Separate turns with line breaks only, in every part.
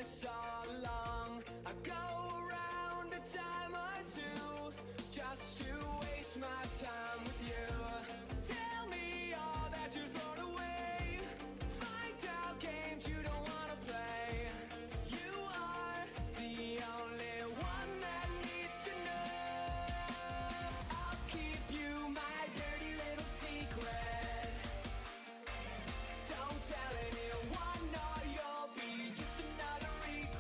this all along. I go around a time or two just to waste my time with you. Tell me all that you've thrown away. Find out games you don't wanna play. You are the only one that needs to know. I'll keep you my dirty little secret. Don't tell anyone or you'll be just another regret.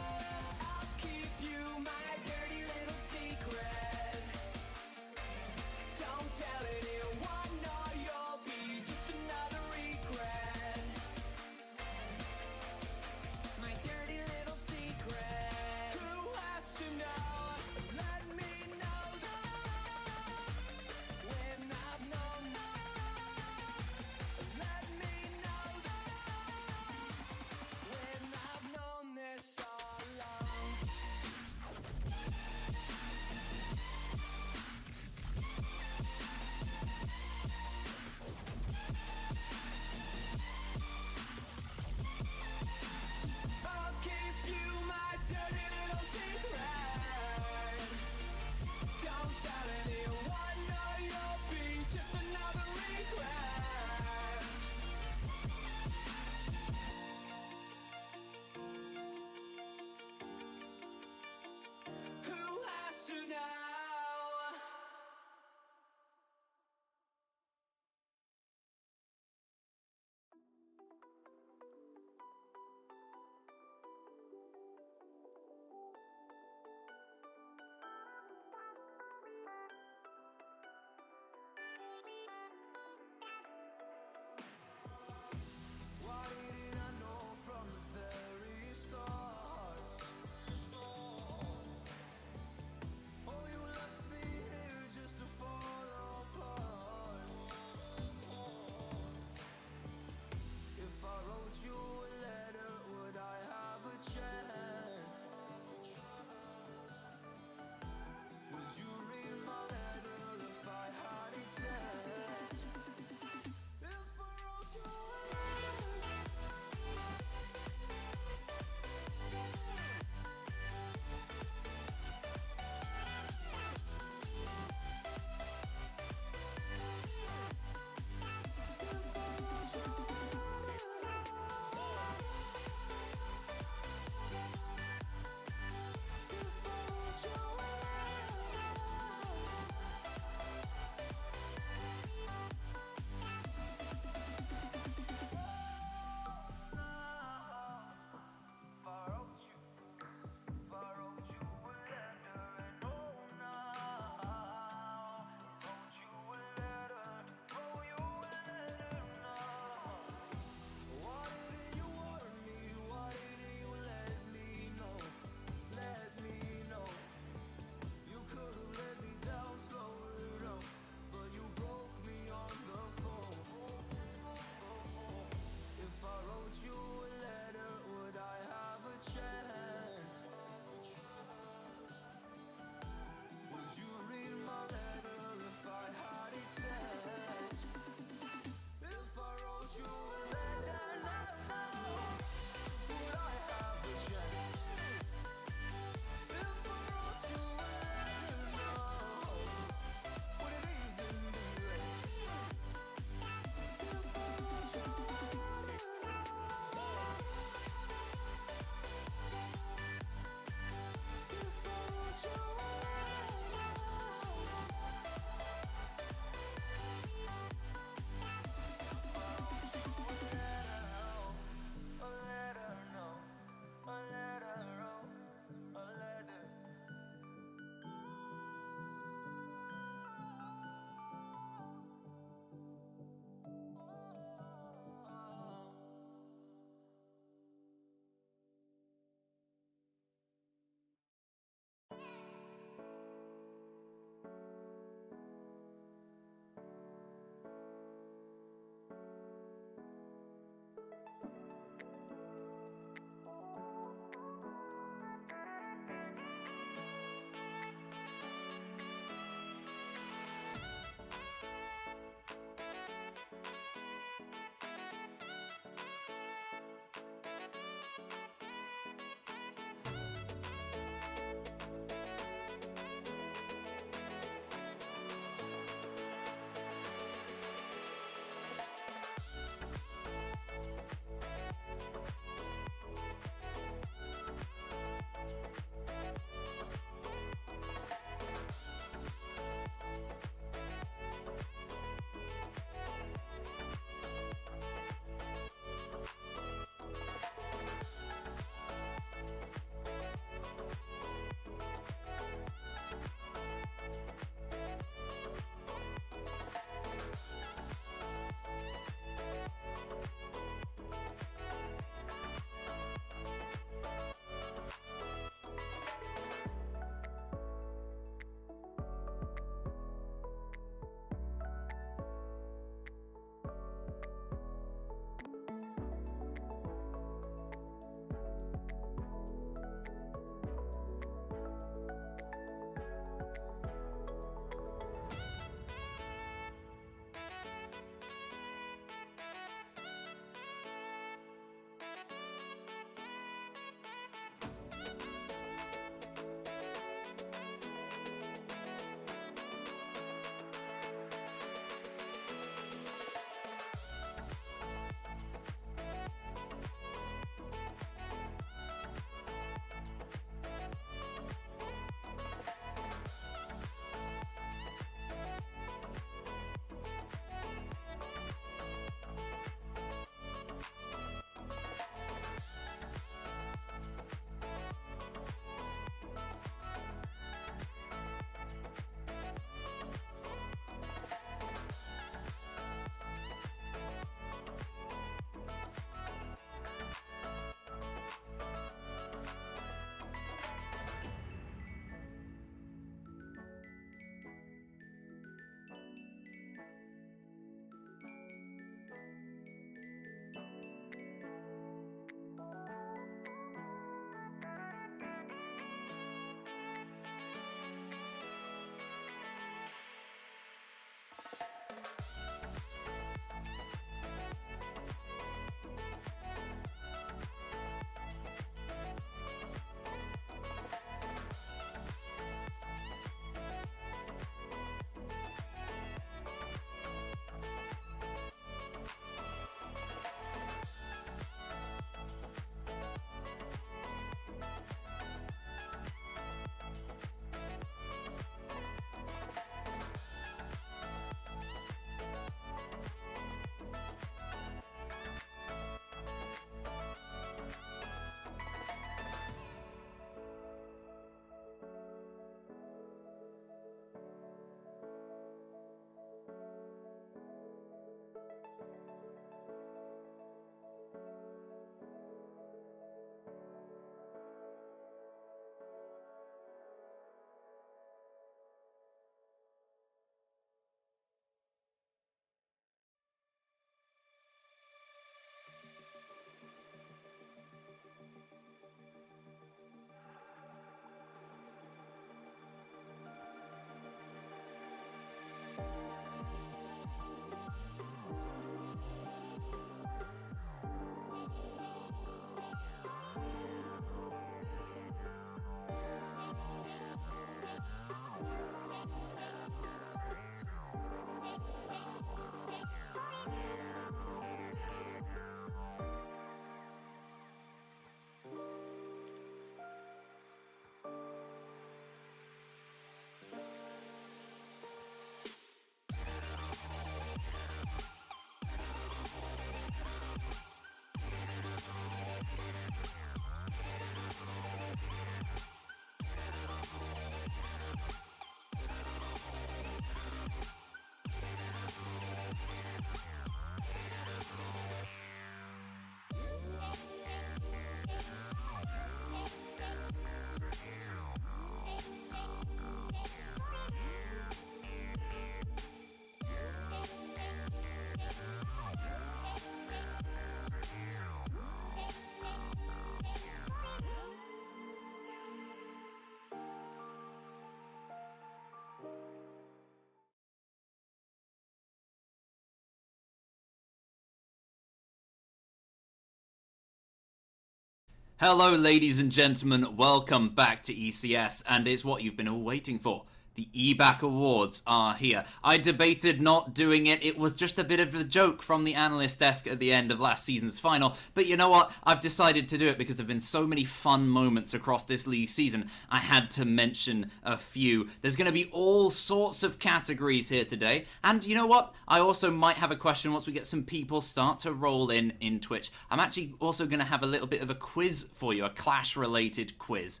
Hello, ladies and gentlemen. Welcome back to ECS, and it's what you've been all waiting for. The EBAC Awards are here. I debated not doing it. It was just a bit of a joke from the analyst desk at the end of last season's final. But you know what? I've decided to do it because there have been so many fun moments across this league season. I had to mention a few. There's going to be all sorts of categories here today. And you know what? I also might have a question once we get some people start to roll in Twitch. I'm actually also going to have a little bit of a quiz for you, a Clash-related quiz.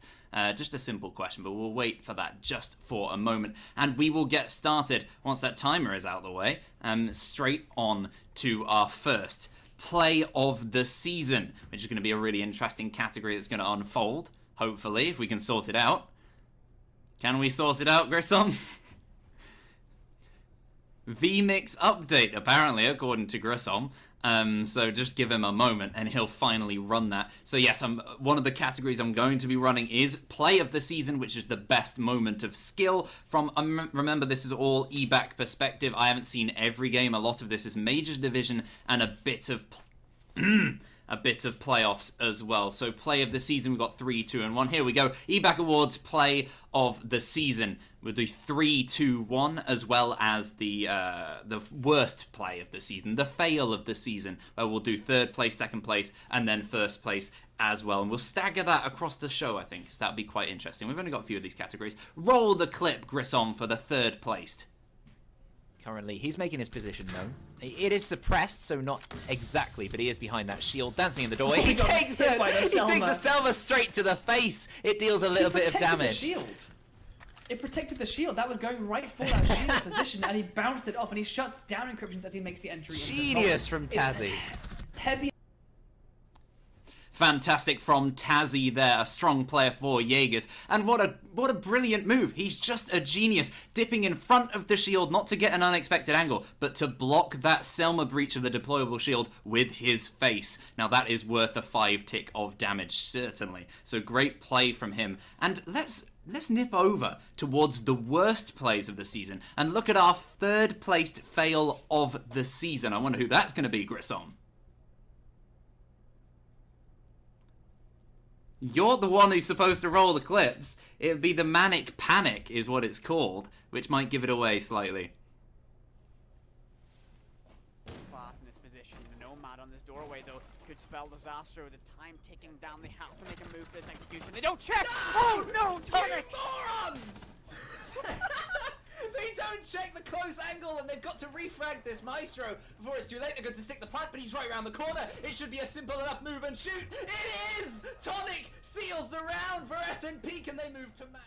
Just a simple question, but we'll wait for that just for a moment. And we will get started once that timer is out of the way. Straight on to our first play of the season, which is going to be a really interesting category that's going to unfold, hopefully, if we can sort it out. Can we sort it out, Grissom? VMix update, apparently, according to Grissom. So just give him a moment and he'll finally run that. So yes, one of the categories I'm going to be running is Play of the Season, which is the best moment of skill from, remember this is all EBAC perspective. I haven't seen every game. A lot of this is Majors Division and a bit of playoffs as well. So Play of the Season, we've got 3, 2, and 1. Here we go. EBAC Awards Play of the Season. We'll do 3, 2, 1, as well as the worst play of the season, the fail of the season, where we'll do third place, second place, and then first place as well. And we'll stagger that across the show, I think, because that'll be quite interesting. We've only got a few of these categories. Roll the clip, Grissom, for the third placed.
Currently, he's making his position known. It is suppressed, so not exactly, but he is behind that shield, dancing in the doorway. He takes a Selma straight to the face. It deals a little bit of damage.
It protected the shield. That was going right for that shield position, and he bounced it off, and he shuts down encryptions as he makes the entry.
Genius from Tazzy.
Heavy.
Fantastic from Tazzy there, a strong player for Jaegers. And what a brilliant move. He's just a genius, dipping in front of the shield, not to get an unexpected angle, but to block that Selma breach of the deployable shield with his face. Now that is worth a 5 tick of damage, certainly. So great play from him. And let's nip over towards the worst plays of the season and look at our third placed fail of the season. I wonder who that's going to be, Grissom. You're the one who's supposed to roll the clips. It would be the Manic Panic is what it's called, which might give it away slightly.
Class in this position. The Nomad on this doorway, though, could spell disaster with the time ticking down. They have to make a move for this execution. They don't check! Oh no, Tonic!
Morons! They don't check the close angle, and they've got to refrag this Maestro before it's too late. They're going to stick the plant, but he's right around the corner. It should be a simple enough move and shoot. It is! Tonic seals the round for SNP. Can they move to match?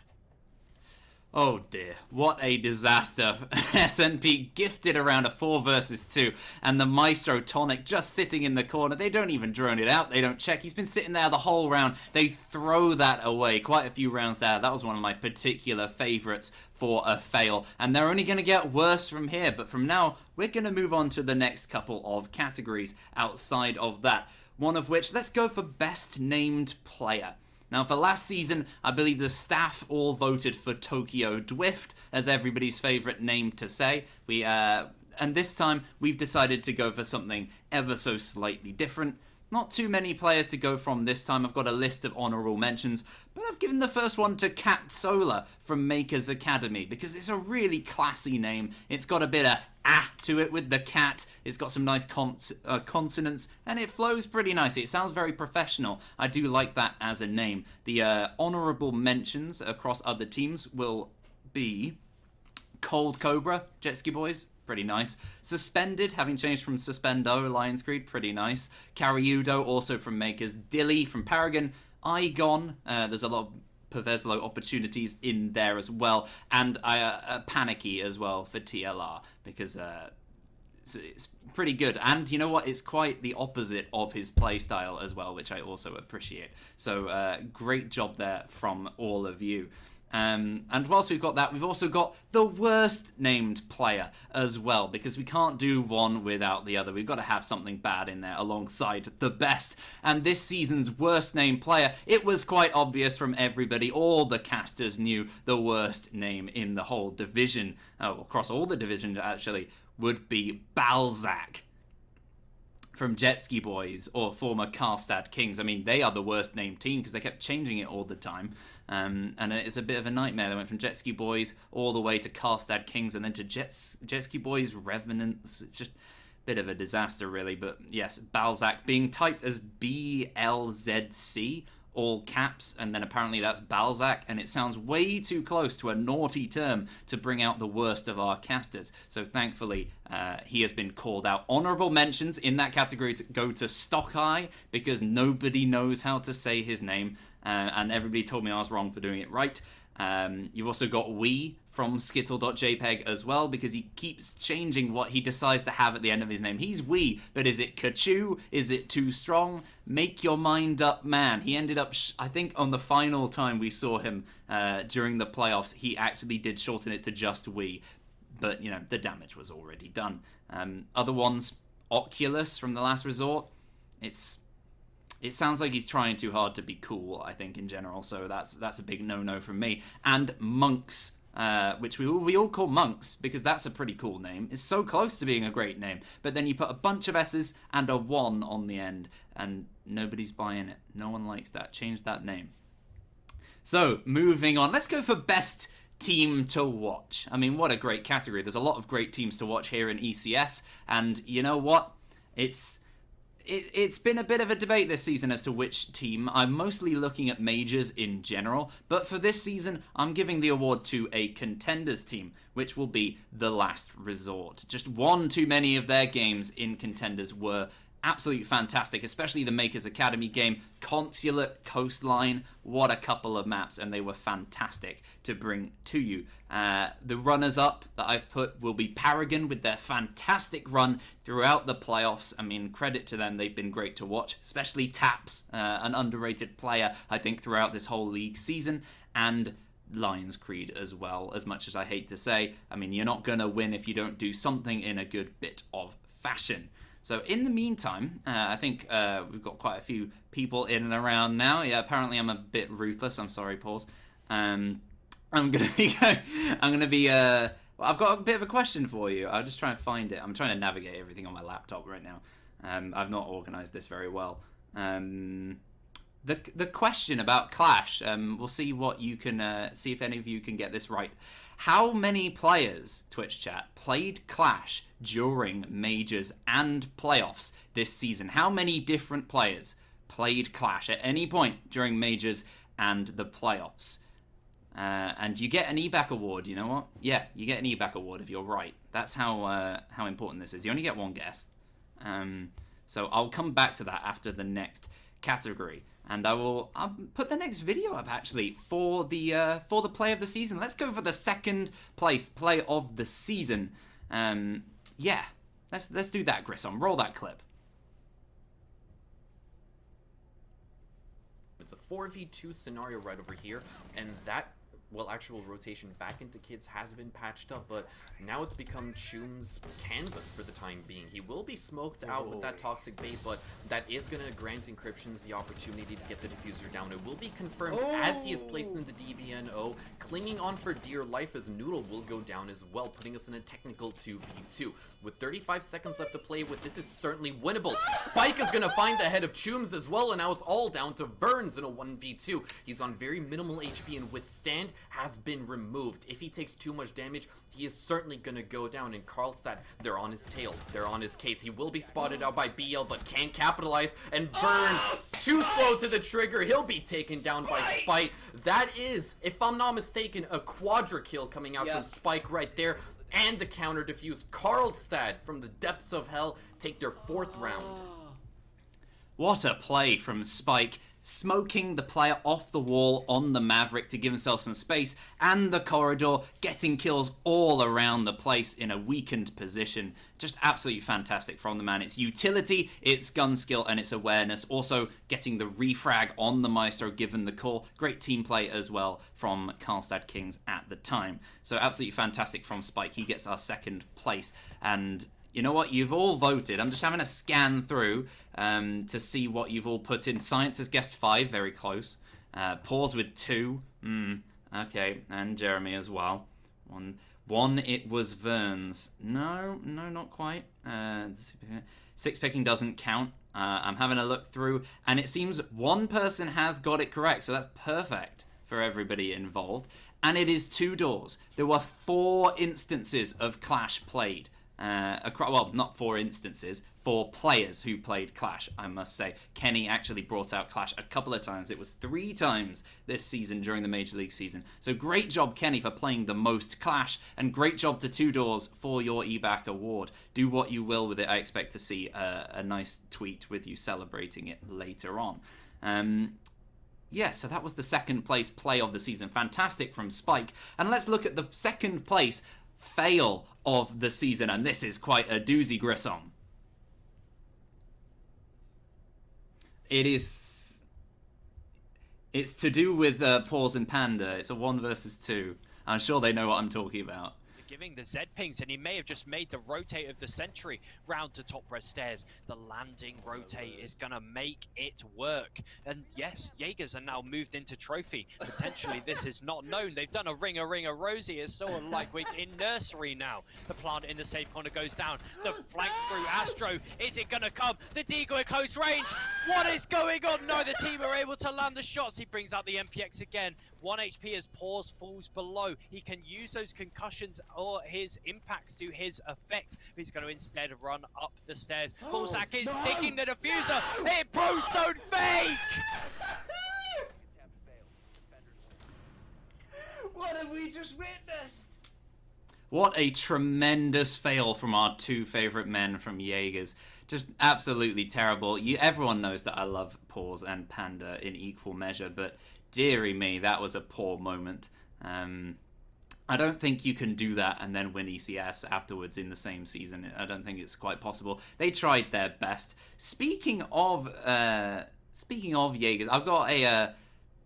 Oh dear, what a disaster. SNP gifted around a 4 versus 2, and the Maestro Tonic just sitting in the corner. They don't even drone it out, they don't check. He's been sitting there the whole round. They throw that away quite a few rounds there. That was one of my particular favourites for a fail, and they're only going to get worse from here. But from now, we're going to move on to the next couple of categories outside of that. One of which, let's go for Best Named Player. Now, for last season, I believe the staff all voted for Tokyo Dwift as everybody's favourite name to say. And this time, we've decided to go for something ever so slightly different. Not too many players to go from this time. I've got a list of honourable mentions, but I've given the first one to Cat Solar from Makers Academy because it's a really classy name. It's got a bit of to it with the cat. It's got some nice consonants, and it flows pretty nicely. It sounds very professional. I do like that as a name. The honourable mentions across other teams will be Cold Cobra, Jet Ski Boys, pretty nice. Suspended, having changed from Suspendo, Lions Creed, pretty nice. Cariudo, also from Makers. Dilly from Paragon. Igon, there's a lot of Paveslo opportunities in there as well. And Panicky as well for TLR, because it's pretty good. And you know what? It's quite the opposite of his playstyle as well, which I also appreciate. So great job there from all of you. And whilst we've got that, we've also got the worst named player as well, because we can't do one without the other. We've got to have something bad in there alongside the best. And this season's worst named player, it was quite obvious from everybody. All the casters knew the worst name in the whole division, across all the divisions actually, would be Balzac. from Jet Ski Boys or former Karlstad Kings. I mean, they are the worst named team because they kept changing it all the time. And it's a bit of a nightmare. They went from Jet Ski Boys all the way to Karlstad Kings and then to Jet Ski Boys Revenants. It's just a bit of a disaster, really. But yes, Balzac being typed as BLZC, all caps, and then apparently that's Balzac, and it sounds way too close to a naughty term to bring out the worst of our casters. So thankfully, he has been called out. Honourable mentions in that category to go to Stockeye, because nobody knows how to say his name, and everybody told me I was wrong for doing it right. You've also got Wee from Skittle.jpg as well, because he keeps changing what he decides to have at the end of his name. He's Wee, but is it Kachu? Is it too strong? Make your mind up, man. He ended up, I think on the final time we saw him during the playoffs, he actually did shorten it to just Wee. But, you know, the damage was already done. Other ones, Oculus from The Last Resort. It sounds like he's trying too hard to be cool, I think, in general, so that's a big no-no from me. And Monks, which we all call Monks, because that's a pretty cool name. It's so close to being a great name, but then you put a bunch of S's and a 1 on the end, and nobody's buying it. No one likes that. Change that name. So, moving on. Let's go for best team to watch. I mean, what a great category. There's a lot of great teams to watch here in ECS, and you know what? It's been a bit of a debate this season as to which team. I'm mostly looking at majors in general, but for this season, I'm giving the award to a contenders team, which will be The Last Resort. Just one too many of their games in contenders were absolutely fantastic, especially the Makers Academy game, Consulate, Coastline, what a couple of maps, and they were fantastic to bring to you. The runners-up that I've put will be Paragon with their fantastic run throughout the playoffs. I mean, credit to them, they've been great to watch, especially Taps, an underrated player, I think, throughout this whole league season, and Lions Creed as well, as much as I hate to say. I mean, you're not going to win if you don't do something in a good bit of fashion. So in the meantime, I think we've got quite a few people in and around now. Yeah, apparently I'm a bit ruthless. I'm sorry, Paws. I'm gonna be. Well, I've got a bit of a question for you. I'll just try and find it. I'm trying to navigate everything on my laptop right now. I've not organised this very well. The question about Clash. We'll see what you can see if any of you can get this right. How many players, Twitch chat, played Clash during majors and playoffs this season? How many different players played Clash at any point during majors and the playoffs? And you get an EBAC award, you know what? Yeah, you get an EBAC award if you're right. That's how important this is. You only get one guess. So I'll come back to that after the next category. And I'll put the next video up, actually, for the play of the season. Let's go for the second place play of the season. Yeah, let's do that, Grissom. Roll that clip.
It's a 4v2 scenario right over here, and that, well, actual rotation back into kids has been patched up, but now it's become Choom's canvas for the time being. He will be smoked out with that toxic bait, but that is going to grant Encryptions the opportunity to get the diffuser down. It will be confirmed as he is placed in the DBNO, clinging on for dear life as Noodle will go down as well, putting us in a technical 2v2. With 35 seconds left to play with, this is certainly winnable. Spike is going to find the head of Chooms as well, and now it's all down to Burns in a 1v2. He's on very minimal HP, and Withstand has been removed. If he takes too much damage, he is certainly going to go down. In Karlstad, they're on his tail. They're on his case. He will be spotted out by BL, but can't capitalize, and Burns, too slow to the trigger. He'll be taken down by Spike. That is, if I'm not mistaken, a quadra kill coming out from Spike right there. And the counter defuse. Karlstad from the depths of hell take their 4th round.
What a play from Spike, smoking the player off the wall on the Maverick to give himself some space, and the corridor, getting kills all around the place in a weakened position. Just absolutely fantastic from the man. It's utility, it's gun skill, and it's awareness. Also getting the refrag on the Maestro given the call. Great team play as well from Karlstad Kings at the time. So absolutely fantastic from Spike. He gets our 2nd place. And you know what? You've all voted. I'm just having a scan through to see what you've all put in. Science has guessed 5, very close. Pause with 2. Okay, and Jeremy as well. 1, it was Vern's. No, not quite. 6 picking doesn't count. I'm having a look through, and it seems one person has got it correct, so that's perfect for everybody involved. And it is 2 doors. There were 4 instances of Clash played. Well, not 4 instances, 4 players who played Clash, I must say. Kenny actually brought out Clash a couple of times. It was 3 times this season during the Major League season. So great job, Kenny, for playing the most Clash, and great job to 2 doors for your EBAC award. Do what you will with it. I expect to see a nice tweet with you celebrating it later on. Yeah, so that was the 2nd place play of the season. Fantastic from Spike. And let's look at the 2nd place fail of the season, and this is quite a doozy, Grissom. It's to do with Paws and Panda. It's a 1 versus 2. I'm sure they know what I'm talking about.
Giving the Z pings, and he may have just made the rotate of the century round to top red stairs. The landing rotate is gonna make it work, and yes, Jaegers are now moved into trophy. Potentially this is not known. They've done a ring a rosy. It's sort of like we're in nursery now. The plant in the safe corner goes down. The flank through Astro, is it gonna come? The decoy at close range. What is going on? No, the team are able to land the shots. He brings out the MPX again. 1 HP as Paws falls below. He can use those concussions or his impacts to his effect. He's going to instead run up the stairs. Bullsack is sticking the diffuser. It bros don't fake!
What have we just witnessed?
What a tremendous fail from our 2 favourite men from Jaegers. Just absolutely terrible. Everyone knows that I love Paws and Panda in equal measure, but dearie me, that was a poor moment. I don't think you can do that and then win ECS afterwards in the same season. I don't think it's quite possible. They tried their best. Speaking of Jaegers, I've got a...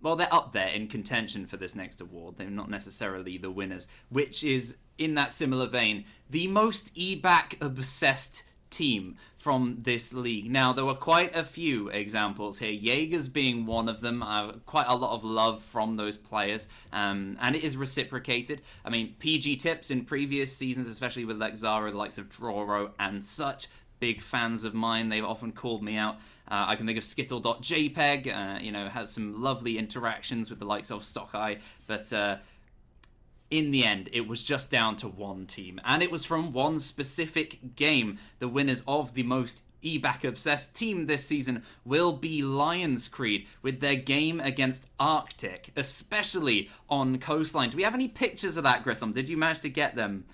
well, they're up there in contention for this next award. They're not necessarily the winners, which is, in that similar vein, the most EBAC-obsessed team from this league. Now, there were quite a few examples here, Jaegers being one of them. Quite a lot of love from those players, and it is reciprocated. I mean, PG Tips in previous seasons, especially with Lexara, the likes of Droro and such, big fans of mine. They've often called me out. I can think of Skittle.jpg, has some lovely interactions with the likes of Stockeye, but in the end, it was just down to one team, and it was from one specific game. The winners of the most EBAC-obsessed team this season will be Lions Creed with their game against Arctic, especially on Coastline. Do we have any pictures of that, Grissom? Did you manage to get them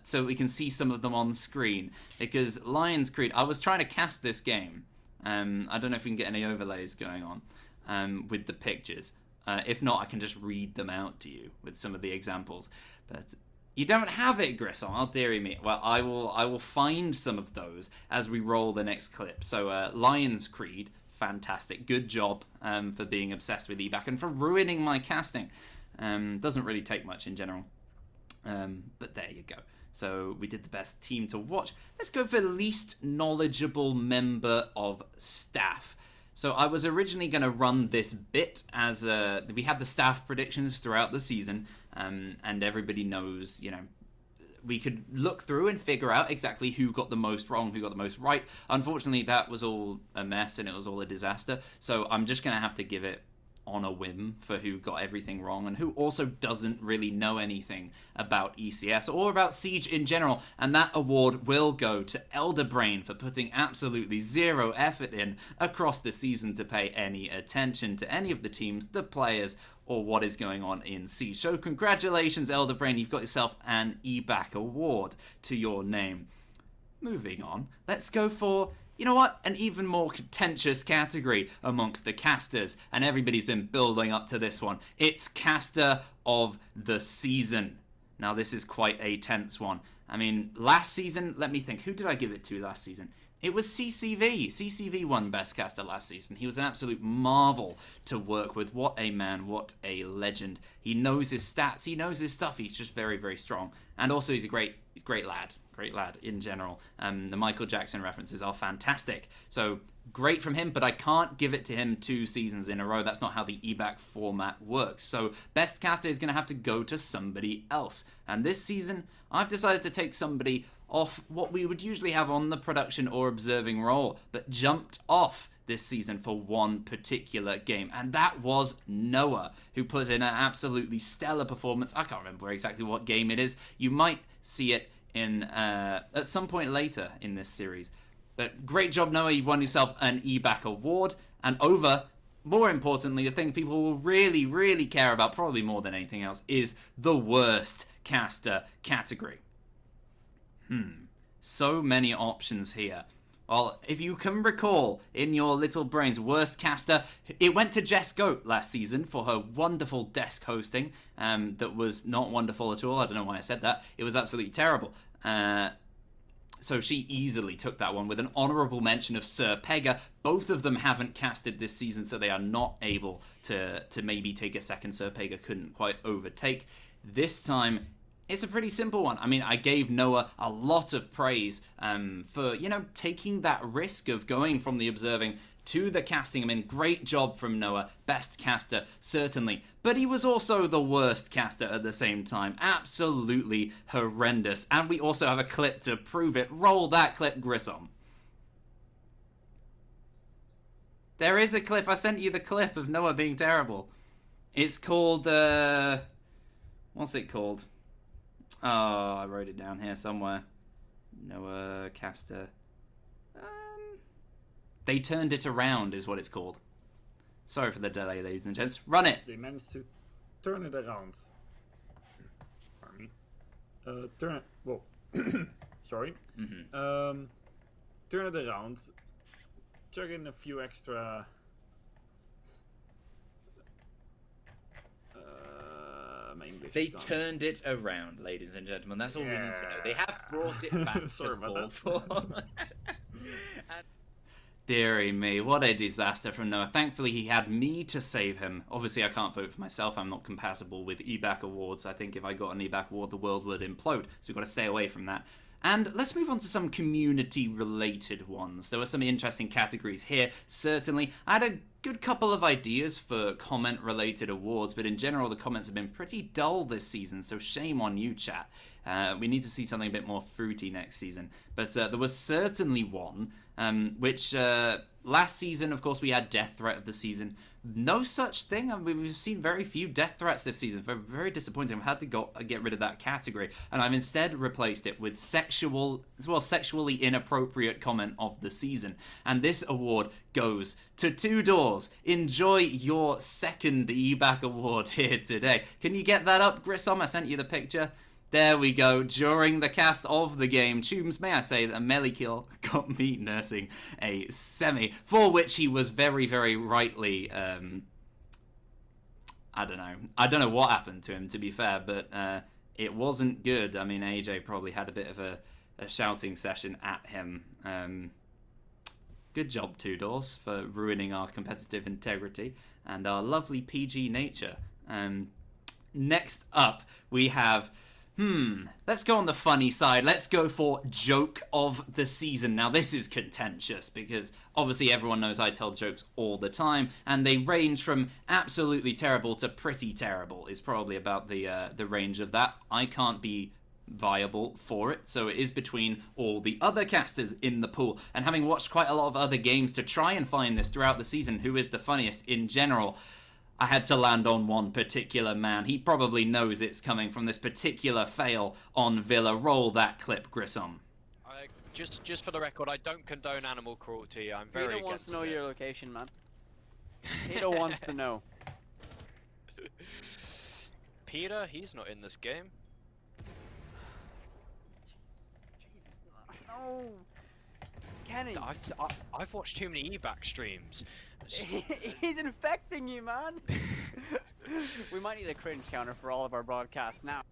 so we can see some of them on screen? Because Lions Creed, I was trying to cast this game. I don't know if we can get any overlays going on with the pictures. If not, I can just read them out to you with some of the examples. But you don't have it, Grissom. Oh, dearie me. Well, I will find some of those as we roll the next clip. So, Lions Creed, fantastic. Good job for being obsessed with EBAC and for ruining my casting. Doesn't really take much in general. But there you go. So we did the best team to watch. Let's go for the least knowledgeable member of staff. So I was originally going to run this bit as we had the staff predictions throughout the season, and everybody knows, we could look through and figure out exactly who got the most wrong, who got the most right. Unfortunately, that was all a mess and it was all a disaster. So I'm just going to have to give it on a whim for who got everything wrong and who also doesn't really know anything about ECS or about Siege in general. And that award will go to Elderbrain for putting absolutely zero effort in across the season to pay any attention to any of the teams, the players, or what is going on in Siege. So congratulations, Elderbrain, you've got yourself an EBAC award to your name. Moving on, let's go for, you know what, an even more contentious category amongst the casters, and everybody's been building up to this one. It's Caster of the Season. Now, this is quite a tense one. I mean, last season, let me think, who did I give it to last season? It was CCV. CCV won Best Caster last season. He was an absolute marvel to work with. What a man, what a legend. He knows his stats, he knows his stuff. He's just very, very strong. And also, he's a great lad. great lad in general. The Michael Jackson references are fantastic. So great from him, but I can't give it to him 2 seasons in a row. That's not how the EBAC format works. So best caster is going to have to go to somebody else. And this season, I've decided to take somebody off what we would usually have on the production or observing role, but jumped off this season for one particular game, and that was Noah, who put in an absolutely stellar performance. I can't remember exactly what game it is. You might see it in at some point later in this series. But great job, Noah. You've won yourself an EBAC award, and more importantly, the thing people will really, really care about, probably more than anything else, is the worst caster category. So many options here. Well, if you can recall in your little brains, worst caster, it went to Jess Goat last season for her wonderful desk hosting. That was not wonderful at all. I don't know why I said that. It was absolutely terrible. So she easily took that one with an honourable mention of Sir Pega. Both of them haven't casted this season, so they are not able to maybe take a second. Sir Pega couldn't quite overtake. This time, it's a pretty simple one. I mean, I gave Noah a lot of praise for, taking that risk of going from the observing to the casting. I mean, great job from Noah. Best caster, certainly. But he was also the worst caster at the same time. Absolutely horrendous. And we also have a clip to prove it. Roll that clip, Grissom. There is a clip. I sent you the clip of Noah being terrible. It's called, what's it called? Oh, I wrote it down here somewhere. Noah caster. They turned it around is what it's called. Sorry for the delay, ladies and gents. Run it!
They managed to turn it around. Pardon me. Turn it... Whoa. Sorry. Turn it around. Chuck in a few extra...
They turned it around, ladies and gentlemen. That's all we need to know. They have brought it back to full form.
Deary me, what a disaster from Noah. Thankfully, he had me to save him. Obviously, I can't vote for myself. I'm not compatible with EBAC awards. I think if I got an EBAC award, the world would implode. So we've got to stay away from that. And let's move on to some community-related ones. There were some interesting categories here, certainly. I had a good couple of ideas for comment-related awards, but in general, the comments have been pretty dull this season, so shame on you, chat. We need to see something a bit more fruity next season. But there was certainly one, which last season, of course, we had Death Threat of the Season. No such thing. I mean, we've seen very few death threats this season. Very disappointing. I've had to get rid of that category, and I've instead replaced it with sexually inappropriate comment of the season. And this award goes to Two Doors. Enjoy your second EBAC award here today. Can you get that up, Grissom? I sent you the picture. There we go. During the cast of the game, Tubes, may I say that a melee kill got me nursing a semi, for which he was very, very rightly, I don't know what happened to him, to be fair, but it wasn't good. I mean, AJ probably had a bit of a shouting session at him. Good job, Two Doors, for ruining our competitive integrity and our lovely PG nature. Next up, we have... let's go on the funny side. Let's go for joke of the season. Now, this is contentious because obviously everyone knows I tell jokes all the time, and they range from absolutely terrible to pretty terrible is probably about the range of that. I can't be viable for it, so it is between all the other casters in the pool. And having watched quite a lot of other games to try and find this throughout the season, who is the funniest in general, I had to land on one particular man. He probably knows it's coming from this particular fail on Villa. Roll that clip, Grissom.
Just for the record, I don't condone animal cruelty. I'm very
Peter wants
against
to know
it.
your location, man. Peter wants to know.
Peter, he's not in this game.
Jesus, no. Kenny.
I've watched too many EBAC streams.
He's infecting you, man. We might need a cringe counter for all of our broadcasts now.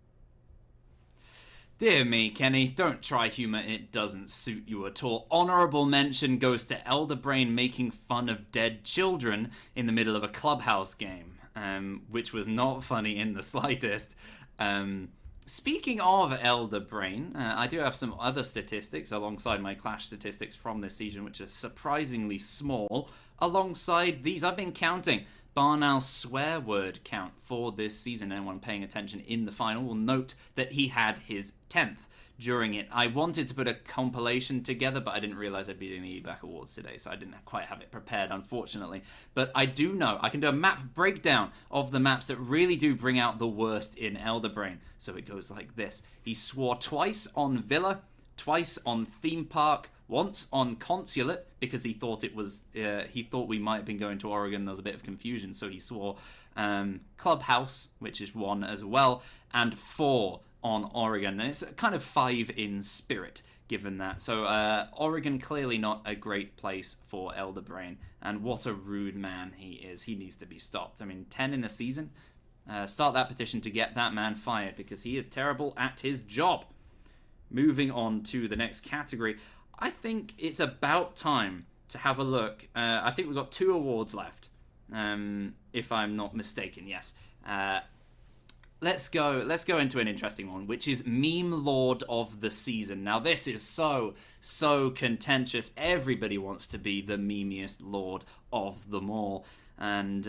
Dear me, Kenny, don't try humor, it doesn't suit you at all. Honorable mention goes to Elderbrain making fun of dead children in the middle of a clubhouse game, which was not funny in the slightest. Speaking of Elder Brain, I do have some other statistics alongside my Clash statistics from this season, which are surprisingly small. Alongside these, I've been counting Barnow's swear word count for this season. Anyone paying attention in the final will note that he had his 10th during it. I wanted to put a compilation together, but I didn't realize I'd be doing the eBack Awards today, so I didn't quite have it prepared, unfortunately. But I do know I can do a map breakdown of the maps that really do bring out the worst in Elder Brain. So it goes like this. He swore twice on Villa, twice on Theme Park, once on Consulate, because he thought it was he thought we might have been going to Oregon. There was a bit of confusion, so he swore Clubhouse, which is 1 as well, and 4 on Oregon. And it's kind of 5 in spirit, given that. So Oregon clearly not a great place for Elder Brain, and what a rude man he is. He needs to be stopped. I mean, 10 in a season. Start that petition to get that man fired, because he is terrible at his job. Moving on to the next category, I think it's about time to have a look. I think we've got 2 awards left, if I'm not mistaken. Yes. Let's go into an interesting one, which is Meme Lord of the Season. Now, this is so contentious. Everybody wants to be the memeiest lord of them all, and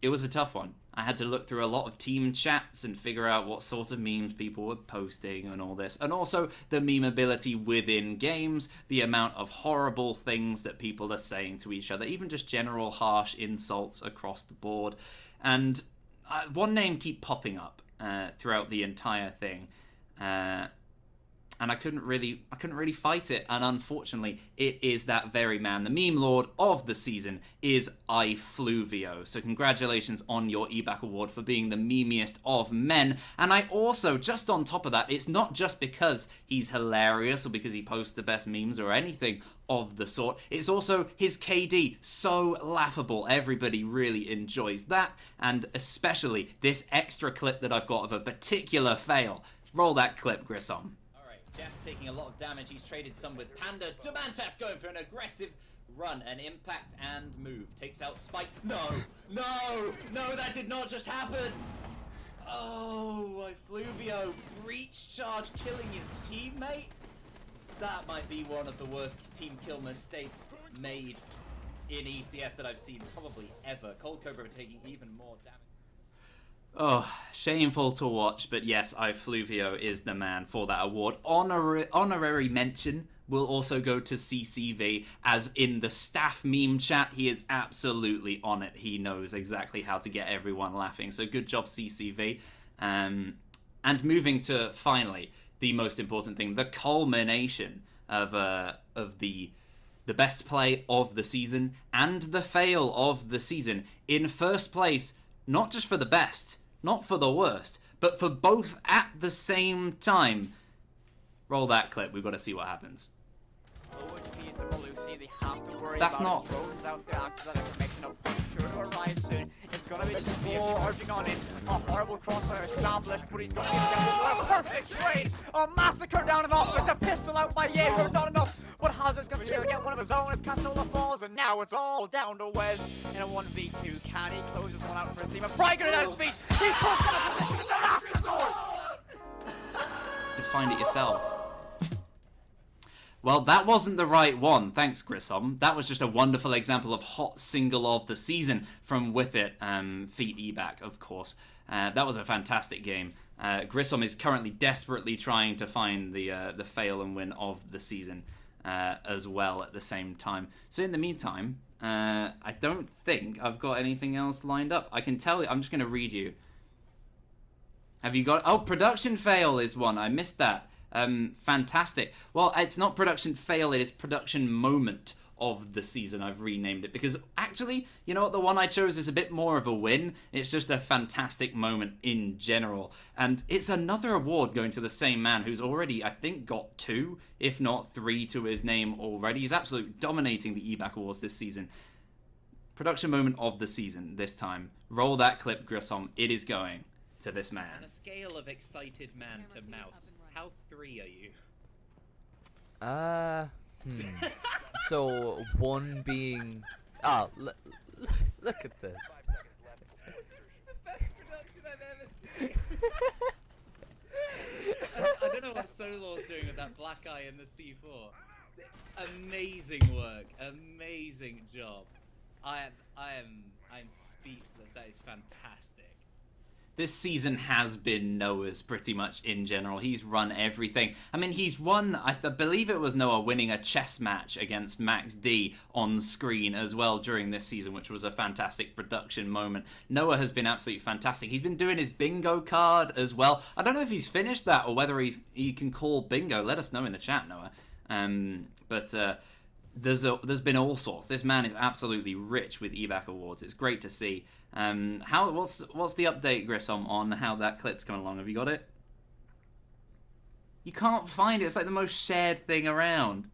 it was a tough one. I had to look through a lot of team chats and figure out what sort of memes people were posting and all this. And also the memeability within games, the amount of horrible things that people are saying to each other, even just general harsh insults across the board. And one name keep popping up throughout the entire thing. And I couldn't really fight it, and unfortunately, it is that very man. The meme lord of the season is iFluvio. So congratulations on your eBack award for being the memeiest of men. And I also, just on top of that, it's not just because he's hilarious or because he posts the best memes or anything of the sort. It's also his KD, so laughable. Everybody really enjoys that, and especially this extra clip that I've got of a particular fail. Roll that clip, Grissom.
Jeff taking a lot of damage. He's traded some with Panda. Demantas going for an aggressive run, an impact and move. Takes out Spike. No, that did not just happen. Oh, iFluvio breach charge killing his teammate. That might be one of the worst team kill mistakes made in ECS that I've seen probably ever. Cold Cobra taking even more damage.
Oh, shameful to watch, but yes, iFluvio is the man for that award. Honorary mention will also go to CCV, as in the staff meme chat, he is absolutely on it. He knows exactly how to get everyone laughing, so good job, CCV. And moving to, finally, the most important thing, the culmination of the best play of the season and the fail of the season. In first place, not just for the best, not for the worst, but for both at the same time. Roll that clip. We've got to see what happens. That's not.
It's gonna be charging on it. A horrible crossfire established, but he's gonna get a perfect trade. A massacre down and off with the pistol out by Jaeger. Not enough, but Hazard's gonna be able to get one of his own as Castola falls, and now it's all down to Wes in a 1v2. Can he closes one out for his team? And Fry at his feet. He puts out a position
to find it yourself. Well, that wasn't the right one. Thanks, Grissom. That was just a wonderful example of hot single of the season from Whippet, Feet eBack, of course. That was a fantastic game. Grissom is currently desperately trying to find the fail and win of the season as well at the same time. So in the meantime, I don't think I've got anything else lined up. I can tell you, I'm just going to read you. Have you got... Oh, production fail is one. I missed that. Fantastic. Well, it's not production fail, it is production moment of the season. I've renamed it because actually, you know what, the one I chose is a bit more of a win. It's just a fantastic moment in general, and it's another award going to the same man who's already, I think, got 2 if not 3 to his name already. He's absolutely dominating the eBack Awards this season. Production moment of the season this time. Roll that clip, Grissom. It is going to this man.
On a scale of excited man to mouse, how 3 are you?
So 1 being... look at this.
This is the best production I've ever seen.
I don't know what Solar's doing with that black eye in the C4. Amazing work, amazing job. I'm speechless. That is fantastic. This season has been Noah's pretty much in general. He's run everything. I mean, he's won, I believe it was Noah winning a chess match against Max D on screen as well during this season, which was a fantastic production moment. Noah has been absolutely fantastic. He's been doing his bingo card as well. I don't know if he's finished that or whether he can call bingo. Let us know in the chat, Noah. There's been all sorts. This man is absolutely rich with EBAC awards. It's great to see. What's the update, Grissom, on how that clip's coming along? Have you got it? You can't find it. It's like the most shared thing around.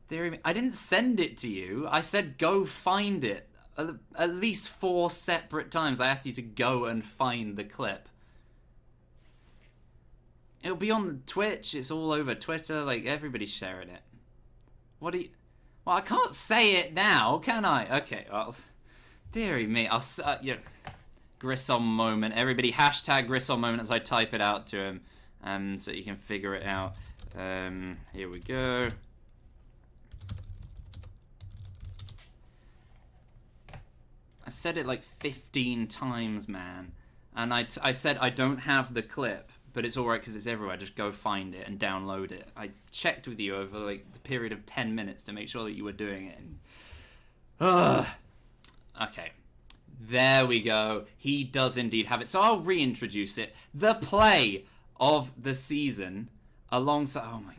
Dear me, I didn't send it to you. I said go find it. At least 4 separate times I asked you to go and find the clip. It'll be on Twitch. It's all over Twitter. Like, everybody's sharing it. What do you... Well, I can't say it now, can I? Okay, well... Deary me, yeah. Grissom moment. Everybody hashtag Grissom moment as I type it out to him, so you can figure it out. Here we go. I said it like 15 times, man. And I said I don't have the clip, but it's alright because it's everywhere. Just go find it and download it. I checked with you over like the period of 10 minutes to make sure that you were doing it. Okay, there we go. He does indeed have it. So I'll reintroduce it. The play of the season alongside... Oh my...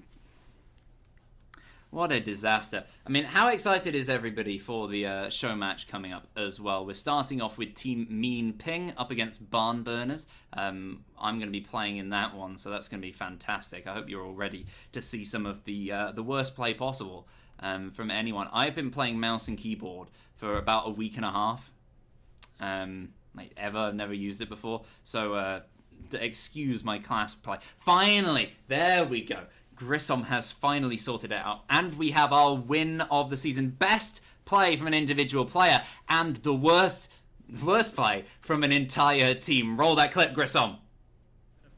What a disaster. I mean, how excited is everybody for the show match coming up as well? We're starting off with Team Mean Ping up against Barn Burners. I'm going to be playing in that one, so that's going to be fantastic. I hope you're all ready to see some of the worst play possible from anyone. I've been playing mouse and keyboard for about a week and a half. I've never used it before, so excuse my class play. Finally, there we go. Grissom has finally sorted it out, and we have our win of the season. Best play from an individual player, and the worst play from an entire team. Roll that clip, Grissom.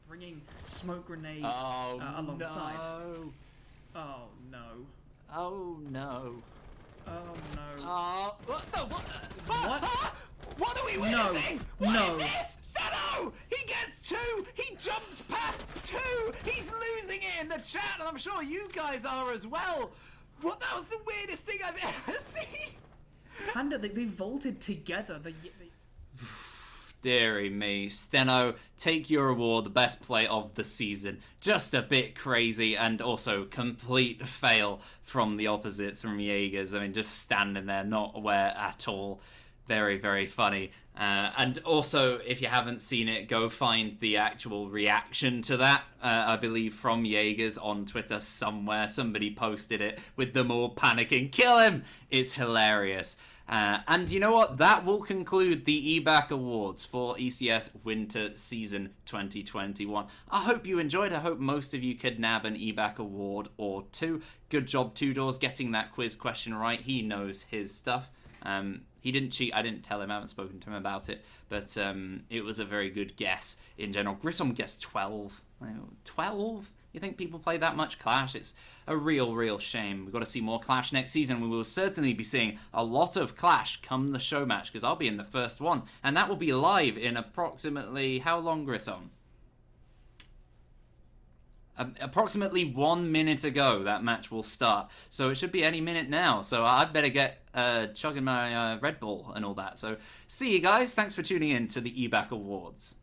Bringing smoke grenades alongside.
No.
Oh no.
Oh no.
Oh no.
What? What are we witnessing?
No.
What is this? Stano! He gets 2! He jumps past 2! He's losing it in the chat, and I'm sure you guys are as well. What? That was the weirdest thing I've ever seen.
Panda, they vaulted together.
Deary me. Steno, take your award, the best play of the season. Just a bit crazy, and also complete fail from the opposites, from Jaegers. I mean, just standing there, not aware at all. Very, very funny. And also, if you haven't seen it, go find the actual reaction to that, I believe, from Jaegers on Twitter somewhere. Somebody posted it with them all panicking. Kill him! It's hilarious. And you know what? That will conclude the EBAC Awards for ECS Winter Season 2021. I hope you enjoyed. I hope most of you could nab an EBAC Award or 2. Good job, Two Doors, getting that quiz question right. He knows his stuff. He didn't cheat. I didn't tell him. I haven't spoken to him about it. But it was a very good guess in general. Grissom guessed 12. 12? You think people play that much Clash? It's a real shame. We've got to see more Clash next season. We will certainly be seeing a lot of Clash come the show match, because I'll be in the first one. And that will be live in approximately... How long, Grissom? Approximately 1 minute ago, that match will start. So it should be any minute now. So I'd better get chugging my Red Bull and all that. So see you guys. Thanks for tuning in to the EBAC Awards.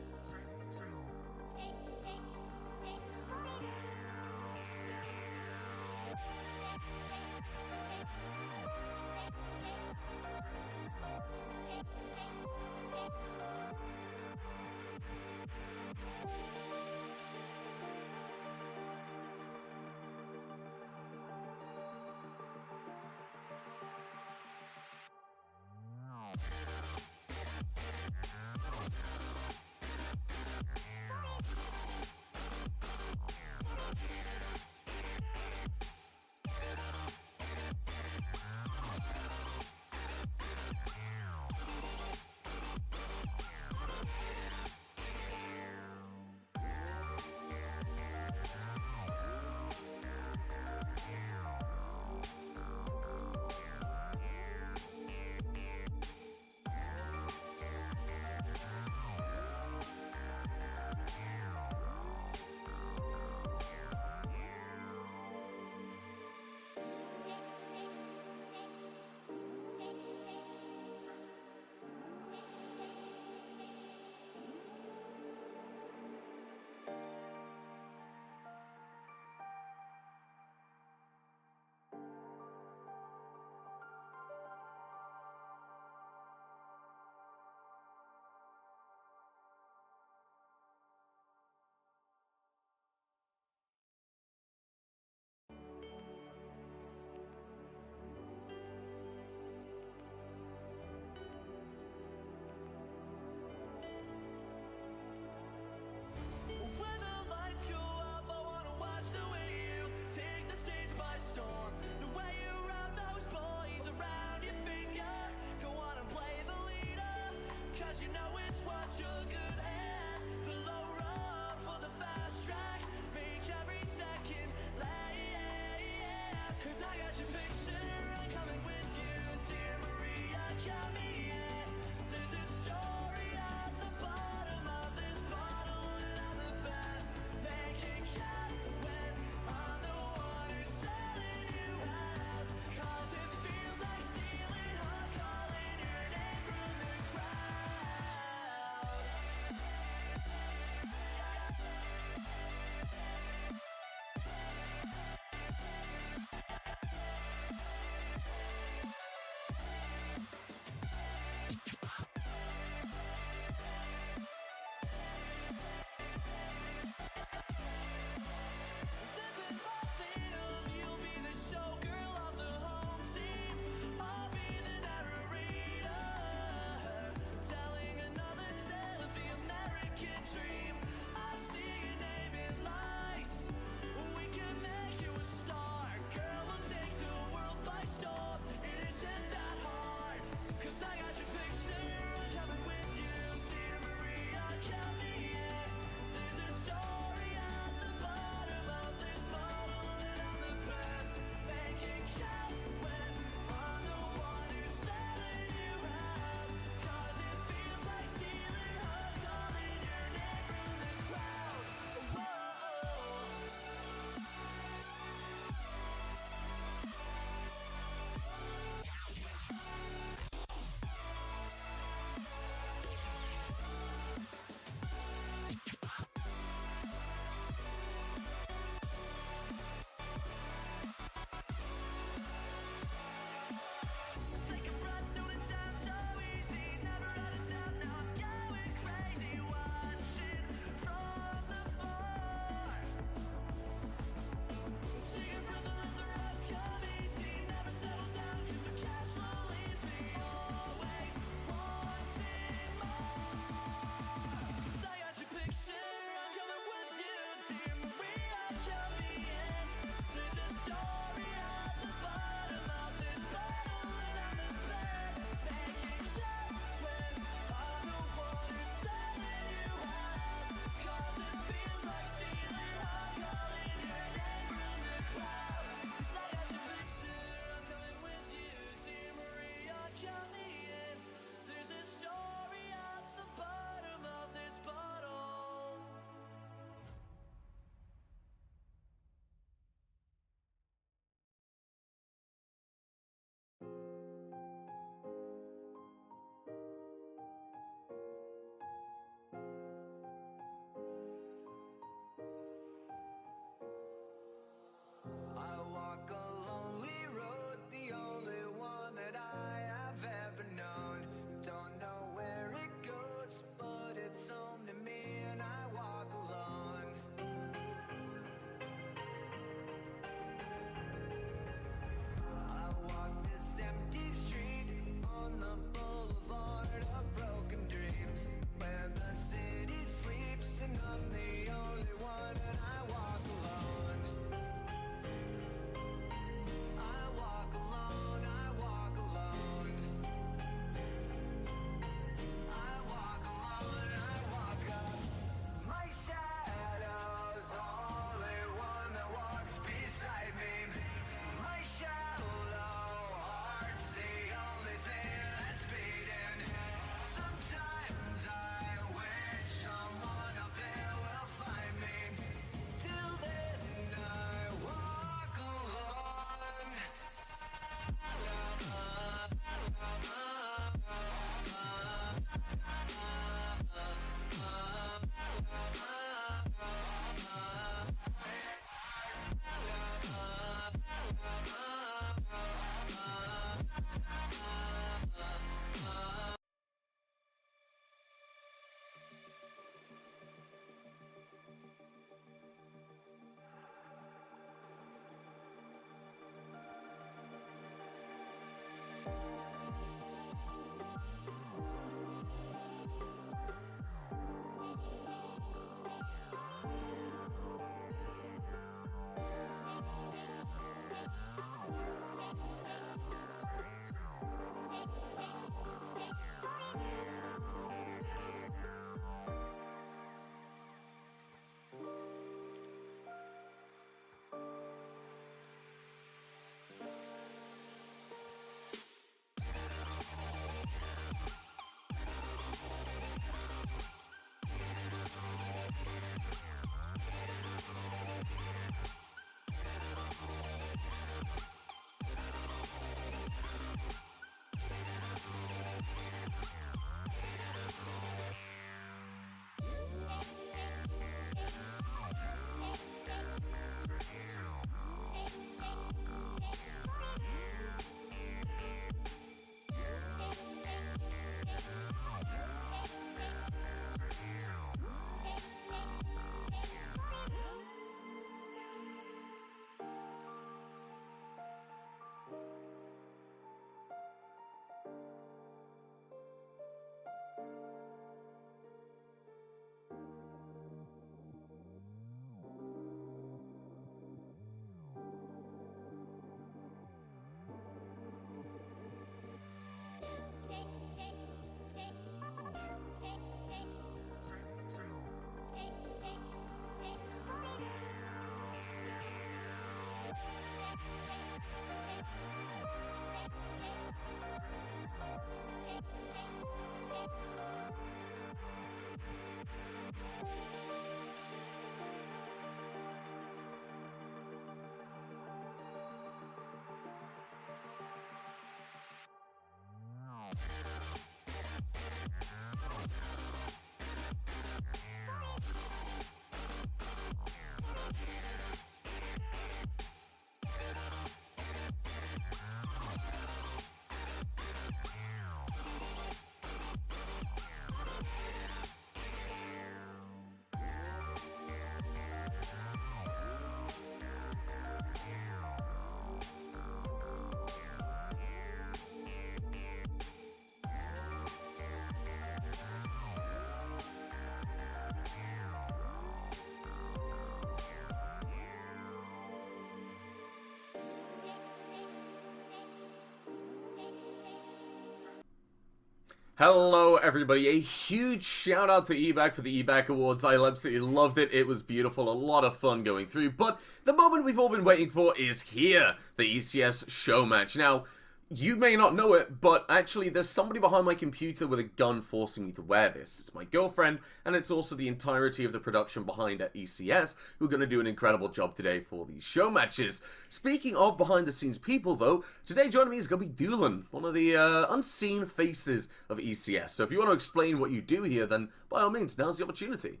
Hello everybody, a huge shout out to EBAC for the EBAC Awards. I absolutely loved it, it was beautiful, a lot of fun going through, but the moment we've all been waiting for is here, the ECS show match. Now, you may not know it, but actually there's somebody behind my computer with a gun forcing me to wear this. It's my girlfriend, and it's also the entirety of the production behind at ECS, who are going to do an incredible job today for these show matches. Speaking of behind-the-scenes people, though, today joining me is going to be Doolin, one of the unseen faces of ECS. So if you want to explain what you do here, then by all means, now's the opportunity.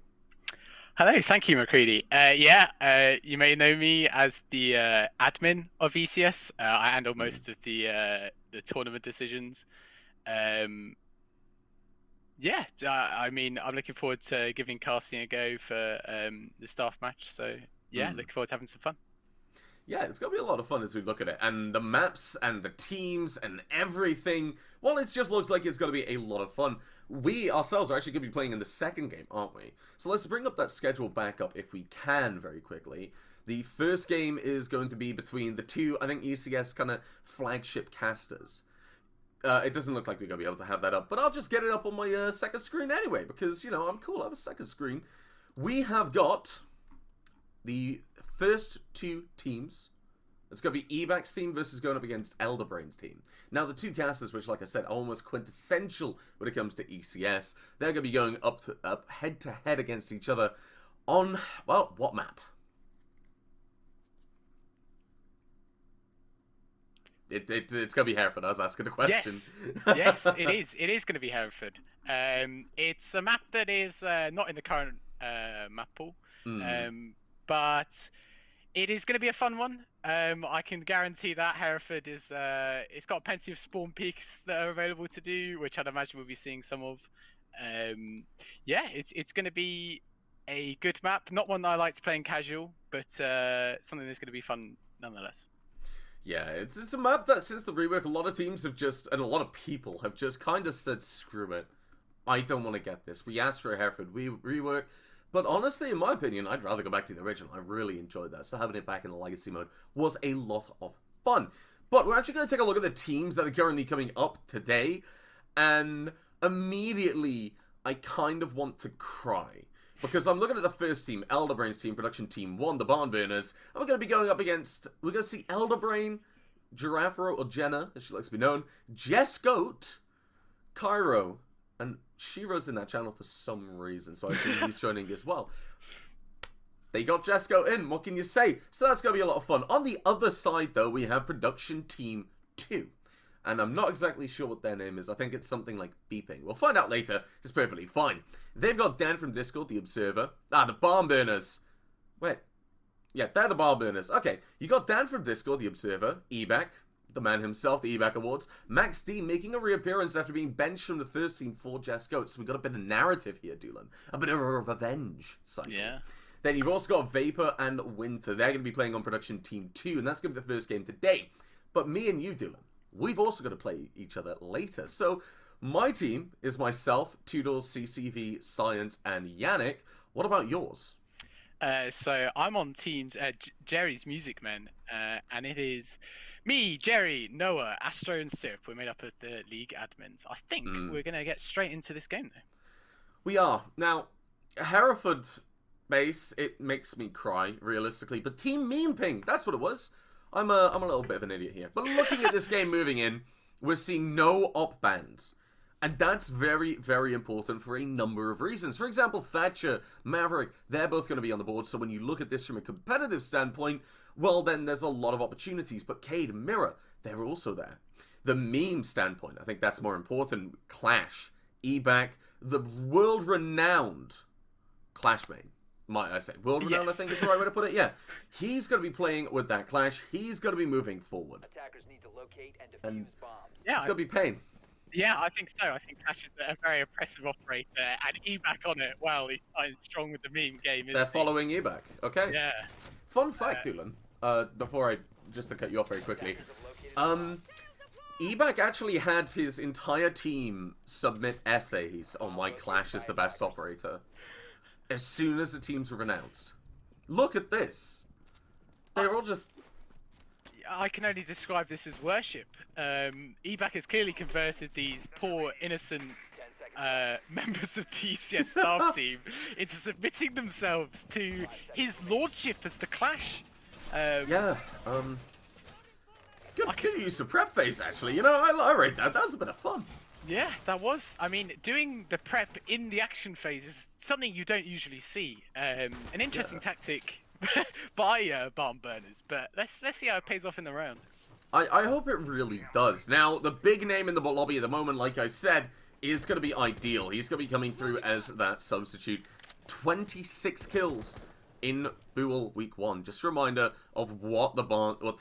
Hello, thank you, McCready. You may know me as the admin of ECS. I handle most of the tournament decisions. I mean, I'm looking forward to giving casting a go for the staff match. So, looking forward to having some fun.
Yeah, it's going to be a lot of fun as we look at it. And the maps and the teams and everything, well, it just looks like it's going to be a lot of fun. We ourselves are actually going to be playing in the second game, aren't we? So let's bring up that schedule back up if we can very quickly. The first game is going to be between the two, I think, ECS kind of flagship casters. It doesn't look like we're going to be able to have that up, but I'll just get it up on my second screen anyway, because, you know, I'm cool, I have a second screen. We have got the first two teams. It's going to be EBAC's team versus going up against Elderbrain's team. Now, the two casters, which, like I said, are almost quintessential when it comes to ECS, they're going to be going up head-to-head against each other on, well, what map? It's going to be Hereford. I was asking the question.
Yes, it is. It is going to be Hereford. It's a map that is not in the current map pool, but it is going to be a fun one. I can guarantee that Hereford is it's got plenty of spawn peaks that are available to do, which I'd imagine we'll be seeing some of. It's going to be a good map. Not one that I like to play in casual, but something that's going to be fun nonetheless.
Yeah, it's a map that since the rework, a lot of teams have just, and a lot of people have just kind of said, screw it. I don't want to get this. We asked for a Hereford rework. But honestly, in my opinion, I'd rather go back to the original. I really enjoyed that. So having it back in the Legacy mode was a lot of fun. But we're actually going to take a look at the teams that are currently coming up today. And immediately, I kind of want to cry. Because I'm looking at the first team, Elderbrain's team, Production Team 1, the Barn Burners. And we're going to be going up against, we're going to see Elderbrain, Giraffero, or Jenna, as she likes to be known, Jess Goat, Cairo, and Shiro's in that channel for some reason, so I think he's joining as well. They got Jesco in, what can you say? So that's going to be a lot of fun. On the other side, though, we have Production Team 2. And I'm not exactly sure what their name is. I think it's something like Beeping. We'll find out later. It's perfectly fine. They've got Dan from Discord, the Observer. The Barn Burners. Wait. Yeah, they're the Barn Burners. Okay, you got Dan from Discord, the Observer, EBAC, the man himself, the EBAC Awards. Max D making a reappearance after being benched from the first team for Jess Goat. So we got a bit of narrative here, Doolin. A bit of a revenge cycle. Yeah. Then you've also got Vapor and Winter. They're going to be playing on Production Team 2, and that's going to be the first game today. But me and you, Doolin, we've also got to play each other later. So my team is myself, Toodles, CCV, Science, and Yannick. What about yours?
So I'm on teams Jerry's Music Men, and it is me, Jerry, Noah, Astro, and Sip. We're made up of the league admins. I think we're going to get straight into this game, though.
We are. Now, Hereford base, it makes me cry, realistically. But Team Mean Ping, that's what it was. I'm a little bit of an idiot here. But looking at this game moving in, we're seeing no op bans. And that's very, very important for a number of reasons. For example, Thatcher, Maverick, they're both going to be on the board. So when you look at this from a competitive standpoint, well, then there's a lot of opportunities. But Cade, Mirror, they're also there. The meme standpoint, I think that's more important. Clash, EBAC, the world-renowned Clash main, might I say. World-renowned, yes. I think is the right way to put it. Yeah. He's going to be playing with that Clash. He's going to be moving forward. Attackers need to locate and defuse bombs. Yeah, it's going to be pain.
Yeah, I think so. I think Clash is a very oppressive operator, and EBAC on it, well, he's starting strong with the meme game,
They're following EBAC, okay.
Yeah.
Fun fact, Doolin, just to cut you off very quickly, EBAC actually had his entire team submit essays on why Clash is the best operator as soon as the teams were announced. Look at this. They're all just...
I can only describe this as worship. EBAC has clearly converted these poor, innocent members of the ECS staff team into submitting themselves to his lordship as the Clash.
Good use of prep phase, actually. You know, I rate that. That was a bit of fun.
Yeah, that was. I mean, doing the prep in the action phase is something you don't usually see. An interesting tactic by Barn Burners, but let's see how it pays off in the round.
I hope it really does. Now, the big name in the lobby at the moment, like I said, is going to be Ideal. He's going to be coming through as that substitute. 26 kills in Buell Week 1. Just a reminder of what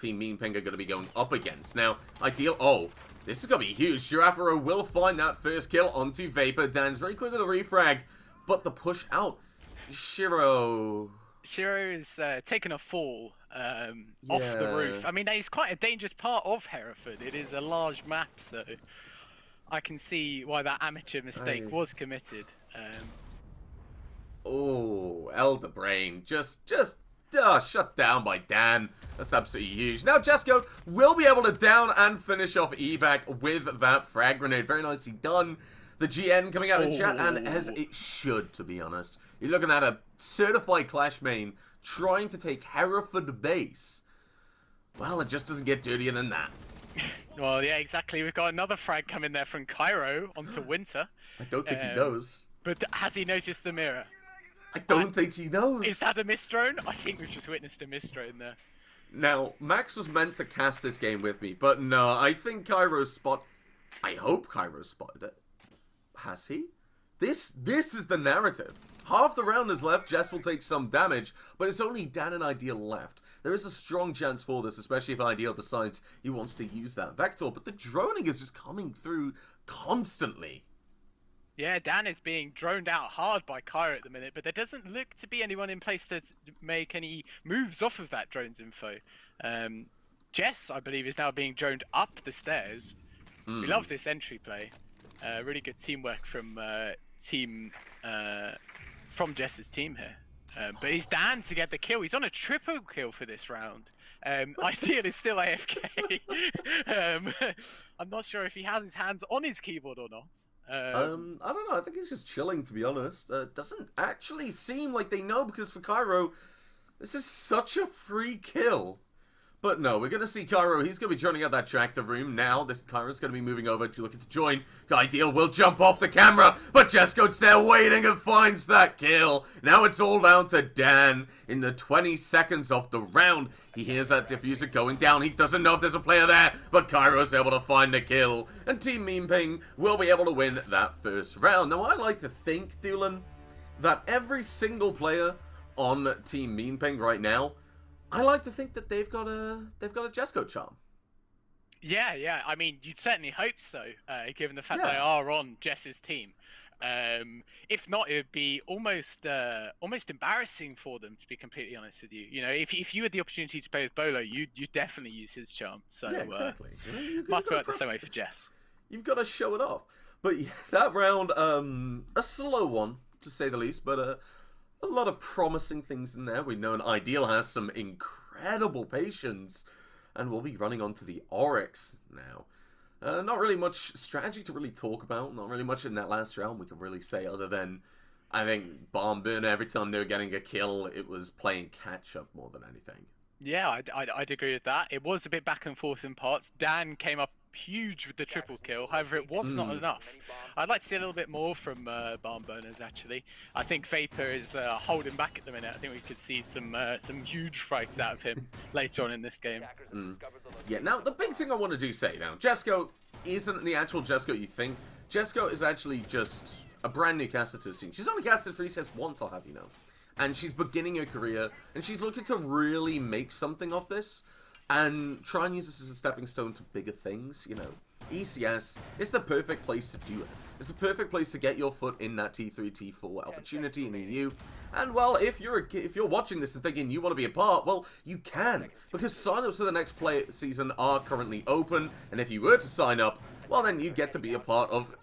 Team Mean Ping are going to be going up against. Now, Ideal... Oh, this is going to be huge. Girafero will find that first kill onto Vapor. Dan's very quick with a refrag, but the push out. Shiro
is taking a fall off the roof. I mean, that is quite a dangerous part of Hereford. It is a large map, so I can see why that amateur mistake was committed.
Oh, Elder Brain. Just shut down by Dan. That's absolutely huge. Now, Jesco will be able to down and finish off Evac with that frag grenade. Very nicely done. The GN coming out in chat, and as it should, to be honest. You're looking at a certified Clash main trying to take Hereford base. Well, it just doesn't get dirtier than that.
Well, yeah, exactly. We've got another frag coming there from Cairo onto Winter.
I don't think he knows.
But has he noticed the mirror?
I don't think he knows.
Is that a misdrone? I think we've just witnessed a misdrone there.
Now, Max was meant to cast this game with me, but no, I think I hope Cairo spotted it. Has he? This is the narrative. Half the round is left, Jess will take some damage, but it's only Dan and Ideal left. There is a strong chance for this, especially if Ideal decides he wants to use that Vector, but the droning is just coming through constantly.
Yeah, Dan is being droned out hard by Cairo at the minute, but there doesn't look to be anyone in place to make any moves off of that drone's info. Jess, I believe, is now being droned up the stairs. We love this entry play. Really good teamwork from Jess's team here. But it's Dan to get the kill. He's on a triple kill for this round. Ideal is still AFK. I'm not sure if he has his hands on his keyboard or not.
I don't know. I think he's just chilling, to be honest. Doesn't actually seem like they know, because for Cairo, this is such a free kill. But no, we're going to see Cairo. He's going to be joining out that tractor room now. Cairo's going to be moving over, looking to join. Ideal will jump off the camera, but Jesco's there waiting and finds that kill. Now it's all down to Dan in the 20 seconds of the round. He hears that diffuser going down. He doesn't know if there's a player there, but Cairo's able to find the kill. And Team Mean Ping will be able to win that first round. Now, I like to think, Doolin, that every single player on Team Mean Ping right now, I like to think that they've got a Jesco charm.
Yeah. I mean, you'd certainly hope so, given the fact they are on Jess's team. If not, it would be almost embarrassing for them, to be completely honest with you. You know, if you had the opportunity to play with Bolo, you'd definitely use his charm. So
yeah, exactly.
Must work the same way for Jess.
You've got to show it off. But yeah, that round, a slow one to say the least, but a lot of promising things in there. We know an Ideal has some incredible patience, and we'll be running on to the Oryx now. Not really much strategy to really talk about, not really much in that last round we can really say, other than I think Barn Burner, every time they were getting a kill, it was playing catch-up more than anything.
Yeah, I'd agree with that. It was a bit back and forth in parts. Dan came up huge with the triple kill, however it was not enough. I'd like to see a little bit more from Barn Burners, actually. I think Vapor is holding back at the minute. I think we could see some huge fights out of him later on in this game.
Yeah, now the big thing I want to do say now, Jesco isn't the actual Jesco you think. Jesco is actually just a brand new caster to the scene. She's only casted 3 sets once, I'll have you know. And she's beginning her career, and she's looking to really make something of this and try and use this as a stepping stone to bigger things, you know. ECS is the perfect place to do it. It's the perfect place to get your foot in that T3, T4 opportunity in EU. And well, if you're watching this and thinking you want to be a part, well, you can, because sign-ups for the next season are currently open, and if you were to sign up, well, then you get to be a part of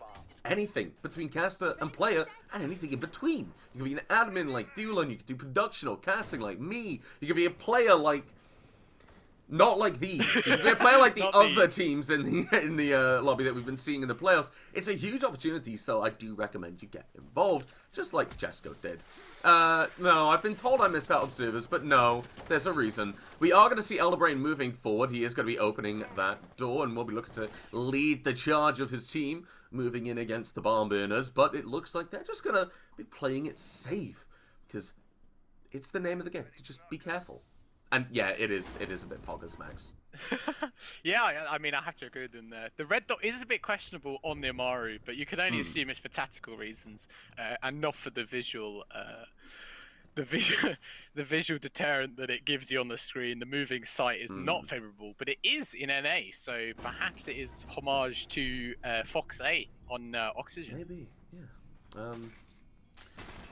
anything between caster and player, and anything in between. You can be an admin like Doolin, you can do production or casting like me, you can be a player like Not like these. We're playing like the other teams in the lobby that we've been seeing in the playoffs. It's a huge opportunity, so I do recommend you get involved, just like Jesco did. No, I've been told I missed out observers, but no, there's a reason. We are going to see Elderbrain moving forward. He is going to be opening that door, and we'll be looking to lead the charge of his team, moving in against the barn burners, but it looks like they're just going to be playing it safe, because it's the name of the game, to just be careful. And yeah, it is a bit poggers, Max.
Yeah, I mean, I have to agree with them there. The red dot is a bit questionable on the Amaru, but you can only assume it's for tactical reasons and not for the visual, the visual deterrent that it gives you on the screen. The moving sight is not favourable, but it is in NA, so perhaps it is homage to Fox A on Oxygen.
Maybe, yeah.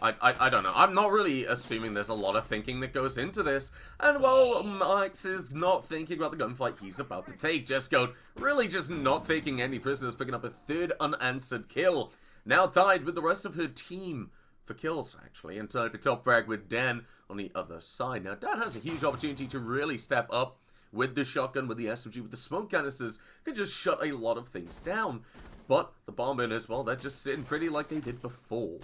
I don't know. I'm not really assuming there's a lot of thinking that goes into this. And while Max is not thinking about the gunfight he's about to take, Jesco really just not taking any prisoners, picking up a third unanswered kill. Now tied with the rest of her team for kills, actually, and tied for top frag with Dan on the other side. Now, Dan has a huge opportunity to really step up with the shotgun, with the SMG, with the smoke canisters. Could just shut a lot of things down. But the bomb burners, well, they're just sitting pretty like they did before.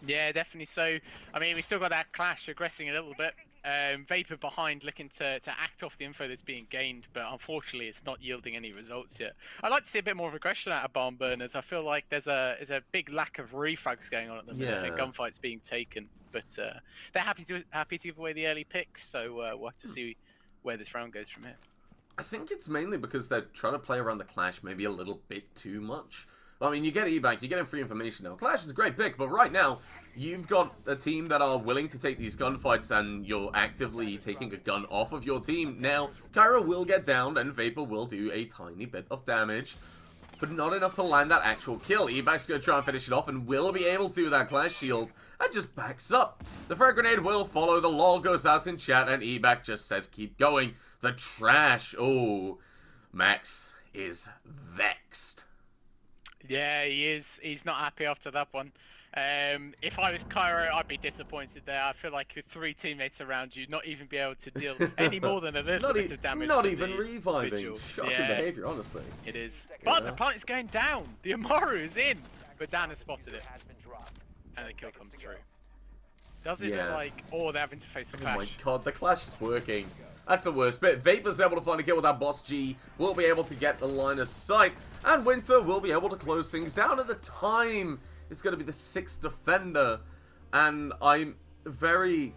Yeah, definitely so. I mean, we still got that clash aggressing a little bit. Vapor behind looking to act off the info that's being gained, but unfortunately it's not yielding any results yet. I'd like to see a bit more of aggression out of barn burners. I feel like there's a big lack of refrags going on at the minute and gunfights being taken. But they're happy to give away the early picks, so we'll have to see where this round goes from here.
I think it's mainly because they're trying to play around the clash maybe a little bit too much. I mean, you get eBank, you're getting free information now. Clash is a great pick, but right now, you've got a team that are willing to take these gunfights, and you're actively taking a gun off of your team. Now, Kyra will get downed, and Vapor will do a tiny bit of damage, but not enough to land that actual kill. eBank's going to try and finish it off, and will be able to with that Clash Shield, and just backs up. The frag grenade will follow, the lol goes out in chat, and eBank just says keep going. The trash, oh, Max is vexed.
Yeah, he is. He's not happy after that one. If I was Cairo, I'd be disappointed there. I feel like with 3 teammates around you, not even be able to deal any more than a little bit of damage.
Not even reviving. Shocking behaviour, honestly.
It is. But the plant is going down. The Amaru is in. But Dan has spotted it. And the kill comes through. Does it look like... Oh, they're having to face the clash.
Oh my god, the clash is working. That's the worst bit. Vapor's able to find a kill with that boss G. Will be able to get the line of sight. And Winter will be able to close things down at the time. It's going to be the 6th defender. And I'm very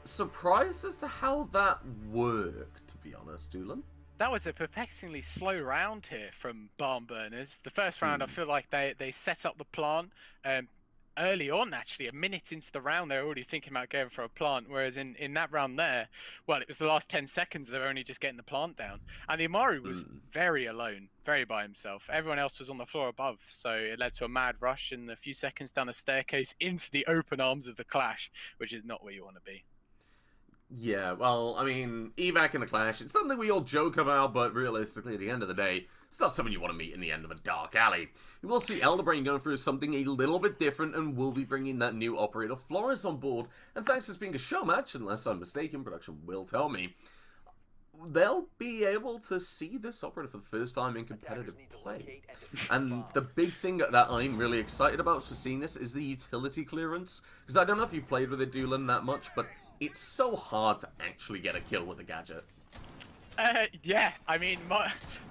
surprised as to how that worked, to be honest, Doolin.
That was a perplexingly slow round here from Barn Burners. The first round, I feel like they set up the plant. Early on, actually, a minute into the round, they're already thinking about going for a plant, whereas in that round there, well, it was the last 10 seconds, they were only just getting the plant down. And the Amaru was very alone, very by himself. Everyone else was on the floor above, so it led to a mad rush and a few seconds down a staircase into the open arms of the clash, which is not where you want to be.
Yeah, well, I mean, evac in the clash, it's something we all joke about, but realistically, at the end of the day, it's not something you want to meet in the end of a dark alley. You will see Elderbrain going through something a little bit different, and will be bringing that new operator Flores on board. And thanks to this being a show match, unless I'm mistaken, production will tell me, they'll be able to see this operator for the first time in competitive play. And the big thing that I'm really excited about for seeing this is the utility clearance. Because I don't know if you've played with it, Doolin, that much, but it's so hard to actually get a kill with a gadget.
Yeah, I mean,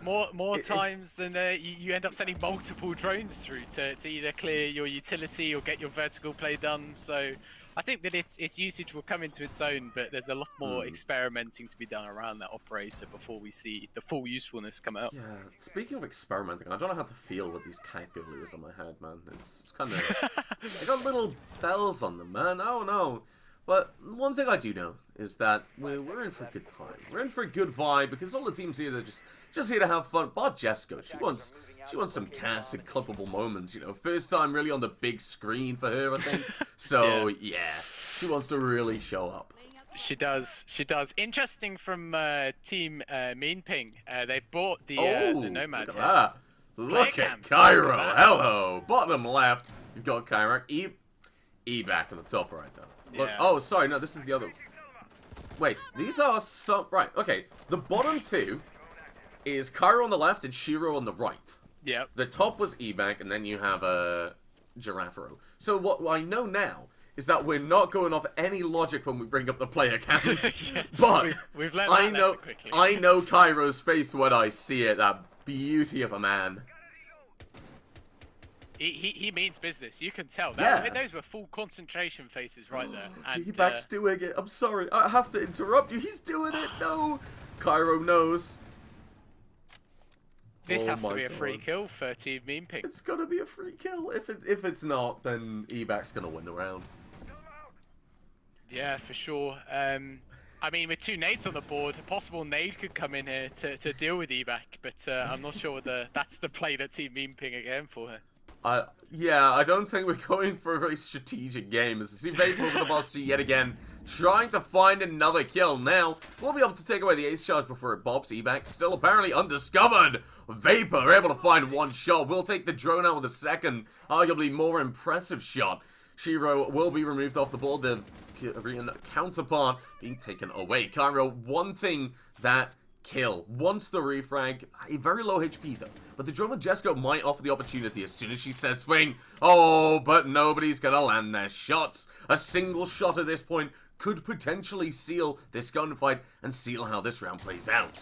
more times than you end up sending multiple drones through to either clear your utility or get your vertical play done. So I think that its usage will come into its own, but there's a lot more experimenting to be done around that operator before we see the full usefulness come out.
Yeah, speaking of experimenting, I don't know how to feel with these cat googleys on my head, man. It's kind of... I got little bells on them, man. I don't know. But one thing I do know is that we're in for a good time. We're in for a good vibe because all the teams here are just here to have fun. Bar Jesco, she wants some casted clippable moments, you know. First time really on the big screen for her, I think. So yeah, she wants to really show up.
She does. Interesting from Team Mean Ping. They bought the Nomad.
Look at that. Look at Cairo. Hello. Bottom left, you've got Cairo. E back at the top right though. Look, oh, sorry, no, this is the other. Wait, these are some... Right, okay. The bottom two is Cairo on the left and Shiro on the right.
Yep.
The top was Ebac, and then you have Giraffaro. So what I know now is that we're not going off any logic when we bring up the player counts.
Yeah,
but
we've learned that lesson quickly.
I know Cairo's face when I see it. That beauty of a man.
He means business. You can tell.
Yeah.
Those were full concentration faces right there. And,
Ebac's doing it. I'm sorry. I have to interrupt you. He's doing it. No. Cairo knows.
This
Oh
has to
my
be a free
God.
kill for Team Mean Pig.
It's gonna be a free kill. If it's not, then Ebac's gonna win the round.
Yeah, for sure. I mean, with 2 nades on the board, a possible nade could come in here to deal with Ebac, but I'm not sure whether that's the play that Team Mean Pig are going for here.
Yeah, I don't think we're going for a very strategic game. As you see Vapor over the boss yet again, trying to find another kill. Now, we'll be able to take away the ace charge before it bobs. Ebac still apparently undiscovered. Vapor able to find 1 shot. We'll take the drone out with a second, arguably more impressive shot. Shiro will be removed off the board. The counterpart being taken away. Cairo wanting that kill. Wants the refrag. A very low HP though. But the drone with Jesco might offer the opportunity as soon as she says swing. Oh, but nobody's gonna land their shots. A single shot at this point could potentially seal this gunfight and seal how this round plays out.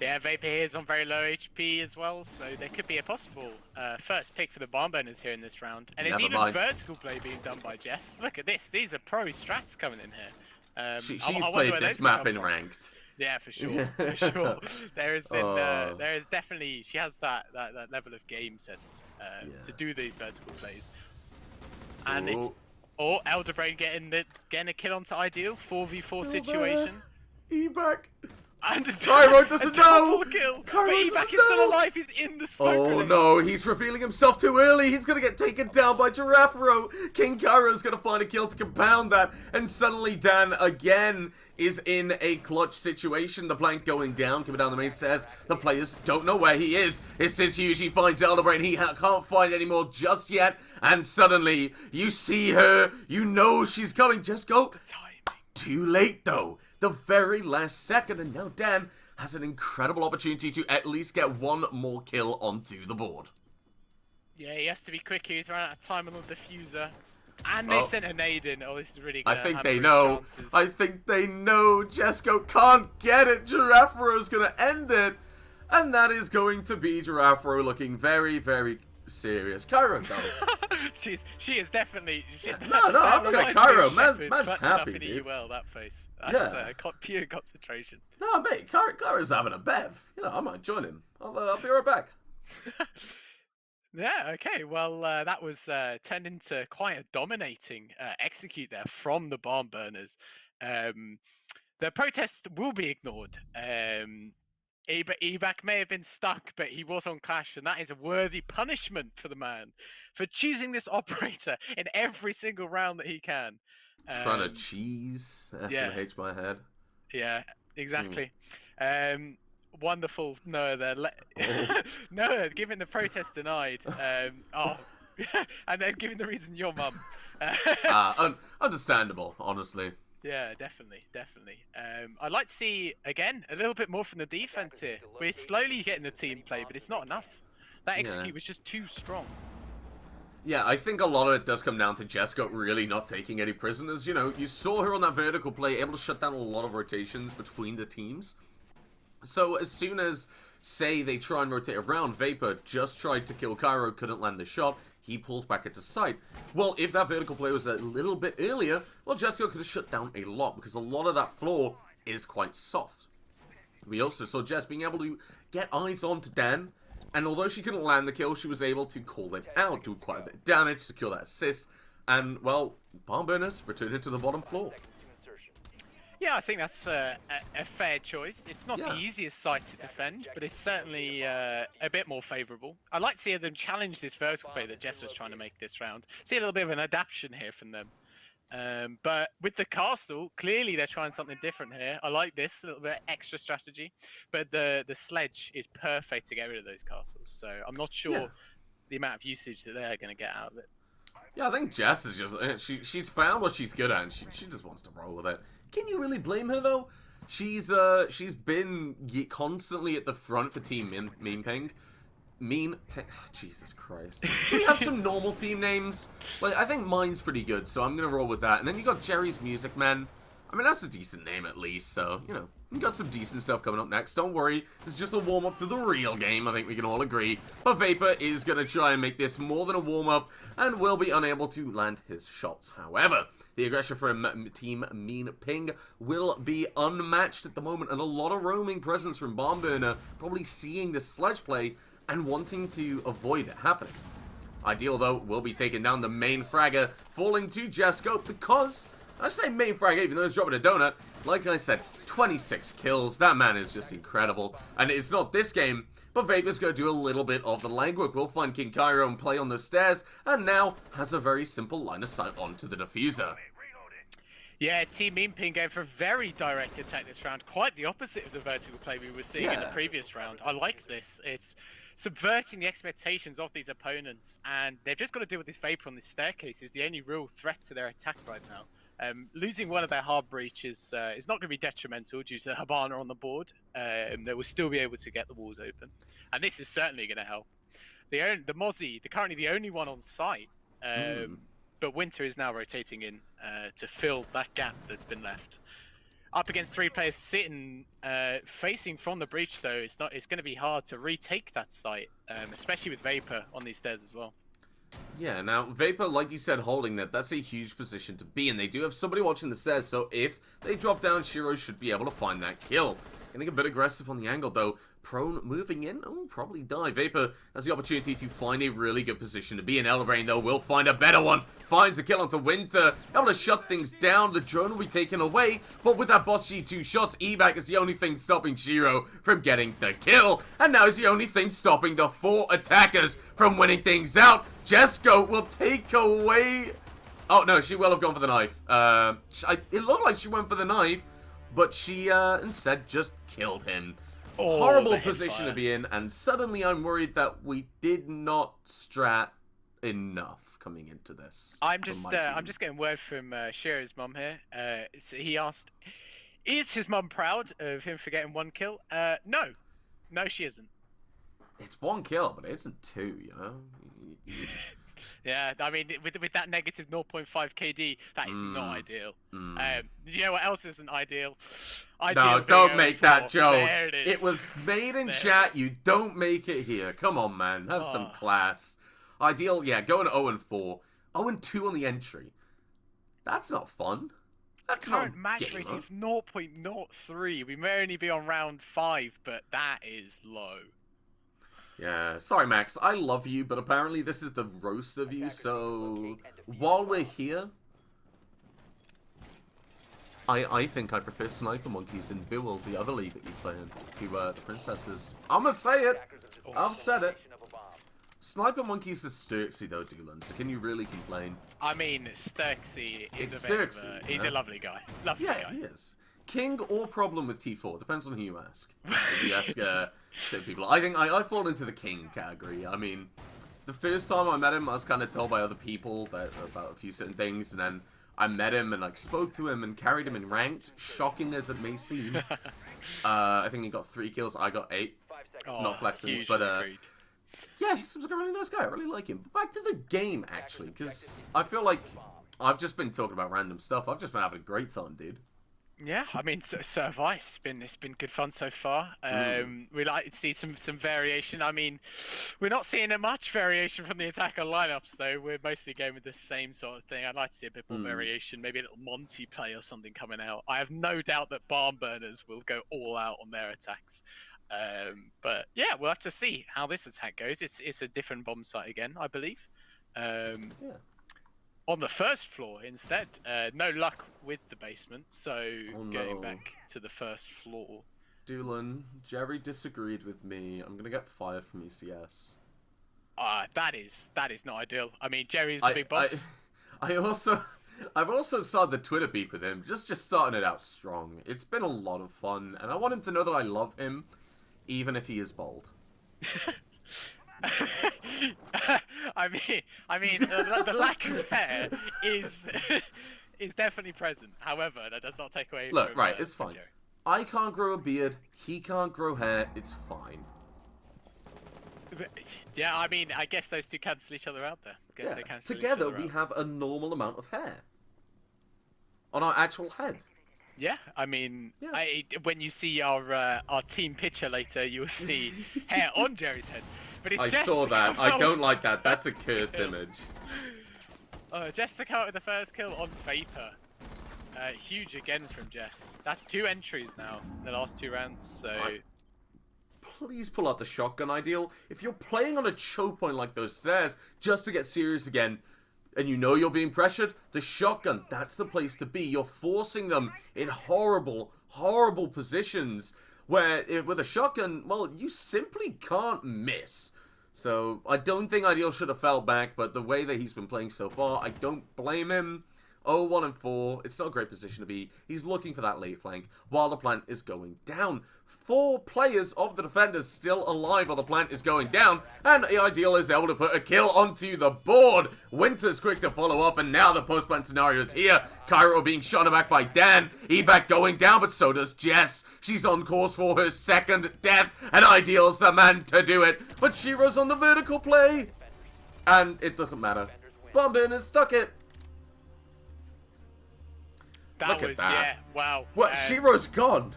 Yeah, Vapor here is on very low HP as well, so there could be a possible first pick for the Barn Burners here in this round. And it's
Never
even
mind.
vertical play being done by Jess. Look at this. These are pro strats coming in here.
She's
I wonder
played
where
this
those come
map in
from.
ranked.
Yeah, for sure, for sure. There has been,
Oh.
there is definitely, she has that level of game sense to do these vertical plays. And it's, Elderbrain getting a kill onto Ideal, 4v4 situation.
Ebac.
And
Cairo doesn't know.
Kill.
Cairo
But Ebac
doesn't
is still
know.
alive. He's in the smoke.
Oh
grenade.
no, he's revealing himself too early. He's gonna get taken down by Giraffaro. King Cairo's gonna find a kill to compound that. And suddenly Dan again is in a clutch situation. The plank going down, coming down the main stairs. The players don't know where he is. This is huge. He finds Elderbrain. He can't find anymore just yet. And suddenly, you see her. You know she's coming. Just go. Too late though. The very last second, and now Dan has an incredible opportunity to at least get 1 more kill onto the board.
Yeah, he has to be quick. He's run out of time on the diffuser. And they've sent a nade in. Oh, this is really good.
I think they know. I think they know. Jesco can't get it. Giraffaro's going to end it. And that is going to be Giraffaro looking very, very serious. Cairo,
she is definitely.
No, I'm looking at Cairo. Man's happy,
in
dude.
EUL, that face. That's pure concentration.
No, mate, Cairo's having a bev. You know, I might join him. I'll be right back.
Yeah, okay. Well, that was turned into quite a dominating execute there from the Barn Burners. The protest will be ignored. Ebac may have been stuck, but he was on Clash, and that is a worthy punishment for the man for choosing this operator in every single round that he can.
Trying to cheese SMH my head.
Yeah, exactly. Wonderful Noah there. Noah giving the protest denied. And then giving the reason your mum.
Understandable, honestly.
Yeah, definitely. I'd like to see, again, a little bit more from the defense here. We're slowly getting the team play, but it's not enough. That execute was just too strong.
Yeah, I think a lot of it does come down to Jesco really not taking any prisoners. You know, you saw her on that vertical play, able to shut down a lot of rotations between the teams. So as soon as, say, they try and rotate around, Vapor just tried to kill Cairo, couldn't land the shot. He pulls back into sight. Well, if that vertical play was a little bit earlier, well, Jesco could have shut down a lot, because a lot of that floor is quite soft. We also saw Jess being able to get eyes on to Dan, and although she couldn't land the kill, she was able to call it out, do quite a bit of damage, secure that assist, and, well, Barn Burners returned it to the bottom floor.
Yeah, I think that's a fair choice. It's not the easiest site to defend, but it's certainly a bit more favourable. I'd like to see them challenge this vertical play that Jess was trying to make this round. See a little bit of an adaptation here from them. But with the castle, clearly they're trying something different here. I like this, a little bit extra strategy. But the sledge is perfect to get rid of those castles. So I'm not sure the amount of usage that they're going to get out of it.
Yeah, I think Jess is just she's found what she's good at, and she just wants to roll with it. Can you really blame her though? She's been constantly at the front for Team Mean Ping. Jesus Christ. Do we have some normal team names? Like, I think mine's pretty good, so I'm gonna roll with that. And then you got Jerry's Music Man. I mean, that's a decent name at least, so, you know, we got some decent stuff coming up next. Don't worry, it's just a warm-up to the real game, I think we can all agree. But Vapor is gonna try and make this more than a warm-up, and will be unable to land his shots. However, the aggression from Team Mean Ping will be unmatched at the moment, and a lot of roaming presence from Bombburner, probably seeing the sledge play and wanting to avoid it happening. Ideal, though, will be taking down the main fragger, falling to Jesco, because I say main fragger, even though he's dropping a donut. Like I said, 26 kills. That man is just incredible. And it's not this game, but Vapor's going to do a little bit of the legwork. We'll find King Cairo and play on the stairs, and now has a very simple line of sight onto the diffuser.
Yeah, Team Mean Ping going for a very direct attack this round. Quite the opposite of the vertical play we were seeing in the previous round. I like this. It's subverting the expectations of these opponents, and they've just got to deal with this Vapor on this staircase is the only real threat to their attack right now. Losing one of their hard breaches is not going to be detrimental due to Habana on the board. They will still be able to get the walls open, and this is certainly going to help. The Mozzie, they're currently the only one on site, but Winter is now rotating in to fill that gap that's been left. Up against 3 players sitting, facing from the breach though, it's going to be hard to retake that site, especially with Vapor on these stairs as well.
Yeah, now, Vapor, like you said, holding that's a huge position to be in. They do have somebody watching the stairs, so if they drop down, Shiro should be able to find that kill. Getting a bit aggressive on the angle, though. Prone moving in. Oh, probably die. Vapor has the opportunity to find a really good position to be in. Elbrain, though, will find a better one. Finds a kill onto Winter. Able to shut things down. The drone will be taken away. But with that Boss G2 shots, Ebac is the only thing stopping Shiro from getting the kill. And now is the only thing stopping the 4 attackers from winning things out. Jesco will take away... Oh, no, she will have gone for the knife. It looked like she went for the knife, but she instead just killed him.
Oh,
horrible position to be in, and suddenly I'm worried that we did not strat enough coming into this.
I'm just getting word from Shiro's mum here. So he asked, is his mum proud of him for getting 1 kill? No, she isn't.
It's 1 kill, but it isn't 2, you know.
Yeah, I mean, with that negative 0.5 KD, that is not ideal. You know what else isn't ideal?
No, don't make that joke.
There it is.
It was made in chat. You don't make it here. Come on, man. Have some class. Ideal, yeah, going 0-4. 0-2 on the entry. That's not fun. That's
Current
not
match rating of 0.03. We may only be on round 5, but that is low.
Yeah, sorry, Max. I love you, but apparently this is the roast of you, so while we're here, I think I prefer Sniper Monkeys in Buell, the other league that you play in, to the Princesses. I'm gonna say it. I've said it. Sniper Monkeys is Sturksy though, Doolin, so can you really complain?
I mean, Sturksy is
He's
a lovely guy. Lovely guy.
Yeah, he is. King or problem with T4, depends on who you ask. If you ask certain people. I think I fall into the King category. I mean, the first time I met him, I was kind of told by other people that about a few certain things, and then I met him and like spoke to him and carried him in ranked, shocking as it may seem. I think he got 3 kills, I got 8. Not flexing, but yeah, he seems like a really nice guy. I really like him. But back to the game, actually, because I feel like I've just been talking about random stuff. I've just been having a great time, dude.
Yeah, I mean, so have I. It's been good fun so far. We like to see some variation. I mean, we're not seeing much variation from the attacker lineups though. We're mostly going with the same sort of thing. I'd like to see a bit more variation, maybe a little Monty play or something coming out. I have no doubt that barn burners will go all out on their attacks. But yeah, we'll have to see how this attack goes. It's a different bomb site again, I believe. On the first floor instead. No luck with the basement, so going back to the first floor.
Doolin, Jerry disagreed with me. I'm gonna get fired from ECS.
That is not ideal. I mean, Jerry's the big boss.
I've also started the Twitter beef with him, just starting it out strong. It's been a lot of fun, and I want him to know that I love him, even if he is bold.
I mean, the lack of hair is is definitely present. However, that does not take away.
Look,
from,
right, it's
from
fine.
Jerry.
I can't grow a beard. He can't grow hair. It's fine.
But, yeah, I mean, I guess those two cancel each other out there. Guess they cancel each
Together,
other
we
out.
have a normal amount of hair on our actual head.
Yeah, I mean,
Yeah.
when you see our team picture later, you will see hair on Jerry's head. But it's
I
just
saw
to
that.
come
I
out
don't
with
like
the
that. That's a
first
cursed
kill.
image.
Just to come out with the first kill on Vapor. Huge again from Jess. That's 2 entries now in the last 2 rounds, so...
Please pull out the shotgun, Ideal. If you're playing on a choke point like those stairs, just to get serious again, and you know you're being pressured, the shotgun, that's the place to be. You're forcing them in horrible, horrible positions where, with a shotgun, well, you simply can't miss. So, I don't think Ideal should have fell back, but the way that he's been playing so far, I don't blame him. 0-1-4, it's not a great position to be. He's looking for that late flank while the plant is going down. 4 players of the defenders still alive while the plant is going down, and the Ideal is able to put a kill onto the board. Winter's quick to follow up, and now the post-plant scenario is here. Cairo being shot back by Dan. Ebac going down, but so does Jess. She's on course for her 2nd death, and Ideal's the man to do it. But Shiro's on the vertical play, and it doesn't matter. Bombin has stuck it.
That
Look
was,
at that.
yeah, wow.
What? Shiro's gone.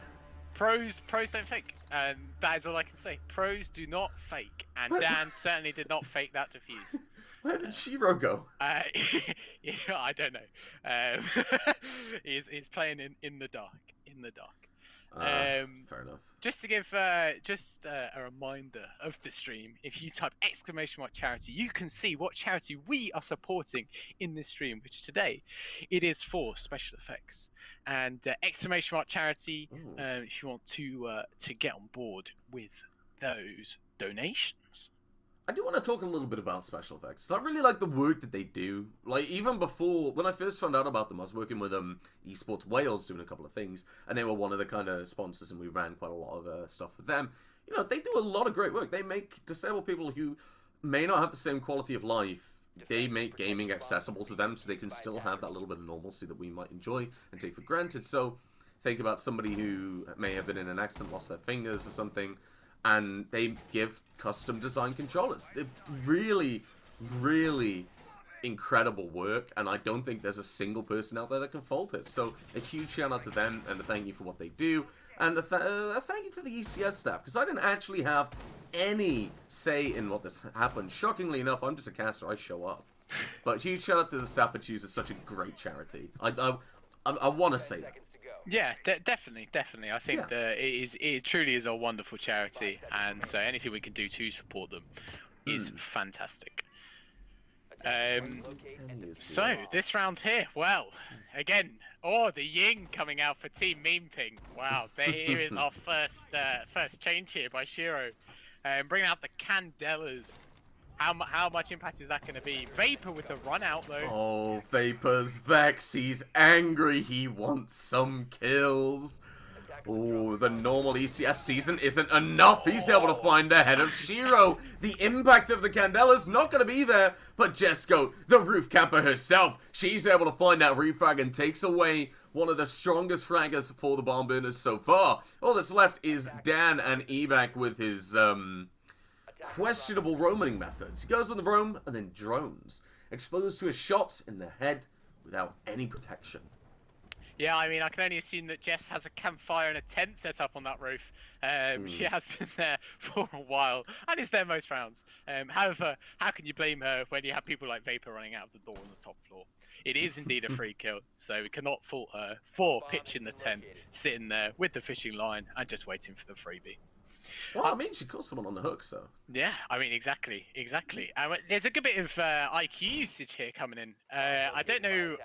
Pros don't fake, and that is all I can say. Pros do not fake, and Dan certainly did not fake that defuse.
Where did Shiro go?
Yeah, I don't know. He's playing in the dark.
Fair enough.
Just to give just a reminder of the stream, if you type !charity, you can see what charity we are supporting in this stream, which today it is for special effects. And !charity, if you want to get on board with those donations.
I do want to talk a little bit about special effects. I really like the work that they do. Like, even before, when I first found out about them, I was working with Esports Wales doing a couple of things, and they were one of the kind of sponsors, and we ran quite a lot of stuff with them. You know, they do a lot of great work. They make disabled people who may not have the same quality of life, they make gaming accessible to them so they can still have that little bit of normalcy that we might enjoy and take for granted. So, think about somebody who may have been in an accident, lost their fingers or something, and they give custom design controllers. They're really, really incredible work, and I don't think there's a single person out there that can fault it. So a huge shout out to them, and a thank you for what they do, and a thank you to the ECS staff, because I didn't actually have any say in what this happened. Shockingly enough, I'm just a caster, I show up. But huge shout out to the staff that chooses such a great charity. I want to say that.
Yeah, definitely. I think that it truly is a wonderful charity, and so anything we can do to support them is fantastic. So this round here, well, again, the Ying coming out for Team Meme Ping. Wow, here is our first change here by Shiro, bringing out the Candelas. How much impact is that going to be? Vapor with the run out though.
Oh, Vapor's Vex. He's angry. He wants some kills. Oh, the normal ECS season isn't enough. He's able to find the head of Shiro. The impact of the Candela's not going to be there. But Jesco, the roof camper herself, she's able to find that refrag and takes away one of the strongest fraggers for the bomb burners so far. All that's left is Dan and Ebac with his questionable roaming methods. He goes on the roam and then drones, exposed to a shot in the head without any protection.
Yeah, I mean, I can only assume that Jess has a campfire and a tent set up on that roof. She has been there for a while and is there most rounds. However, how can you blame her when you have people like Vapor running out of the door on the top floor? It is indeed a free kill, so we cannot fault her for pitching the tent, sitting there with the fishing line and just waiting for the freebie.
Well, I mean, she caught someone on the hook, so...
Yeah, I mean, exactly. There's a good bit of IQ usage here coming in. I don't know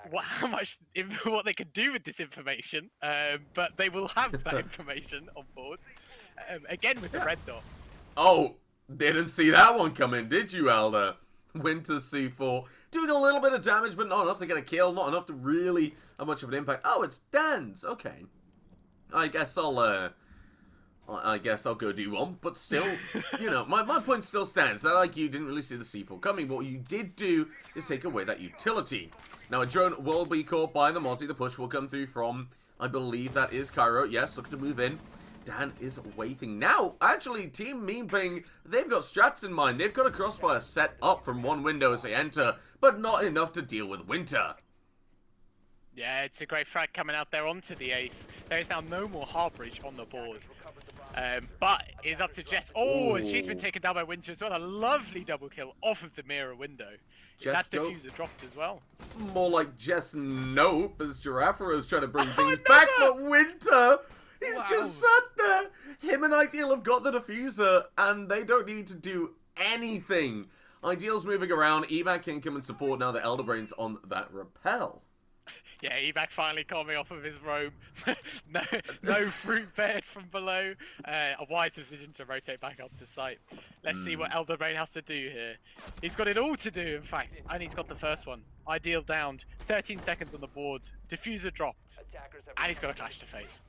what they could do with this information, but they will have that information on board. Again with the red dot.
Oh, didn't see that one coming, did you, Alder? Winter C4. Doing a little bit of damage, but not enough to get a kill, not enough to really have much of an impact. Oh, it's Dan's. Okay. I guess I'll I guess I'll go do one, but still, you know, my point still stands. That, like, you didn't really see the C4 coming. What you did do is take away that utility. Now, a drone will be caught by the Mozzie. The push will come through from, I believe that is Cairo. Yes, looking to move in. Dan is waiting. Now, actually, Team Meanping, they've got strats in mind. They've got a crossfire set up from one window as they enter, but not enough to deal with Winter.
Yeah, it's a great frag coming out there onto the ace. There is now no more Harbridge on the board. But it's up to Jess. Oh, and she's been taken down by Winter as well. A lovely double kill off of the mirror window. That diffuser dropped as well.
More like Jess Nope as Giraffaro is trying to bring things back, but Winter, he's just sat there. Him and Ideal have got the diffuser, and they don't need to do anything. Ideal's moving around. Evac can come and support now that Elderbrain's on that rappel.
Yeah, Evac finally coming off of his roam. no fruit bed from below. A wise decision to rotate back up to site. Let's see what Elderbrain has to do here. He's got it all to do, in fact, and he's got the first one. Ideal downed. 13 seconds on the board. Diffuser dropped. And he's got a clash to face.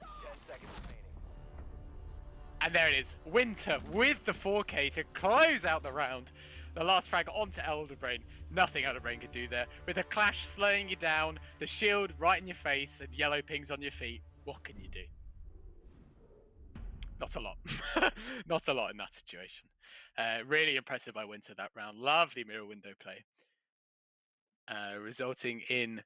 And there it is. Winter with the 4K to close out the round. The last frag onto Elderbrain. Nothing Elderbrain could do there. With a clash slowing you down, the shield right in your face, and yellow pings on your feet. What can you do? Not a lot. Not a lot in that situation. Really impressive by Winter that round. Lovely mirror window play. Resulting in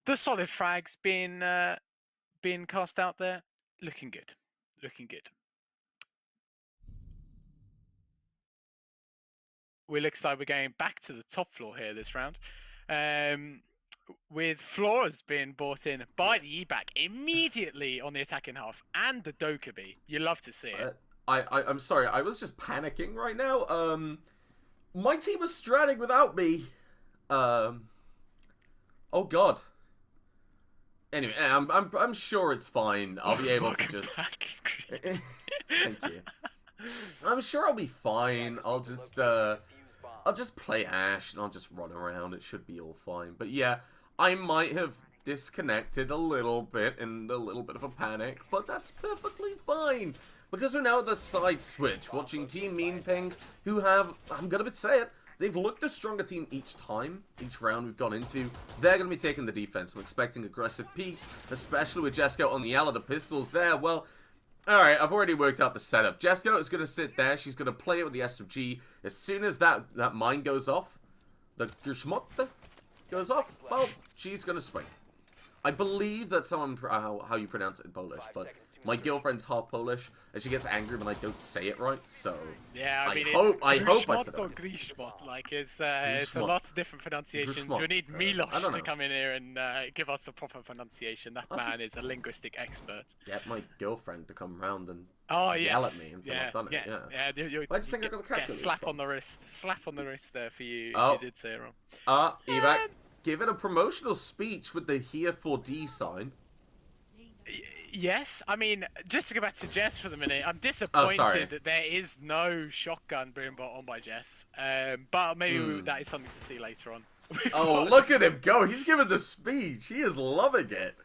the solid frags being cast out there. Looking good. Looking good. It looks like we're going back to the top floor here this round. With Floras being brought in by the eBack immediately on the attacking half and the Dokkaebi. You love to see it.
I'm sorry, I was just panicking right now. My team was stratting without me. Oh god. Anyway, I'm sure it's fine. I'll be able to just... Thank you. I'm sure I'll be fine. I'll just play Ashe and I'll just run around. It should be all fine. But yeah, I might have disconnected a little bit in a little bit of a panic, but that's perfectly fine. Because we're now at the side switch, watching Team Meanping, who have, I'm gonna say it, they've looked a stronger team each time, each round we've gone into. They're going to be taking the defense. I'm expecting aggressive peaks, especially with Jesco on the L of the pistols there. Well, alright, I've already worked out the setup. Jesco is going to sit there. She's going to play it with the SMG. As soon as that mine goes off, the Geschmott goes off, well, she's going to swing. I believe that's how you pronounce it in Polish, but my girlfriend's half Polish, and she gets angry when I don't say it right, so...
Yeah, I mean,
I hope I said it right.
Grishmot, like, it's a lot of different pronunciations. We need Miloš to come in here and give us the proper pronunciation. That man is a linguistic expert.
Get my girlfriend to come round and
yell
at me until I've done it,
Why do you think I got the calculator? Slap on the wrist. Slap on the wrist there for you.
Oh.
You did say it wrong.
Evac, give it a promotional speech with the here for D sign.
Yes, I mean, just to go back to Jess for the minute, I'm disappointed that there is no shotgun being brought on by Jess. But maybe that is something to see later on.
Oh, look at him go. He's giving the speech. He is loving it.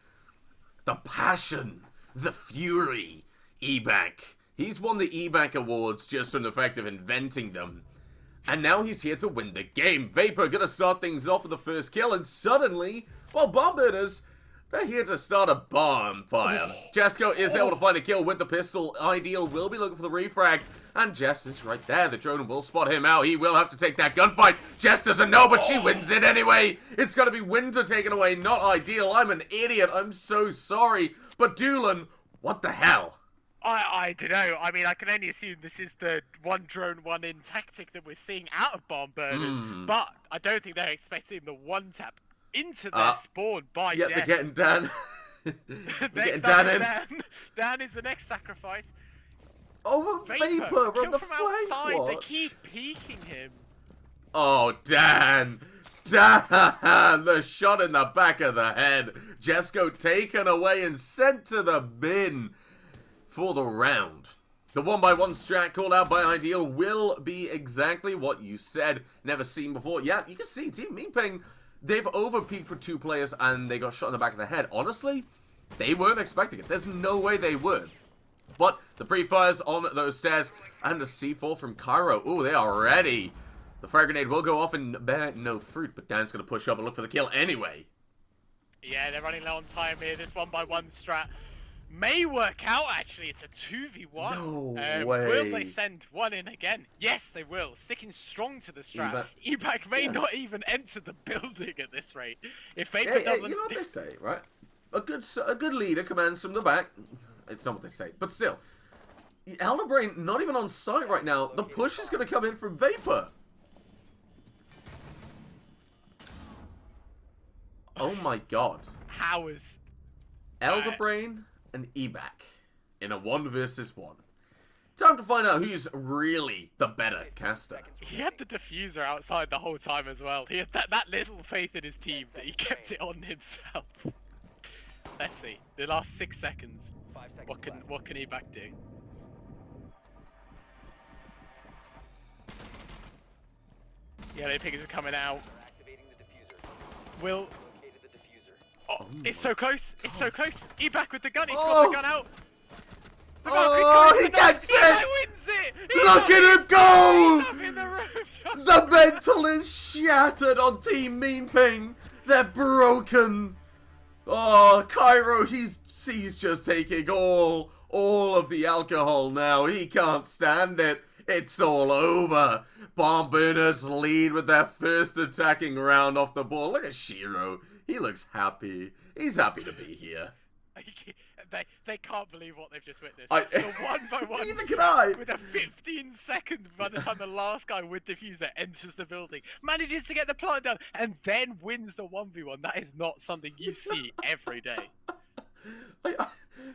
The passion, the fury. eBack. He's won the eBack awards just from the fact of inventing them. And now he's here to win the game. Vapor gonna start things off with the first kill, and suddenly, well, bomb burners, they're here to start a bonfire. Jesco is able to find a kill with the pistol. Ideal will be looking for the refrag. And Jess is right there. The drone will spot him out. He will have to take that gunfight. Jess doesn't know, but she wins it anyway. It's going to be Winter taken away, not Ideal. I'm an idiot. I'm so sorry. But Doolin, what the hell?
I don't know. I mean, I can only assume this is the one drone, one in tactic that we're seeing out of bomb burners. But I don't think they're expecting the one tap into their spawn by Jess.
They're getting Dan.
Getting Dan in. Dan is the next sacrifice.
Oh, Vapor from the
from
flank.
outside.
What?
They keep peeking him.
Oh, Dan. Dan! The shot in the back of the head. Jesco taken away and sent to the bin for the round. The 1x1 strat called out by Ideal will be exactly what you said. Never seen before. Yeah, you can see Team Meanping, they've overpeaked for 2 players and they got shot in the back of the head. Honestly, they weren't expecting it. There's no way they would. But the pre-fires on those stairs and the C4 from Cairo. Ooh, they are ready. The frag grenade will go off and bear no fruit, but Dan's going to push up and look for the kill anyway.
Yeah, they're running low on time here. This 1-by-1 strat may work out, actually. It's a 2v1.
No way.
Will they send one in again? Yes, they will. Sticking strong to the strat. Ebac may not even enter the building at this rate. If Vapor doesn't...
You know what they say, right? A good leader commands from the back. It's not what they say, but still. Elder Brain not even on site right now. The push is going to come in from Vapor. Oh my god.
How is...
Elder Brain and Ebac in a 1 versus 1. Time to find out who's really the better caster.
He had the diffuser outside the whole time as well. He had that little faith in his team that he kept it on himself. Let's see. The last 6 seconds. What can Ebac do? Yeah, the pickers are coming out. Will... Oh, it's so close! It's so close! Ebac with the gun! He's got the gun out!
He gets it!
Wins it!
Look at him go!
In the roof.
The mental is shattered on Team Mean Ping. They're broken. Oh, Cairo, he's just taking all of the alcohol now. He can't stand it. It's all over. Bomb Burners lead with their first attacking round off the ball. Look at Shiro. He looks happy. He's happy to be here.
They can't believe what they've just witnessed.
The
1-by-1
Neither can I.
with a 15-second by the time the last guy with diffuser enters the building, manages to get the plant down, and then wins the 1v1. That is not something you see every day.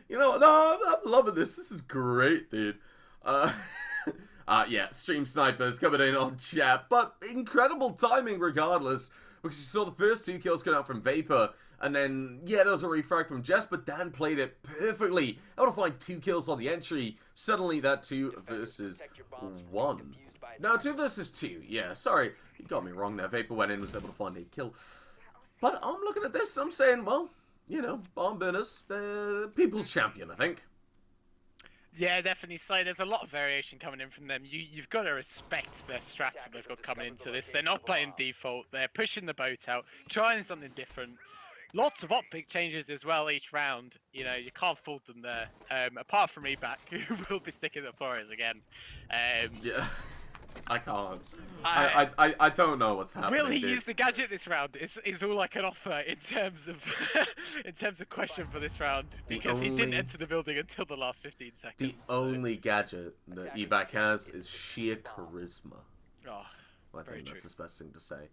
You know what? No, I'm loving this. This is great, dude. Yeah, Stream Snipers coming in on chat, but incredible timing regardless, because you saw the first 2 kills come out from Vapor, and then, yeah, there was a refrag from Jess, but Dan played it perfectly. Able to find 2 kills on the entry. Suddenly that 2 versus 1. No, 2 versus 2. Yeah, sorry. You got me wrong there. Vapor went in, was able to find a kill. But I'm looking at this, I'm saying, well, you know, Bomb Burners, people's champion, I think.
Yeah, definitely. So there's a lot of variation coming in from them. You've got to respect their strats that they've got coming into this. They're not playing default. They're pushing the boat out, trying something different. Lots of optic changes as well each round. You know, you can't fault them there. Apart from Ebac, who will be sticking the Flores again.
Yeah, I can't. I don't know what's happening.
Will he use the gadget this round? Is all I can offer in terms of in terms of question for this round, because he didn't enter the building until the last 15 seconds.
The only gadget that Ebac has is sheer charisma.
Oh,
I think that's the best thing to say.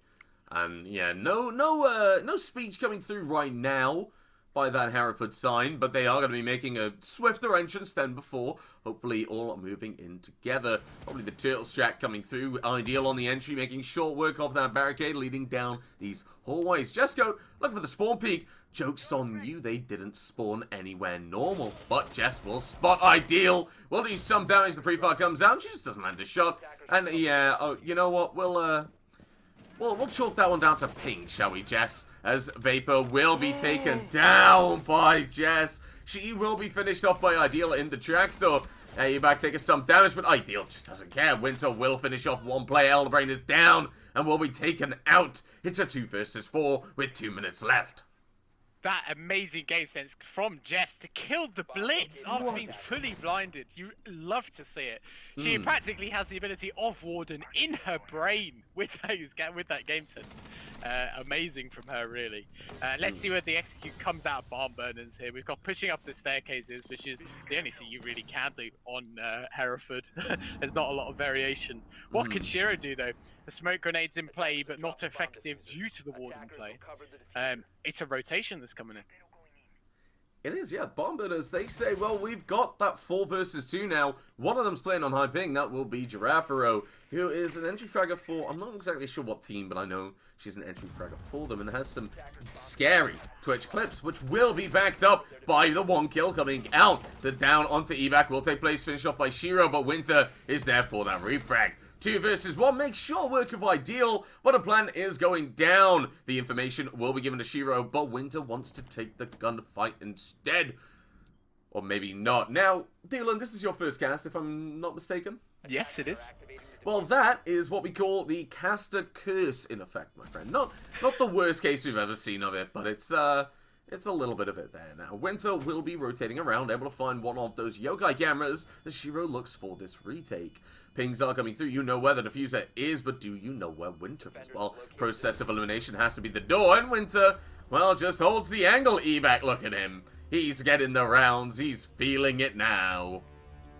And yeah, no speech coming through right now by that Hereford sign, but they are going to be making a swifter entrance than before. Hopefully all moving in together. Probably the turtle strat coming through. Ideal on the entry, making short work of that barricade, leading down these hallways. Jesco, look for the spawn peak. Joke's on you, they didn't spawn anywhere normal. But Jess will spot Ideal. Will do some damage. The pre-fire comes out. She just doesn't land a shot. And yeah, oh, you know what? We'll chalk that one down to ping, shall we, Jess? As Vapor will be taken down by Jess. She will be finished off by Ideal in the tractor. Ebac taking some damage, but Ideal just doesn't care. Winter will finish off one player. Elderbrain is down and will be taken out. It's a 2 versus 4 with 2 minutes left.
That amazing game sense from Jess to kill the Blitz after being fully blinded. You love to see it. She practically has the ability of Warden in her brain with that game sense. Amazing from her, really. Let's see where the execute comes out of Barn Burners here. We've got pushing up the staircases, which is the only thing you really can do on Hereford. There's not a lot of variation. What can Shiro do, though? The smoke grenade's in play, but not effective due to the Warden play. It's a rotation that's coming in.
It is, yeah. Bomb Burners, they say, well, we've got that 4 versus 2 now. One of them's playing on high ping. That will be Giraffaro, who is an entry fragger for, I'm not exactly sure what team, but I know she's an entry fragger for them and has some scary Twitch clips, which will be backed up by the 1 kill coming out. The down onto Ebac will take place, finished off by Shiro, but Winter is there for that refrag. 2 versus 1 makes short work of Ideal, but a plan is going down. The information will be given to Shiro, but Winter wants to take the gunfight instead. Or maybe not. Now, Dylan, this is your first cast, if I'm not mistaken?
Yes, it is.
Well, that is what we call the caster curse, in effect, my friend. Not the worst case we've ever seen of it, but it's a little bit of it there. Now, Winter will be rotating around, able to find one of those yokai cameras as Shiro looks for this retake. Pings are coming through. You know where the diffuser is, but do you know where Winter is? Well, process of elimination has to be the door, and Winter, well, just holds the angle. Eback, look at him. He's getting the rounds. He's feeling it now.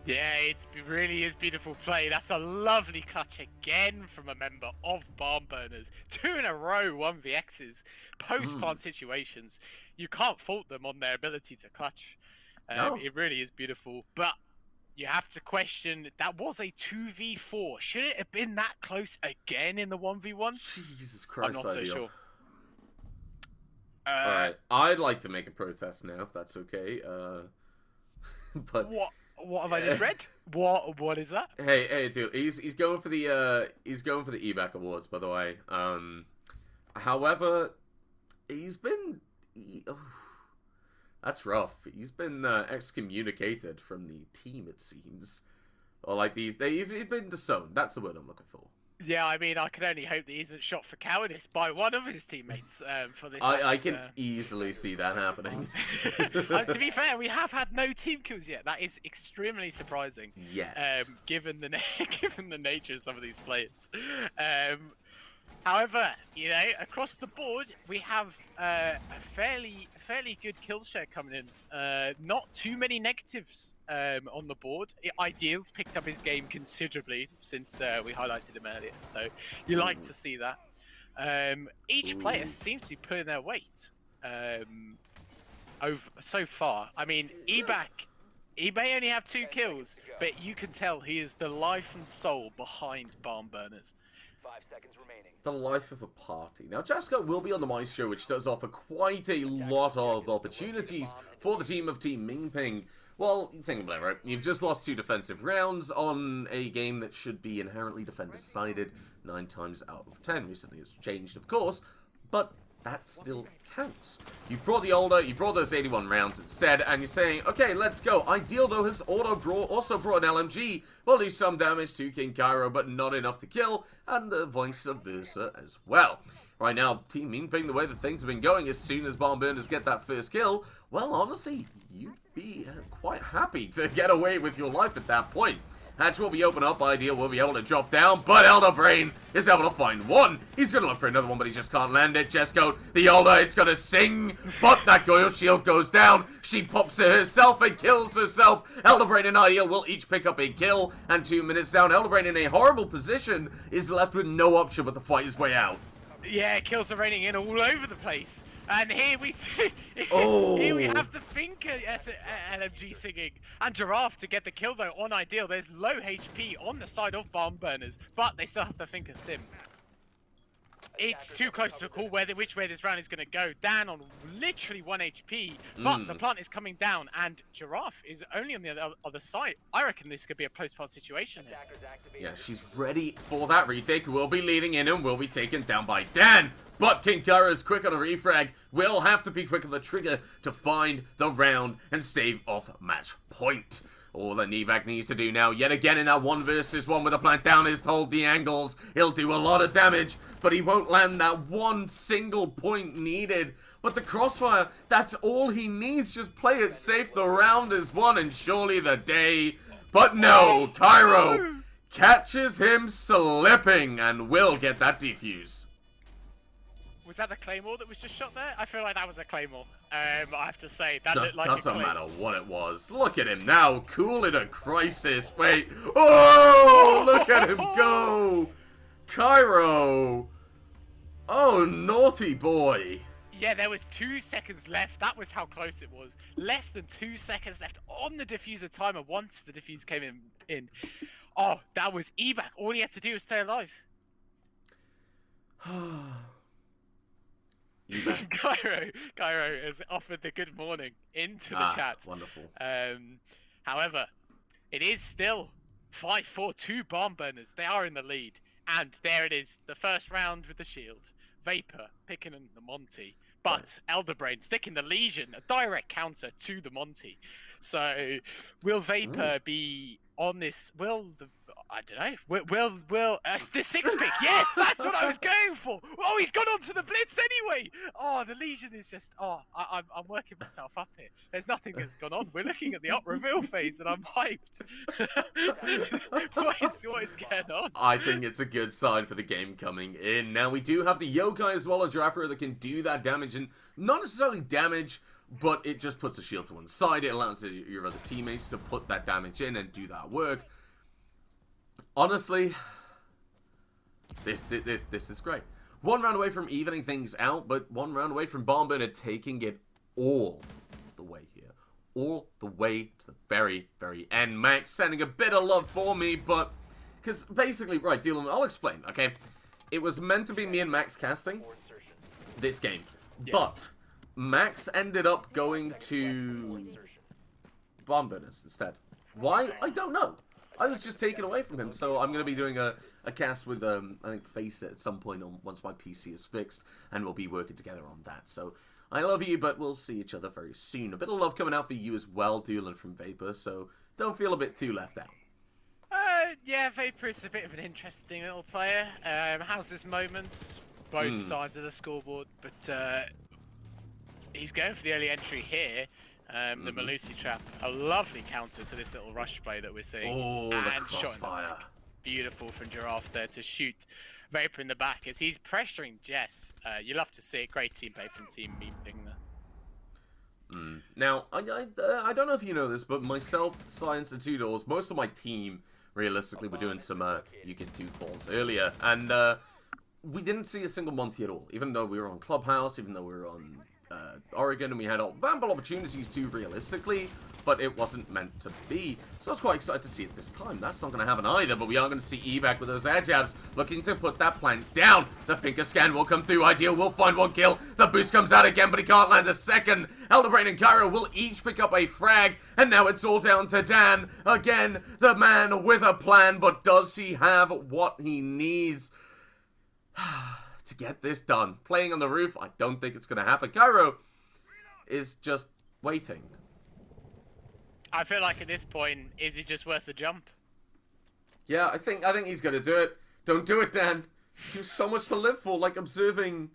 Yeah, it really is beautiful play. That's a lovely clutch again from a member of Barn Burners. 2 in a row 1vx's. Post-plant situations. You can't fault them on their ability to clutch.
No.
It really is beautiful. But you have to question, that was a 2v4. Should it have been that close again in the 1v1?
Jesus Christ,
I'm not so sure.
Alright, I'd like to make a protest now, if that's okay. But
What have I just read? What is that?
Hey, dude, he's going for the EBAC awards, by the way. However, he's been that's rough. He's been excommunicated from the team, it seems. Or like they've been disowned. That's the word I'm looking for.
Yeah, I mean, I can only hope that he isn't shot for cowardice by one of his teammates for this.
I can easily see that happening.
To be fair, we have had no team kills yet. That is extremely surprising.
Yes.
Given the nature of some of these players. However, you know, across the board, we have a fairly good kill share coming in. Not too many negatives on the board. Ideals picked up his game considerably since we highlighted him earlier, so you like to see that. Each player seems to be pulling their weight over so far. I mean, Eback, he may only have 2 kills, but you can tell he is the life and soul behind Barn Burners.
5 seconds remaining.
The life of a party. Now, Jasko will be on the Maestro, which does offer quite a lot of opportunities for the team of Team Mingping. Well, think about it, right? You've just lost 2 defensive rounds on a game that should be inherently defender-sided 9 times out of 10. Recently it's changed, of course, but that still counts. You brought the older, you brought those 81 rounds instead, and you're saying, okay, let's go. Ideal, though, has also brought an LMG. Will do some damage to King Cairo, but not enough to kill, and vice versa as well. Right now, Team Mingping, the way that things have been going, as soon as Barn Burners get that first kill, well, honestly, you'd be quite happy to get away with your life at that point. Hatch will be open up, Ideal will be able to drop down, but Elder Brain is able to find one. He's going to look for another one, but he just can't land it. Jesco, the Elder, it's going to sing, but that Goyle shield goes down. She pops it herself and kills herself. Elder Brain and Ideal will each pick up a kill, and 2 minutes down, Elder Brain in a horrible position is left with no option but to fight his way out.
Yeah, kills are raining in all over the place. And here we see, here we have the Finker LMG singing. And Giraffe to get the kill though on Ideal. There's low HP on the side of Barn Burners, but they still have the Finker stim. It's too close to call which way this round is going to go. Dan on literally 1 HP, but the plant is coming down, and Giraffe is only on the other side. I reckon this could be a post-plant situation here.
Yeah, she's ready for that retake. Will be leading in and will be taken down by Dan. But King Kara is quick on a refrag. Will have to be quick on the trigger to find the round and stave off match point. All that Nevak needs to do now, yet again in that 1 versus 1 with a plant down, is to hold the angles. He'll do a lot of damage, but he won't land that one single point needed. But the crossfire, that's all he needs. Just play it safe. The round is won, and surely the day. But no, Cairo catches him slipping and will get that defuse.
Was that the Claymore that was just shot there? I feel like that was a Claymore. I have to say, that looked like a
Doesn't
Claymore.
matter what it was. Look at him now, cool in a crisis. Wait. Oh, look at him go. Cairo. Oh, naughty boy.
Yeah, there was 2 seconds left. That was how close it was. Less than 2 seconds left on the diffuser timer once the diffuse came in. Oh, that was Eback. All he had to do was stay alive. Cairo has offered the good morning into the chat.
Wonderful.
However, it is still 5-4-2 Barn Burners. They are in the lead. And there it is, the first round with the shield. Vapor picking in the Monty, but Elderbrain sticking the Legion, a direct counter to the Monty. So will Vapor be on this? I don't know. Will the 6-pick? Yes, that's what I was going for. Oh, he's gone on to the Blitz anyway. Oh, the Legion is just. Oh, I'm working myself up here. There's nothing that's gone on. We're looking at the up reveal phase, and I'm hyped. What is going on?
I think it's a good sign for the game coming in. Now we do have the Yokai as well, a Jafra that can do that damage, and not necessarily damage, but it just puts a shield to one side. It allows your other teammates to put that damage in and do that work. Honestly, this is great. 1 round away from evening things out, but 1 round away from Bomber taking it all the way here. All the way to the very, very end. Max sending a bit of love for me, but... Because basically, right, Dylan, I'll explain, okay? It was meant to be me and Max casting this game. Yeah. But Max ended up going to Bomb Burners instead. Why? I don't know. I was just taken away from him, so I'm going to be doing a cast with, I think, Face It at some point once my PC is fixed, and we'll be working together on that. So, I love you, but we'll see each other very soon. A bit of love coming out for you as well, Dylan from Vapor, so don't feel a bit too left out.
Yeah, Vapor is a bit of an interesting little player. Has his moments, both sides of the scoreboard, but he's going for the early entry here. The Malusi trap, a lovely counter to this little rush play that we're seeing.
Oh,
and
the crossfire.
Beautiful from Giraffe there to shoot Vapor in the back as he's pressuring Jess. You love to see it. Great team play from Team Meeping there.
Now, I don't know if you know this, but myself, Science, and 2 Doors, most of my team, realistically, were doing some You Get 2 calls earlier, and we didn't see a single Monty at all, even though we were on Clubhouse, even though we were on Oregon, and we had ample opportunities to, realistically, but it wasn't meant to be. So I was quite excited to see it this time. That's not going to happen either, but we are going to see Evac with those air jabs, looking to put that plant down. The finger scan will come through. Ideal will find 1 kill. The boost comes out again, but he can't land a second. Elderbrain and Cairo will each pick up a frag, and now it's all down to Dan. Again, the man with a plan, but does he have what he needs to get this done? Playing on the roof, I don't think it's going to happen. Cairo is just waiting.
I feel like at this point, is it just worth the jump?
Yeah, I think he's going to do it. Don't do it, Dan. There's so much to live for, like observing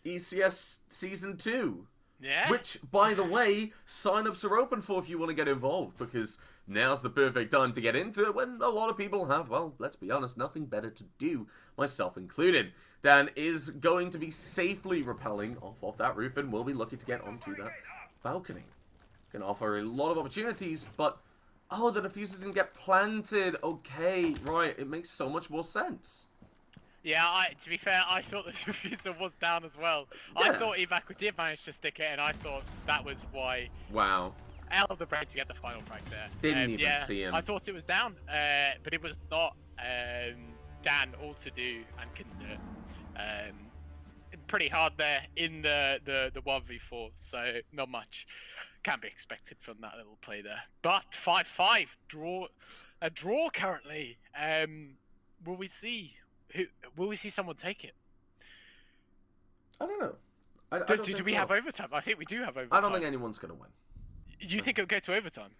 ECS Season 2.
Yeah.
Which, by the way, sign-ups are open for if you want to get involved, because now's the perfect time to get into it when a lot of people have, well, let's be honest, nothing better to do, myself included. Dan is going to be safely rappelling off of that roof and will be looking to get onto that balcony. Can offer a lot of opportunities, but oh, the diffuser didn't get planted. Okay, right, it makes so much more sense.
Yeah, to be fair, I thought the diffuser was down as well. Yeah. I thought Evac did manage to stick it, and I thought that was why.
Wow.
Elderbrain to get the final frag there.
Didn't even see him.
I thought it was down, but it was not. Dan all to do and can do it. Pretty hard there in the 1v4, so not much can be expected from that little play there. But 5-5 a draw currently. Will we see someone take it?
I don't know.
Do we have overtime? I think we do have overtime.
I don't think anyone's gonna win.
You think it'll go to overtime?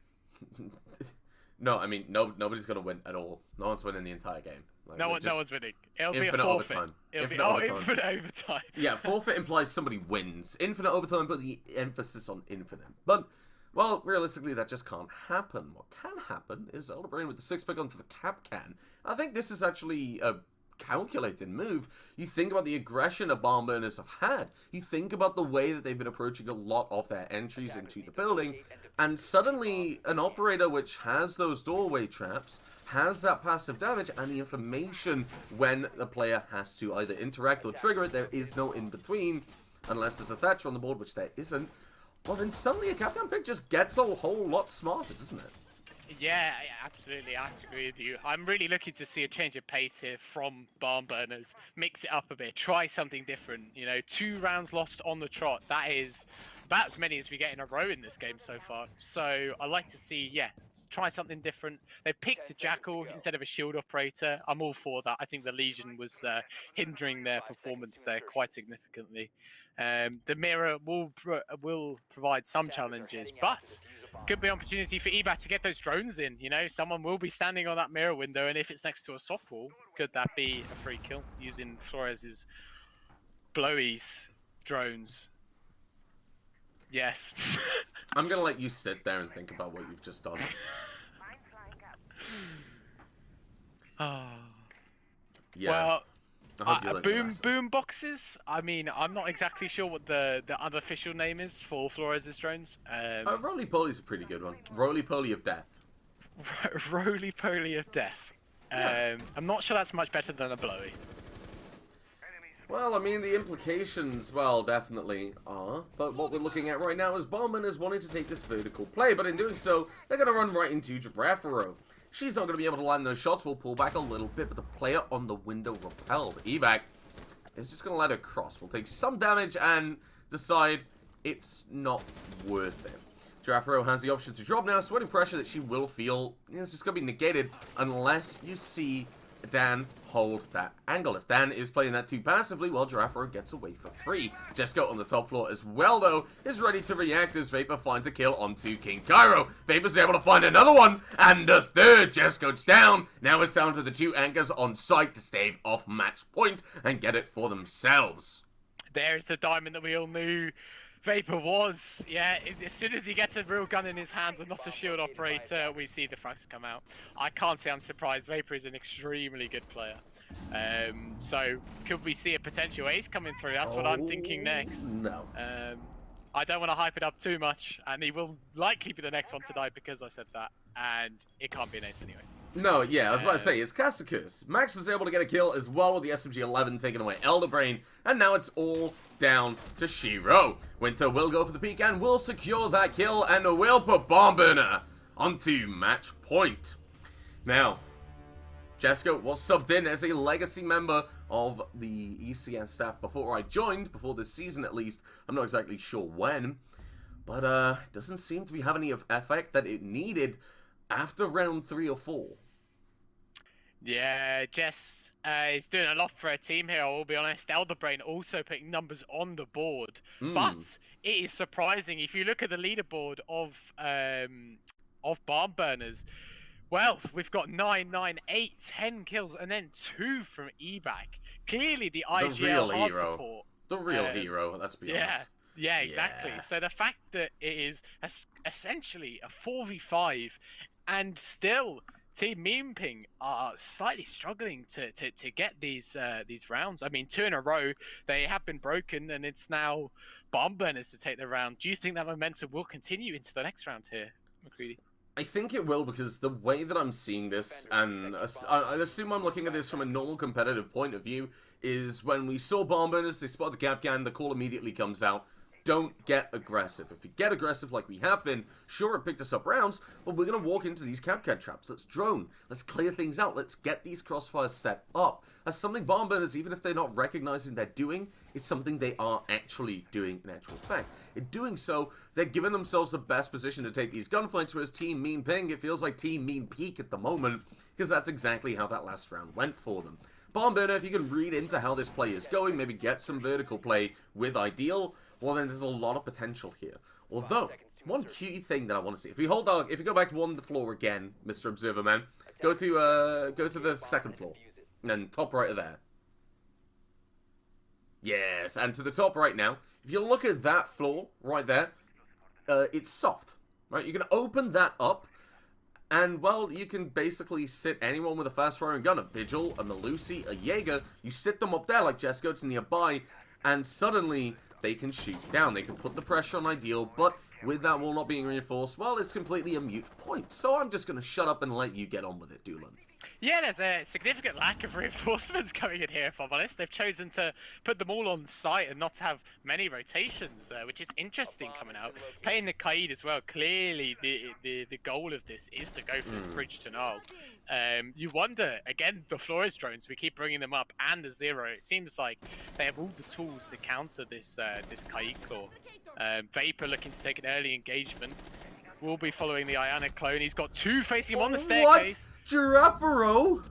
No, I mean nobody's gonna win at all. No one's winning the entire game. Like,
no one's winning. It'll be a forfeit.
Overtime.
Infinite overtime.
Yeah, forfeit implies somebody wins. Infinite overtime, but the emphasis on infinite. But, well, realistically, that just can't happen. What can happen is Elderbrain with the 6-pick onto the cap can. I think this is actually a calculated move. You think about the aggression of Barn Burners have had. You think about the way that they've been approaching a lot of their entries into the building, and suddenly an operator which has those doorway traps, has that passive damage, and the information when the player has to either interact or trigger it, there is no in-between, unless there's a Thatcher on the board, which there isn't. Well, then suddenly a Capcom pick just gets a whole lot smarter, doesn't it?
Yeah, absolutely. I have to agree with you. I'm really looking to see a change of pace here from Barn Burners. Mix it up a bit. Try something different. You know, 2 rounds lost on the trot. That is about as many as we get in a row in this game so far. So I like to see, try something different. They picked the Jackal instead of a shield operator. I'm all for that. I think the Legion was hindering their performance there quite significantly. The mirror will provide some challenges, but could be an opportunity for eBat to get those drones in. You know, someone will be standing on that mirror window, and if it's next to a soft wall, could that be a free kill using Flores's blowies drones? Yes.
I'm gonna let you sit there and think about what you've just done. Yeah.
Well, boom boxes. I mean, I'm not exactly sure what the unofficial name is for Flores' drones.
Roly Poly's a pretty good one. Roly Poly of Death.
Roly Poly of Death. I'm not sure that's much better than a blowy.
Well, I mean, the implications, well, definitely are. But what we're looking at right now is Bombman is wanting to take this vertical play, but in doing so, they're going to run right into Giraffaro. She's not going to be able to land those shots. We'll pull back a little bit, but the player on the window repelled. Evac is just going to let her cross. We'll take some damage and decide it's not worth it. Giraffaro has the option to drop now, so any pressure that she will feel is just going to be negated unless you see Dan hold that angle. If Dan is playing that too passively, well, Giraffaro gets away for free. Jesco on the top floor as well, though, is ready to react as Vapor finds a kill onto King Cairo. Vapor's able to find another one, and a third. Jesco's down. Now it's down to the two anchors on site to stave off match point and get it for themselves.
There's the diamond that we all knew Vapor was. Yeah, as soon as he gets a real gun in his hands and not a shield operator, we see the frags come out. I can't say I'm surprised. Vapor is an extremely good player. So could we see a potential ace coming through? That's what I'm thinking next.
No.
I don't want to hype it up too much, and he will likely be the next one to die because I said that, and it can't be an ace anyway.
No, yeah, I was about to say, it's Cast a Curse. Max was able to get a kill as well with the SMG-11 taking away Elder Brain, and now it's all down to Shiro. Winter will go for the peak and will secure that kill, and will put Bomb Burner onto match point. Now, Jesco was subbed in as a legacy member of the ECS staff before I joined, before this season at least. I'm not exactly sure when, but it doesn't seem to be having any effect that it needed after round 3 or 4.
Yeah, Jess is doing a lot for her team here, I will be honest. Elderbrain also putting numbers on the board. But it is surprising. If you look at the leaderboard of Barn Burners, well, we've got 9, 9, 8, 10 kills, and then 2 from EBAC. Clearly the IGL hard support.
The real hero, let's be honest.
Yeah, exactly. So the fact that it is essentially a 4v5, and still Team Meme Ping are slightly struggling to get these rounds. I mean, 2 in a row, they have been broken, and it's now Bomb Burners to take the round. Do you think that momentum will continue into the next round here, McCready?
I think it will, because the way that I'm seeing this, and I assume I'm looking at this from a normal competitive point of view, is when we saw Bomb Burners, they spot the Capcan, the call immediately comes out. Don't get aggressive. If you get aggressive like we have been, sure, it picked us up rounds, but we're going to walk into these Capcan traps. Let's drone. Let's clear things out. Let's get these crossfires set up. As something Bomb Burners, even if they're not recognizing they're doing, is something they are actually doing in actual fact. In doing so, they're giving themselves the best position to take these gunfights, whereas Team Mean Ping, it feels like Team Mean Peak at the moment, because that's exactly how that last round went for them. Bomb Burner, if you can read into how this play is going, maybe get some vertical play with Ideal, well then there's a lot of potential here. Although, one key thing that I want to see, if we go back to one the floor again, Mr. Observer Man, go to the second floor, and then top right of there. Yes, and to the top right now, if you look at that floor right there, it's soft, right? You can open that up, and, well, you can basically sit anyone with a fast-firing gun, a Vigil, a Melusi, a Jaeger, you sit them up there like Jesco's nearby, and suddenly they can shoot down. They can put the pressure on Ideal, but with that wall not being reinforced, well, it's completely a mute point. So I'm just going to shut up and let you get on with it, Doolin.
Yeah, there's a significant lack of reinforcements coming in here, if I'm honest. They've chosen to put them all on site and not to have many rotations, which is interesting coming out. Playing the Kaid as well, clearly the goal of this is to go for this bridge to Null. You wonder, again, the Flores drones, we keep bringing them up, and the Zero. It seems like they have all the tools to counter this Kaid Claw. Vapor looking to take an early engagement. Will be following the Ionic clone. He's got two facing him on the staircase.
What? Giraffero?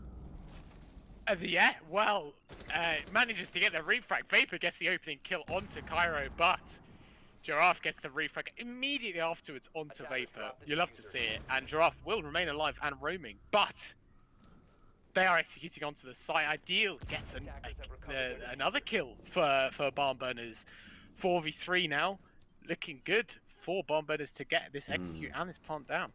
Yeah, well, manages to get the refrag. Vapor gets the opening kill onto Cairo, but Giraffe gets the refrag immediately afterwards onto Vapor. You love to see it, and Giraffe will remain alive and roaming, but they are executing onto the site. Ideal gets another kill for Barn Burners. 4v3 now, looking good for Bomb Burners to get this execute and this plant down.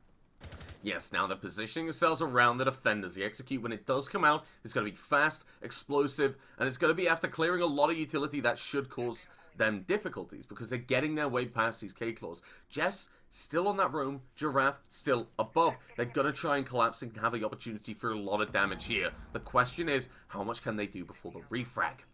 Yes, now they're positioning themselves around the defenders. The execute, when it does come out, is going to be fast, explosive, and it's going to be after clearing a lot of utility that should cause them difficulties because they're getting their way past these K-Claws. Jess still on that roam, Giraffe still above. They're going to try and collapse and have the opportunity for a lot of damage here. The question is, how much can they do before the refrag?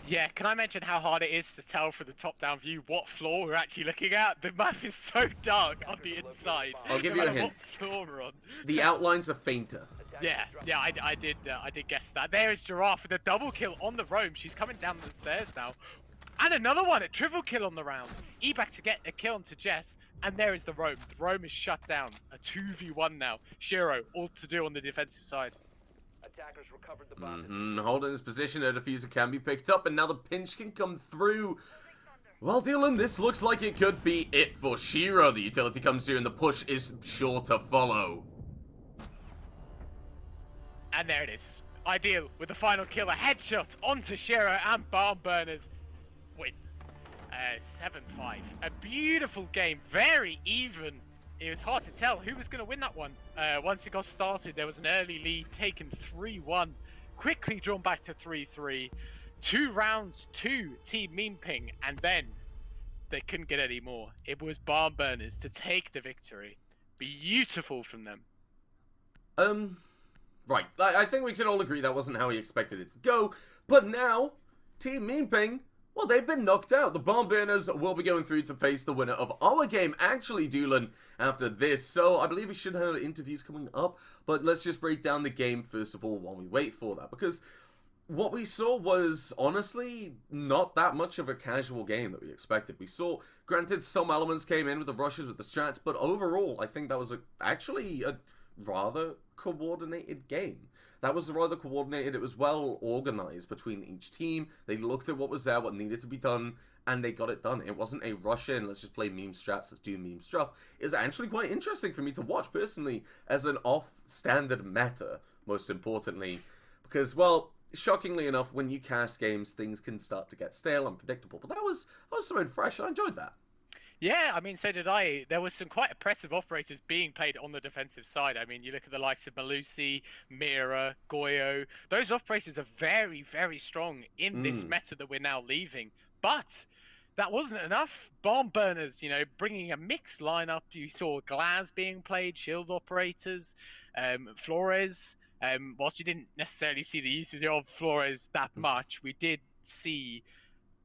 Yeah, can I mention how hard it is to tell from the top-down view what floor we're actually looking at? The map is so dark on the inside.
I'll give you a hint.
What floor we're on.
The outlines are fainter.
Yeah, I did guess that. There is Giraffe with a double kill on the roam. She's coming down the stairs now. And another one, a triple kill on the round. Eback to get a kill onto Jess, and there is the roam. The roam is shut down. A 2v1 now. Shiro, all to do on the defensive side.
Attackers recovered the bomb.
Holding his position, a diffuser can be picked up, and now the pinch can come through. Well, Dylan, this looks like it could be it for Shiro. The utility comes through, and the push is sure to follow.
And there it is. Ideal with the final kill, a headshot onto Shiro, and Barn Burners win. 7-5. A beautiful game, very even. It was hard to tell who was going to win that one. Once it got started, there was an early lead taken 3-1. Quickly drawn back to 3-3. 2 rounds to Team Mean Ping, and then they couldn't get any more. It was Barn Burners to take the victory. Beautiful from them.
Right. I think we can all agree that wasn't how he expected it to go. But now, Team Mean Ping, well, they've been knocked out. The Barn Burners will be going through to face the winner of our game, actually, Doolin, after this. So I believe we should have interviews coming up. But let's just break down the game first of all while we wait for that. Because what we saw was, honestly, not that much of a casual game that we expected. We saw, granted, some elements came in with the rushes, with the strats. But overall, I think that was actually a rather coordinated game. That was rather coordinated. It was well organized between each team. They looked at what was there, what needed to be done, and they got it done. It wasn't a rush in, let's just play meme strats, let's do meme stuff. It was actually quite interesting for me to watch personally as an off-standard meta, most importantly. Because, well, shockingly enough, when you cast games, things can start to get stale, unpredictable. But that was something fresh. I enjoyed that.
Yeah, I mean, so did I. There was some quite oppressive operators being played on the defensive side. I mean, you look at the likes of Malusi, Mira, Goyo. Those operators are very, very strong in this meta that we're now leaving. But that wasn't enough. Barn Burners, bringing a mixed lineup. You saw Glaz being played, shield operators, Flores. Whilst we didn't necessarily see the usage of Flores that much, we did see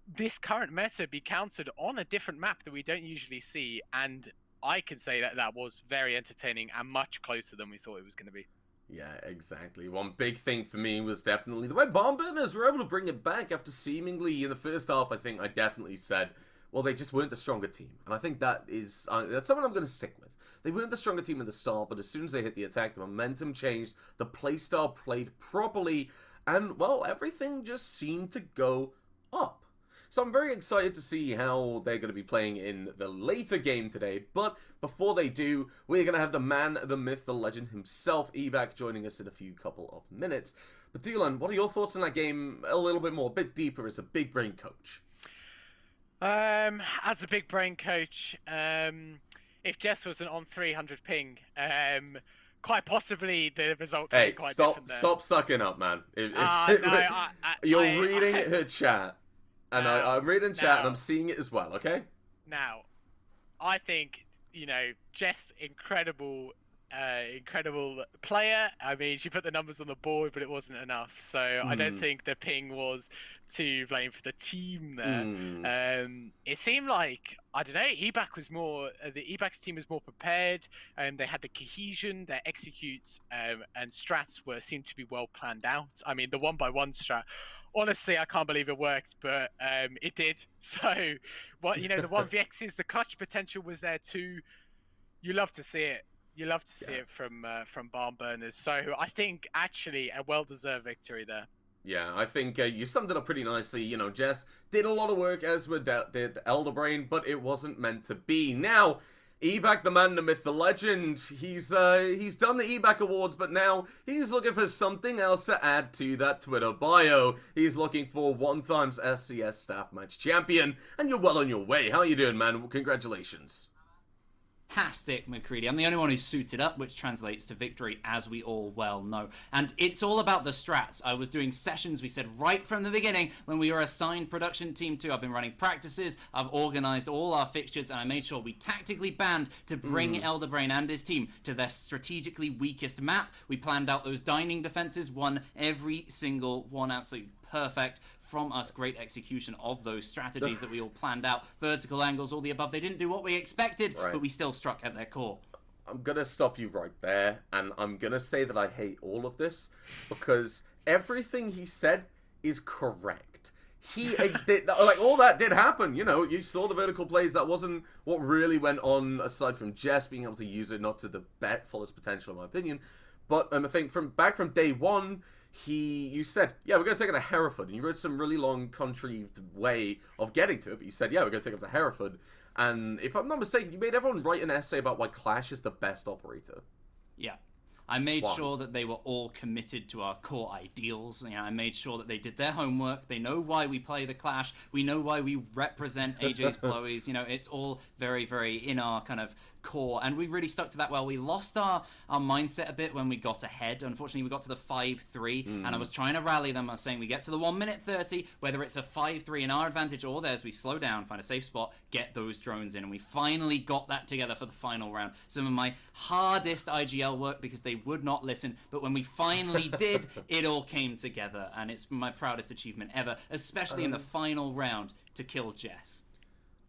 this current meta be countered on a different map that we don't usually see, and I can say that was very entertaining and much closer than we thought it was going to be.
Yeah, exactly. One big thing for me was definitely the way Barn Burners were able to bring it back after seemingly in the first half. I think I definitely said, well, they just weren't the stronger team, and I think that is that's something I'm going to stick with. They weren't the stronger team at the start, but as soon as they hit the attack, the momentum changed, the playstyle played properly, and well, everything just seemed to go up. So I'm very excited to see how they're going to be playing in the later game today. But before they do, we're going to have the man, the myth, the legend himself, Eback, joining us in a few couple of minutes. But Dylan, what are your thoughts on that game a little bit more, a bit deeper as a big brain coach?
As a big brain coach, if Jess wasn't on 300 ping, quite possibly the result could be quite different there.
Stop sucking up, man. You're reading her chat. And I'm reading chat and I'm seeing it as well, okay?
Now, I think, Jess, incredible incredible player. I mean, she put the numbers on the board, but it wasn't enough. So I don't think the ping was to blame for the team there. It seemed like, I don't know, EBAC was more, the EBAC's team was more prepared, and they had the cohesion, their executes and strats seemed to be well planned out. I mean, the 1x1 strat, honestly, I can't believe it worked, but it did. So, the 1vx's, the clutch potential was there too. You love to see it. You love to see it from barn burners. So I think actually a well-deserved victory there.
Yeah, I think you summed it up pretty nicely. You know, Jess did a lot of work, as did Elderbrain, but it wasn't meant to be. Now, EBAC, the man, the myth, the legend, he's done the EBAC Awards, but now he's looking for something else to add to that Twitter bio. He's looking for 1x SCS Staff Match Champion, and you're well on your way. How you doing, man? Congratulations.
Fantastic, McCready. I'm the only one who's suited up, which translates to victory, as we all well know. And it's all about the strats. I was doing sessions, we said right from the beginning, when we were assigned production team 2. I've been running practices, I've organised all our fixtures, and I made sure we tactically banned to bring Elderbrain and his team to their strategically weakest map. We planned out those dining defences, won every single one, absolutely perfect from us. Great execution of those strategies that we all planned out. Vertical angles, all the above. They didn't do what we expected, but we still struck at their core.
I'm going to stop you right there, and I'm going to say that I hate all of this, because everything he said is correct. He did, like, all that did happen, you know, you saw the vertical plays. That wasn't what really went on, aside from Jess being able to use it, not to the fullest potential, in my opinion. But I think back from day one, you said, yeah, we're going to take it to Hereford, and you wrote some really long, contrived way of getting to it, but you said, yeah, we're going to take it to Hereford, and if I'm not mistaken, you made everyone write an essay about why Clash is the best operator.
Yeah. I made sure that they were all committed to our core ideals. You know, I made sure that they did their homework. They know why we play the Clash. We know why we represent AJ's Blowies. You know, it's all very, very in our kind of core, and we really stuck to that well. We lost our mindset a bit when we got ahead. Unfortunately, we got to the 5-3, and I was trying to rally them. I was saying, we get to the 1 minute 30, whether it's a 5-3 in our advantage or theirs, we slow down, find a safe spot, get those drones in, and we finally got that together for the final round. Some of my hardest IGL work, because they would not listen, but when we finally did, it all came together, and it's my proudest achievement ever, especially in the final round, to kill Jess.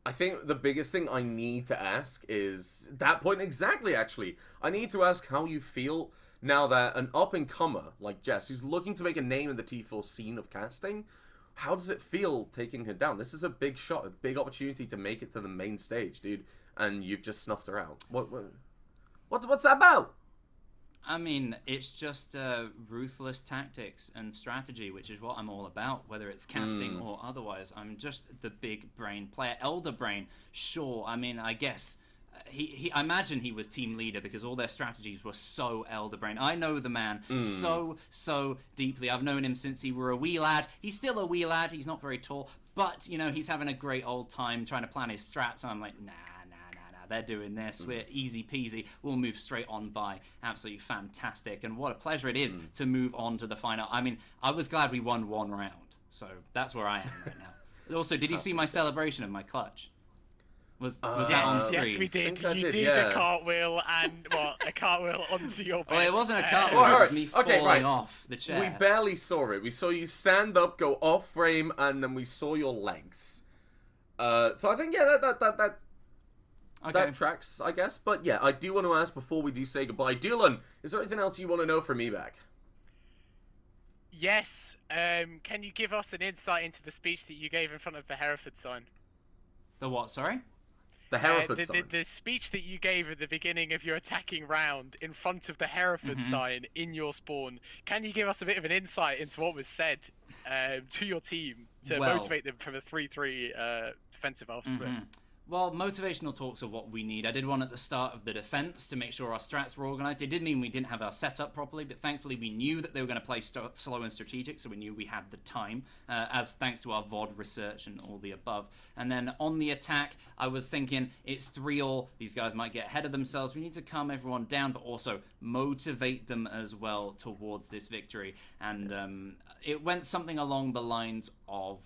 I think the biggest thing I need to ask is that point exactly, actually. I need to ask how you feel now that an up-and-comer like Jess, who's looking to make a name in the T4 scene of casting, how does it feel taking her down? This is a big shot, a big opportunity to make it to the main stage, dude, and you've just snuffed her out. What's that about?
I mean, it's just ruthless tactics and strategy, which is what I'm all about, whether it's casting or otherwise. I'm just the big brain player. Elderbrain, sure. I mean, I guess I imagine he was team leader because all their strategies were so Elderbrain. I know the man so deeply. I've known him since he were a wee lad. He's still a wee lad. He's not very tall, but you know, he's having a great old time trying to plan his strats. And I'm like, nah. They're doing this. We're easy peasy. We'll move straight on by. Absolutely fantastic. And what a pleasure it is to move on to the final. I mean, I was glad we won one round. So that's where I am right now. Also, did you see my celebration of my clutch? Was that on screen?
Yes, we did. You did a cartwheel and a cartwheel onto your bed.
Well, it wasn't a cartwheel. It was me falling off the chair.
We barely saw it. We saw you stand up, go off frame, and then we saw your legs. So I think, yeah, that tracks, I guess. But yeah, I do want to ask before we do say goodbye, Dylan, is there anything else you want to know from me back?
Yes. Can you give us an insight into the speech that you gave in front of the Hereford sign?
The what, sorry?
The Hereford sign.
The speech that you gave at the beginning of your attacking round in front of the Hereford sign in your spawn. Can you give us a bit of an insight into what was said to your team to motivate them from a 3-3 defensive half split?
Well, motivational talks are what we need. I did one at the start of the defense to make sure our strats were organized. It did mean we didn't have our setup properly, but thankfully we knew that they were going to play slow and strategic, so we knew we had the time, as thanks to our VOD research and all the above. And then on the attack, I was thinking it's 3-all. These guys might get ahead of themselves. We need to calm everyone down, but also motivate them as well towards this victory. And it went something along the lines of,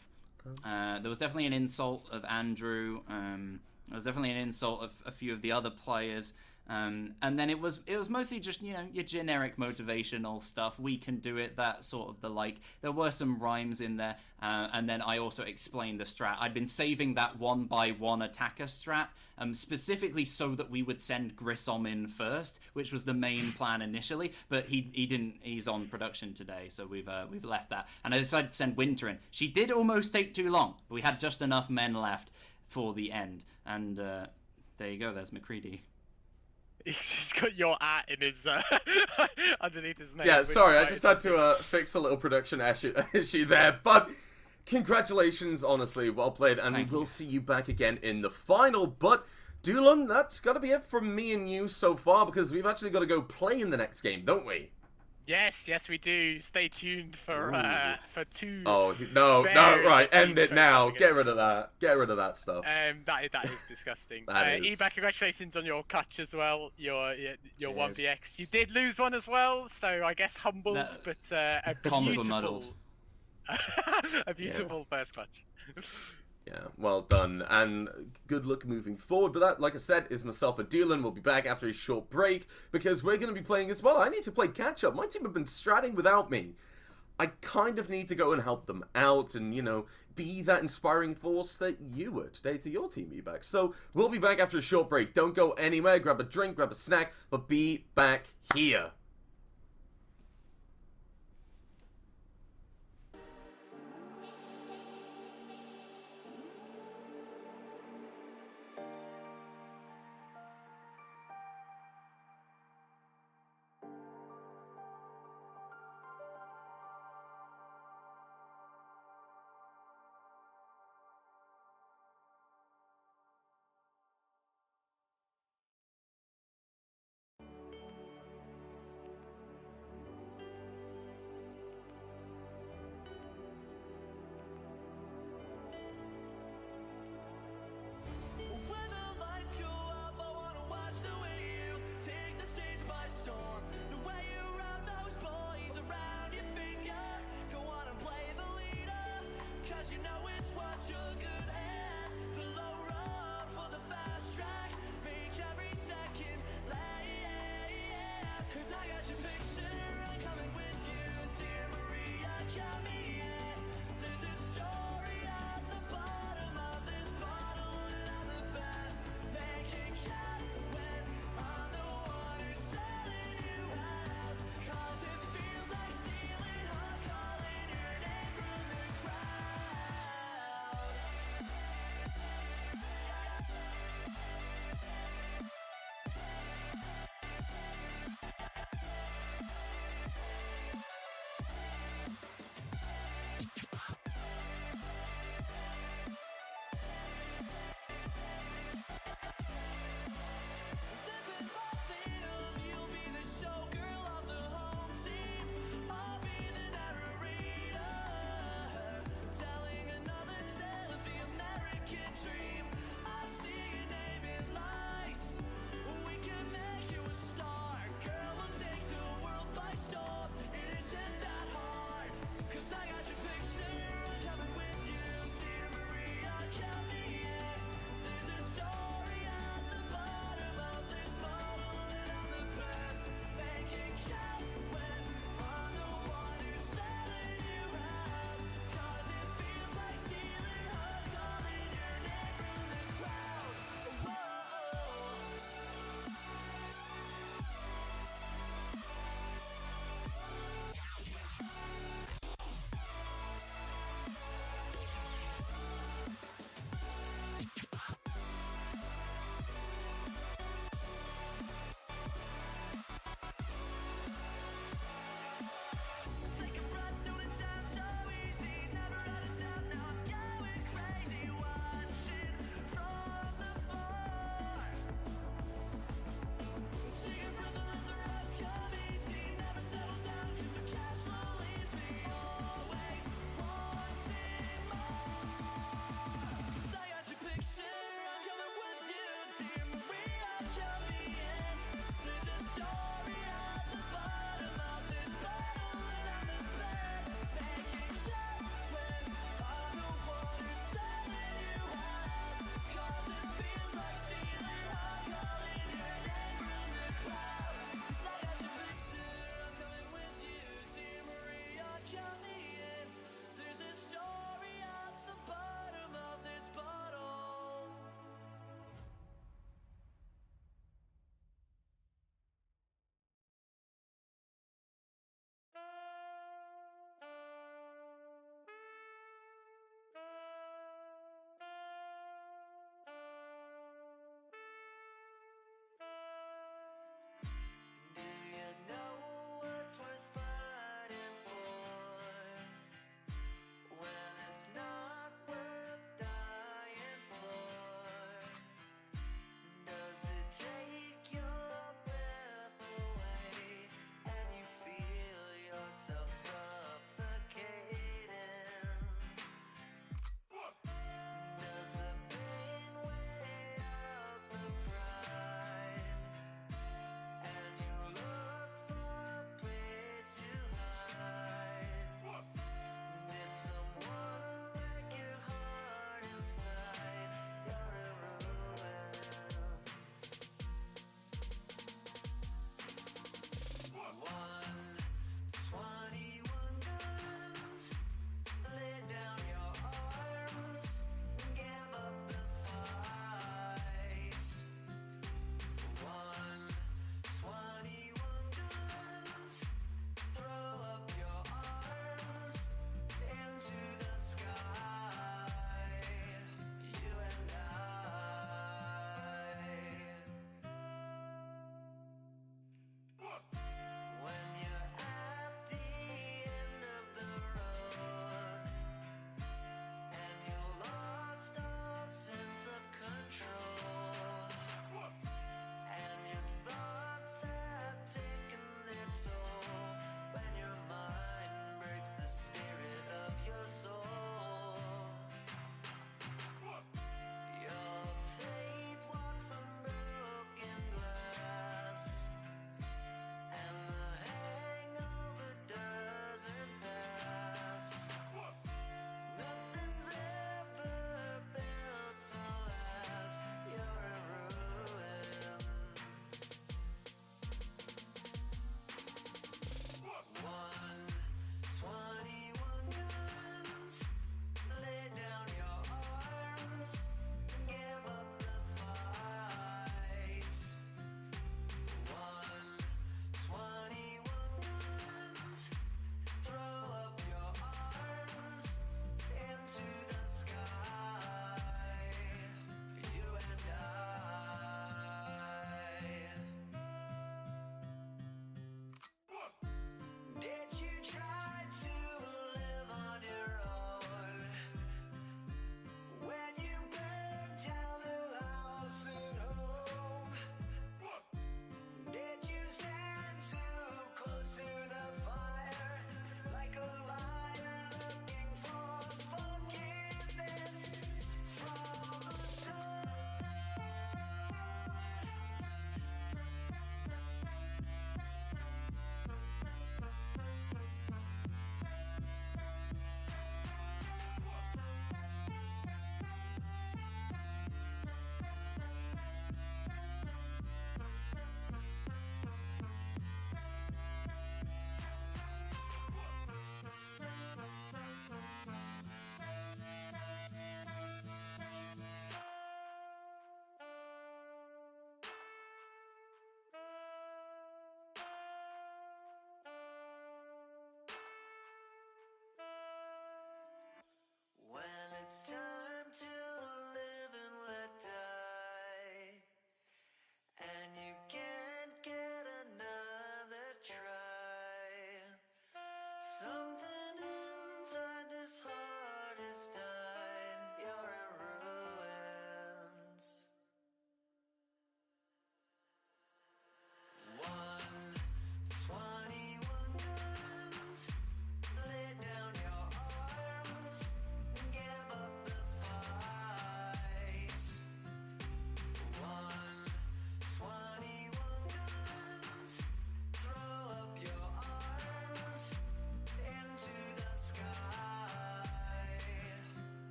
there was definitely an insult of Andrew. There was definitely an insult of a few of the other players. And then it was mostly just, you know, your generic motivational stuff. We can do it, that sort of the like. There were some rhymes in there, and then I also explained the strat. I'd been saving that 1-by-1 attacker strat, specifically so that we would send Grissom in first, which was the main plan initially. But he didn't. He's on production today, so we've left that. And I decided to send Winter in. She did almost take too long, but we had just enough men left for the end. And there you go. There's McCready.
He's got your at in his underneath his name.
Yeah, sorry, I just had to fix a little production issue there, but congratulations, honestly, well played, and we'll see you back again in the final. But Doolin, that's got to be it from me and you so far, because we've actually got to go play in the next game, don't we?
Yes, we do. Stay tuned for two.
Oh no, right, end it now. Get rid of that. Get rid of that stuff.
That is disgusting.
That is.
Eba, congratulations on your clutch as well. Your 1vx. You did lose one as well, so I guess humbled, but a beautiful first clutch.
Yeah, well done, and good luck moving forward. But that, like I said, is myself and Doolin. We'll be back after a short break, because we're going to be playing as well. I need to play catch-up. My team have been stratting without me. I kind of need to go and help them out and, you know, be that inspiring force that you were today to your team, Eback. So, we'll be back after a short break. Don't go anywhere. Grab a drink, grab a snack, but be back here.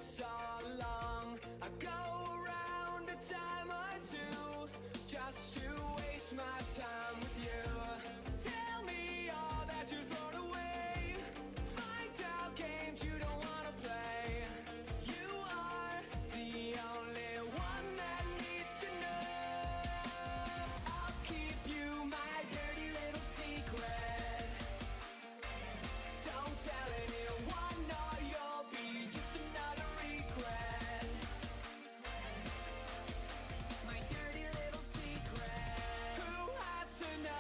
this all along. I go around a time or two just to waste my time with you. Tell me all that you've thrown away. Find out games you don't wanna play. You are the only one that needs to know. I'll keep you my dirty little secret. Don't tell anyone or you'll be just another regret. My dirty little secret. Who has to know?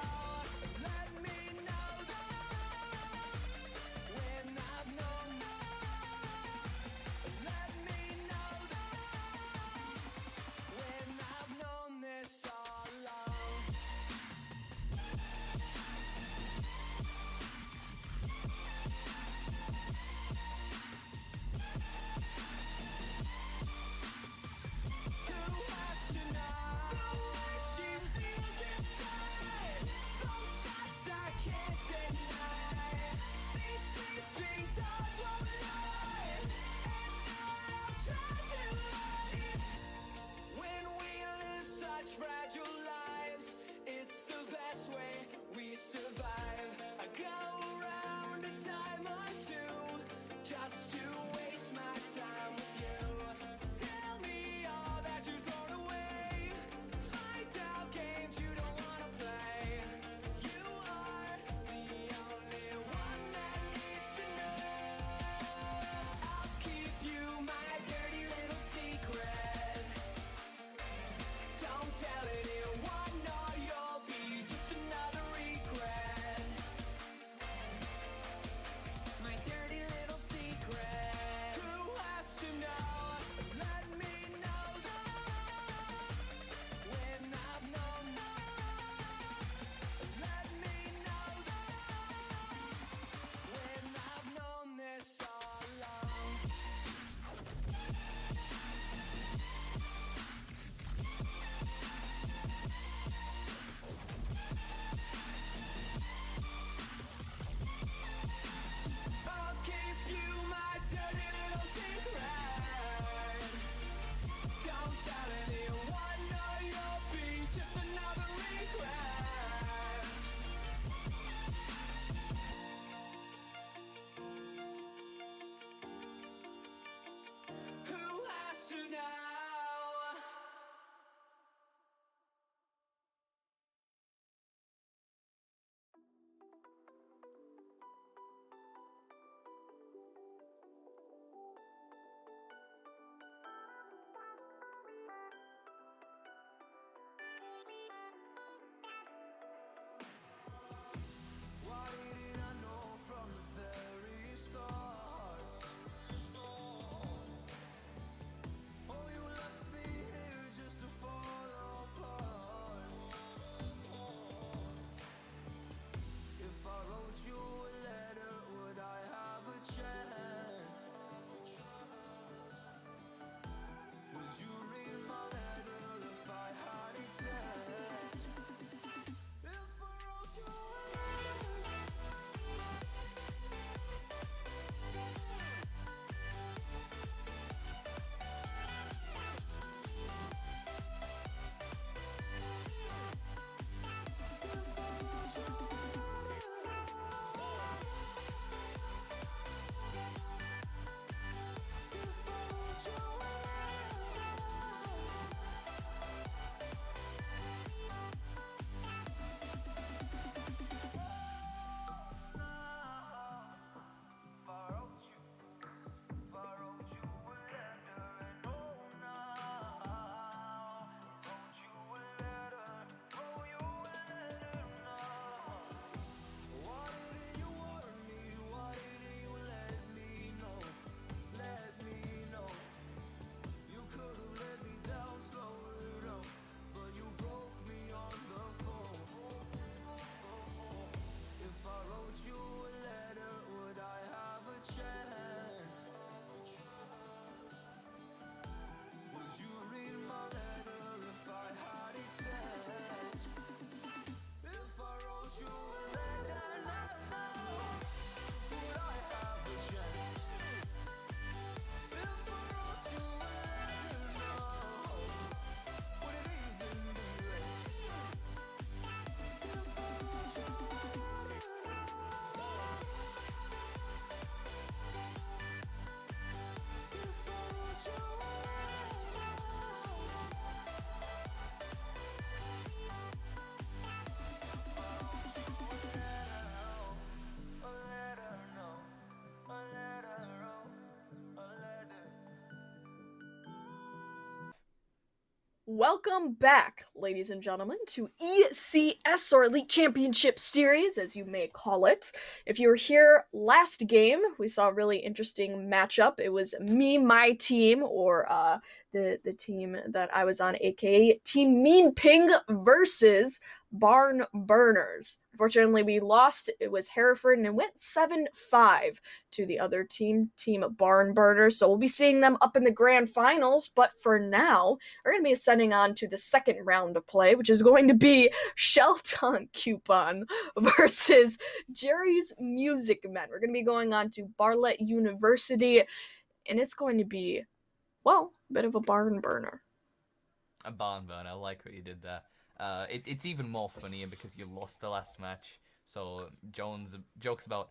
Welcome back, ladies and gentlemen, to ECS, or Elite Championship Series, as you may call it. If you were here last game, we saw a really interesting matchup. It was me, my team, or the team that I was on, aka Team Mean Ping versus Barn Burners. Unfortunately, we lost. It was Hereford, and it went 7-5 to the other team, Team Barn Burners. So we'll be seeing them up in the grand finals. But for now, we're going to be sending on to the second round of play, which is going to be Shelton Coupon versus Jerry's Music Men. We're going to be going on to Bartlett University, and it's going to be, well, a bit of a barn burner.
A barn burner. I like what you did there. It's even more funnier because you lost the last match. So Jones jokes about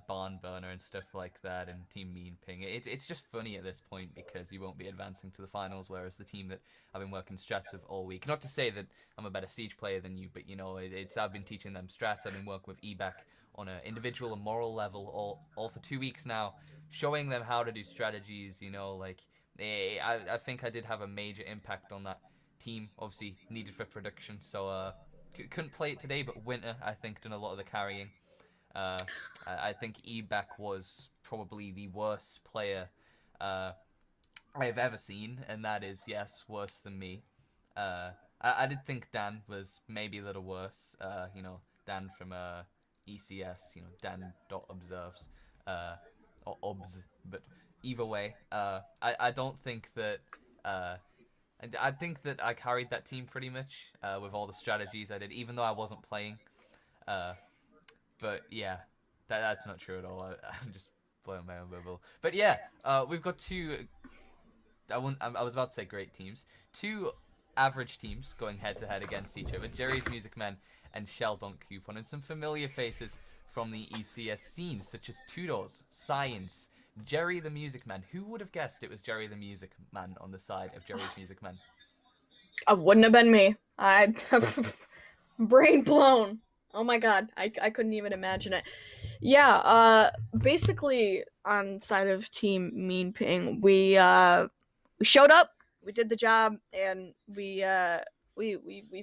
barn burner and stuff like that, and Team Mean Ping. It's just funny at this point because you won't be advancing to the finals, whereas the team that I've been working strats with all week. Not to say that I'm a better Siege player than you, but you know, I've been teaching them strats. I've been working with EBAC on an individual and moral level all for 2 weeks now, showing them how to do strategies. You know, like I think I did have a major impact on that team, obviously needed for production, so couldn't play it today, but Winter, I think, done a lot of the carrying. I think EBAC was probably the worst player I've ever seen, and that is, yes, worse than me. I did think Dan was maybe a little worse, you know, Dan from ECS, you know, Dan.observes, or obs, but either way, I don't think that, I think that I carried that team pretty much with all the strategies I did, even though I wasn't playing. But yeah, that's not true at all. I'm just blowing my own bubble. But yeah, we've got two. I was about to say great teams. Two average teams going head to head against each other. Jerry's Music Men and Sheldon Coupon, and some familiar faces from the ECS scene, such as Tudors, Science, Jerry the Music Man. Who would have guessed it was Jerry the Music Man on the side of Jerry's Music Man?
Wouldn't have been me. Brain blown. Oh my god, I couldn't even imagine it. Yeah, basically on side of Team Mean Ping, we showed up, we did the job, and we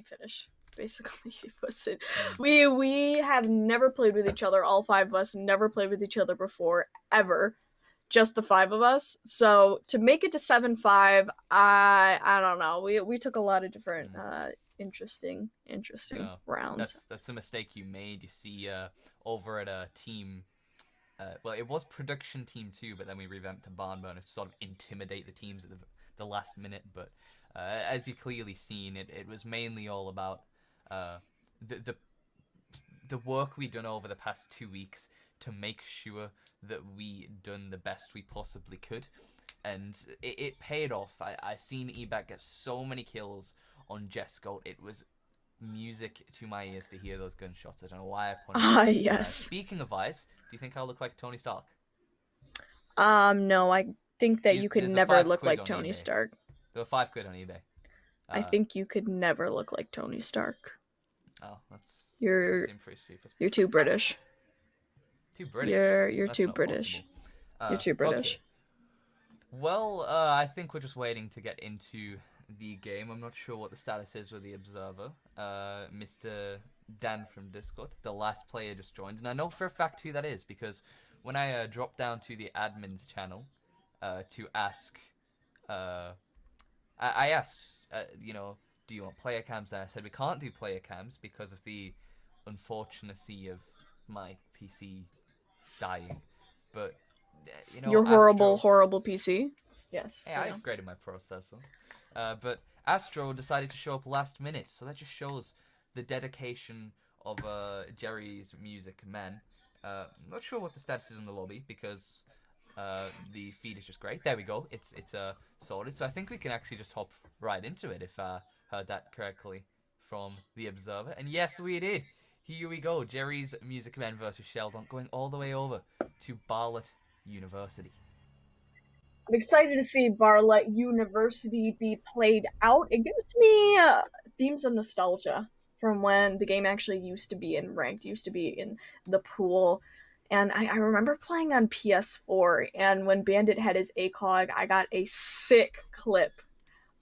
finished. Basically, was it. We have never played with each other. All five of us never played with each other before, ever. Just the five of us. So to make it to 7-5, I don't know. We took a lot of different interesting rounds.
That's the mistake you made. You see, over at a team. Well, it was production team 2, but then we revamped to barn burner to sort of intimidate the teams at the last minute. But as you clearly seen, it was mainly all about the work we done over the past 2 weeks to make sure that we done the best we possibly could, and it paid off. I seen EBAC get so many kills on Jesco. It was music to my ears to hear those gunshots. I don't know why I pointed.
Yes.
Speaking of eyes, do you think I look like Tony Stark?
No, I think that you could never look like Tony Stark.
There were 5 quid on eBay.
I think you could never look like Tony Stark.
Oh, that seemed pretty stupid.
You're too British.
Too British.
You're too British. You're too British.
Okay. Well, I think we're just waiting to get into the game. I'm not sure what the status is with the observer. Mr. Dan from Discord, the last player, just joined, and I know for a fact who that is because when I dropped down to the admin's channel to ask, I asked, you know, do you want player cams? And I said we can't do player cams because of the unfortunacy of my PC dying, but you know,
your horrible PC. Yes.
Hey, I upgraded my processor, but Astro decided to show up last minute, so that just shows the dedication of Jerry's Music Men. Not sure what the status is in the lobby because the feed is just great. There we go. It's sorted, so I think we can actually just hop right into it if I heard that correctly from the observer. And yes, we did. Here we go, Jerry's Music Men versus Sheldon, going all the way over to Bartlett University.
I'm excited to see Bartlett University be played out. It gives me themes of nostalgia from when the game actually used to be in ranked, used to be in the pool. And I remember playing on PS4, and when Bandit had his ACOG, I got a sick clip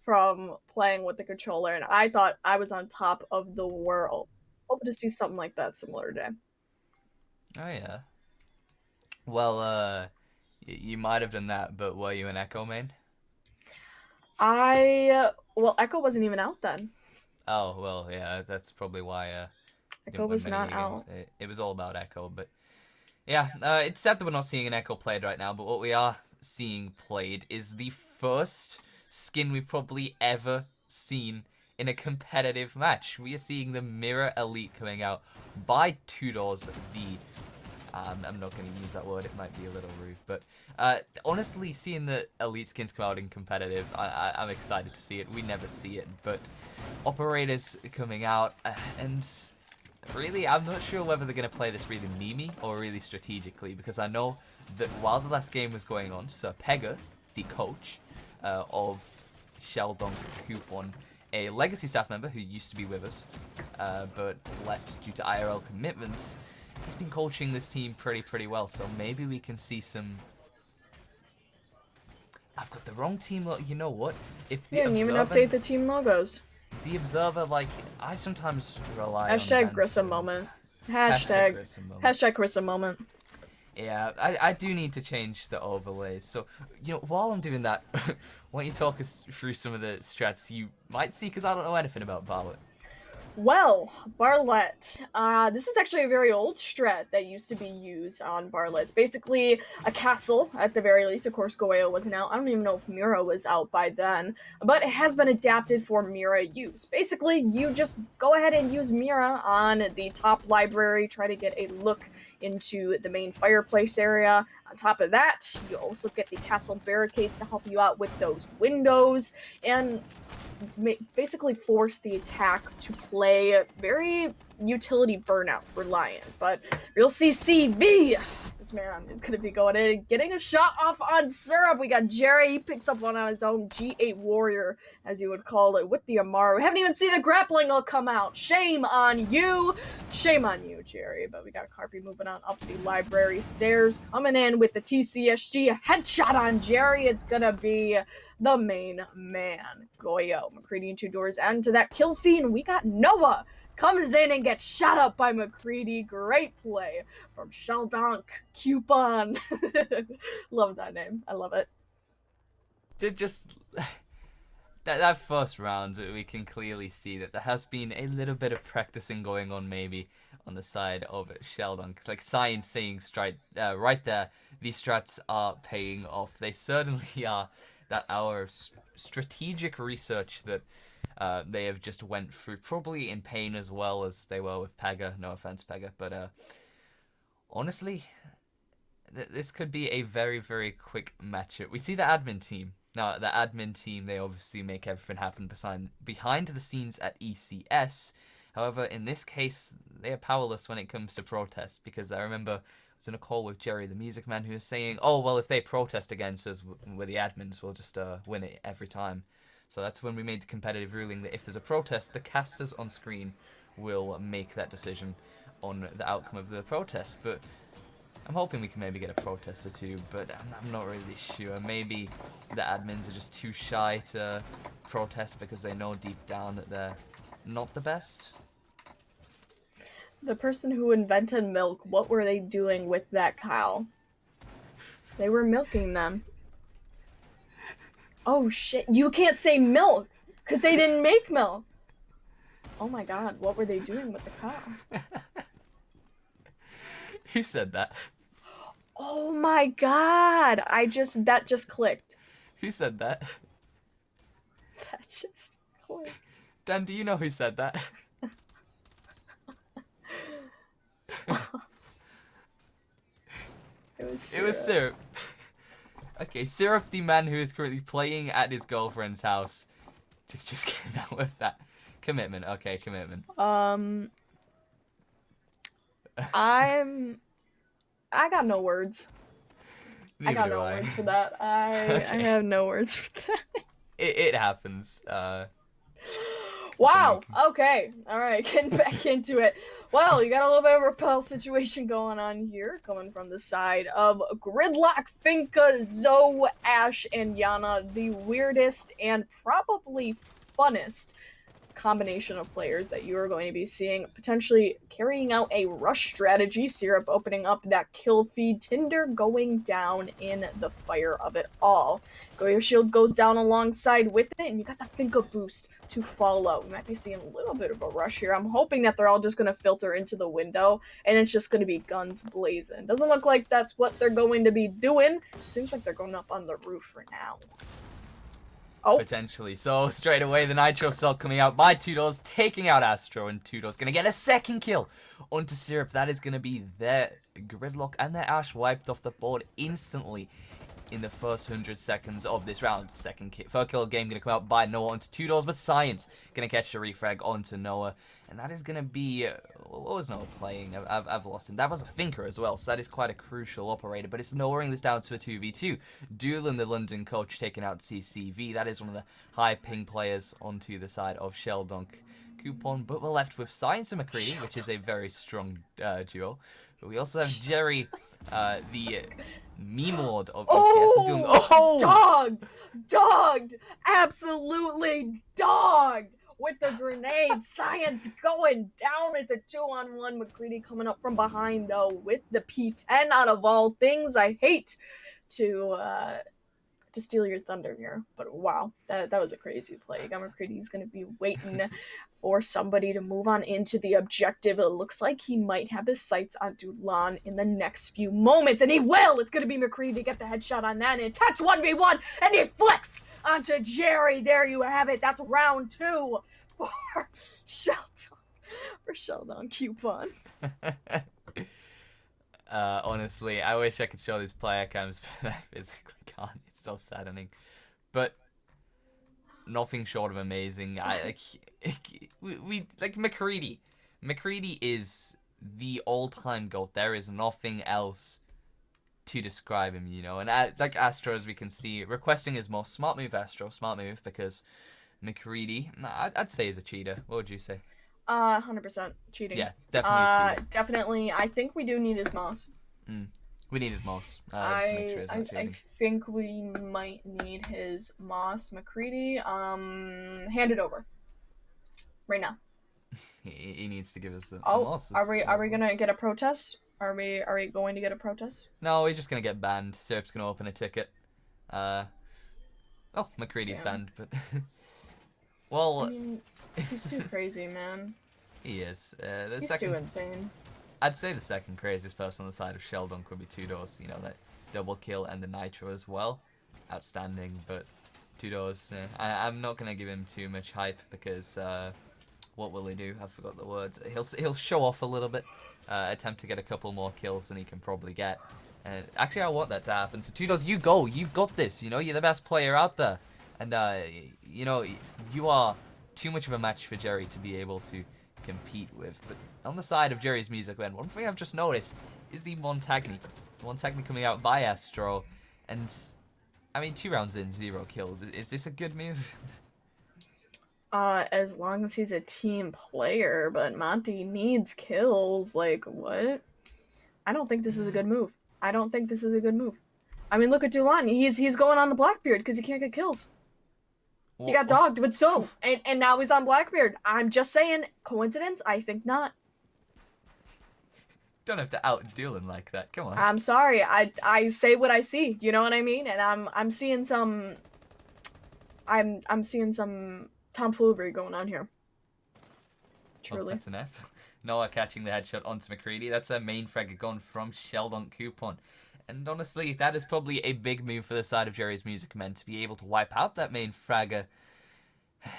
from playing with the controller, and I thought I was on top of the world. Hoping to see something like that similar today.
Oh yeah. Well, you might have done that, but were you an Echo main?
Well, Echo wasn't even out then.
Oh well, yeah, that's probably why. You
Echo
didn't win
was
many
not
games.
out.
It was all about Echo, but yeah, it's sad that we're not seeing an Echo played right now. But what we are seeing played is the first skin we've probably ever seen in a competitive match. We are seeing the Mirror Elite coming out by Tudors, the I'm not going to use that word, it might be a little rude, but honestly, seeing the Elite skins come out in competitive, I'm excited to see it. We never see it, but Operators coming out, and really, I'm not sure whether they're going to play this really memey or really strategically, because I know that while the last game was going on, Sir Pega, the coach of Sheldon Coupon, a legacy staff member who used to be with us, but left due to IRL commitments, he's been coaching this team pretty well, so maybe we can see some... I've got the wrong team. You know what? If the
Didn't even update the team logos.
The Observer, like, I sometimes rely
Hashtag
on...
Grissom moment. Hashtag Grissom moment.
Yeah, I do need to change the overlays. So, while I'm doing that, why don't you talk us through some of the strats you might see, because I don't know anything about Barlet.
Well, Barlet. This is actually a very old strat that used to be used on Barlet. It's basically a castle, at the very least. Of course, Goyo wasn't out. I don't even know if Mira was out by then. But it has been adapted for Mira use. Basically, you just go ahead and use Mira on the top library, try to get a look into the main fireplace area. On top of that, you also get the castle barricades to help you out with those windows, and basically force the attack to play very utility burnout reliant. But you'll see CV. This man is going to be going in and getting a shot off on Syrup. We got Jerry. He picks up one on his own G8 Warrior, as you would call it, with the Amaru. We haven't even seen the grappling all come out. Shame on you. Shame on you, Jerry. But we got Carpy moving on up the library stairs, coming in with the TCSG. A headshot on Jerry. It's going to be the main man, Goyo. McCready and Tudors add into that kill feed, and we got Noah comes in and gets shot up by McCready. Great play from Sheldon Coupon. Love that name. I love it.
Just that first round, we can clearly see that there has been a little bit of practicing going on, maybe on the side of Sheldon. Because, like Science saying right there, these strats are paying off. They certainly are. That our strategic research that they have just went through, probably in pain as well as they were with Pega. No offense, Pega, but honestly, this could be a very quick matchup. We see the admin team. Now, the admin team, they obviously make everything happen behind the scenes at ECS. However, in this case, they are powerless when it comes to protests, because I remember I was in a call with Jerry, the music man, who was saying, oh, well, if they protest against us, we're the admins, we'll just win it every time. So that's when we made the competitive ruling that if there's a protest, the casters on screen will make that decision on the outcome of the protest. But I'm hoping we can maybe get a protest or two, but I'm not really sure. Maybe the admins are just too shy to protest because they know deep down that they're not the best.
The person who invented milk, what were they doing with that cow? They were milking them. Oh shit, you can't say milk, because they didn't make milk. Oh my god, what were they doing with the cow?
Who said that?
Oh my god, that just clicked.
Who said that?
That just clicked.
Dan, do you know who said that?
It was
Syrup. Okay, Syrup, the man who is currently playing at his girlfriend's house, just came out with that. Commitment. Okay, commitment.
I got no words. I got no words for that. I have no words for that.
It happens.
Wow. Okay. All right. Getting back into it. Well, you got a little bit of a repel situation going on here, coming from the side of Gridlock, Finka, Zoe, Ash, and Yana, the weirdest and probably funnest combination of players that you are going to be seeing, potentially carrying out a rush strategy. Syrup opening up that kill feed, Tinder going down in the fire of it all. Your shield goes down alongside with it, and you got the Finka boost to follow. We might be seeing a little bit of a rush here. I'm hoping that they're all just going to filter into the window, and it's just going to be guns blazing. Doesn't look like that's what they're going to be doing. Seems like they're going up on the roof for now. Oh.
Potentially. So straight away, the Nitro Cell coming out by Tudos, taking out Astro, and Tudos going to get a second kill onto Syrup. That is going to be their Gridlock and their Ash wiped off the board instantly in the first 100 seconds of this round. Third kill game going to come out by Noah onto Tudos, but Science going to catch the refrag onto Noah. And that is going to be... what was Noah playing? I've lost him. That was a Finker as well, so that is quite a crucial operator. But it's lowering this down to a 2v2. Doolin, the London coach, taking out CCV. That is one of the high ping players onto the side of Sheldon Coupon. But we're left with Science and McCready, which is a very strong duo. But we also have Jerry, the meme lord of ECS. Doing...
Dogged! Absolutely dogged! With the grenade, Science going down. It's a 2-on-1. McCready coming up from behind, though, with the P10 out of all things. I hate to steal your thunder here, but wow, that was a crazy play. McCready's going to be waiting for somebody to move on into the objective. It looks like he might have his sights on Dulon in the next few moments, and he will! It's going to be McCready to get the headshot on that, and it touch 1v1, and he flicks onto Jerry. There you have it. That's round 2 for Sheldon Coupon.
Honestly, I wish I could show these player cams, but I physically can't. It's so saddening. But nothing short of amazing. We McCready. McCready is the all-time GOAT. There is nothing else to describe him, you know. And like Astro, as we can see, requesting his most smart move, Astro. Smart move, because McCready, I'd say is a cheater. What would you say?
100% cheating.
Yeah, definitely cheating.
Definitely. I think we do need his mouse.
We need his mouse. Just to make sure he's not
I
cheating.
think we might need his mouse. McCready, hand it over. Right now.
He needs to give us the
Oh,
mouse.
are we gonna get a protest? Are we going to get a protest?
No, we're just gonna get banned. Syrup's gonna open a ticket. Oh, McCready's banned, but well,
I mean, he's too crazy, man.
He is.
He's too insane.
I'd say the second craziest person on the side of Sheldon could be Tudos. You know, that double kill and the Nitro as well. Outstanding, but Tudos, I'm not going to give him too much hype because what will he do? I forgot the words. He'll show off a little bit, attempt to get a couple more kills than he can probably get. Actually, I want that to happen. So Tudos, you go. You've got this. You know, you're the best player out there. And, you know, you are too much of a match for Jerry to be able to compete with. But on the side of Jerry's music, man, one thing I've just noticed is the Montagny. Montagny coming out by Astro. And, I mean, 2 rounds in, 0 kills. Is this a good move?
As long as he's a team player, but Monty needs kills. Like, what? I don't think this is a good move. I don't think this is a good move. I mean, look at Dulon. He's going on the Blackbeard because he can't get kills. He got dogged with Zoe, and now he's on Blackbeard. I'm just saying, coincidence? I think not.
Don't have to out Dylan like that. Come on.
I'm sorry. I say what I see. You know what I mean? And I'm seeing some. I'm seeing some tomfoolery going on here. Truly.
Oh, that's an F. Noah catching the headshot onto McCready. That's a main fragger gone from Sheldon Coupon. And honestly, that is probably a big move for the side of Jerry's Music Men to be able to wipe out that main fragger.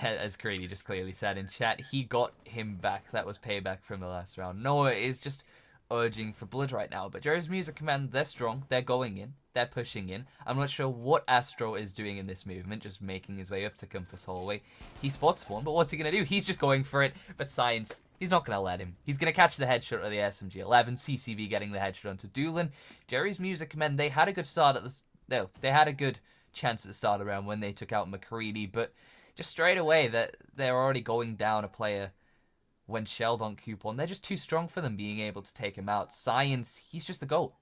As Creedy just clearly said in chat, he got him back. That was payback from the last round. Noah is just urging for blood right now. But Jerry's Music Command, they're strong. They're going in. They're pushing in. I'm not sure what Astro is doing in this movement, just making his way up to Compass Hallway. He spots one, but what's he going to do? He's just going for it. But Science, he's not going to let him. He's going to catch the headshot of the SMG-11. CCV getting the headshot onto Doolin. Jerry's Music Men, they had a good start at the... No, they had a good chance at the start of the round when they took out McCready, but just straight away that they're already going down a player when Sheldon Coupon. They're just too strong for them being able to take him out. Science, he's just the GOAT.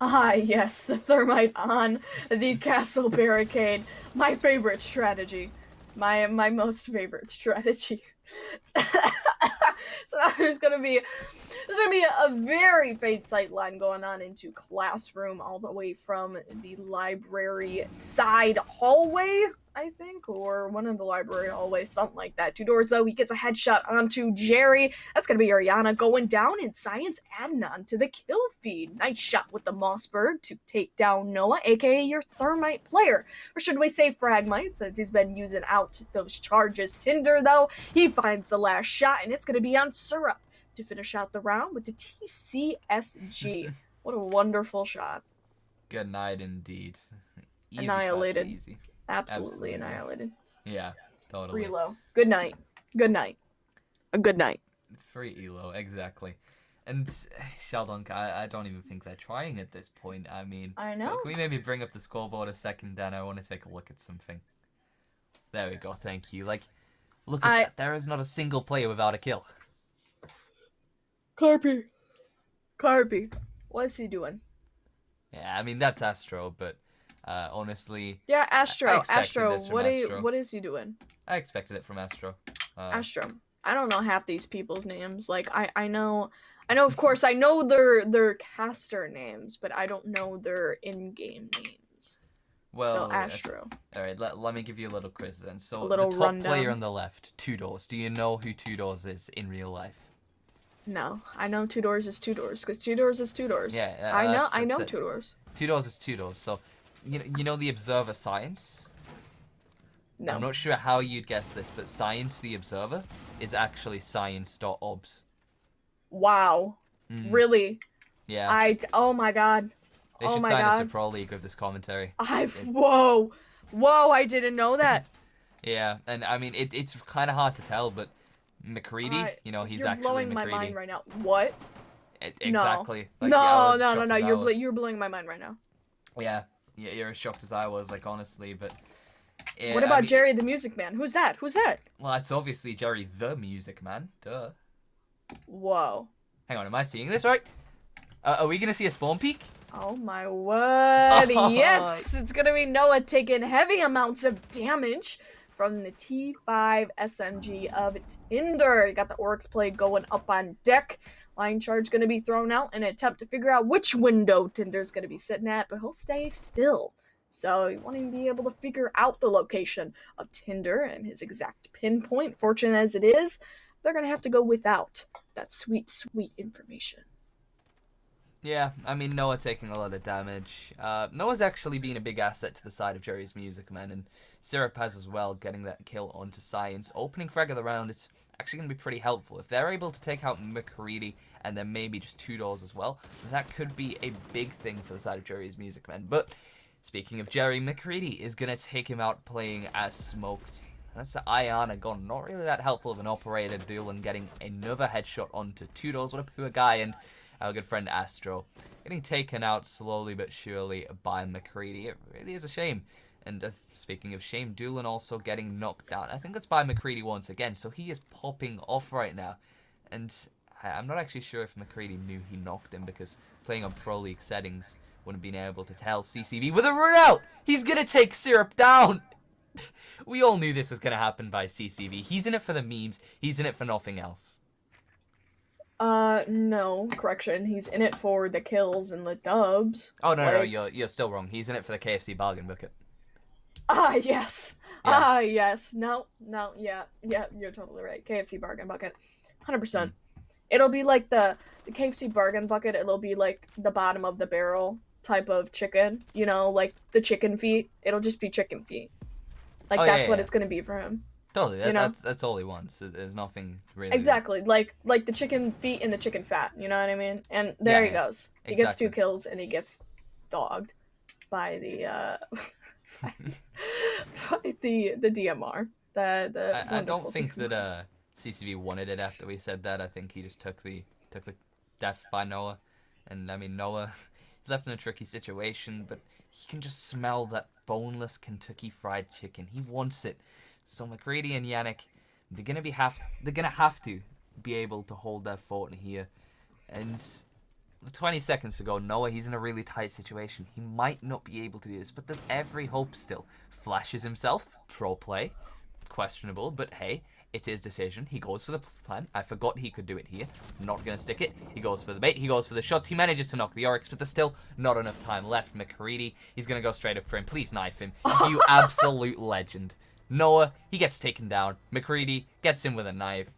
Ah, yes, the thermite on the castle barricade. My favorite strategy. My most favorite strategy. So now there's gonna be a very faint sight line going on into classroom, all the way from the library side hallway, I think, or one of the library hallways, something like that. 2 doors though, he gets a headshot onto Jerry. That's gonna be Ariana going down, and Science adding on to the kill feed. Nice shot with the Mossberg to take down Noah, aka your thermite player. Or should we say Fragmite, since he's been using out those charges. Tinder though, he finds the last shot, and it's gonna be on Syrup to finish out the round with the TCSG. What a wonderful shot.
Good night indeed. Easy
Annihilated.
cuts, easy.
Absolutely annihilated.
Yeah, totally.
Reload. Good night. Good night. A good night.
Free elo, exactly. And Sheldon, I don't even think they're trying at this point. I mean,
I know.
Can we maybe bring up the scoreboard a second, Dan? I want to take a look at something. There we go, thank you. Like, look at that. There is not a single player without a kill.
Carpy. What's he doing?
Yeah, I mean, that's Astro, but honestly...
Yeah,
I
Astro.
expected
Astro,
this from
what
Astro.
is he doing?
I expected it from Astro.
Astro. I don't know half these people's names. Like, I know, of course, I know their caster names, but I don't know their in-game names.
Well,
so, Astro.
Alright, let me give you a little quiz then. So,
little
the top
rundown.
player on the left, 2 doors. Do you know who 2 doors is in real life?
No, I know 2 doors is 2 doors, because 2 doors is 2 doors.
Yeah,
I know
it.
2 doors.
2 doors is 2 doors. So, you know the Observer Science?
No.
I'm not sure how you'd guess this, but Science the Observer is actually science.obs.
Wow. Really?
Yeah.
Oh my god.
They
Oh
should
my
sign us a
god.
Pro League with this commentary.
Whoa, I didn't know that.
Yeah, and I mean, it's kind of hard to tell, but McCready, you know, he's
You're
actually
blowing
McCready.
my mind right now. What?
Exactly.
No.
Like, yeah, I was
No.
shocked as I was.
You're blowing my mind right now.
Yeah, you're as shocked as I was, like, honestly, but...
What about Jerry the Music Man? Who's that?
Well, that's obviously Jerry the Music Man. Duh.
Whoa.
Hang on, am I seeing this right? Are we gonna see a spawn peek?
Oh my word. Yes! It's gonna be Noah taking heavy amounts of damage from the T5 SMG of Tinder. You got the Oryx play going up on deck. Line charge gonna be thrown out in an attempt to figure out which window Tinder's gonna be sitting at, but he'll stay still. So you want to be able to figure out the location of Tinder and his exact pinpoint. Fortunate as it is, they're going to have to go without that sweet, sweet information.
Yeah, I mean, Noah taking a lot of damage. Noah's actually been a big asset to the side of Jerry's Music Man, and Syrup has as well, getting that kill onto Science. Opening frag of the round, it's actually going to be pretty helpful. If they're able to take out McCready and then maybe just 2 doors as well, that could be a big thing for the side of Jerry's Music Man. But speaking of Jerry, McCready is going to take him out playing as Smoked. That's Ayana gone. Not really that helpful of an operator duel, and getting another headshot onto 2 doors. What a poor guy. And our good friend Astro getting taken out slowly but surely by McCready. It really is a shame. And speaking of shame, Doolin also getting knocked down. I think that's by McCready once again. So he is popping off right now. And I'm not actually sure if McCready knew he knocked him, because playing on Pro League settings wouldn't have been able to tell. CCV with a run out. He's going to take Syrup down. We all knew this was going to happen by CCV. He's in it for the memes. He's in it for nothing else.
No, correction. He's in it for the kills and the dubs.
Oh, no, you're still wrong. He's in it for the KFC bargain bucket.
Ah, yes.
Yeah.
Ah, yes. No, yeah, you're totally right. KFC bargain bucket. 100%. It'll be like the KFC bargain bucket, it'll be like the bottom of the barrel type of chicken, you know, like the chicken feet. It'll just be chicken feet. Like, that's what it's gonna be for him.
Totally,
you know?
that's all he wants. There's nothing really...
Exactly, like the chicken feet and the chicken fat, you know what I mean? And there he goes. He gets 2 kills, and he gets dogged by the by the DMR.
I don't think that CCV wanted it after we said that. I think he just took the death by Noah. And I mean, Noah left in a tricky situation, but he can just smell that boneless Kentucky Fried Chicken. He wants it. So McCready and Yannick, they're gonna have to be able to hold their fort here. And 20 seconds to go. Noah, he's in a really tight situation. He might not be able to do this, but there's every hope still. Flashes himself. Pro play. Questionable, but hey, it's his decision. He goes for the plan. I forgot he could do it here. Not going to stick it. He goes for the bait. He goes for the shots. He manages to knock the Oryx, but there's still not enough time left. McCready, he's going to go straight up for him. Please knife him. You absolute legend. Noah, he gets taken down. McCready gets him with a knife.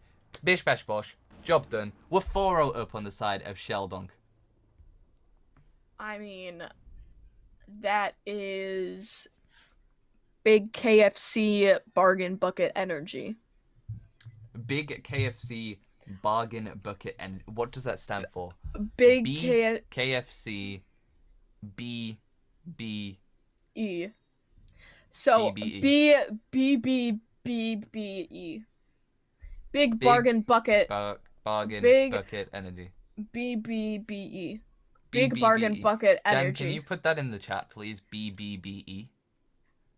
Bish bash bosh. Job done. We're 4-0 up on the side of Sheldon.
I mean, that is big KFC bargain bucket energy.
Big KFC bargain bucket, and what does that stand for?
Big
KFC B
E. So
BBE.
BBBBE. Big bargain bucket.
Bargain bucket energy.
BBBE. Big bargain bucket energy.
Dan, can you put that in the chat, please? BBBE.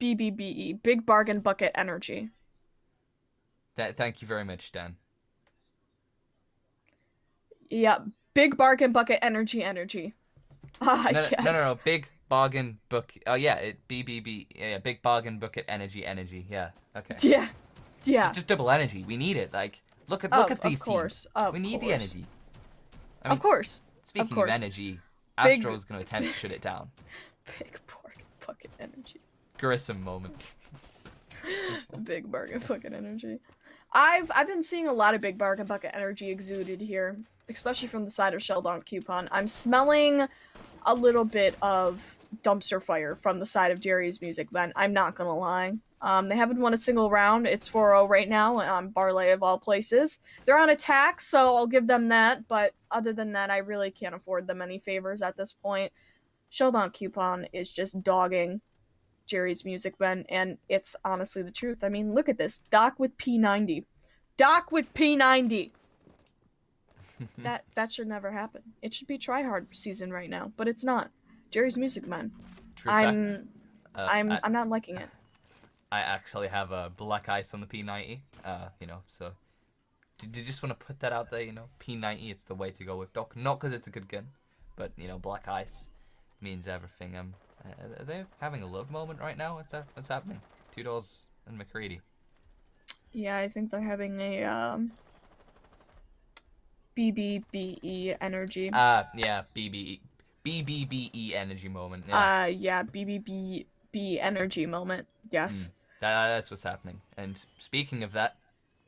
BBBE. Big bargain bucket energy.
Thank you very much, Dan.
Yeah, big bargain bucket energy. Ah,
no,
yes.
No. Big bargain bucket. Oh yeah, BBB. Yeah, big bargain bucket energy. Yeah. Okay.
Yeah.
Just double energy. We need it. Like, look at these teams. We need the energy. I mean,
of course.
Speaking of energy, Astro's going to attempt to shut it down.
Big bargain bucket energy.
Grissom moment.
Big bargain bucket energy. I've been seeing a lot of big bargain bucket energy exuded here, especially from the side of Sheldon Coupon. I'm smelling a little bit of dumpster fire from the side of Jerry's Music Vent. I'm not gonna lie. They haven't won a single round. It's 4-0 right now on Barley of all places. They're on attack, so I'll give them that. But other than that, I really can't afford them any favors at this point. Sheldon Coupon is just dogging Jerry's Music Vent, and it's honestly the truth. I mean, look at this. Doc with P90. That should never happen. It should be tryhard season right now, but it's not. Jerry's Music Man. I'm not liking it.
I actually have a black ice on the P90. So did you just want to put that out there? P90, it's the way to go with Doc. Not because it's a good gun, but black ice means everything. Are they having a love moment right now? What's happening? Tudors and McCready.
Yeah, I think they're having a BBBE energy.
Yeah, BBBE energy moment. Yeah.
BBBE energy moment. Yes.
That's what's happening. And speaking of that,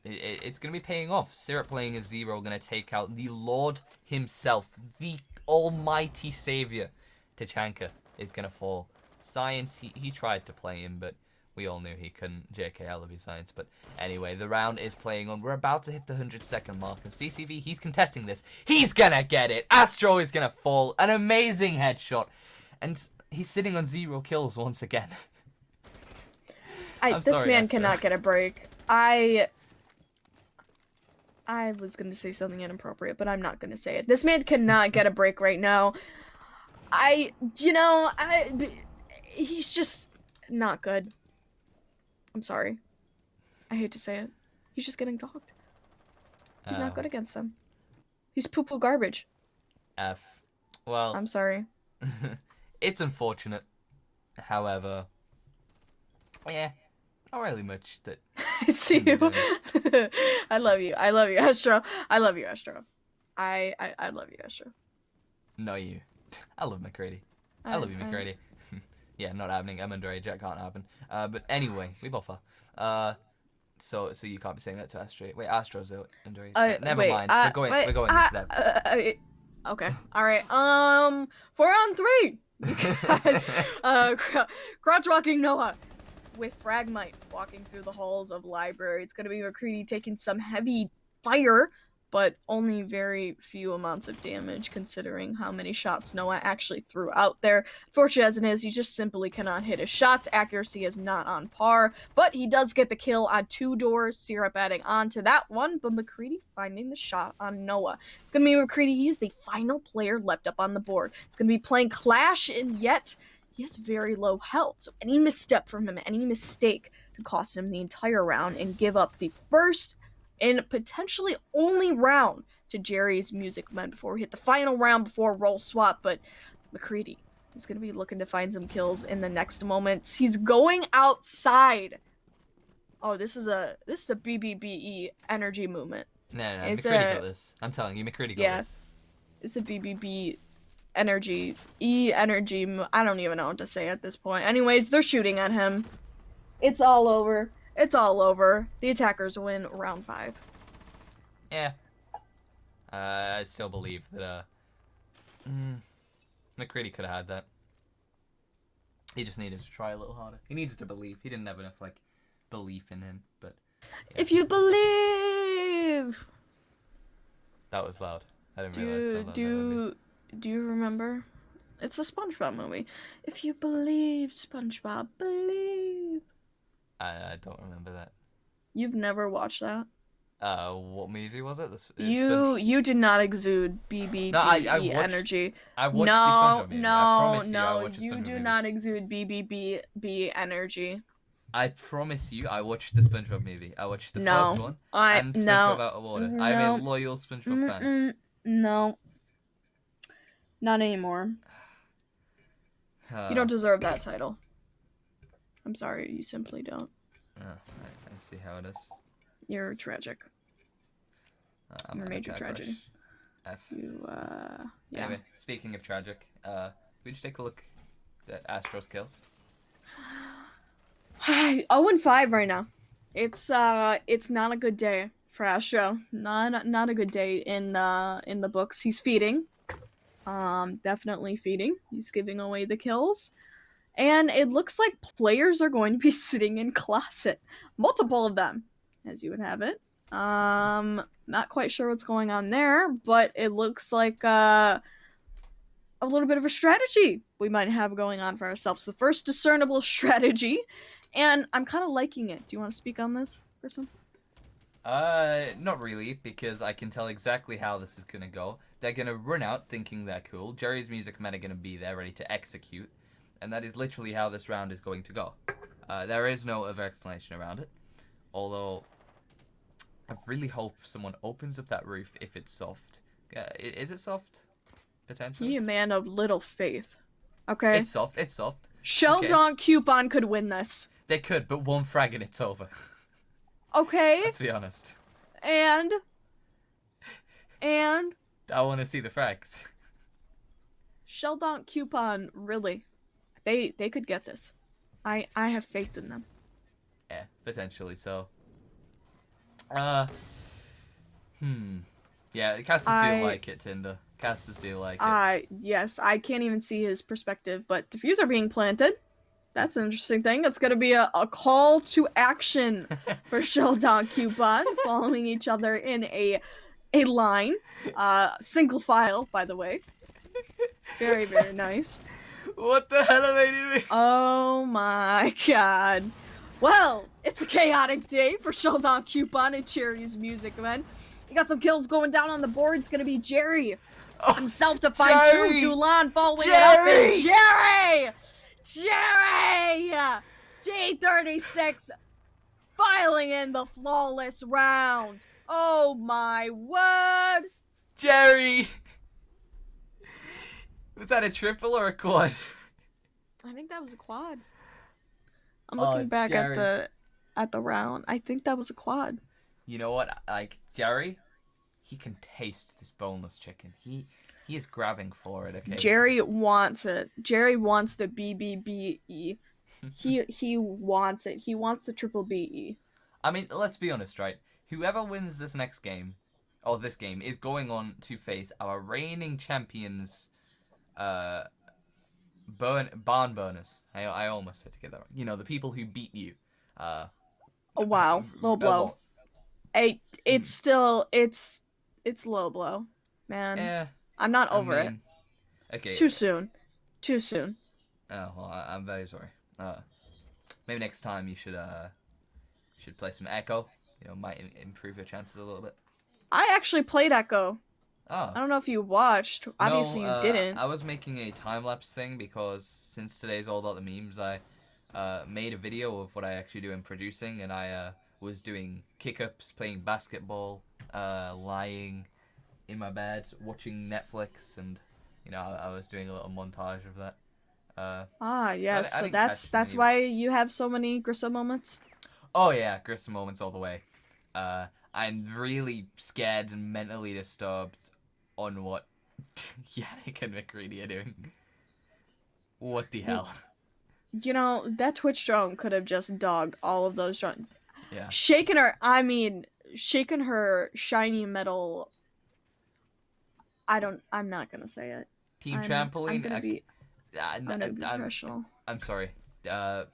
it's going to be paying off. Syrup playing a 0, going to take out the Lord himself, the almighty savior. Tachanka is going to fall. Science, he tried to play him, but we all knew he couldn't. JK, I love you, Science. But anyway, the round is playing on. We're about to hit the 100-second mark. And CCV, he's contesting this. He's going to get it. Astro is going to fall. An amazing headshot. And he's sitting on 0 kills once again.
This man cannot get a break. I was going to say something inappropriate, but I'm not going to say it. This man cannot get a break right now. He's just not good. I'm sorry. I hate to say it. He's just getting dogged. He's not good against them. He's poo-poo garbage.
F. Well,
I'm sorry.
It's unfortunate. However, yeah, not really much that.
I see you. I love you. I love you, Astro. I love you, Astro. I love you, Astro.
No, you. I love McCready. I love you, McCready. Yeah, not happening. I'm underage. That can't happen. But anyway, we both are. So you can't be saying that to Astro. Wait, Astro's underage. Never mind. We're going into that.
Okay. All right. 4 on 3. Crotch walking Noah with Fragmite walking through the halls of library. It's gonna be McCready taking some heavy fire but only very few amounts of damage considering how many shots Noah actually threw out there. Fortunate as it is, he just simply cannot hit his shots. Accuracy is not on par, but he does get the kill on 2 doors. Syrup adding on to that one, but McCready finding the shot on Noah. It's going to be McCready. He's the final player left up on the board. It's going to be playing Clash, and yet he has very low health. So any misstep from him, any mistake could cost him the entire round and give up the first and potentially only round to Jerry's Music Men before we hit the final round before roll swap. But McCready is going to be looking to find some kills in the next moments. He's going outside. Oh, this is a BBBE energy movement.
No, McCready got this. I'm telling you, McCready got this.
It's a BBB energy. E-energy. I don't even know what to say at this point. Anyways, they're shooting at him. It's all over. It's all over. The attackers win round 5.
Yeah. I still believe that McCready could have had that. He just needed to try a little harder. He needed to believe. He didn't have enough belief in him. But yeah.
If you believe.
That was loud. I didn't realize how loud that would be.
Do you remember? It's a SpongeBob movie. If you believe, SpongeBob, believe.
I don't remember that.
You've never watched that?
What movie was it?
You did not exude BBB energy.
I watched the SpongeBob movie.
No, you do not exude BBB energy.
I promise you, I watched the SpongeBob movie. I watched the first one and SpongeBob Out of Water. I'm a loyal SpongeBob fan.
No. Not anymore. You don't deserve that title. I'm sorry, you simply don't.
Oh, I see how it is.
You're tragic. You're a major tragedy.
F.
Yeah.
Anyway, speaking of tragic, we just take a look at Astro's kills.
0-5 right now. It's not a good day for Astro. Not a good day in the books. He's feeding. Definitely feeding. He's giving away the kills. And it looks like players are going to be sitting in closet. Multiple of them, as you would have it. Not quite sure what's going on there, but it looks like a little bit of a strategy we might have going on for ourselves. The first discernible strategy, and I'm kind of liking it. Do you want to speak on this, person?
Not really, because I can tell exactly how this is gonna go. They're gonna run out thinking they're cool. Jerry's Music Men are gonna be there ready to execute. And that is literally how this round is going to go. There is no other explanation around it. Although, I really hope someone opens up that roof if it's soft. Is it soft? Potentially?
You're a man of little faith. Okay?
It's soft. It's soft.
Sheldon Coupon could win this.
They could, but one frag and it's over.
Okay?
Let's be honest.
And?
I want to see the frags.
Sheldon Coupon, really. They could get this. I have faith in them.
Yeah, potentially so. Yeah, casters do like it, Tinder. Casters do like it.
Yes, I can't even see his perspective, but diffuser being planted. That's an interesting thing. It's gonna be a call to action for Sheldon Coupon, following each other in a line. Single file, by the way. Very, very nice.
What the hell am I doing?
Oh my god. Well, it's a chaotic day for Sheldon Coupon and Cherry's Music Men. You got some kills going down on the board. It's gonna be Jerry himself to find two. Dulan following it up, and Jerry! G36 filing in the flawless round. Oh my word!
Jerry! Was that a triple or a quad?
I think that was a quad. I'm looking back at the round. I think that was a quad.
You know what? Like Jerry, he can taste this boneless chicken. He is grabbing for it. Okay.
Jerry wants it. Jerry wants the BBBE. He wants it. He wants the triple BE.
I mean, let's be honest, right? Whoever wins this next game, or this game, is going on to face our reigning champions. Barn burners. I almost had to get that right. You know, the people who beat you.
Oh wow, low blow. It's it's low blow, man.
Yeah.
I'm not over it.
Okay.
Too soon. Too soon.
Oh, well, I'm very sorry. Maybe next time you should play some Echo. You know, might improve your chances a little bit.
I actually played Echo.
Oh.
I don't know if you watched. Obviously,
No,
you didn't.
I was making a time-lapse thing because since today's all about the memes, I made a video of what I actually do in producing, and I was doing kick-ups, playing basketball, lying in my bed, watching Netflix, and, you know, I was doing a little montage of that.
Yes.
I
So
didn't
that's
catch many-
why you have so many Grissom moments.
Oh yeah, Grissom moments all the way. I'm really scared and mentally disturbed on what Yannick and McCready are doing. What the hell?
You know, that Twitch drone could have just dogged all of those drones.
Yeah.
Shaking her shiny metal. I'm not gonna say it.
Team
I'm
trampoline.
gonna be professional.
I'm sorry. Are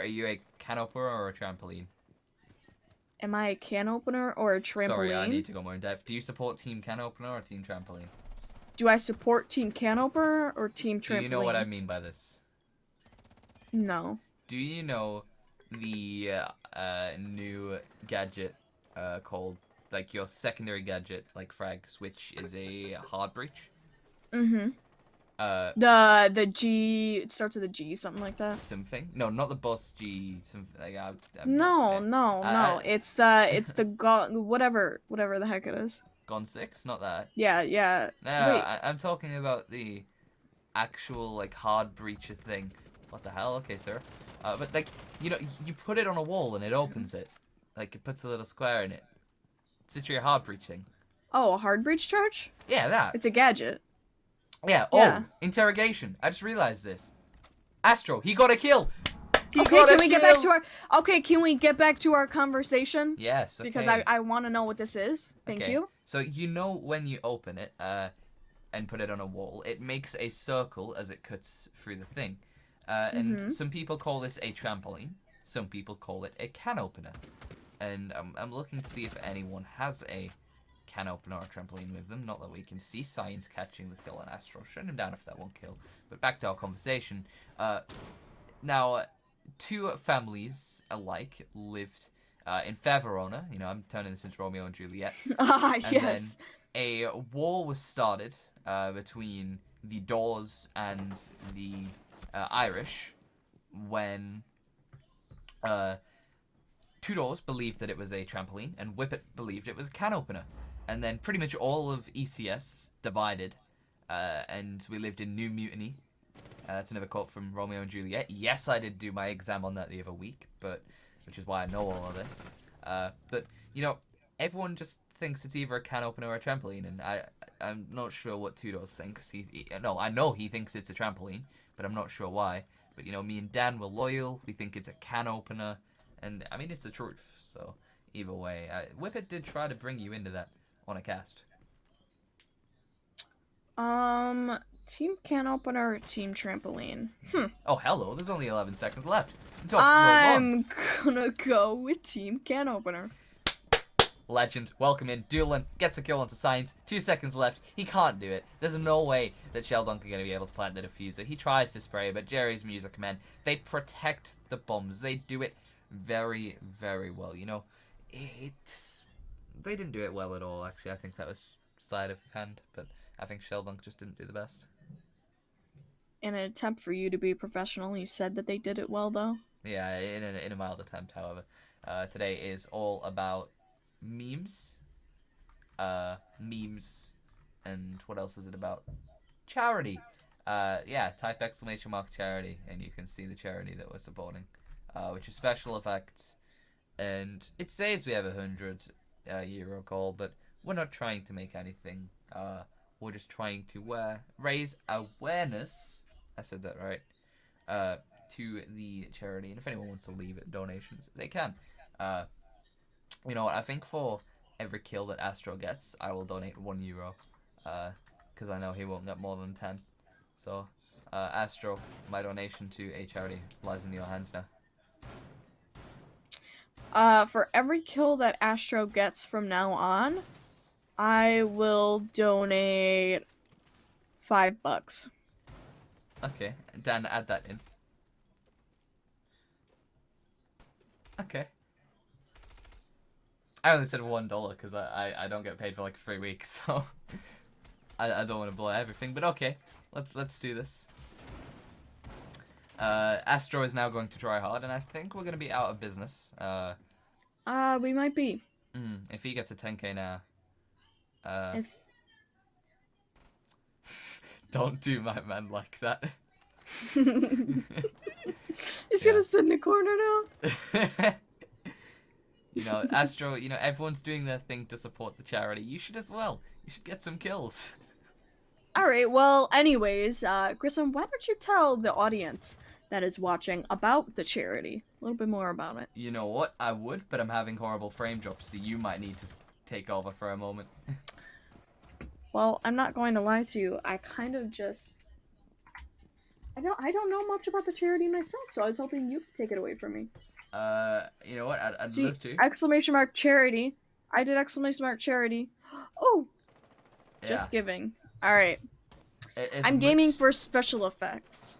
you a can opener or a trampoline?
Am I a can opener or a trampoline?
Sorry, I need to go more in depth. Do you support Team Can Opener or Team Trampoline?
Do I support Team Can Opener or Team Trampoline?
Do you know what I mean by this?
No.
Do you know the new gadget called, like, your secondary gadget, like frags, which is a hard breach?
Mm-hmm. The G, it starts with a G, something like that.
Something? No, not the boss G. Something like
No. It's the whatever the heck it is.
Gone 6, not that.
Yeah.
No,
Wait.
I'm talking about the actual like hard breacher thing. What the hell? Okay, sir. But like, you know, you put it on a wall and it opens it. Like it puts a little square in it. It's literally hard breaching.
Oh, a hard breach charge?
Yeah, that.
It's a gadget.
Yeah.
Yeah.
Oh, interrogation. I just realized this. Astro, he got a kill.
Can we get back to our conversation?
Yes. Okay.
Because I want to know what this is. Thank you.
So you know when you open it and put it on a wall, it makes a circle as it cuts through the thing. And some people call this a trampoline. Some people call it a can opener. And I'm looking to see if anyone has a can opener or trampoline with them. Not that we can see. Science catching the kill on Astro. Shut him down if that won't kill. But back to our conversation. Now, two families alike lived in Fair Verona. You know, I'm turning this into Romeo and Juliet.
Yes.
Then a war was started between the Dawes and the Irish when Two Dawes believed that it was a trampoline and Whippet believed it was a can opener. And then pretty much all of ECS divided and we lived in New Mutiny. That's another quote from Romeo and Juliet. Yes, I did do my exam on that the other week, which is why I know all of this. But, you know, everyone just thinks it's either a can opener or a trampoline, and I'm not sure what Two Dawes thinks. No, I know he thinks it's a trampoline, but I'm not sure why. But, you know, me and Dan were loyal. We think it's a can opener, and, I mean, it's the truth. So, either way, Whippet did try to bring you into that on a cast.
Team can opener or team trampoline?
Oh, hello. There's only 11 seconds left.
I'm gonna go with team can opener.
Legend, welcome in. Doolin gets a kill onto Science. 2 seconds left. He can't do it. There's no way that Sheldunk are going to be able to plant the diffuser. He tries to spray, but Jerry's music men, they protect the bombs. They do it very, very well. You know, they didn't do it well at all, actually. I think that was sleight of hand, but I think Sheldunk just didn't do the best.
In an attempt for you to be professional, you said that they did it well, though?
Yeah, in a mild attempt, however. Today is all about memes. Memes. And what else is it about? Charity. Yeah, type !! charity, and you can see the charity that we're supporting, which is Special Effects. And it says we have €100 call, but we're not trying to make anything. We're just trying to raise awareness. I said that right. To the charity, and if anyone wants to leave donations, they can. You know what? I think for every kill that Astro gets, I will donate €1. Because I know he won't get more than 10. So, Astro, my donation to a charity lies in your hands now.
For every kill that Astro gets from now on, I will donate $5.
Okay, Dan, add that in. Okay. I only said $1 because I don't get paid for like 3 weeks, so I don't want to blow everything. But okay, let's do this. Astro is now going to try hard, and I think we're gonna be out of business.
We might be.
If he gets a 10k now.
If
Don't do my man like that.
He's gonna sit in the corner now.
You know, Astro, you know, everyone's doing their thing to support the charity. You should as well. You should get some kills.
Alright, well, anyways, Grissom, why don't you tell the audience that is watching about the charity? A little bit more about it.
You know what? I would, but I'm having horrible frame drops, so you might need to take over for a moment.
Well, I'm not going to lie to you. I kind of just... I don't know much about the charity myself, so I was hoping you could take it away from me.
You know what? I'd
See,
love to.
exclamation mark charity. I did exclamation mark charity. Oh!
Yeah.
Just giving. Alright.
As
I'm gaming
much-
for special effects.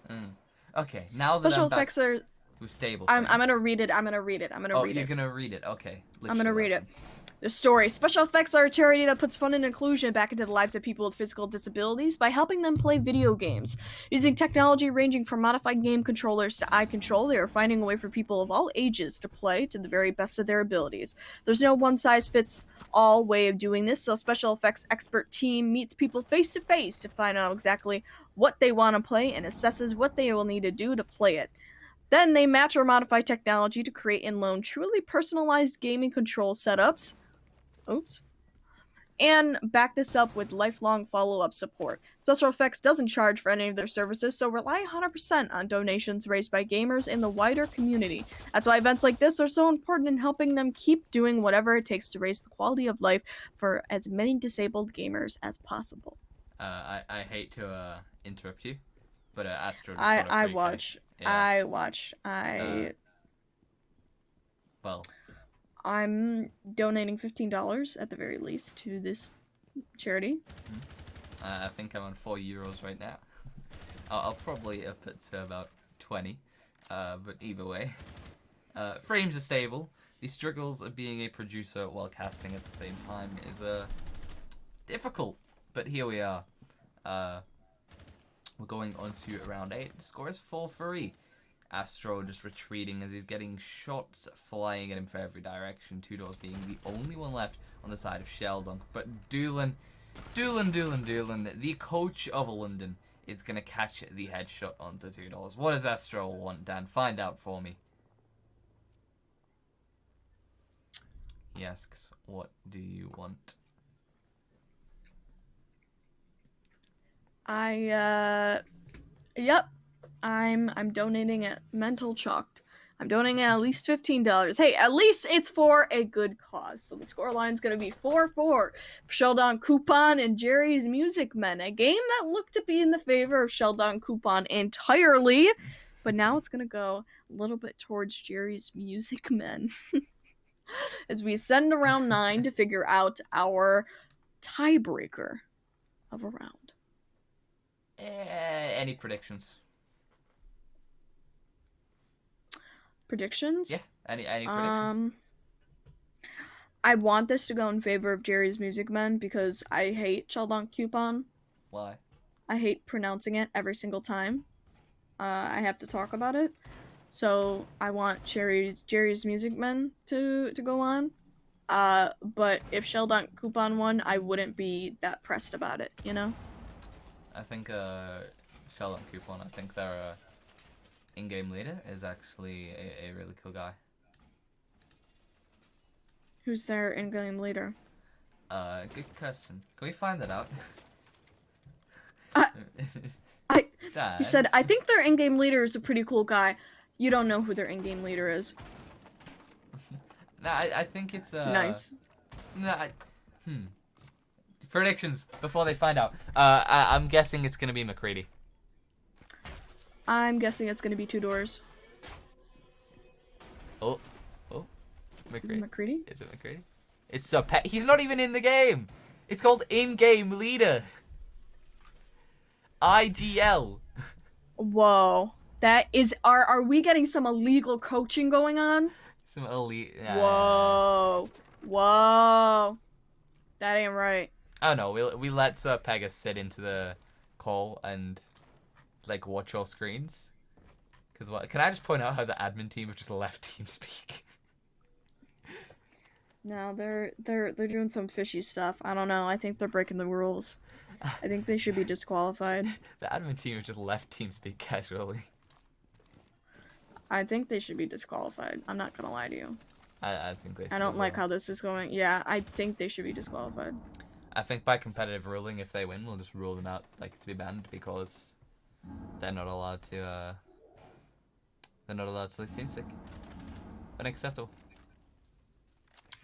Okay, now that
Special
I'm back
effects are...
with stable
I'm
frames.
gonna read it. I'm gonna read it. I'm gonna
Oh,
read
you're
it.
gonna read it. Okay.
I'm gonna read it. The story. Special Effects are a charity that puts fun and inclusion back into the lives of people with physical disabilities by helping them play video games. Using technology ranging from modified game controllers to eye control, they are finding a way for people of all ages to play to the very best of their abilities. There's no one-size-fits-all way of doing this, so Special Effects expert team meets people face-to-face to find out exactly what they want to play and assesses what they will need to do to play it. Then they match or modify technology to create and loan truly personalized gaming control setups. Oops. And back this up with lifelong follow-up support. Special Effects doesn't charge for any of their services, so rely 100% on donations raised by gamers in the wider community. That's why events like this are so important in helping them keep doing whatever it takes to raise the quality of life for as many disabled gamers as possible.
I hate to interrupt you, but Astro just
I
got a free
watch.
Yeah. Well,
I'm donating $15 at the very least to this charity.
I think I'm on €4 right now. I'll probably up it to about 20, but either way. Frames are stable. The struggles of being a producer while casting at the same time is difficult, but here we are. We're going on to round 8. The score is 4-3. Astro just retreating as he's getting shots flying at him from every direction. 2 doors being the only one left on the side of Sheldon. But Doolan, the coach of London, is going to catch the headshot onto 2 doors. What does Astro want, Dan? Find out for me. He asks, what do you want?
Yep. I'm donating at Mental Chalked. I'm donating at least $15. Hey, at least it's for a good cause. So the scoreline's gonna be 4-4 for Sheldon Coupon and Jerry's Music Men, a game that looked to be in the favor of Sheldon Coupon entirely, but now it's gonna go a little bit towards Jerry's Music Men. As we ascend to round 9 to figure out our tiebreaker of a round.
Any predictions?
Predictions?
Yeah, any predictions?
I want this to go in favor of Jerry's Music Men because I hate Sheldon Coupon.
Why?
I hate pronouncing it every single time. I have to talk about it. So I want Jerry's Music Men to go on. But if Sheldon Coupon won, I wouldn't be that pressed about it, you know?
I think Sheldon Coupon, I think their in-game leader is actually a really cool guy.
Who's their in-game leader?
Good question. Can we find that out?
You said, I think their in-game leader is a pretty cool guy. You don't know who their in-game leader is.
No, I think it's
Nice.
No, Predictions before they find out. I'm guessing it's gonna be McCready.
I'm guessing it's gonna be 2 doors.
Oh,
Is it McCready?
Is it McCready? It's Pet. He's not even in the game. It's called in-game leader. IGL.
Whoa. That is, are we getting some illegal coaching going on?
Some elite.
Whoa. Whoa. That ain't right.
Oh no, we let Sir Pegasus sit into the call and like watch your screens. Cause what? Can I just point out how the admin team have just left TeamSpeak?
No, they're doing some fishy stuff. I don't know. I think they're breaking the rules. I think they should be disqualified.
The admin team have just left TeamSpeak casually.
I think they should be disqualified. I'm not gonna lie to you.
I think they should.
I don't
as
like
well.
how this is going. Yeah, I think they should be disqualified.
I think by competitive ruling, if they win, we'll just rule them out, like, to be banned, because they're not allowed to, they're not allowed to leave TeamSpeak. Unacceptable.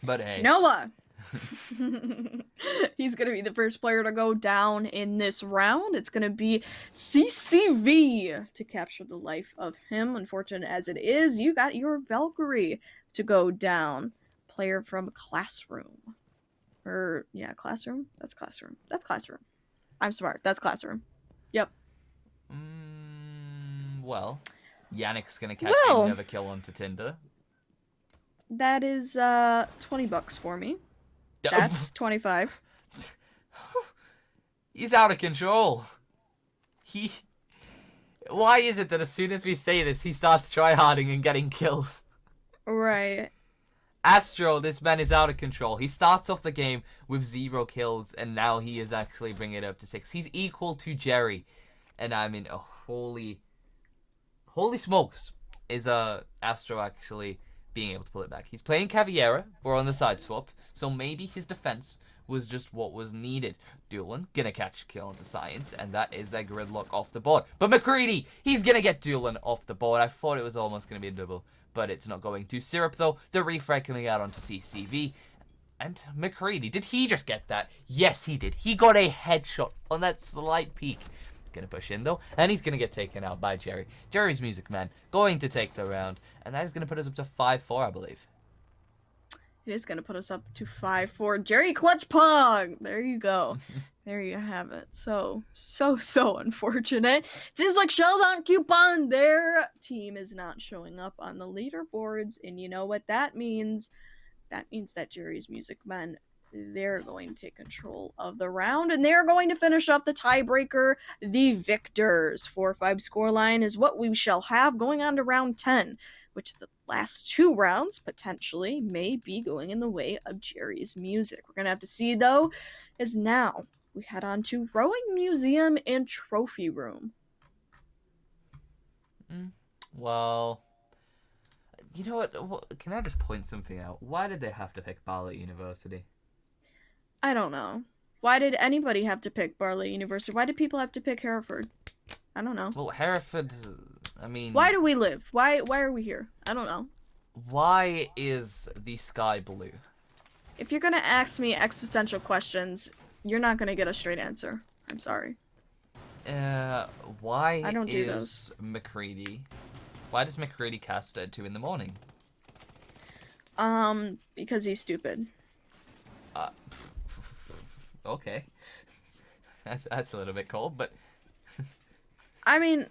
But hey.
Noah! He's gonna be the first player to go down in this round. It's gonna be CCV to capture the life of him. Unfortunate as it is, you got your Valkyrie to go down. Player from Classroom. Or, yeah, Classroom? That's Classroom. That's Classroom. I'm smart. That's Classroom. Yep.
Well, Yannick's gonna catch another kill onto Tinder.
That is, $20 for me. That's 25.
He's out of control. Why is it that as soon as we say this, he starts tryharding and getting kills?
Right.
Astro, this man is out of control. He starts off the game with 0 kills, and now he is actually bringing it up to 6. He's equal to Jerry. And I mean, oh, holy smokes, is Astro actually being able to pull it back. He's playing Caviera. We're on the side swap. So maybe his defense was just what was needed. Doolin gonna catch a kill into Science, and that is their gridlock off the board. But McCready, he's gonna get Doolin off the board. I thought it was almost gonna be a double, but it's not going to. Syrup, though, the refrag coming out onto CCV. And McCready, did he just get that? Yes, he did. He got a headshot on that slight peek. Gonna push in, though, and he's gonna get taken out by Jerry. Jerry's Music Man going to take the round, and that is gonna put us up to 5-4, I believe.
It is going to put us up to 5-4. Jerry Clutch Pong! There you go. There you have it. So unfortunate. It seems like Sheldon Coupon, their team is not showing up on the leaderboards. And you know what that means? That means that Jerry's Music Men, they're going to take control of the round. And they're going to finish off the tiebreaker. The victors. 4-5 scoreline is what we shall have going on to round 10. Which the last 2 rounds potentially may be going in the way of Jerry's Music. We're going to have to see, though, as now we head on to Rowing Museum and Trophy Room.
Well, you know what? Can I just point something out? Why did they have to pick Bartlett University?
I don't know. Why did anybody have to pick Bartlett University? Why did people have to pick Hereford? I don't know.
Well, Hereford... I mean...
Why do we live? Why are we here? I don't know.
Why is the sky blue?
If you're gonna ask me existential questions, you're not gonna get a straight answer. I'm sorry.
Why
I don't do
is
those.
McCready... Why does McCready cast at 2 in the morning?
Because he's stupid.
Okay. That's a little bit cold, but...
I mean...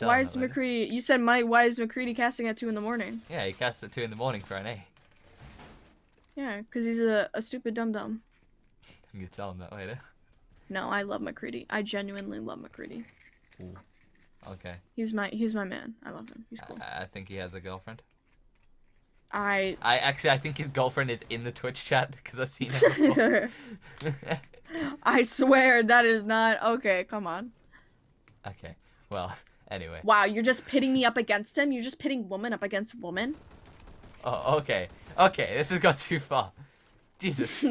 Why
is McCready... You said, why is McCready casting at 2 in the morning?
Yeah, he casts at 2 in the morning for an A.
Yeah, because he's a stupid dum-dum.
You can tell him that later.
No, I love McCready. I genuinely love McCready.
Ooh. Okay.
He's my man. I love him. He's cool.
I think he has a girlfriend.
I
think his girlfriend is in the Twitch chat, because I've seen it before.
I swear that is not... Okay, come on.
Okay, well... Anyway.
Wow, you're just pitting me up against him? You're just pitting woman up against woman?
Oh, okay. Okay, this has got too far. Jesus.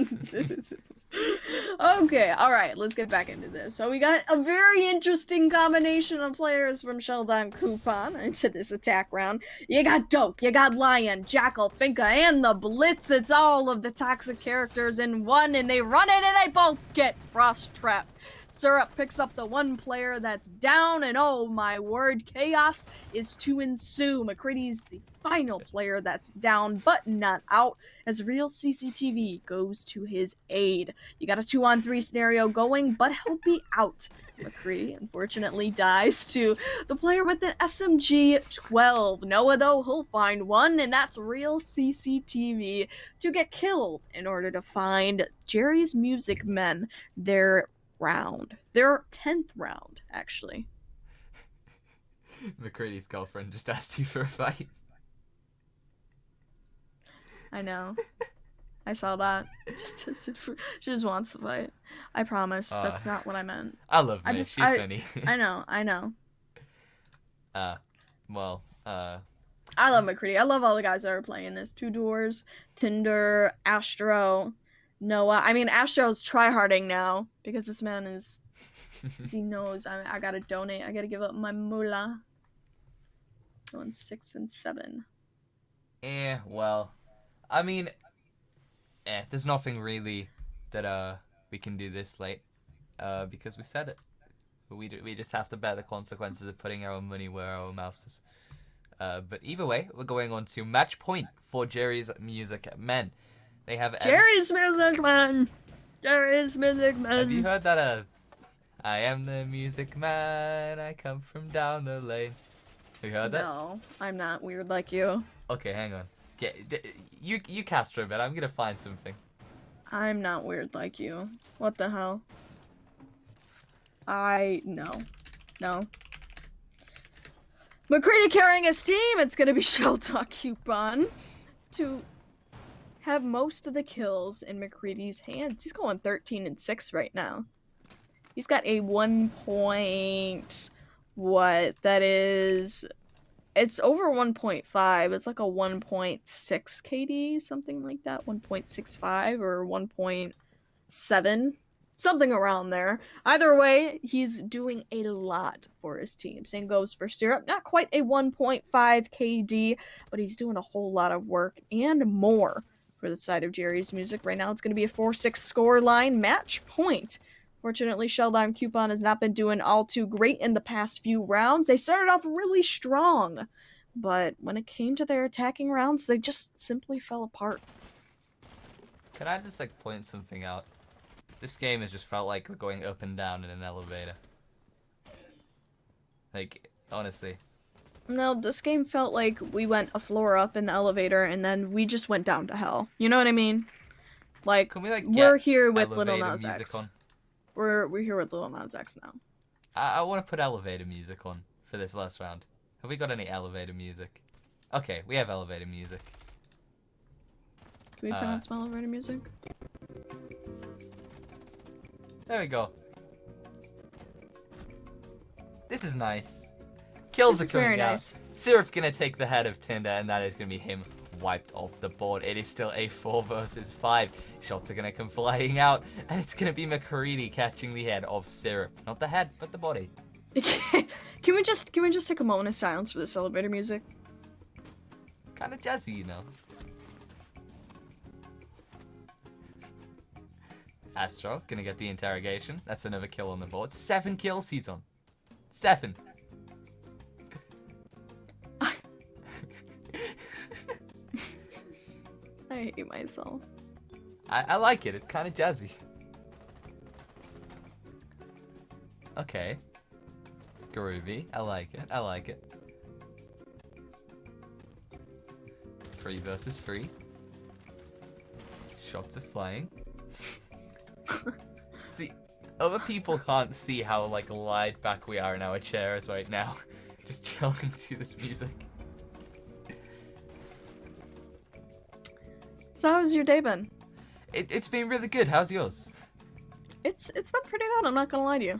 Okay, alright, let's get back into this. So we got a very interesting combination of players from Sheldon Coupon into this attack round. You got Doke, you got Lion, Jackal, Finka, and the Blitz. It's all of the toxic characters in one, and they run it, and they both get frost trapped. Syrup picks up the one player that's down, and oh my word, chaos is to ensue. McCready's the final player that's down, but not out, as real CCTV goes to his aid. You got a 2-on-3 scenario going, but he'll be out. McCready unfortunately dies to the player with an SMG-12. Noah, though, he'll find one, and that's real CCTV to get killed in order to find Jerry's Music Men their 10th round, actually.
McCready's girlfriend just asked you for a fight.
I know. I saw that. She just wants to fight. I promise. That's not what I meant.
I love Mitch. She's funny.
I know.
I
love McCready. I love all the guys that are playing this. Two Doors, Tinder, Astro, Noah. I mean, Astro's tryharding now because this man is... he knows I gotta donate. I gotta give up my moolah. Going 6 and 7.
Well, I mean... there's nothing really that we can do this late, because we said it. We just have to bear the consequences of putting our money where our mouth is. But either way, we're going on to match point for Jerry's Music Men. They have
Jerry's Music Man. Jerry's Music Man.
Have you heard that? I am the music man. I come from down the lane. Have you heard that?
No, I'm not weird like you.
Okay, hang on. You cast her a bit. I'm gonna find something.
I'm not weird like you. What the hell? No. McCready carrying his team. It's gonna be Shell Talk Coupon to have most of the kills in McCready's hands. He's going 13 and 6 right now. He's got a 1 point. What? That is. It's over 1.5. It's like a 1.6 KD, something like that. 1.65 or 1.7. Something around there. Either way, he's doing a lot for his team. Same goes for Syrup. Not quite a 1.5 KD, but he's doing a whole lot of work and more for the side of Jerry's Music. Right now, it's going to be a 4-6 score line match point. Fortunately, Sheldon Coupon has not been doing all too great in the past few rounds. They started off really strong, but when it came to their attacking rounds, they just simply fell apart.
Can I just point something out? This game has just felt like we're going up and down in an elevator. Honestly.
No, this game felt like we went a floor up in the elevator and then we just went down to hell. You know what I mean?
Can we
we're here with Little
elevator
Nas
music
X.
on?
We're here with Little Nas X now.
I want to put elevator music on for this last round. Have we got any elevator music? Okay, we have elevator music.
Can we put on some elevator music?
There we go. This is nice. Kills are coming out.
Nice.
Syrup gonna take the head of Tinder, and that is gonna be him wiped off the board. It is still a 4 versus 5. Shots are gonna come flying out, and it's gonna be McCready catching the head of Syrup. Not the head, but the body.
Can we just take a moment of silence for this elevator music?
Kinda jazzy, you know. Astro gonna get the interrogation. That's another kill on the board. 7 kills he's on. 7.
I hate myself.
I like it. It's kind of jazzy. Okay. Groovy. I like it. 3 versus 3. Shots are flying. See, other people can't see how laid back we are in our chairs right now. Just chilling to this music.
So how's your day been?
It's been really good. How's yours?
It's been pretty good, I'm not gonna lie to you.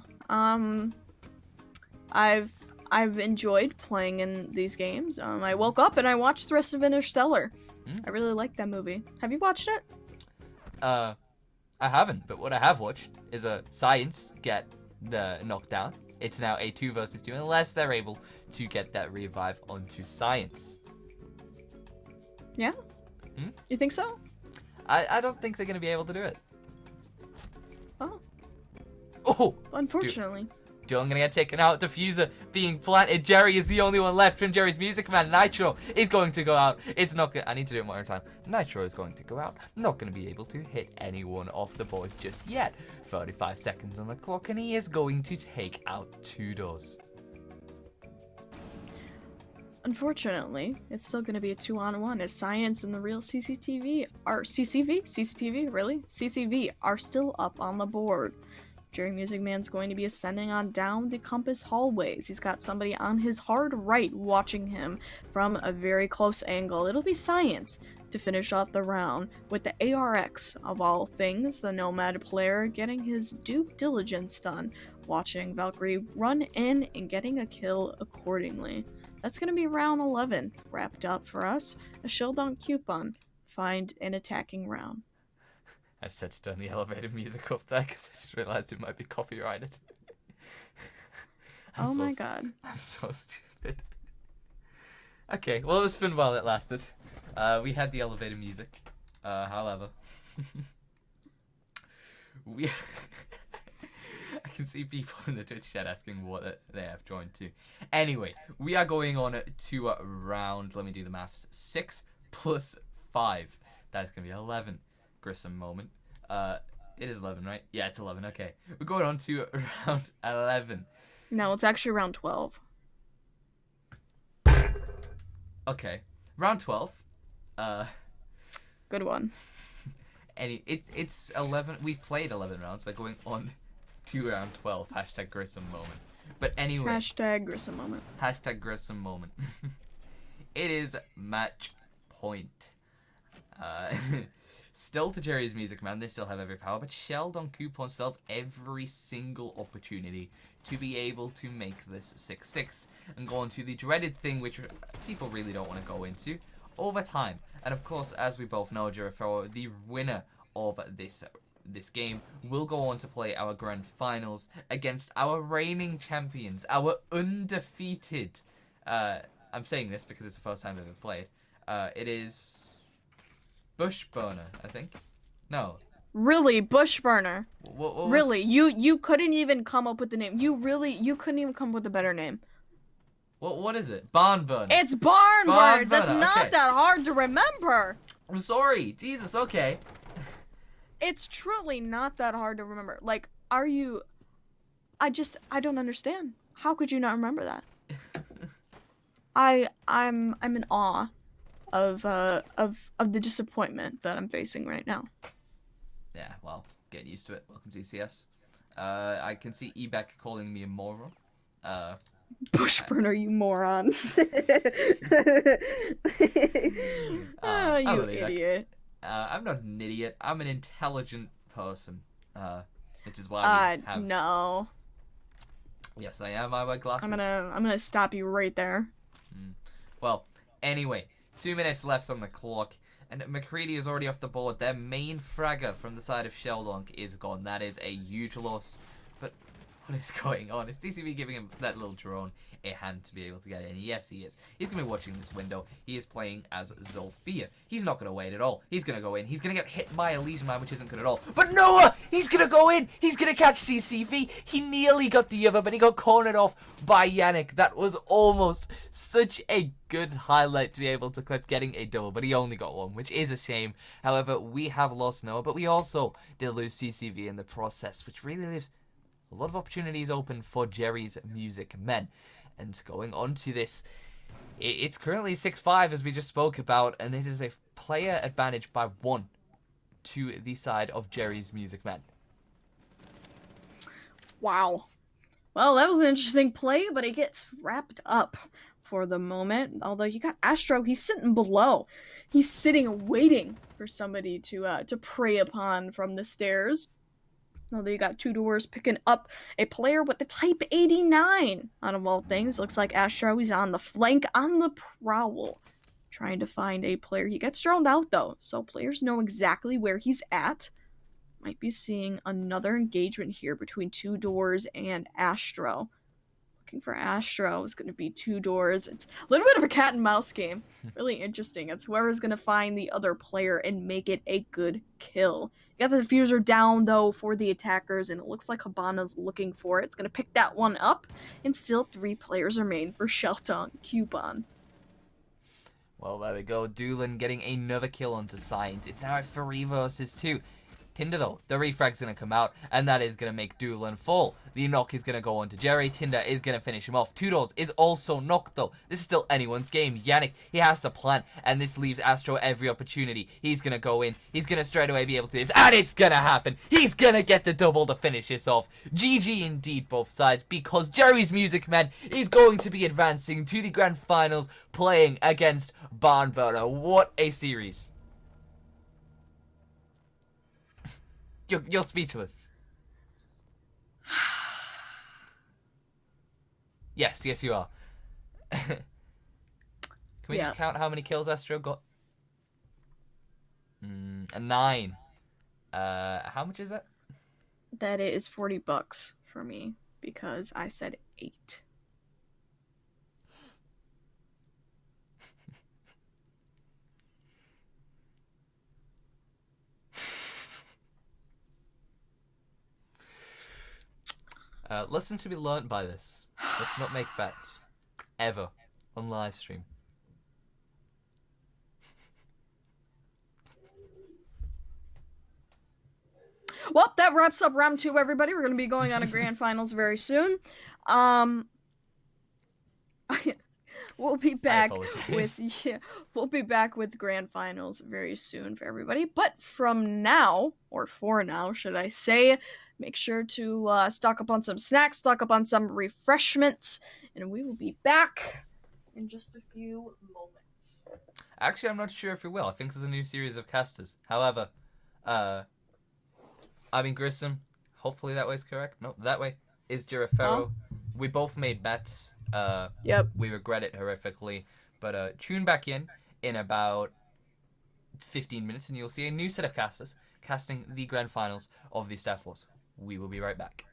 I've enjoyed playing in these games. I woke up and I watched the rest of Interstellar. I really like that movie. Have you watched it?
I haven't, but what I have watched is a Science get the knockdown. It's now a 2 versus 2 unless they're able to get that revive onto Science.
Yeah? You think so?
I don't think they're going to be able to do it.
Oh.
Oh!
Unfortunately.
Dylan gonna get taken out. Diffuser being planted. Jerry is the only one left from Jerry's Music Man. Nitro is going to go out. It's not gonna... I need to do it one more time. Nitro is going to go out. Not gonna be able to hit anyone off the board just yet. 35 seconds on the clock, and he is going to take out 2 doors.
Unfortunately, it's still going to be a 2-on-1 as Science and the real CCTV are still up on the board. Jerry Music Man's going to be ascending on down the compass hallways. He's got somebody on his hard right watching him from a very close angle. It'll be Science to finish off the round with the ARX of all things, the Nomad player getting his due diligence done, watching Valkyrie run in and getting a kill accordingly. That's going to be round 11 wrapped up for us. A Shieldon coupon. Find an attacking round.
I said turn the elevator music up there because I just realised it might be copyrighted.
Oh my god.
I'm so stupid. Okay, well it was fun while it lasted. We had the elevator music. However, we... I can see people in the Twitch chat asking what they have joined to. Anyway, we are going on to round, let me do the maths, 6 plus 5. That is going to be 11. Grissom moment. It is 11, right? Yeah, it's 11. Okay. We're going on to round 11.
No, it's actually round 12.
Okay. Round 12.
Good one.
It's 11. We've played 11 rounds. We're going on to round 12. Hashtag Grissom moment. But anyway.
Hashtag Grissom moment.
Hashtag Grissom moment. It is match point. Still to Jerry's Music Man, they still have every power, but Sheldon Coupon still have every single opportunity to be able to make this 6-6 and go on to the dreaded thing which people really don't want to go into, overtime. And of course, as we both know, Jericho, the winner of this game will go on to play our grand finals against our reigning champions, our undefeated, I'm saying this because it's the first time they've ever played, it is Bushburner, I think. No.
Really, Bushburner.
What
really, you couldn't even come up with the name. You couldn't even come up with a better name.
What is it? Barnburner.
It's Barnbirds. That's
Barnburner,
not
okay.
that hard to remember.
I'm sorry. Jesus, okay.
It's truly not that hard to remember. Like, are you... I don't understand. How could you not remember that? I'm in awe of the disappointment that I'm facing right now.
Yeah, well, get used to it. Welcome to ECS. I can see Ebek calling me a moron.
Bushburner, you moron. Oh, you idiot.
I'm not an idiot. I'm an intelligent person. Which is why we have...
No.
Yes, I am. I wear glasses.
I'm gonna stop you right there.
Well, anyway, 2 minutes left on the clock, and McCready is already off the board. Their main fragger from the side of Sheldon is gone. That is a huge loss. But what is going on? Is TCB giving him that little drone a hand to be able to get in? Yes, he is. He's going to be watching this window. He is playing as Zolfia. He's not going to wait at all. He's going to go in. He's going to get hit by a Legion Man, which isn't good at all. But Noah! He's going to go in. He's going to catch CCV. He nearly got the other, but he got cornered off by Yannick. That was almost such a good highlight to be able to clip getting a double, but he only got one, which is a shame. However, we have lost Noah, but we also did lose CCV in the process, which really leaves a lot of opportunities open for Jerry's Music Men. And going on to this, it's currently 6-5 as we just spoke about, and this is a player advantage by 1 to the side of Jerry's Music Men.
Wow. Well, that was an interesting play, but it gets wrapped up for the moment. Although you got Astro, he's sitting below. He's sitting waiting for somebody to prey upon from the stairs. Although you got 2 doors picking up a player with the Type 89. Out of all things, looks like Astro, he's on the flank, on the prowl, trying to find a player. He gets drowned out, though, so players know exactly where he's at. Might be seeing another engagement here between 2 doors and Astro. looking for Astro. It's going to be 2 doors. It's a little bit of a cat and mouse game. Really interesting. It's whoever's going to find the other player and make it a good kill. You got the diffuser down, though, for the attackers, and it looks like Habana's looking for it. It's going to pick that one up, and still 3 players remain for Shelton Coupon.
Well, there we go. Doolin getting another kill onto Science. It's now at 3 versus 2. Tinder, though, the refrag's going to come out, and that is going to make Doolin fall. The knock is going to go on to Jerry. Tinder is going to finish him off. 2 doors is also knocked, though. This is still anyone's game. Yannick, he has to plan, and this leaves Astro every opportunity. He's going to go in. He's going to straight away be able to do this, and it's going to happen. He's going to get the double to finish this off. GG indeed, both sides, because Jerry's Music Man is going to be advancing to the grand finals, playing against Barnburner. What a series. You're speechless. Yes, you are. Can we just count how many kills Astro got? A 9. How much is that?
That is $40 for me, because I said 8.
Lesson to be learnt by this. Let's not make bets. Ever. On live stream.
Well, that wraps up round 2, everybody. We're going to be going on a grand finals very soon. We'll be back with grand finals very soon for everybody. But from now, or for now, should I say, make sure to stock up on some snacks, stock up on some refreshments, and we will be back in just a few moments.
Actually, I'm not sure if we will. I think there's a new series of casters. However, Grissom, hopefully that way is correct. No, that way is Girafero. We both made bets.
Yep.
We regret it horrifically. But tune back in about 15 minutes, and you'll see a new set of casters casting the grand finals of the Staff Wars. We will be right back.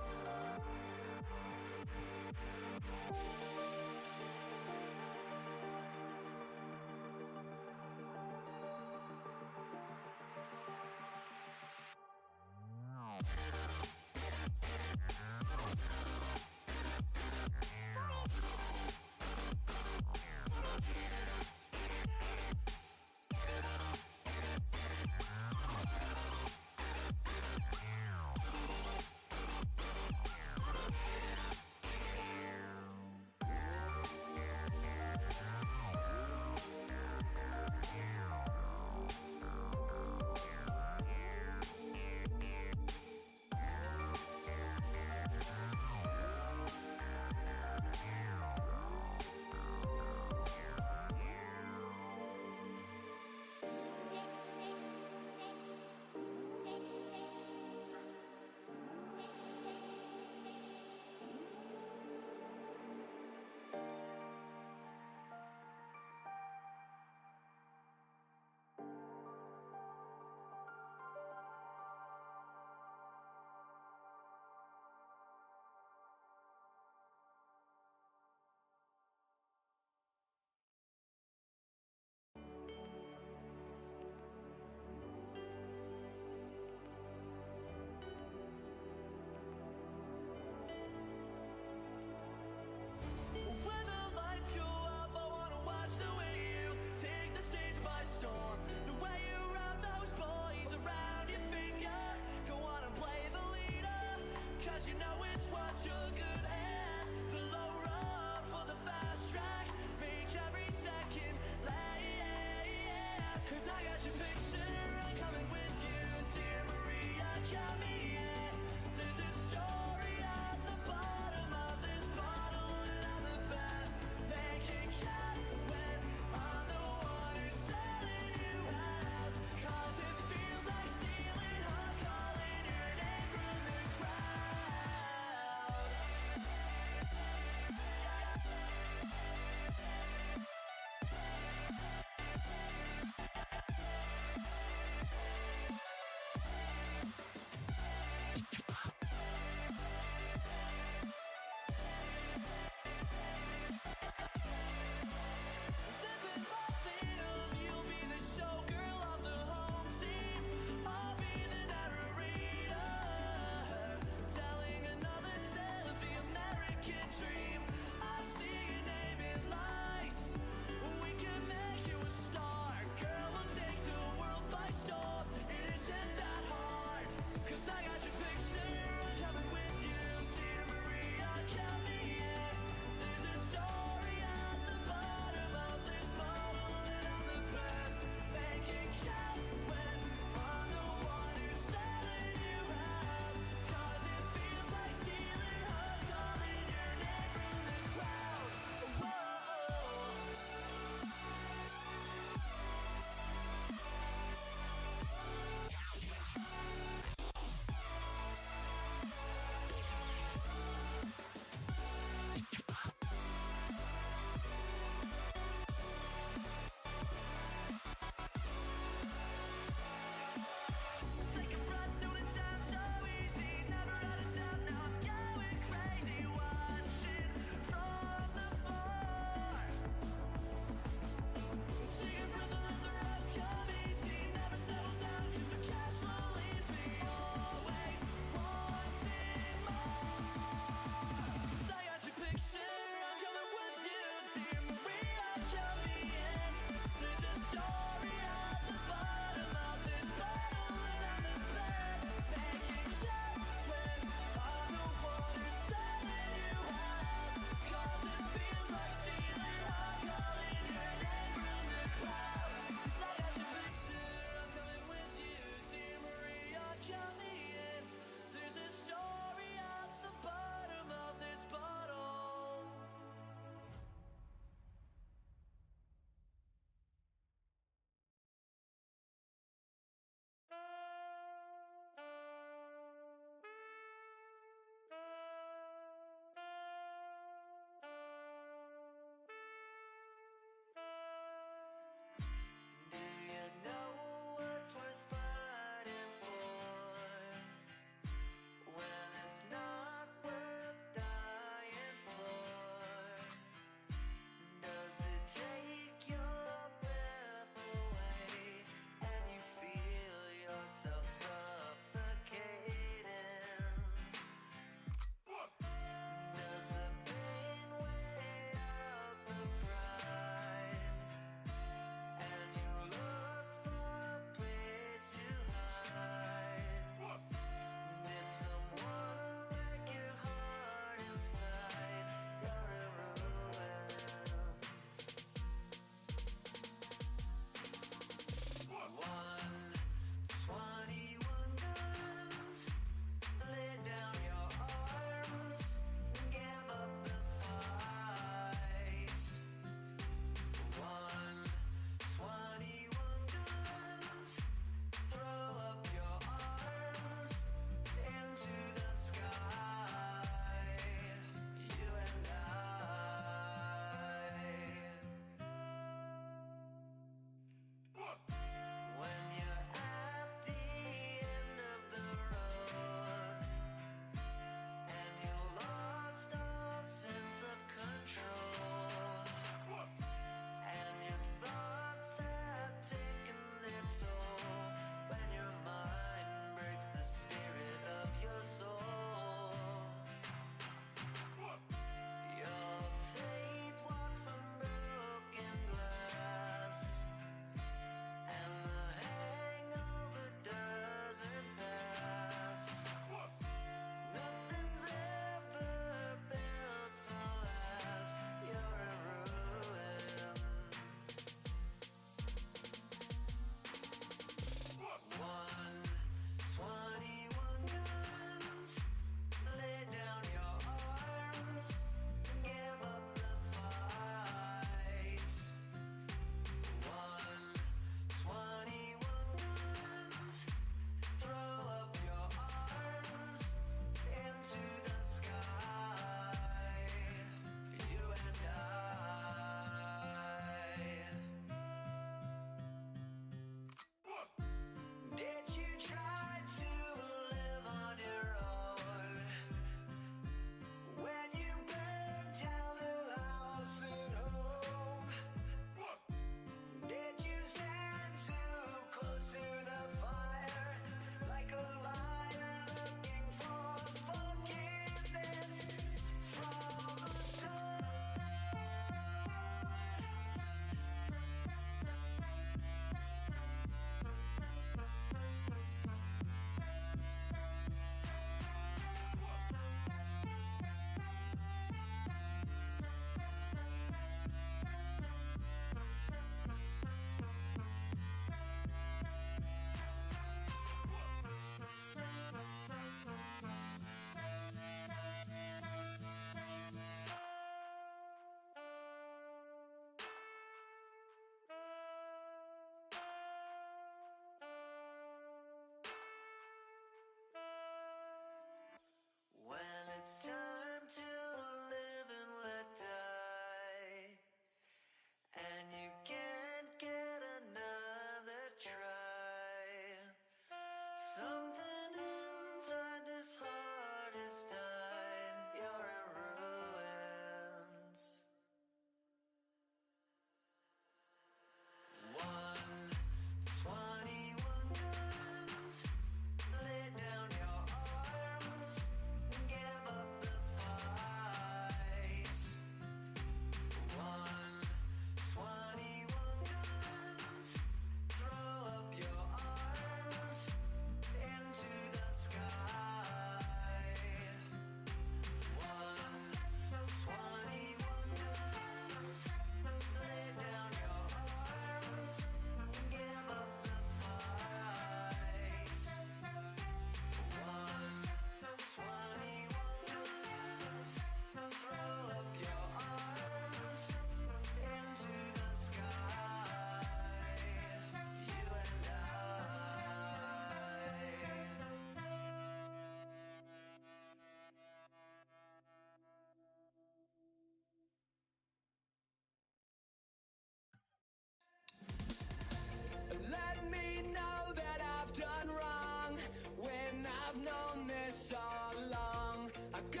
this all along. I go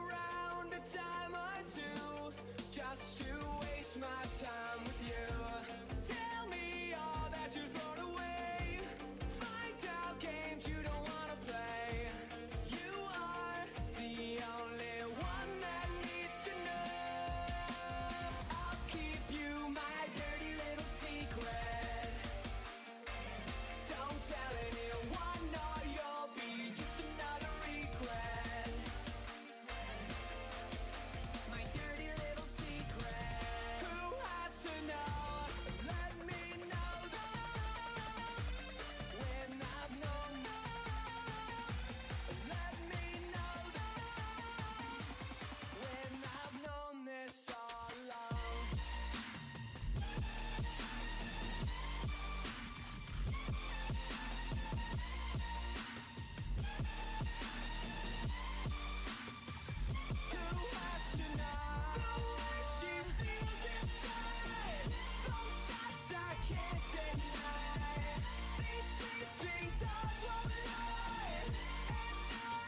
around a time or two just to waste my time with you. Tell me all that you've thrown away. Find out games you don't wanna play. You are the only one that needs to know. I'll keep you my dirty little secret. Don't tell anyone or you'll be just another regret. My dirty little secret. Who has to know? Let me know that. When I've known that. Let me know that. When I've known this all along. Who has to know the way she feels inside? Those sights I can't deny. These sleeping dogs won't lie. And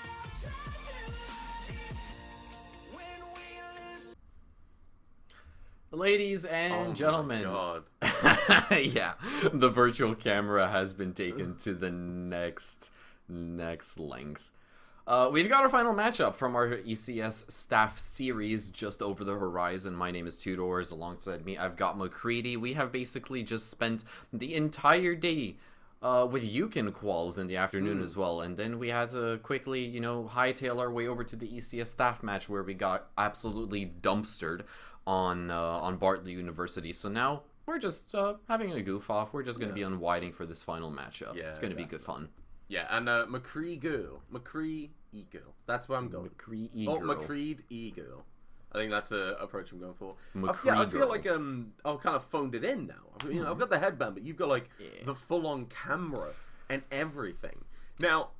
I'll try to hide. When we lose.
Ladies and gentlemen,
God.
yeah, the virtual camera has been taken to the next length. We've got our final matchup from our ECS staff series just over the horizon. My name is Tudors. Alongside me, I've got McCready. We have basically just spent the entire day with Yukon quals in the afternoon as well, and then we had to quickly, you know, hightail our way over to the ECS staff match where we got absolutely dumpstered on Bartlett University. So now we're just having a goof off. We're just going to be unwinding for this final matchup.
Yeah,
it's going to be good fun.
Yeah, and McCree E-Girl. That's where I'm going.
McCree E-Girl.
Oh, McCreed E-Girl. I think that's the approach I'm going for.
McCree
I feel
girl.
like I've kind of phoned it in now. You know, I've got the headband, but you've got like the full-on camera and everything. Now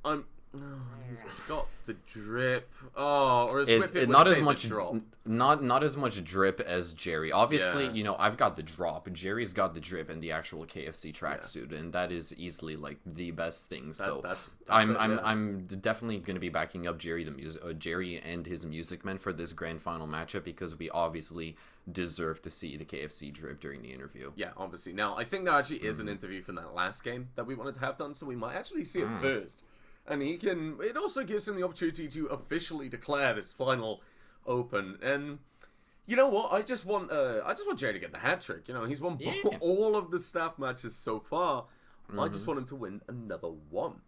he's got the drip. Or his whip it
not
would
as
say
much
the drop.
not as much drip as Jerry. Obviously, you know, I've got the drop. Jerry's got the drip and the actual KFC tracksuit, and that is easily like the best thing. So I'm definitely going to be backing up Jerry Jerry and his Music Men for this grand final matchup because we obviously deserve to see the KFC drip during the interview.
Yeah, obviously. Now I think there actually is an interview from that last game that we wanted to have done, so we might actually see it first. And it also gives him the opportunity to officially declare this final open. And you know what? I just want Jay to get the hat trick. You know, he's won all of the staff matches so far. I just want him to win another one.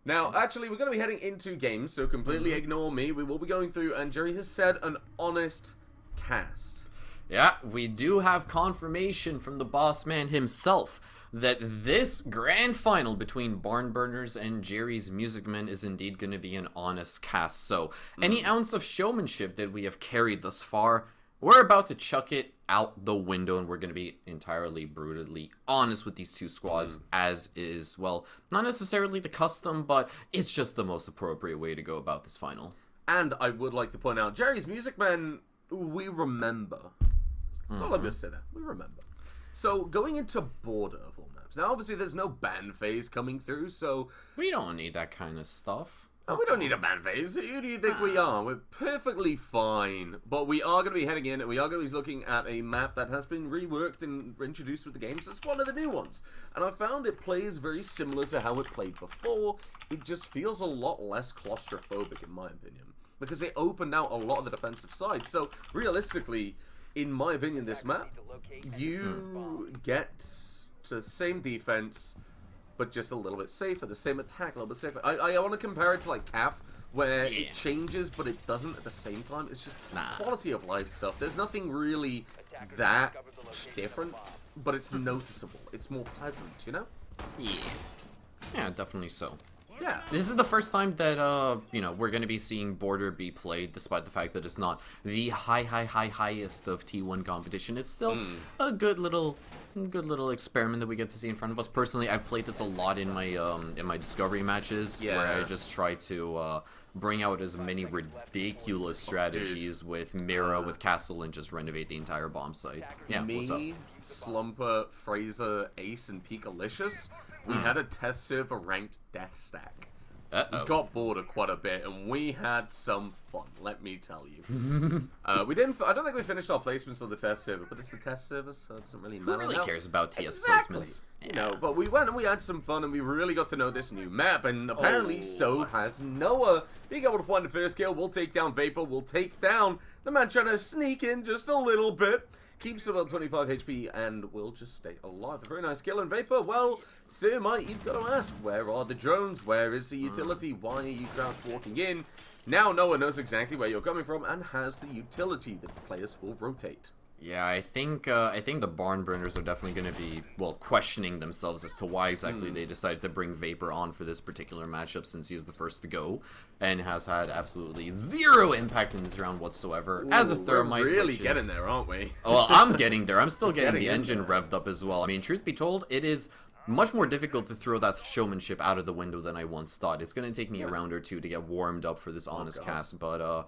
Now, actually, we're going to be heading into games, so completely ignore me. We will be going through, and Jerry has said an honest cast.
Yeah, we do have confirmation from the boss man himself that this grand final between Barnburners and Jerry's Music Men is indeed going to be an honest cast. So any ounce of showmanship that we have carried thus far, we're about to chuck it out the window, and we're going to be entirely brutally honest with these two squads, as is, well, not necessarily the custom, but it's just the most appropriate way to go about this final.
And I would like to point out, Jerry's Music Men, we remember. That's all I'm going to say there. We remember. So, going into border of all maps. Now, obviously, there's no ban phase coming through, so...
We don't need that kind of stuff.
Oh, we don't need a ban phase. Who do you think we are? We're perfectly fine. But we are going to be heading in, and we are going to be looking at a map that has been reworked and introduced with the game, so it's one of the new ones. And I found it plays very similar to how it played before. It just feels a lot less claustrophobic, in my opinion. Because they opened out a lot of the defensive side. So, realistically... In my opinion, this map, you get to the same defense, but just a little bit safer. The same attack, a little bit safer. I want to compare it to like CAF, where it changes, but it doesn't at the same time. It's just quality of life stuff. There's nothing really that different, but it's noticeable. It's more pleasant, you know?
Yeah, definitely so.
Yeah.
This is the first time that, you know, we're going to be seeing Border be played, despite the fact that it's not the highest of T1 competition. It's still a good little experiment that we get to see in front of us. Personally, I've played this a lot in my Discovery matches, where I just try to bring out as many ridiculous strategies with Mira, with Castle, and just renovate the entire bomb site. Yeah, what's up?
Slumper, Fraser, Ace, and Peekalicious. We had a test server ranked death stack. We got bored quite a bit, and we had some fun, let me tell you. We didn't. I don't think we finished our placements on the test server, but it's a test server, so it doesn't really matter.
Who really cares about TS placements?
You know, but we went and we had some fun, and we really got to know this new map, and apparently so has Noah. Being able to find the first kill, we'll take down Vapor, we'll take down the man trying to sneak in just a little bit. Keeps about 25 HP and will just stay alive. A very nice kill. And Vapor, well, Thermite, you've got to ask, where are the drones? Where is the utility? Why are you crouch walking in? Now Noah knows exactly where you're coming from and has the utility that players will rotate.
Yeah, I think the barn burners are definitely going to be, well, questioning themselves as to why exactly they decided to bring Vapor on for this particular matchup, since he is the first to go and has had absolutely zero impact in this round whatsoever. As a Thermite,
we're really getting there, aren't we?
Well, I'm getting there. I'm still getting the engine revved up as well. I mean, truth be told, it is much more difficult to throw that showmanship out of the window than I once thought. It's going to take me a round or two to get warmed up for this honest cast, but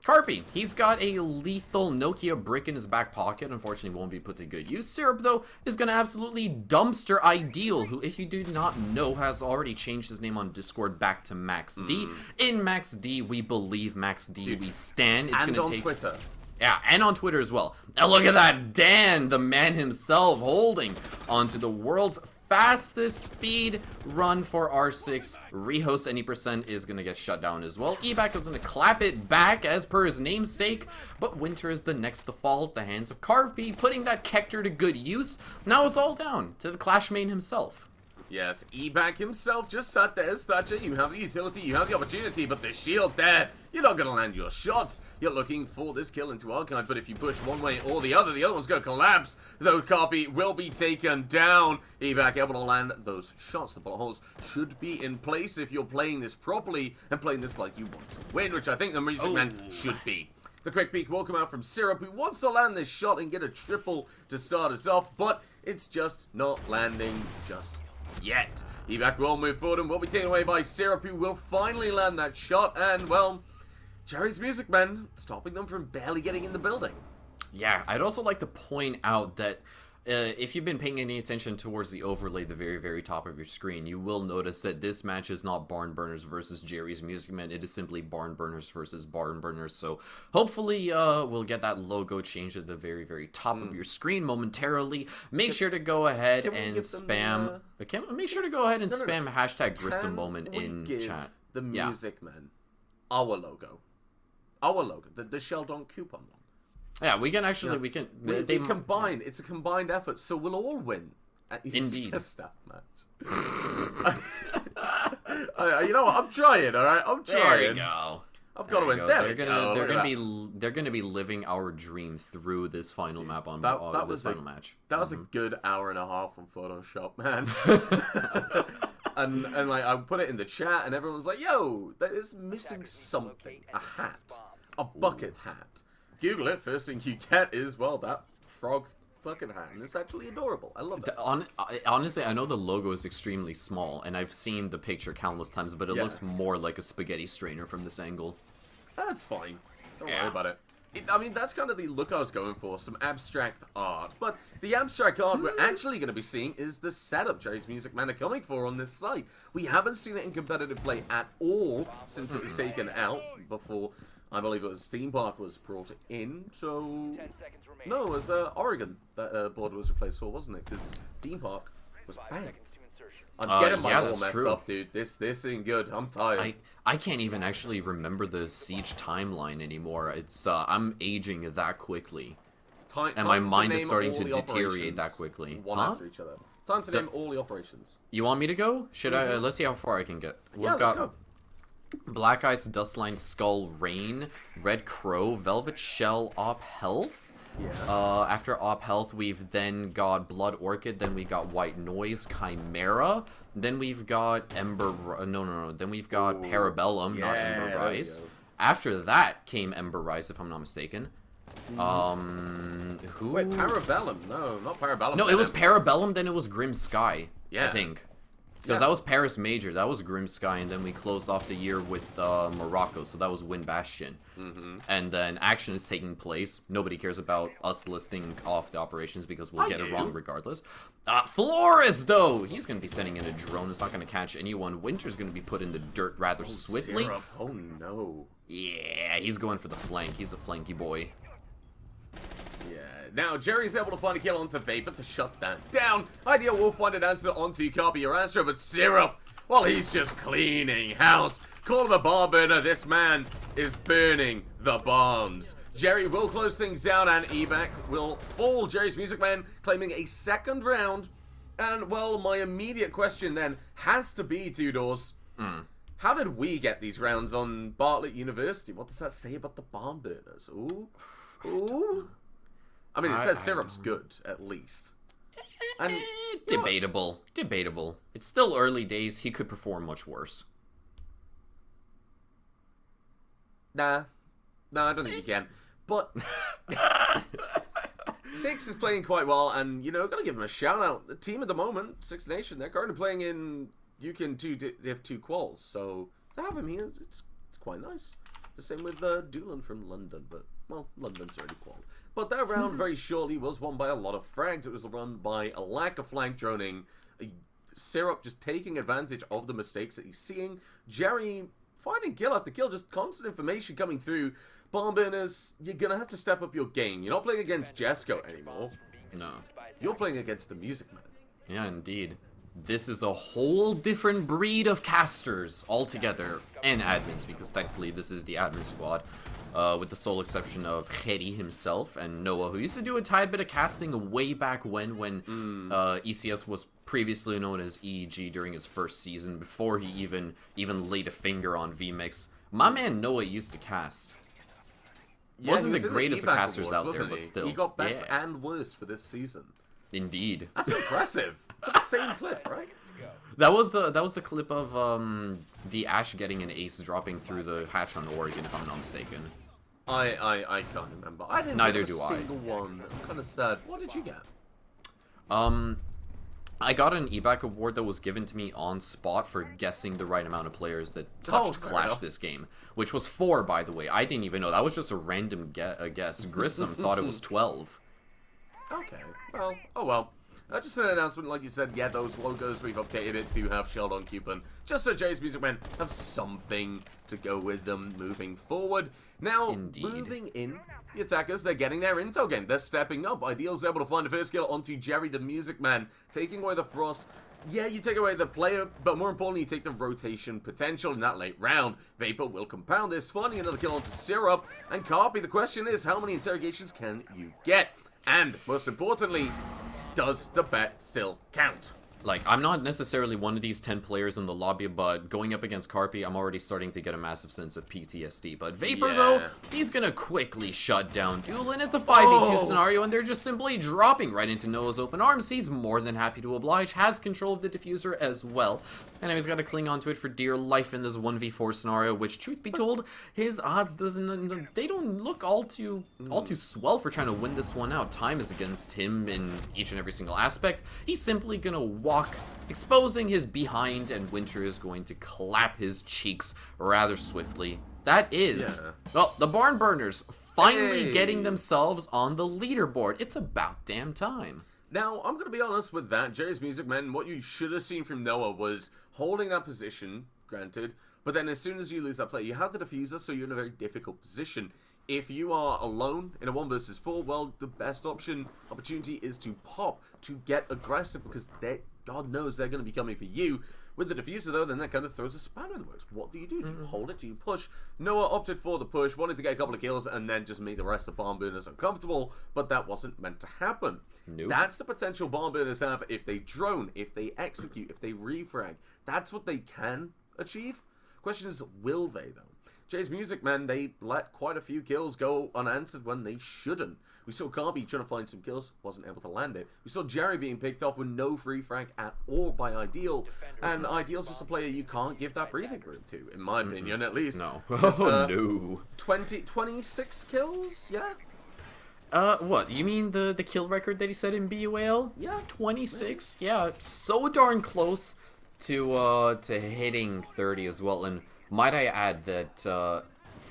Carpy, he's got a lethal Nokia brick in his back pocket. Unfortunately, won't be put to good use. Syrup, though, is going to absolutely dumpster Ideal, who, if you do not know, has already changed his name on Discord back to Max D. In Max D, we believe Max D. We stand. It's
and
gonna
on
take...
Twitter.
Yeah, and on Twitter as well. And look at that, Dan, the man himself, holding onto the world's fastest speed run for R6. Rehost any percent is going to get shut down as well. Ebac is going to clap it back as per his namesake, but Winter is the next to fall at the hands of Carvby, putting that Kector to good use. Now it's all down to the Clash main himself.
Yes, Ebac himself just sat there as Thatcher. You have the utility, you have the opportunity, but the shield there, you're not going to land your shots. You're looking for this kill into Archive, but if you push one way or the other one's going to collapse. Though Carpy will be taken down. Ebac able to land those shots. The bullet holes should be in place if you're playing this properly and playing this like you want to win, which I think the Music Man should be. The quick peek will come out from Syrup, who wants to land this shot and get a triple to start us off, but it's just not landing just yet. Evac will move forward and will be taken away by Syrup, who will finally land that shot, and, well, Jerry's Music Man stopping them from barely getting in the building.
Yeah, I'd also like to point out that if you've been paying any attention towards the overlay at the very, very top of your screen, you will notice that this match is not Barn Burners versus Jerry's Music Man. It is simply Barn Burners versus Barn Burners. So hopefully we'll get that logo changed at the very, very top of your screen momentarily. Make sure to go ahead and spam. Make sure to go ahead and spam hashtag Grissom Moment in chat.
The Music Man, our logo, the Sheldon coupon one.
Yeah, we can actually, we can...
They combine. It's a combined effort, so we'll all win at
Indeed.
ECS staff match. You know what? I'm trying, alright? I'm trying.
There we go.
I've got to win. There
They're gonna be living our dream through this final map on this final match.
That was a good hour and a half on Photoshop, man. and like I put it in the chat, and everyone was like, "Yo, that is missing something. A hat, a bucket hat." Google it. First thing you get is, well, that frog bucket hat, and it's actually adorable. I love it.
Honestly, I know the logo is extremely small, and I've seen the picture countless times, but it looks more like a spaghetti strainer from this angle.
That's fine. Don't worry about it. I mean, that's kind of the look I was going for, some abstract art. But the abstract art we're actually going to be seeing is the setup Jerry's Music Man are coming for on this site. We haven't seen it in competitive play at all since it was taken out before. I believe it was Steam Park was brought in, so... No, it was Oregon that board was replaced for, wasn't it? Because Steam Park was banned. I'm getting my all messed up, dude. This ain't good. I'm tired.
I can't even actually remember the Siege timeline anymore. It's I'm aging that quickly. And my mind is starting to deteriorate that quickly.
One after each other. Time to name all the operations.
You want me to go? Should I? Let's see how far I can get.
Let's go.
Black Ice, Dustline, Skull, Rain, Red Crow, Velvet Shell, Op Health. Yeah. After Op Health, we've then got Blood Orchid, then we got White Noise, Chimera, then we've got Ember... No. Then we've got Parabellum, not Ember Rise. After that came Ember Rise, if I'm not mistaken. Who...
Wait, Parabellum? No, not Parabellum.
No, it was Parabellum, then it was Grim Sky, I think. Because that was Paris Major, that was Grim Sky, and then we closed off the year with Morocco, so that was Win Bastion. And then action is taking place. Nobody cares about us listing off the operations because we'll get it wrong regardless. Flores, though! He's going to be sending in a drone. It's not going to catch anyone. Winter's going to be put in the dirt rather swiftly.
Syrup. Oh, no.
Yeah, he's going for the flank. He's a flanky boy.
Yeah, now Jerry's able to find a kill onto Vapor to shut that down. Ideal will find an answer onto Copy or Astro, but Syrup, well, he's just cleaning house. Call him a bomb burner. This man is burning the bombs. Jerry will close things down, and Evac will fall. Jerry's Music Man claiming a second round. And, well, my immediate question then has to be, Two Doors. How did we get these rounds on Bartlett University? What does that say about the bomb burners? Ooh. Ooh. I mean, it says Syrup's good, at least. And
Debatable. Debatable. It's still early days. He could perform much worse.
Nah, I don't think you can. But Six is playing quite well, and, you know, gotta give him a shout out. The team at the moment, Six Nation, they're currently playing in UCAN 2 Div 2 quals, so to have him here, it's quite nice. The same with Doolan from London, but, well, London's already qualled. But that round very shortly was won by a lot of frags. It was won by a lack of flank droning, Syrup just taking advantage of the mistakes that he's seeing, Jerry finding kill after kill, just constant information coming through. Bomb burners, you're gonna have to step up your game. You're not playing against Jesco anymore.
No.
You're playing against the Music Man.
Yeah, indeed. This is a whole different breed of casters altogether, and admins, because thankfully this is the admin squad, with the sole exception of Hedi himself and Noah, who used to do a tiny bit of casting way back when ECS was previously known as EEG during his first season, before he even laid a finger on VMix. My man Noah used to cast.
Yeah,
Wasn't
he was
the
in
greatest
EVAC
of casters
Awards,
out there,
wasn't
but
he?
still.
He got best
Yeah.
and worst for this season.
Indeed.
That's impressive. For the same clip, right?
That was the clip of the Ash getting an ace dropping through the hatch on Oregon, if I'm not mistaken.
I can't remember. I didn't
Neither
get a
do I.
single one. I'm kind of sad. What did you get?
I got an EBAC award that was given to me on spot for guessing the right amount of players that touched
fair
Clash
enough.
this game, which was 4, by the way. I didn't even know. That was just a random guess. Grissom thought it was 12.
Okay. Well, oh well. Just an announcement, like you said, yeah, those logos, we've updated it to have Sheldon Coupon, just so Jay's Music Men have something to go with them moving forward. Now, moving in, the attackers, they're getting their intel game. They're stepping up. Ideal's able to find a first kill onto Jerry the Music Man, taking away the Frost. Yeah, you take away the player, but more importantly, you take the rotation potential in that late round. Vapor will compound this, finding another kill onto Syrup, and Carpy, the question is, how many interrogations can you get? And, most importantly, does the bet still count?
Like, I'm not necessarily one of these 10 players in the lobby, but going up against Carpy, I'm already starting to get a massive sense of PTSD. But Vapor, though, he's gonna quickly shut down Doolin. It's a 5v2 scenario, and they're just simply dropping right into Noah's open arms. He's more than happy to oblige, has control of the diffuser as well. And now he's got to cling onto it for dear life in this 1v4 scenario, which, truth be told, his odds they don't look all too swell for trying to win this one out. Time is against him in each and every single aspect. He's simply gonna walk, exposing his behind, and Winter is going to clap his cheeks rather swiftly. That is, well, the Barn Burners finally getting themselves on the leaderboard. It's about damn time.
Now, I'm going to be honest with that. Jerry's Music Men, what you should have seen from Noah was holding that position, granted, but then as soon as you lose that play, you have the diffuser, so you're in a very difficult position. If you are alone in a 1 versus 4, well, the best opportunity is to pop, to get aggressive, because God knows they're going to be coming for you. With the diffuser, though, then that kind of throws a spanner in the works. What do? Do you hold it? Do you push? Noah opted for the push, wanted to get a couple of kills, and then just make the rest of Bomb Burners uncomfortable, but that wasn't meant to happen.
Nope.
That's the potential Bomb Burners have if they drone, if they execute, if they refrag. That's what they can achieve. Question is, will they, though? Jay's Music Men, they let quite a few kills go unanswered when they shouldn't. We saw Carby trying to find some kills, wasn't able to land it. We saw Jerry being picked off with no free frag at all by Ideal, and Ideal's just a player you can't give that breathing room to, in my opinion, at least.
No.
Just,
No.
26 kills, yeah?
What? You mean the kill record that he set in BUAL?
Yeah.
26? Yeah, so darn close. to hitting 30 as well. And might I add that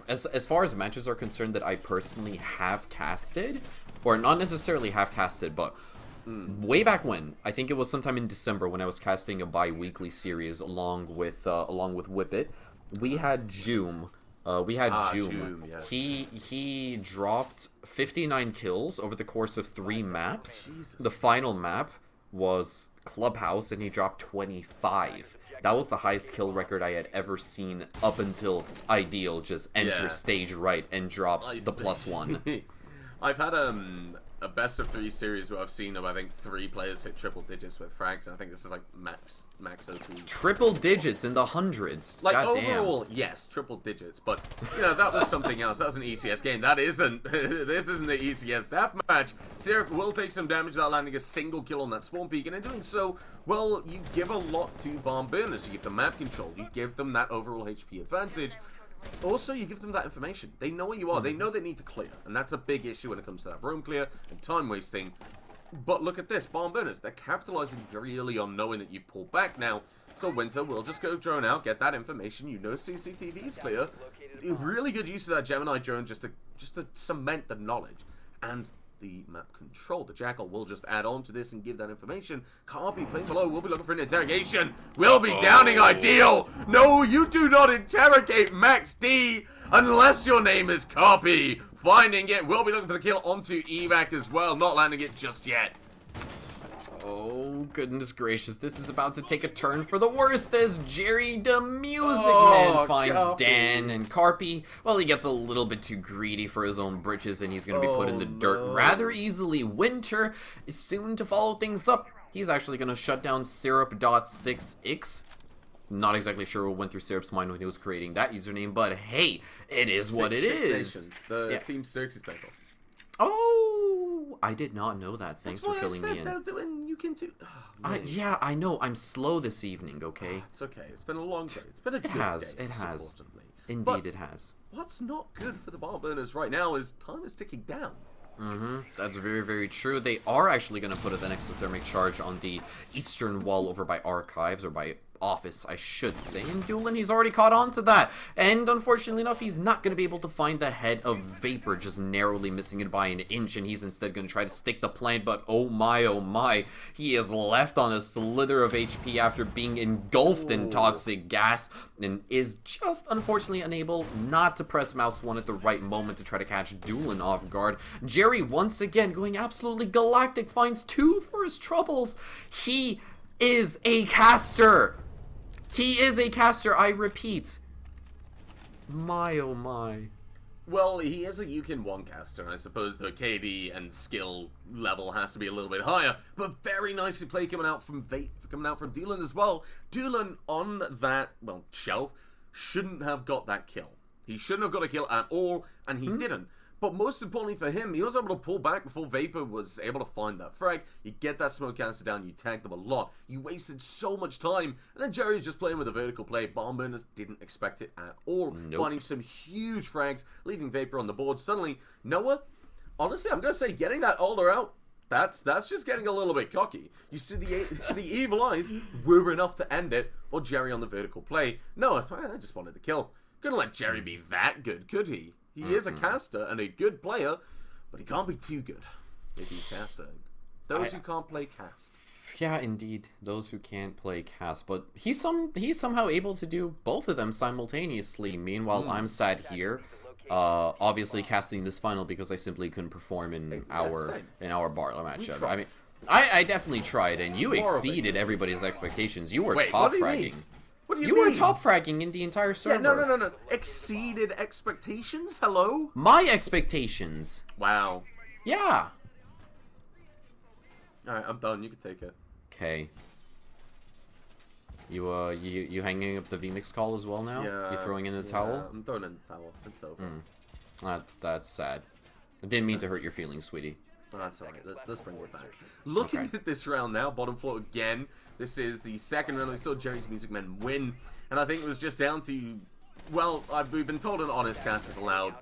as far as matches are concerned that I personally have casted, or not necessarily have casted, but way back when, I think it was sometime in December when I was casting a bi-weekly series along with Whippet, we had Joom. Joom.
Yes.
He dropped 59 kills over the course of 3 maps.
Jesus.
The final map was Clubhouse, and he dropped 25. That was the highest kill record I had ever seen up until Ideal just enters stage right and drops the +1.
I've had a best of 3 series where I've seen, I think, 3 players hit triple digits with frags, and I think this is like max OP.
Triple digits in the hundreds.
Like,
God
overall,
damn.
yes, triple digits, but, you know, that was something else. That was an ECS game. That isn't, this isn't the ECS staff match. Syrup will take some damage without landing a single kill on that spawn peak, and in doing so, well, you give a lot to Bomb Burners. You give them map control. You give them that overall HP advantage. Also, you give them that information. They know where you are. They know they need to clear. And that's a big issue when it comes to that roam clear and time wasting. But look at this. Bomb Burners, they're capitalizing very early on knowing that you've pulled back now. So Winter will just go drone out, get that information. You know CCTV is clear. Really good use of that Gemini drone just to cement the knowledge. And the map control. The Jackal will just add on to this and give that information. Carby playing below. We'll be looking for an interrogation. We'll be downing Ideal. No, you do not interrogate Max D unless your name is Carby. Finding it. We'll be looking for the kill onto Evac as well. Not landing it just yet.
Oh, goodness gracious. This is about to take a turn for the worst as Jerry the Music Man finds
Carpy.
Dan, and Carpy, well, he gets a little bit too greedy for his own britches, and he's going to be put in the dirt rather easily. Winter is soon to follow things up. He's actually going to shut down Syrup.6x. Not exactly sure what went through Syrup's mind when he was creating that username, but hey, it is what it is.
Nation. The Team Cirque is playful.
Oh, I did not know that. Thanks for filling me in.
They're doing, you can do. Oh,
yeah, I know. I'm slow this evening, okay?
It's okay. It's been a long day. It's been a good day.
It has.
Importantly.
Indeed,
But
it has.
what's not good for the Bomb Burners right now is time is ticking down.
That's very, very true. They are actually going to put an exothermic charge on the eastern wall over by Archives, or by Office, I should say. And Doolin, he's already caught on to that. And unfortunately enough, he's not going to be able to find the head of Vapor, just narrowly missing it by an inch. And he's instead going to try to stick the plant. But oh my, he is left on a slither of HP after being engulfed in toxic gas. And is just unfortunately unable not to press mouse 1 at the right moment to try to catch Doolin off guard. Jerry, once again, going absolutely galactic, finds 2 for his troubles. He is a caster. He is a caster, I repeat. My oh my.
Well, he is a Yukon 1 caster, and I suppose the KD and skill level has to be a little bit higher, but very nicely played coming out from Doolin as well. Doolin on that, well, shelf, shouldn't have got that kill. He shouldn't have got a kill at all, and he didn't. But most importantly for him, he was able to pull back before Vapor was able to find that frag. You get that smoke canister down, you tagged them a lot. You wasted so much time. And then Jerry was just playing with a vertical play. Bomb Burners didn't expect it at all. Finding some huge frags, leaving Vapor on the board. Suddenly, Noah, honestly, I'm going to say getting that Alder out, that's just getting a little bit cocky. You see the evil eyes were enough to end it, or Jerry on the vertical play. Noah, I just wanted the kill. Couldn't let Jerry be that good, could he? He is a caster and a good player, but he can't be too good if he's casting. Those who can't play cast.
Yeah, indeed, those who can't play cast, but he's somehow able to do both of them simultaneously. Meanwhile, I'm sat here, obviously casting this final because I simply couldn't perform in our Barla matchup. I mean, I definitely tried, and you exceeded everybody's expectations. You were top fragging.
What do you mean?
were top fragging in the entire server.
Yeah, no. Exceeded expectations? Hello?
My expectations.
Wow.
Yeah.
Alright, I'm done. You can take it.
Okay. You hanging up the VMix call as well now?
Yeah.
You throwing in the towel?
I'm throwing in the towel. It's over.
That's sad. I didn't mean to hurt your feelings, sweetie.
Oh, that's alright. Let's bring it back. Looking at this round now, bottom floor again. This is the second round. We saw Jerry's Music Men win, and I think it was just down to, well, we've been told an honest cast is allowed.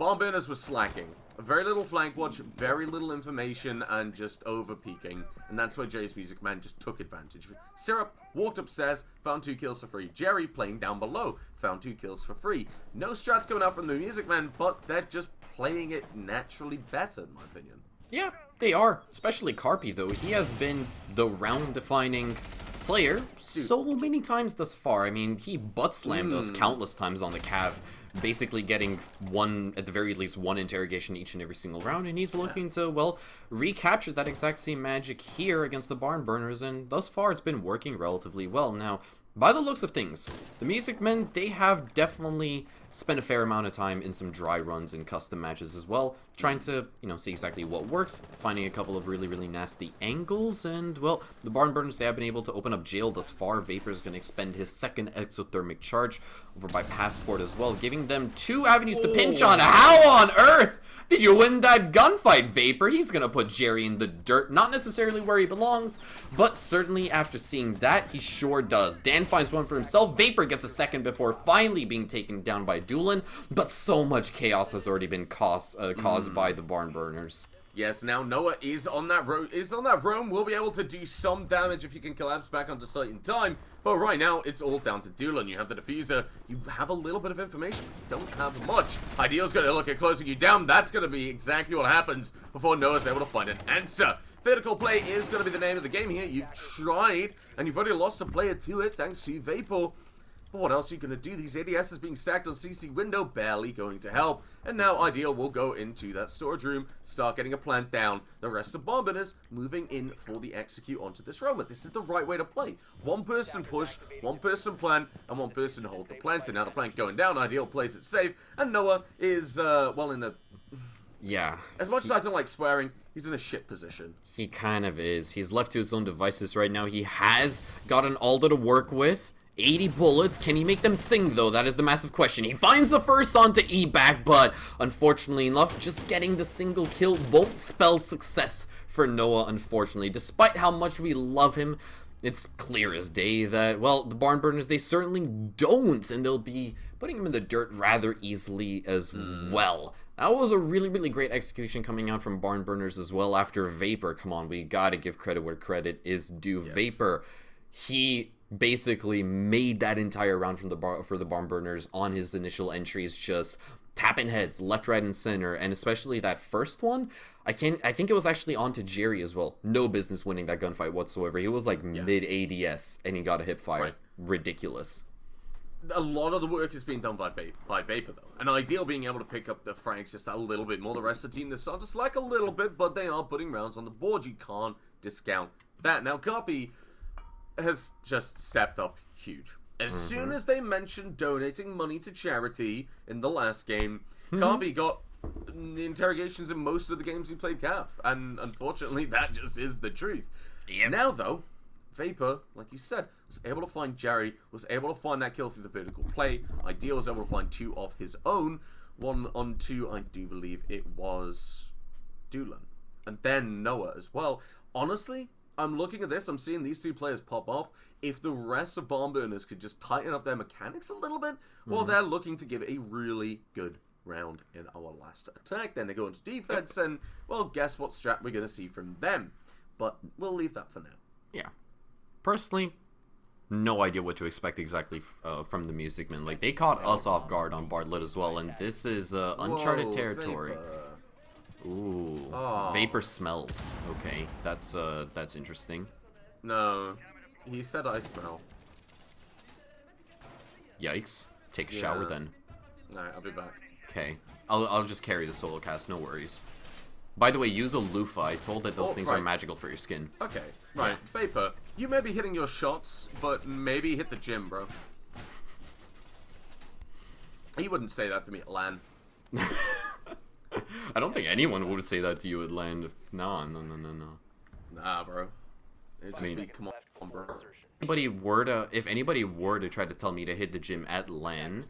Bomb Burners was slacking. Very little flank watch, very little information, and just over-peaking. And that's where Jerry's Music Man just took advantage. Syrup walked upstairs, found 2 kills for free. Jerry, playing down below, found 2 kills for free. No strats coming out from the Music Man, but they're just playing it naturally better, in my opinion.
Yeah, they are. Especially Carpy, though. He has been the round-defining player so many times thus far. I mean, he butt-slammed us countless times on the Cav, basically getting one, at the very least, one interrogation each and every single round, and he's looking to, well, recapture that exact same magic here against the Barn Burners, and thus far it's been working relatively well. Now, by the looks of things, the Music Men, they have definitely spent a fair amount of time in some dry runs and custom matches as well, trying to, you know, see exactly what works, finding a couple of really, really nasty angles, and, well, the Barn Burners, they have been able to open up jail thus far. Vapor's going to expend his second exothermic charge over by Passport as well, giving them 2 avenues to pinch on. How on earth did you win that gunfight, Vapor? He's going to put Jerry in the dirt, not necessarily where he belongs, but certainly after seeing that, he sure does. Dan finds one for himself. Vapor gets a second before finally being taken down by Doolin, but so much chaos has already been caused by the Barn Burners.
Yes, now Noah is on that roam, will be able to do some damage if you can collapse back onto site in time, but right now it's all down to Doolin. You have the diffuser, you have a little bit of information, but you don't have much. Ideal's going to look at closing you down. That's going to be exactly what happens before Noah's able to find an answer. Vertical play is going to be the name of the game here. You've tried, and you've already lost a player to it thanks to Vapor. But what else are you going to do? These ADSs being stacked on CC window, barely going to help. And now Ideal will go into that storage room, start getting a plant down. The rest of Bomb Burners moving in for the execute onto this roam. But this is the right way to play. One person push, one person plant, and one person hold the plant. And now the plant going down, Ideal plays it safe. And Noah is, well, in a...
Yeah.
As much as I don't like swearing, he's in a shit position.
He kind of is. He's left to his own devices right now. He has got an Alda to work with. 80 bullets. Can he make them sing, though? That is the massive question. He finds the first onto E-back, but unfortunately enough, just getting the single kill won't spell success for Noah, unfortunately. Despite how much we love him, it's clear as day that, well, the Barn Burners, they certainly don't, and they'll be putting him in the dirt rather easily as well. That was a really, really great execution coming out from Barn Burners as well after Vapor. Come on, we gotta give credit where credit is due. Yes. Vapor, he basically made that entire round from for the Barn Burners on his initial entries, just tapping heads left, right, and center, and especially that first one, I think it was actually onto Jerry as well. No business winning that gunfight whatsoever. He was like mid ADS and he got a hip fire. Right. Ridiculous.
A lot of the work is being done by Vapor, though. An Ideal being able to pick up the Franks just a little bit more. The rest of the team, they're starting to slack a little bit, but they are putting rounds on the board. You can't discount that. Now, Copy has just stepped up huge. As soon as they mentioned donating money to charity in the last game, Carby got interrogations in most of the games he played Cav, and unfortunately that just is the truth. Now though, Vapor, like you said, was able to find Jerry, was able to find that kill through the vertical play. Ideal was able to find 2 of his own. 1 on 2, I do believe it was Doolin. And then Noah as well. Honestly, I'm looking at this, I'm seeing these 2 players pop off. If the rest of Barn Burners could just tighten up their mechanics a little bit, well, they're looking to give a really good round in our last attack. Then they go into defense, and, well, guess what strat we're going to see from them. But we'll leave that for now.
Yeah. Personally, no idea what to expect exactly from the Music Men. Like, they caught us off guard on Bartlett as well, and this is uncharted territory.
Vapor.
Ooh, Vapor smells. Okay, that's interesting.
No, he said I smell.
Yikes! Take a shower then.
Alright, I'll be back.
Okay, I'll just carry the solo cast. No worries. By the way, use a loofah. Told that those things are magical for your skin.
Okay, right. Vapor, you may be hitting your shots, but maybe hit the gym, bro. He wouldn't say that to me at LAN.
I don't think anyone would say that to you at land. No.
Nah, bro. It'd just be, come on, bro.
If anybody were to try to tell me to hit the gym at LAN,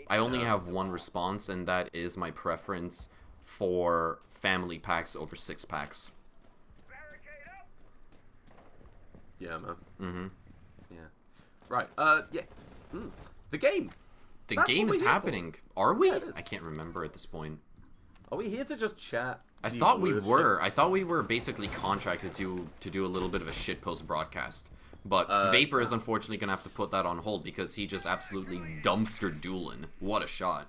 I only have one response, and that is my preference for family packs over 6-packs.
Yeah, man. Yeah. Right, yeah. The game.
The
That's
game
what
is
we're here
happening. Are we?
Yeah, it is.
I can't remember at this point.
Are we here to just chat?
I
the
thought we
worst
were.
shit?
I thought we were basically contracted to do a little bit of a shitpost broadcast. But Vapor is unfortunately going to have to put that on hold because he just absolutely dumpstered Doolin. What a shot.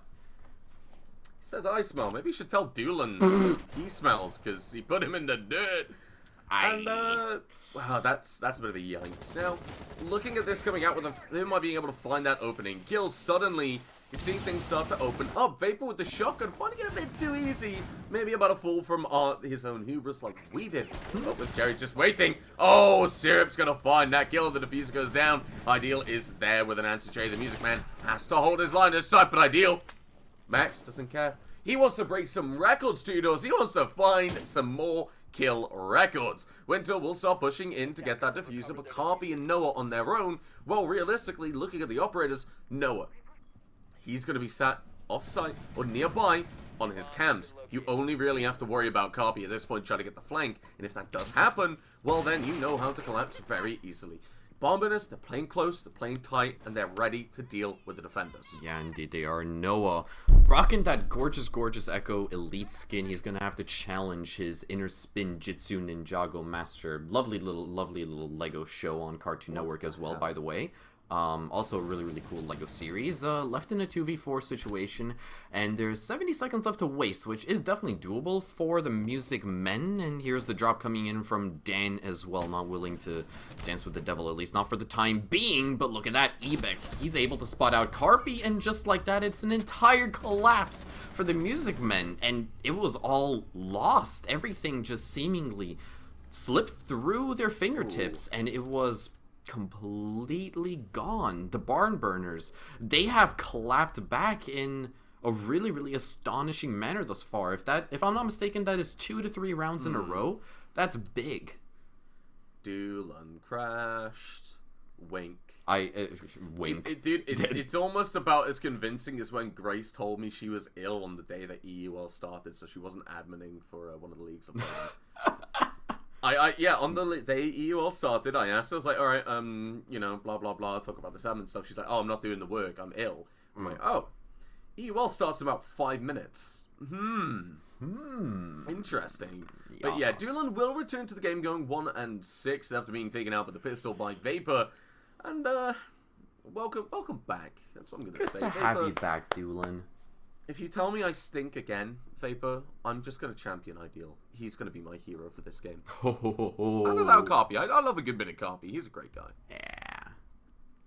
He says I smell. Maybe you should tell Doolin he smells because he put him in the dirt. And, wow, that's a bit of a yikes. Now, looking at this coming out with him not being able to find that opening, Gil suddenly... You're seeing things start to open up. Vapor with the shotgun, finding it a bit too easy. Maybe about to fall from his own hubris like we did. But with Jerry just waiting. Oh, Syrup's gonna find that kill. The diffuser goes down. Ideal is there with an answer. Jerry, the music man, has to hold his line of sight, but Ideal, Max doesn't care. He wants to break some records, Tudors. He wants to find some more kill records. Winter will start pushing in to get that diffuser, but Carpy and Noah on their own. Well, realistically, looking at the operators, Noah, he's going to be sat off-site or nearby on his cams. You only really have to worry about Carpy at this point trying to get the flank, and if that does happen, well then you know how to collapse very easily. Bombinus, they're playing close, they're playing tight, and they're ready to deal with the defenders.
Yeah, indeed they are. Noah, rocking that gorgeous, gorgeous Echo Elite skin. He's going to have to challenge his Inner Spin Jitsu Ninjago Master. Lovely little Lego show on Cartoon Network as well, by the way. Also a really, really cool Lego series, left in a 2v4 situation, and there's 70 seconds left to waste, which is definitely doable for the music men, and here's the drop coming in from Dan as well, not willing to dance with the devil, at least not for the time being, but look at that, Ebek, he's able to spot out Carpy, and just like that, it's an entire collapse for the music men, and it was all lost, everything just seemingly slipped through their fingertips, and it was completely gone. The barn burners, they have clapped back in a really, really astonishing manner thus far. If I'm not mistaken, that is 2 to 3 rounds in a row. That's big.
Doolin crashed. Wink.
Wink.
Dude, it's almost about as convincing as when Grace told me she was ill on the day that EUL started, so she wasn't adminning for one of the leagues. Yeah, on the day EUL started, I asked her, I was like, alright, you know, blah, blah, blah, talk about this admin stuff. She's like, oh, I'm not doing the work, I'm ill. I'm like, oh, EUL starts in about 5 minutes. Interesting. Yes. But yeah, Doolin will return to the game going 1-6 after being taken out with the pistol by Vapor. And, welcome back. That's what I'm gonna say.
Good to have you back, Doolin.
If you tell me I stink again, Vapor, I'm just going to champion Ideal. He's going to be my hero for this game. I love Carpy. I love a good bit of Carpy. He's a great guy.
Yeah.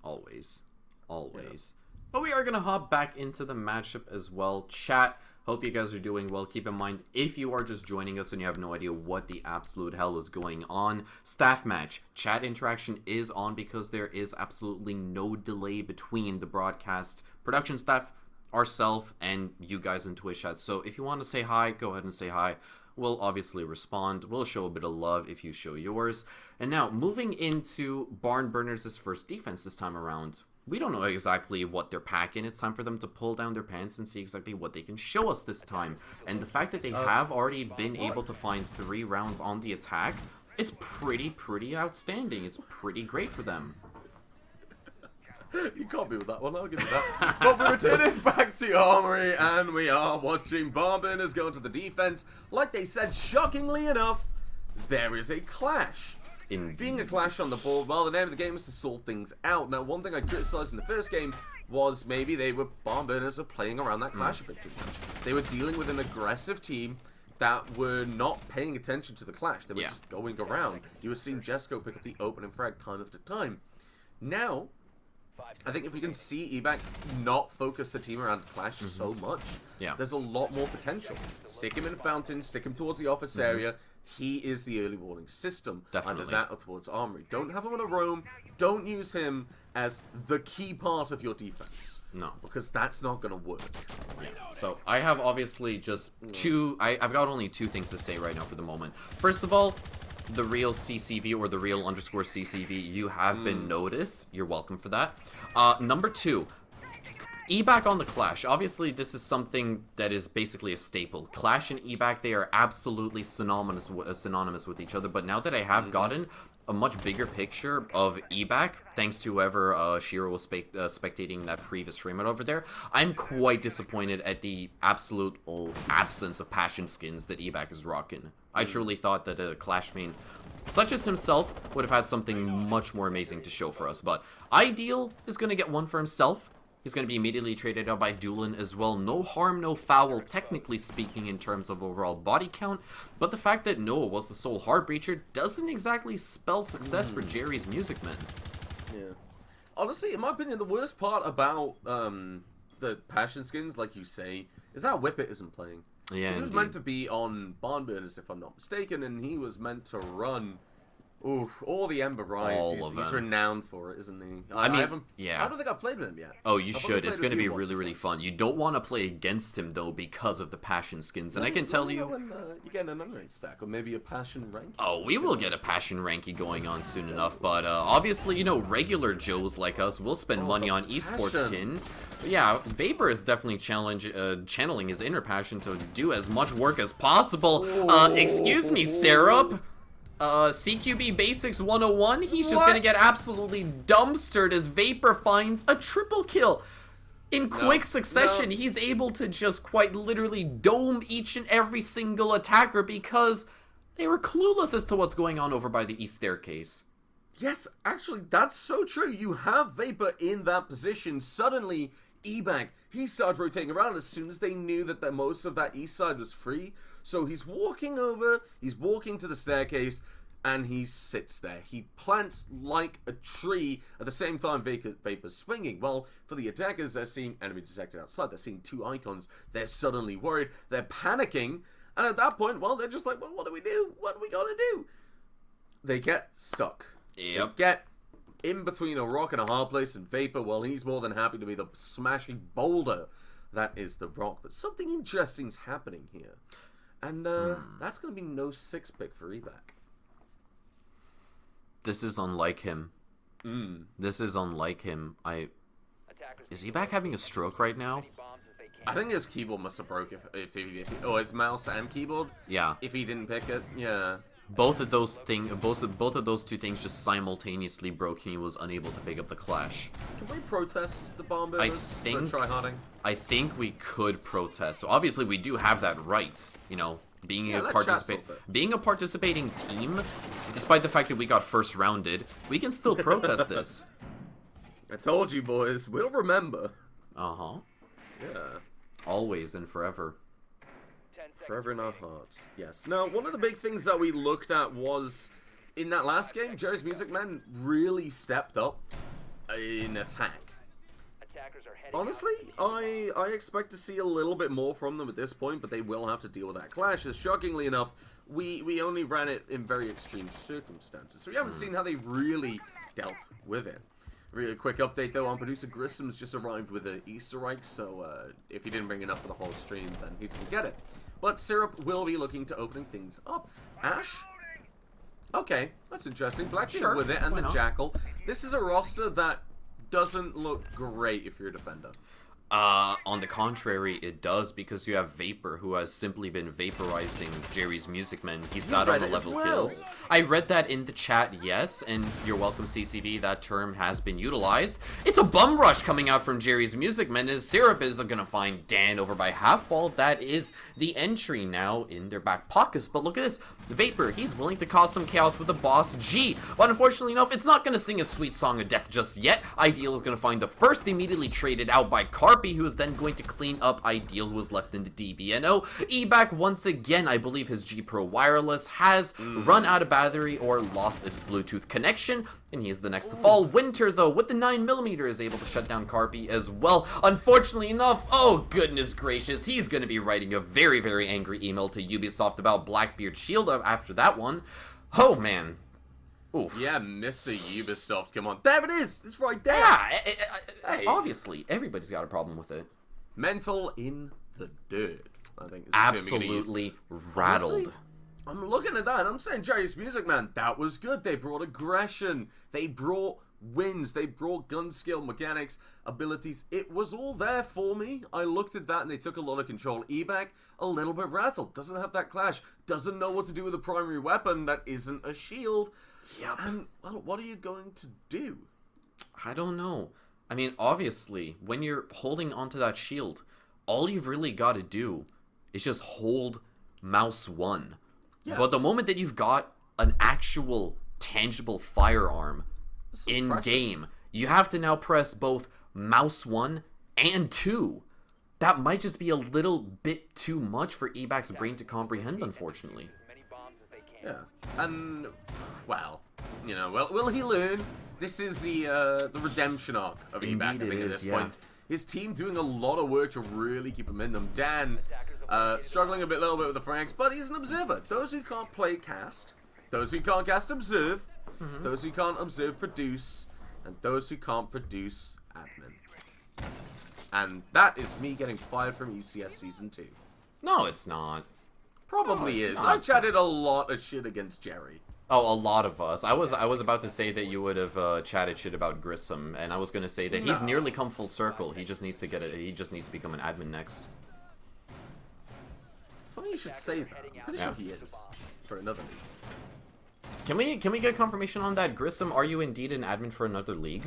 Always. Yeah. But we are going to hop back into the matchup as well. Chat, hope you guys are doing well. Keep in mind, if you are just joining us and you have no idea what the absolute hell is going on, staff match, chat interaction is on because there is absolutely no delay between the broadcast production staff, ourselves, and you guys in Twitch chat. So if you want to say hi, go ahead and say hi. We'll obviously respond. We'll show a bit of love if you show yours. And now, moving into Barn Burners' first defense this time around. We don't know exactly what they're packing. It's time for them to pull down their pants and see exactly what they can show us this time. And the fact that they have already been able to find 3 rounds on the attack, it's pretty outstanding. It's pretty great for them.
You can't be with that one, I'll give you that. But we're returning back to Armory, and we are watching Barn Burners go into the defense. Like they said, shockingly enough, there is a clash. Being a clash on the board, well, the name of the game is to sort things out. Now, one thing I criticized in the first game was maybe Barn Burners were playing around that clash a bit too much. They were dealing with an aggressive team that were not paying attention to the clash. They were just going around. You were seeing Jesco pick up the opening frag time after time. Now, I think if we can see Ebak not focus the team around Clash so much, there's a lot more potential. Stick him in Fountain, stick him towards the office area. He is the early warning system.
Definitely.
Either that or towards Armory. Don't have him on a roam. Don't use him as the key part of your defense.
No.
Because that's not going to work.
Yeah. So I have obviously just I've got only 2 things to say right now for the moment. First of all, the real CCV or the real _CCV, you have been noticed. You're welcome for that. Number 2, Ebac on the Clash. Obviously, this is something that is basically a staple. Clash and Ebac, they are absolutely synonymous with each other. But now that I have gotten
a much bigger picture of eBack, thanks to whoever Shiro was spectating that previous stream over there. I'm quite disappointed at the absolute absence of passion skins that eBack is rocking. I truly thought that a Clash main such as himself would have had something much more amazing to show for us, but Ideal is going to get one for himself. He's going to be immediately traded out by Doolin as well. No harm, no foul, technically speaking, in terms of overall body count. But the fact that Noah was the sole heart breacher doesn't exactly spell success for Jerry's Music Men.
Yeah. Honestly, in my opinion, the worst part about the passion skins, like you say, is that Whippet isn't playing.
Yeah,
he was meant to be on Barnburners, if I'm not mistaken, and he was meant to run... Ooh, all the Ember Rise. He's renowned for it, isn't he?
I mean,
I don't think I've played with him yet.
Oh, you should. It's going to be really, really fun. You don't want to play against him, though, because of the passion skins. And I can tell you...
When you get an unranked stack, or maybe a passion rank.
Oh, we will get a passion ranky going on soon enough. But obviously, you know, regular Joes like us will spend money on esports skin. But yeah, Vapor is definitely channeling his inner passion to do as much work as possible. Excuse me, Syrup. CQB Basics 101, he's just gonna get absolutely dumpstered as Vapor finds a triple kill. In quick succession, he's able to just quite literally dome each and every single attacker because they were clueless as to what's going on over by the east staircase.
Yes, actually, that's so true. You have Vapor in that position. Suddenly, eBack, he started rotating around as soon as they knew that most of that east side was free. So he's walking over, he's walking to the staircase, and he sits there. He plants like a tree at the same time Vapor's swinging. Well, for the attackers, they're seeing enemy detected outside. They're seeing two icons. They're suddenly worried. They're panicking. And at that point, well, they're just like, well, what do we do? What are we gonna do? They get stuck.
Yep.
They get in between a rock and a hard place, and Vapor, well, he's more than happy to be the smashing boulder that is the rock. But something interesting's happening here. And that's going to be no 6-pick for eBack.
This is unlike him. This is unlike him. Is eBack having a stroke right now?
I think his keyboard must have broke if his mouse and keyboard.
Yeah.
If he didn't pick it, yeah.
Both of those two things just simultaneously broke. He was unable to pick up the Clash.
Can we protest the bombers for tryharding?
I think we could protest. So obviously we do have that right, you know, being a participating team, despite the fact that we got first rounded, we can still protest this.
I told you, boys, we'll remember.
Uh-huh.
Yeah.
Always and forever.
Forever in our hearts, yes. Now, one of the big things that we looked at was, in that last game, Jerry's Music Men really stepped up in attack. Honestly, I expect to see a little bit more from them at this point, but they will have to deal with that clash, as shockingly enough, we only ran it in very extreme circumstances, so we haven't seen how they really dealt with it. Really quick update though on producer Grissom's just arrived with an Easter egg, so if he didn't bring enough for the whole stream, then he doesn't get it. But Syrup will be looking to opening things up. Ash? Okay, that's interesting. Blackbeard with it and the Jackal. This is a roster that doesn't look great if you're a defender.
On the contrary, it does, because you have Vapor, who has simply been vaporizing Jerry's Music Men. He sat on the level kills. I read that in the chat, yes, and you're welcome, CCB, that term has been utilized. It's a bum rush coming out from Jerry's Music Men, as Syrup is gonna find Dan over by half wall. That is the entry now in their back pockets, but look at this. Vapor, he's willing to cause some chaos with the boss G, but unfortunately enough, it's not gonna sing a sweet song of death just yet. Ideal is gonna find the first, immediately traded out by Carp, who is then going to clean up Ideal, who was left in the DBNO. eBack, once again, I believe his G Pro Wireless has run out of battery or lost its Bluetooth connection, and he is the next to fall. Winter, though, with the 9mm, is able to shut down Carpy as well. Unfortunately enough, oh goodness gracious, he's going to be writing a very, very angry email to Ubisoft about Blackbeard Shield after that one. Oh, man. Oof.
Yeah, Mr. Ubisoft, come on. There it is! It's right there!
Yeah, obviously, everybody's got a problem with it.
Mental in the dirt, I think. Is
absolutely rattled.
Honestly, I'm looking at that and I'm saying, Jerry's Music Man, that was good. They brought aggression. They brought wins. They brought gun skill, mechanics, abilities. It was all there for me. I looked at that and they took a lot of control. eBack, a little bit rattled. Doesn't have that clash. Doesn't know what to do with a primary weapon that isn't a shield.
Yep.
And, well, what are you going to do?
I don't know. I mean, obviously, when you're holding onto that shield, all you've really got to do is just hold mouse 1.
Yeah.
But the moment that you've got an actual tangible firearm in game, you have to now press both mouse 1 and 2. That might just be a little bit too much for Ebak's brain to comprehend, unfortunately.
Yeah. And, well, you know, will he learn? This is the redemption arc of Ebak, I think, at this point. His team doing a lot of work to really keep him in them. Dan, struggling a little bit with the Franks, but he's an observer. Those who can't play cast, those who can't cast observe, those who can't observe produce, and those who can't produce admin. And that is me getting fired from ECS Season 2.
No, it's not.
Probably is. I chatted a lot of shit against Jerry.
Oh, a lot of us. I was about to say that you would have chatted shit about Grissom, and I was going to say that he's nearly come full circle. He just needs to get it. He just needs to become an admin next.
Funny you should say that. I'm pretty sure he is for another league.
Can we get confirmation on that, Grissom? Are you indeed an admin for another league?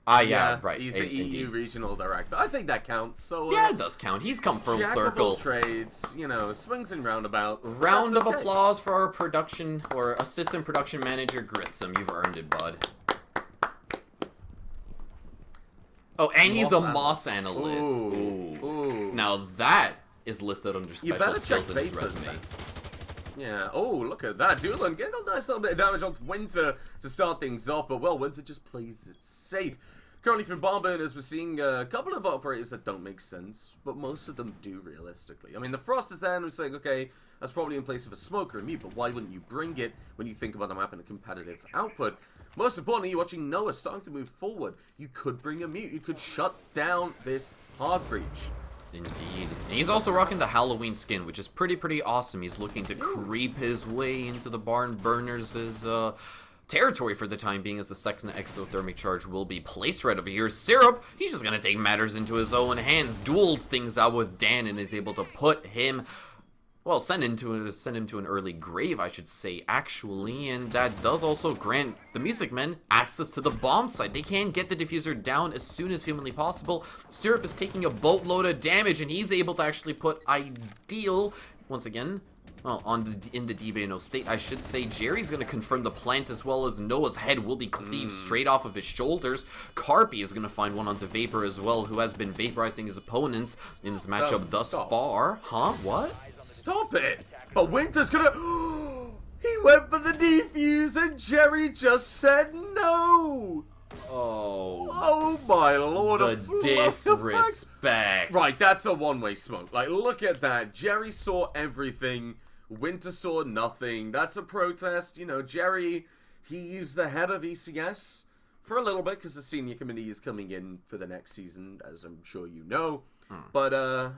Ah, yeah, right.
He's the EU regional director. I think that counts. So
yeah, it does count. He's come full circle.
Trades, you know, swings and roundabouts.
Round of applause for our production or assistant production manager Grissom. You've earned it, bud. Oh, and he's a Moss analyst. Ooh. Now that is listed under special skills in his resume.
Yeah. Oh, look at that. Doolin getting a nice little bit of damage on Winter to start things off, but well, Winter just plays it safe. Currently from Barn Burners, we're seeing a couple of operators that don't make sense, but most of them do realistically. I mean, the Frost is there and we're saying, okay, that's probably in place of a Smoker and Mute, but why wouldn't you bring it when you think about the map and a competitive output? Most importantly, you're watching Noah starting to move forward. You could bring a Mute. You could shut down this hard breach.
Indeed. And he's also rocking the Halloween skin, which is pretty awesome. He's looking to creep his way into the Barn Burners' territory for the time being, as the second exothermic charge will be placed right over here. Syrup, he's just going to take matters into his own hands, duels things out with Dan, and is able to put him... Well, send him to an early grave, I should say, actually, and that does also grant the Music Men access to the bomb site. They can get the diffuser down as soon as humanly possible. Syrup is taking a boatload of damage, and he's able to actually put Ideal, once again, well, in the DBNO state, I should say. Jerry's going to confirm the plant, as well as Noah's head will be cleaved straight off of his shoulders. Carpy is going to find one onto Vapor as well, who has been vaporizing his opponents in this matchup thus far. Huh? What?
Stop it! But Winter's gonna... He went for the defuse and Jerry just said no! Oh my lord.
The disrespect.
Right, that's a one-way smoke. Like, look at that. Jerry saw everything. Winter saw nothing. That's a protest. You know, Jerry, he's the head of ECS for a little bit because the senior committee is coming in for the next season, as I'm sure you know. But,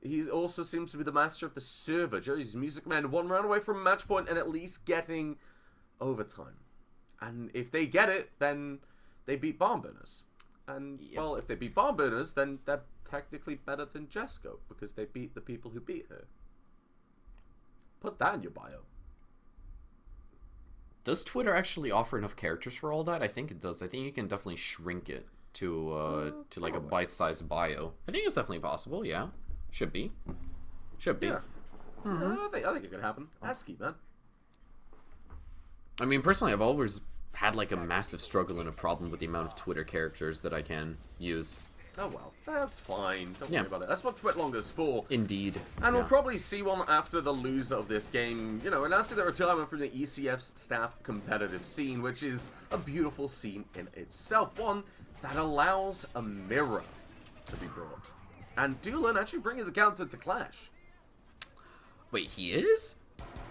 he also seems to be the master of the server. Jerry's Music Man, one round away from match point and at least getting overtime. And if they get it, then they beat Barn Burners. And, well, if they beat Barn Burners, then they're technically better than Jesco, because they beat the people who beat her. Put that in your bio.
Does Twitter actually offer enough characters for all that? I think it does. I think you can definitely shrink it to like a bite-sized bio. I think it's definitely possible, yeah. Should be. Should be.
Yeah. I think it could happen. ASCII, man.
I mean, personally, I've always had like a massive struggle and a problem with the amount of Twitter characters that I can use.
Oh well, that's fine. Don't worry about it. That's what Twitlonger's for.
Indeed.
And we'll probably see one after the loser of this game, you know, announcing their retirement from the ECF staff competitive scene, which is a beautiful scene in itself. One that allows a mirror to be brought. And Doolin actually bringing the counter to Clash.
Wait, he is?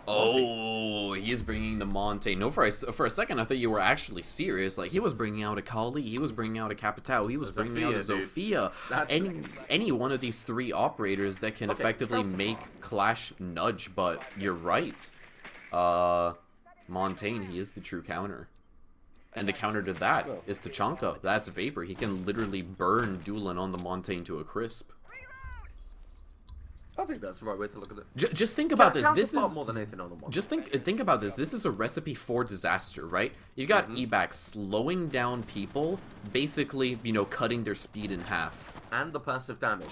Oh, he is bringing the Monte. No, for a second, I thought you were actually serious. Like, he was bringing out a Kali, he was bringing out a Capitao, he was bringing out a Zofia. Any one of these three operators that can effectively make Clash nudge, but you're right. Montaigne, he is the true counter. And the counter to that is Tachanka. That's Vapor. He can literally burn Doolin on the Montaigne to a crisp.
I think that's the right way to look at it.
Just think about this. This is
more than anything on the one.
Just think about this. This is a recipe for disaster, right? You've got eBack slowing down people, basically, you know, cutting their speed in half.
And the passive damage.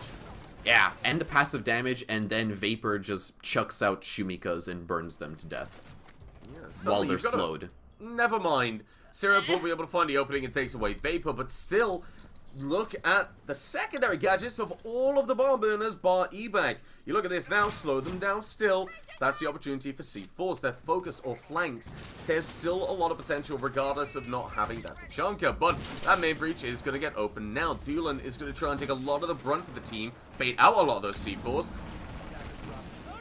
Yeah, and the passive damage, and then Vapor just chucks out Shumikas and burns them to death.
Yeah,
while they're slowed.
Never mind. Syrup will be able to find the opening and takes away Vapor, but still, look at the secondary gadgets of all of the bomb burners bar eBag. You look at this now, slow them down still. That's the opportunity for C4s. They're focused or flanks. There's still a lot of potential regardless of not having that Tachanka, but that main breach is going to get open now. Doolin is going to try and take a lot of the brunt for the team, bait out a lot of those C4s.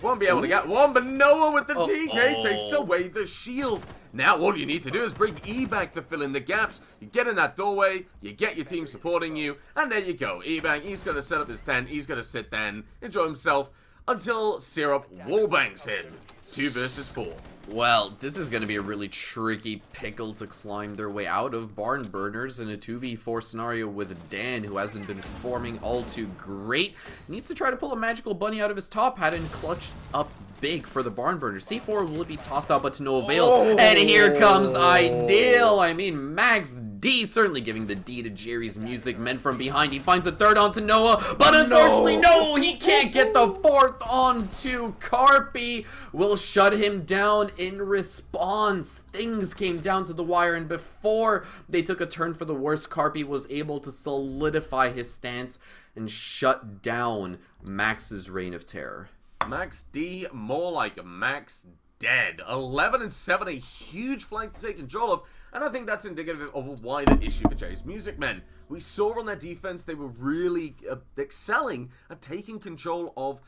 Won't be able to get one, but Noah with the TK takes away the shield. Now all you need to do is bring E back to fill in the gaps. You get in that doorway, you get your team supporting you, and there you go. E-Bang, he's going to set up his tent, he's going to sit then, enjoy himself, until Syrup wallbangs him. 2 versus 4.
Well, this is going to be a really tricky pickle to climb their way out of. Barn Burners in a 2v4 scenario with Dan, who hasn't been performing all too great. Needs to try to pull a magical bunny out of his top hat and clutch up big for the Barn Burners. C4 will be tossed out, but to no avail. And here comes Ideal. I mean, Max D certainly giving the D to Jerry's Music Men from behind. He finds a third onto Noah, but unfortunately, no, he can't get the fourth onto Carpy. Will shut him down in response. Things came down to the wire, and before they took a turn for the worse, Carpy was able to solidify his stance and shut down Max's reign of terror.
Max D, more like Max dead. 11 and 7, a huge flank to take control of, and I think that's indicative of a wider issue for Jay's Music Men. We saw on their defense they were really excelling at taking control of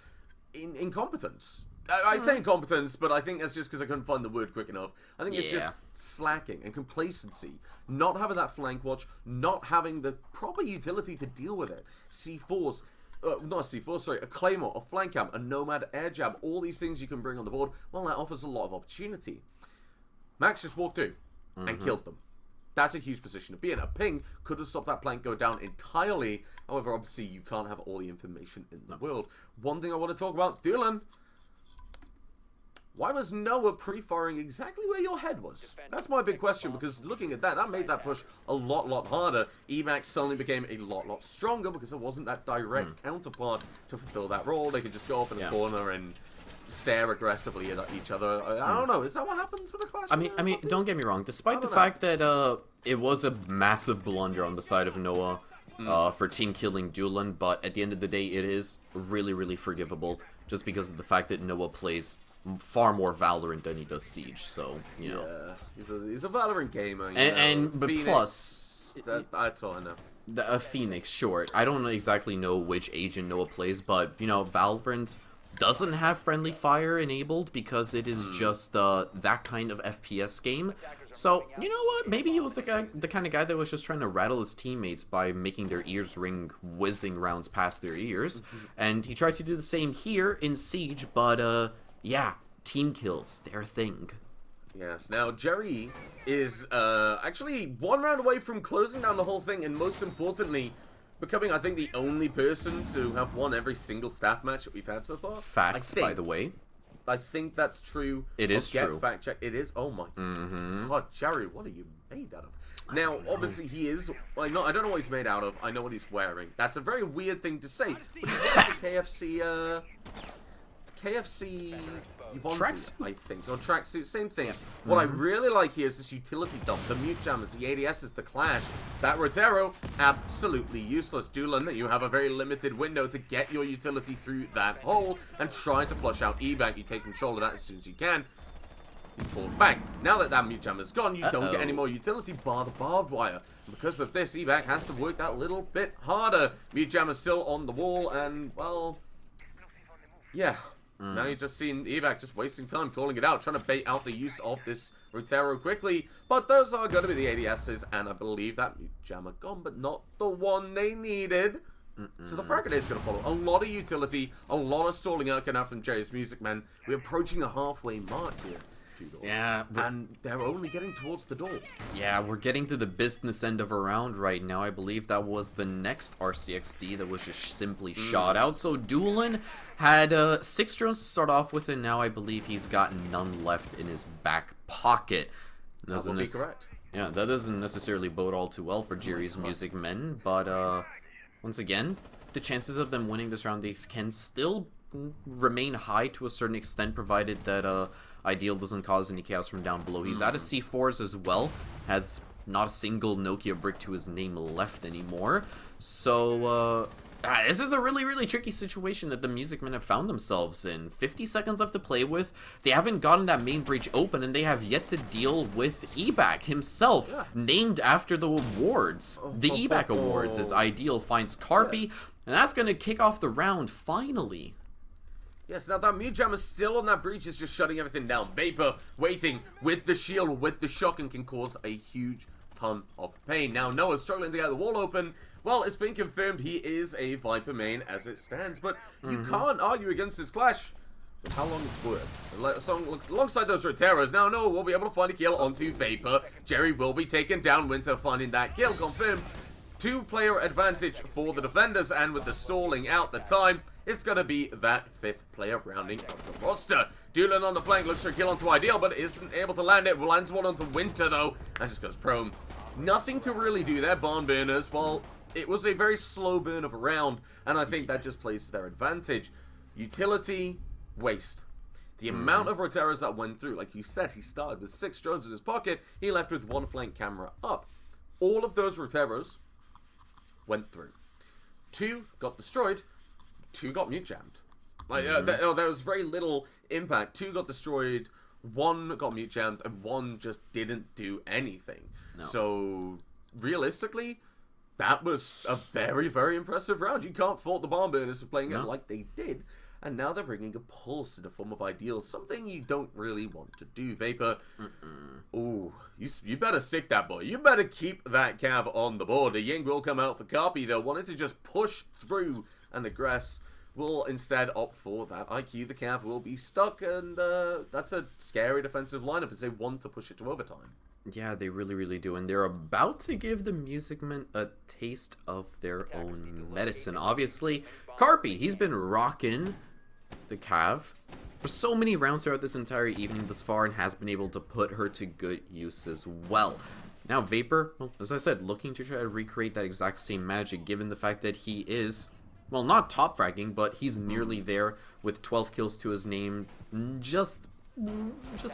incompetence. I say incompetence, but I think that's just because I couldn't find the word quick enough. I think it's just slacking and complacency. Not having that flank watch, not having the proper utility to deal with it. C4s. Not a C4, sorry, a Claymore, a Flank Camp, a Nomad Air Jab, all these things you can bring on the board, well, that offers a lot of opportunity. Max just walked through and killed them. That's a huge position to be in. A ping could have stopped that plank go down entirely. However, obviously, you can't have all the information in the world. One thing I want to talk about, Dylan. Why was Noah pre-firing exactly where your head was? That's my big question, because looking at that, that made that push a lot harder. Emax suddenly became a lot stronger because there wasn't that direct counterpart to fulfill that role. They could just go off in a corner and stare aggressively at each other. I don't know. Is that what happens with a clash?
I mean, don't get me wrong. Despite the fact that it was a massive blunder on the side of Noah for team killing Doolin, but at the end of the day, it is really forgivable just because of the fact that Noah plays far more Valorant than he does Siege, so, you know.
Yeah, he's a Valorant gamer,
but
Phoenix,
plus...
That's all I know.
A Phoenix, sure. I don't exactly know which agent Noah plays, but, you know, Valorant doesn't have friendly fire enabled because it is just that kind of FPS game. So, you know what? Maybe he was the kind of guy that was just trying to rattle his teammates by making their ears ring whizzing rounds past their ears. And he tried to do the same here in Siege, but, yeah, team kills, their thing.
Yes, now Jerry is actually 1 round away from closing down the whole thing, and most importantly, becoming, I think, the only person to have won every single staff match that we've had so far.
Facts, by the way.
I think that's true.
It is true.
Fact check. It is. Oh my God, Jerry, what are you made out of? Now, obviously, he is. Like, no, I don't know what he's made out of. I know what he's wearing. That's a very weird thing to say. But he's wearing the KFC
tracks,
I think, or tracksuit, same thing. What I really like here is this utility dump, the mute jammers, the ADSs, the clash. That Rotero, absolutely useless. Doolin, you have a very limited window to get your utility through that hole and try to flush out E-Bank. You take control of that as soon as you can. He's pulled back. Now that that mute jammer's gone, you don't get any more utility bar the barbed wire. And because of this, E-Bank has to work that little bit harder. Mute jammer's still on the wall, and, well, yeah. Now you've just seen Evac just wasting time calling it out, trying to bait out the use of this Rotero quickly. But those are going to be the ADSs, and I believe that Jammer gone, but not the one they needed. So the frag grenade's going to follow. A lot of utility, a lot of stalling out from Jerry's Music Men. We're approaching the halfway mark here. two doors.
Yeah,
and they're only getting towards the door.
Yeah, we're getting to the business end of a round right now. I believe that was the next RCXD that was just simply shot out. So Doolin had 6 drones to start off with, and now I believe he's got none left in his back pocket.
That would be correct.
Yeah, that doesn't necessarily bode all too well for Jerry's Music Men, but once again, the chances of them winning this round can still remain high to a certain extent, provided that Ideal doesn't cause any chaos from down below. He's out of C4s as well, has not a single Nokia brick to his name left anymore. So this is a really, really tricky situation that the Music Men have found themselves in. 50 seconds left to play with. They haven't gotten that main breach open, and they have yet to deal with Ebac himself, named after the awards. The Ebac Awards, as Ideal finds Carpi, and that's going to kick off the round, finally.
Yes, now that Mute Jammer still on that breach is just shutting everything down. Vapor waiting with the shield, with the shotgun, can cause a huge ton of pain. Now Noah's struggling to get the wall open. Well, it's been confirmed he is a Viper main as it stands, but you can't argue against this clash with how long it's worked. Alongside those Roteros, now Noah will be able to find a kill onto Vapor. Jerry will be taken down, Winter finding that kill confirmed. 2-player advantage for the defenders, and with the stalling out the time, it's going to be that 5th player rounding out the roster. Doolin on the flank looks for a kill onto Ideal, but isn't able to land it. Lands one onto Winter, though, and just goes prone. Nothing to really do there, barn burners. Well, it was a very slow burn of a round, and I think that just plays to their advantage. Utility, waste. The amount of Roteros that went through, like you said, he started with 6 drones in his pocket. He left with 1 flank camera up. All of those Roteros went through. 2 got destroyed. 2 got mute jammed. Like there was very little impact. 2 got destroyed, 1 got mute jammed, and 1 just didn't do anything.
No.
So realistically, that was a very, very impressive round. You can't fault the Barn Burners for playing it like they did. And now they're bringing a pulse in the form of Ideal, something you don't really want to do. Vapor, ooh, you better stick that boy. You better keep that Cav on the board. The Ying will come out for Carpi, though. Wanted to just push through and aggress, will instead opt for that IQ. The Cav will be stuck, and that's a scary defensive lineup as they want to push it to overtime.
Yeah, they really, really do. And they're about to give the Music Men a taste of their own medicine. Obviously, Carpi, he's been rocking the Cav for so many rounds throughout this entire evening thus far, and has been able to put her to good use as well. Now, Vapor, well, as I said, looking to try to recreate that exact same magic, given the fact that he is, well, not top fragging, but he's nearly there with 12 kills to his name, just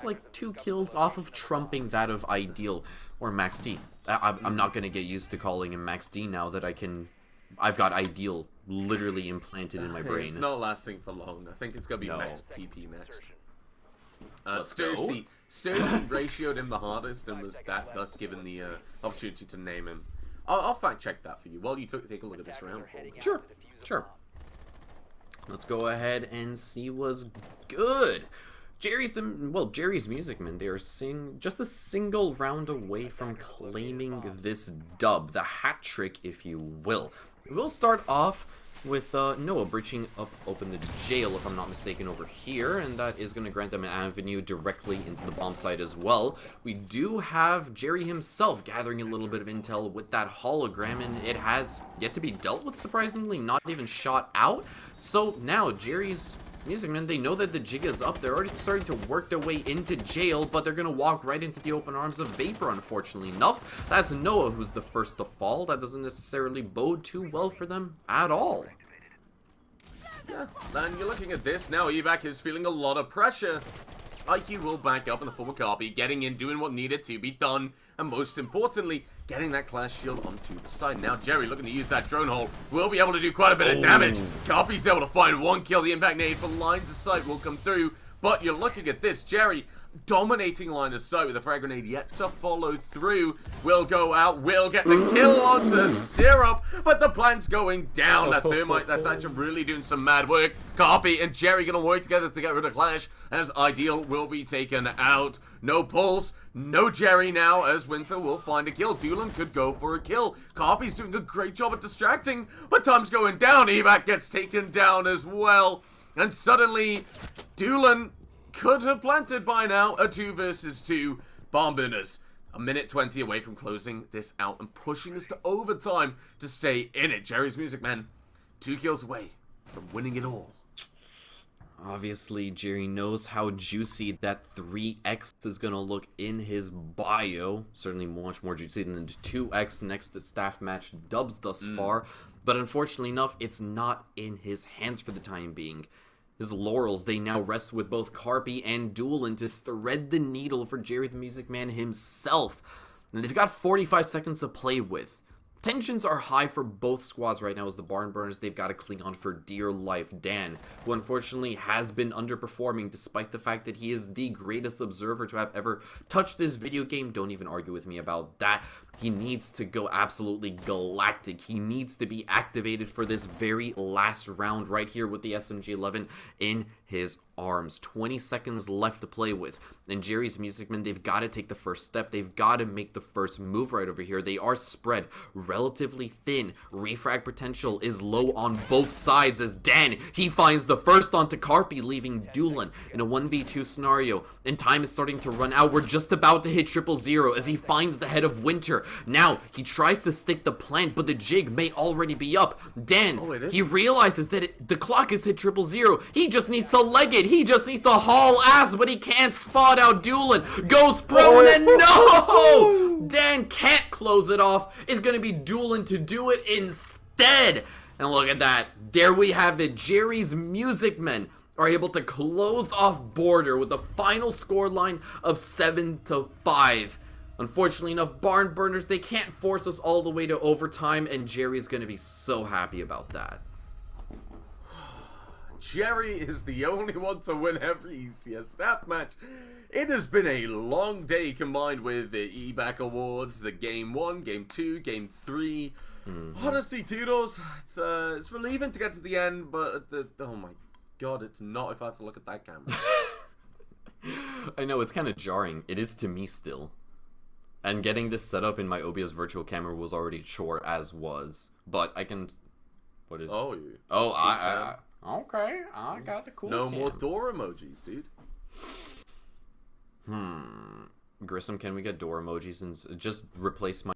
like 2 kills off of trumping that of Ideal or Max D. I'm not going to get used to calling him Max D now that I've got Ideal literally implanted in my brain.
It's not lasting for long. I think it's going to be Max PP next. Stursy ratioed him the hardest and was thus given the opportunity to name him. I'll fact check that for you while you take a look at this round for me.
Sure. Let's go ahead and see what's good. Jerry's Music Men, they are just a single round away from claiming this dub, the hat trick, if you will. We'll start off with Noah breaching open the jail, if I'm not mistaken, over here, and that is going to grant them an avenue directly into the bomb site as well. We do have Jerry himself gathering a little bit of intel with that hologram, and it has yet to be dealt with, surprisingly, not even shot out. So now Jerry's Music Men, they know that the jig is up. They're already starting to work their way into jail, but they're going to walk right into the open arms of Vapor, unfortunately enough. That's Noah who's the first to fall. That doesn't necessarily bode too well for them at all.
Yeah, and you're looking at this now. Evac is feeling a lot of pressure. IQ will back up in the form of Carpi, getting in, doing what needed to be done, and most importantly, getting that class shield onto the side. Now Jerry, looking to use that drone hole, will be able to do quite a bit of damage. Carpi's able to find 1 kill. The impact nade for lines of sight will come through, but you're looking at this. Jerry dominating line of sight with a frag grenade yet to follow through. Will go out, will get the kill onto Syrup, but the plant's going down. That Thermite, that Thatcher really doing some mad work. Carpi and Jerry gonna work together to get rid of Clash, as Ideal will be taken out. No pulse, no Jerry now, as Winter will find a kill. Doolin could go for a kill. Carpi's doing a great job at distracting, but time's going down. Evac gets taken down as well, and suddenly Doolin could have planted by now a 2 versus 2. Barn Burners, a minute 20 away from closing this out and pushing us to overtime to stay in it. Jerry's Music Men, 2 kills away from winning it all.
Obviously, Jerry knows how juicy that 3x is going to look in his bio. Certainly much more juicy than the 2x next to staff match dubs thus far. But unfortunately enough, it's not in his hands for the time being. His laurels, they now rest with both Carpi and Doolin to thread the needle for Jerry the Music Man himself. And they've got 45 seconds to play with. Tensions are high for both squads right now as the Barn Burners, they've got to cling on for dear life. Dan, who unfortunately has been underperforming despite the fact that he is the greatest observer to have ever touched this video game. Don't even argue with me about that. He needs to go absolutely galactic. He needs to be activated for this very last round right here with the SMG-11 in his arms. 20 seconds left to play with. And Jerry's Music Men, they've got to take the first step. They've got to make the first move right over here. They are spread relatively thin. Refrag potential is low on both sides as Dan, he finds the first onto Carpi, leaving Doolin in a 1v2 scenario. And time is starting to run out. We're just about to hit 000 as he finds the head of Winter. Now, he tries to stick the plant, but the jig may already be up. Dan, he realizes that the clock is hit 000. He just needs to leg it. He just needs to haul ass, but he can't spot out Doolin. Goes prone and no! Dan can't close it off. It's going to be Doolin to do it instead. And look at that. There we have it. Jerry's Music Men are able to close off Border with a final scoreline of 7-5. Unfortunately enough, Barn Burners, they can't force us all the way to overtime, and Jerry's going to be so happy about that.
Jerry is the only one to win every ECS staff match. It has been a long day combined with the EBAC Awards, the Game 1, Game 2, Game 3. Honestly, Toodles, it's relieving to get to the end, but oh my god, it's not if I have to look at that camera.
I know, it's kind of jarring. It is to me still. And getting this set up in my OBS virtual camera was already a chore, as was. But I can... What is...
Oh, you...
Oh, okay, I got the cool
No
cam.
more door emojis, dude.
Grissom, can we get door emojis and just replace my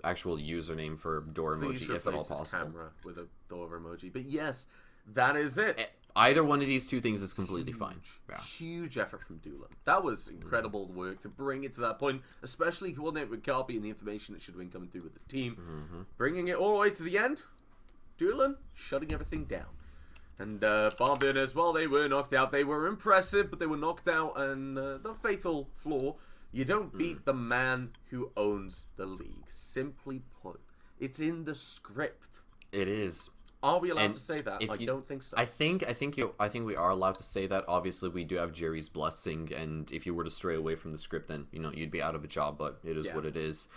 actual username for door
Please
emoji if at all
replace this
possible?
camera with a door emoji. But yes, that is it.
Either one of these two things is completely fine. Yeah.
Huge effort from Doolin. That was incredible work to bring it to that point, especially coordinate with Carpi and the information that should have been coming through with the team. Bringing it all the way to the end, Doolin shutting everything down. And Barn Burners, while they were knocked out, they were impressive, but they were knocked out, and the fatal flaw, you don't beat the man who owns the league. Simply put, it's in the script.
It is.
Are we allowed to say that? I don't think so.
I think we are allowed to say that. Obviously, we do have Jerry's blessing, and if you were to stray away from the script, then you'd be out of a job. But it is what it is.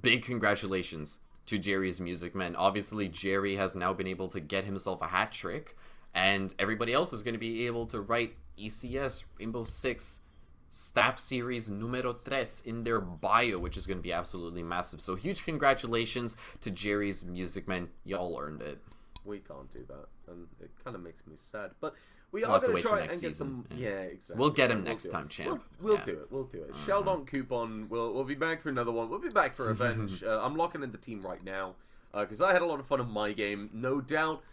Big congratulations to Jerry's Music Men. Obviously, Jerry has now been able to get himself a hat trick, and everybody else is going to be able to write ECS Rainbow Six Staff Series Numero 3 in their bio, which is going to be absolutely massive. So huge congratulations to Jerry's Music Men. Y'all earned it.
We can't do that, and it kind of makes me sad. But we
We'll
are
have to
going
wait
to
for
try
next
and get
season.
some. Yeah, exactly.
We'll get him
We'll
next
do it.
time, champ.
We'll do it. We'll do it. Sheldon Coupon. We'll be back for another one. We'll be back for Revenge. I'm locking in the team right now because I had a lot of fun in my game, no doubt.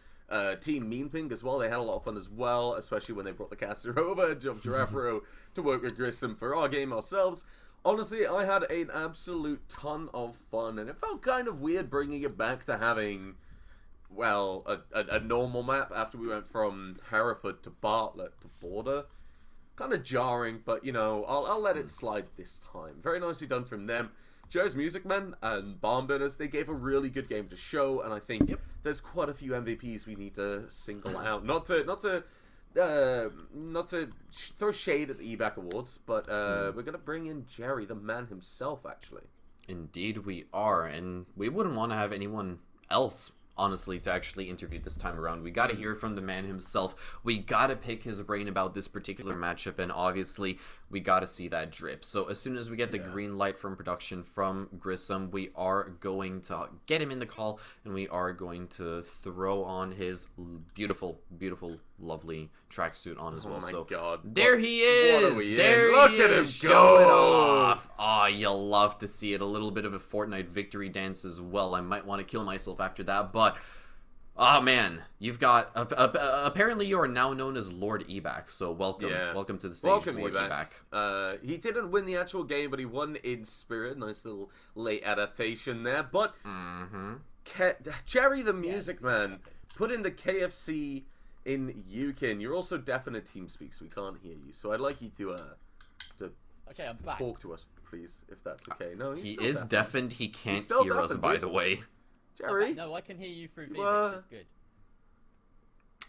Team Mean Pink as well. They had a lot of fun as well, especially when they brought the caster over of Girafro to work with Grissom for our game ourselves. Honestly, I had an absolute ton of fun, and it felt kind of weird bringing it back to having, well, a normal map after we went from Hereford to Bartlett to Border. Kind of jarring, but I'll let it slide this time. Very nicely done from them. Joe's Music Men and Barn Burners, they gave a really good game to show, and I think there's quite a few MVPs we need to single out. Not to throw shade at the EBAC Awards, but we're gonna bring in Jerry, the man himself, actually.
Indeed we are, and we wouldn't want to have anyone else, honestly, to actually interview this time around. We got to hear from the man himself. We got to pick his brain about this particular matchup, and obviously we got to see that drip. So as soon as we get the green light from production from Grissom, we are going to get him in the call, and we are going to throw on his beautiful, beautiful lovely tracksuit on as well.
Oh my
so
God.
there he
What are
is.
we
There
in?
he
Look at him
is. Show it
go.
off. Oh, you'll love to see it. A little bit of a Fortnite victory dance as well. I might want to kill myself after that, but oh man, you've got apparently you are now known as Lord Ebac. So welcome, welcome to the stage,
Welcome,
Lord Ebac.
He didn't win the actual game, but he won in spirit. Nice little late adaptation there. But Jerry the Music Man put in the KFC in Yukon. You're also deaf in a TeamSpeak, so we can't hear you. So I'd like you to
okay, I'm back.
talk to us, please, if that's okay. No,
He
still
is deafened. He can't
still
hear us,
deafened,
by
dude.
the way.
Jerry?
No, I can hear you through Vivix. It's good.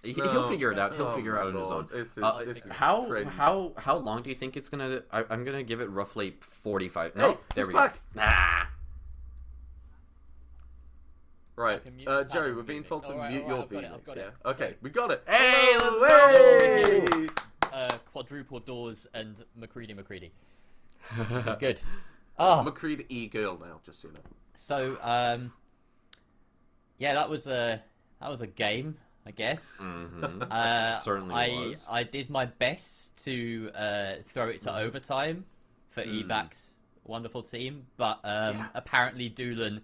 He'll figure it out. He'll
Oh
figure it out on
my
his own.
Lord. This is cringe.
How long do you think it's gonna? I'm gonna give it roughly 45.
Hey,
No, there
he's
we
back.
go. Nah.
Right,
mute the tab
Jerry,
on
we're being
Vivix.
told to
Alright,
mute
alright,
your
I've got it,
Vivix,
I've got
yeah?
it.
Okay, we got it.
Hey, let's
Hey!
go!
Quadruple doors and McCready. This is good. Oh,
McCreed E-girl now, just so you know.
so yeah, that was a game, I guess.
Certainly was.
I did my best to throw it to overtime for Ebac's wonderful team, but apparently Doolan,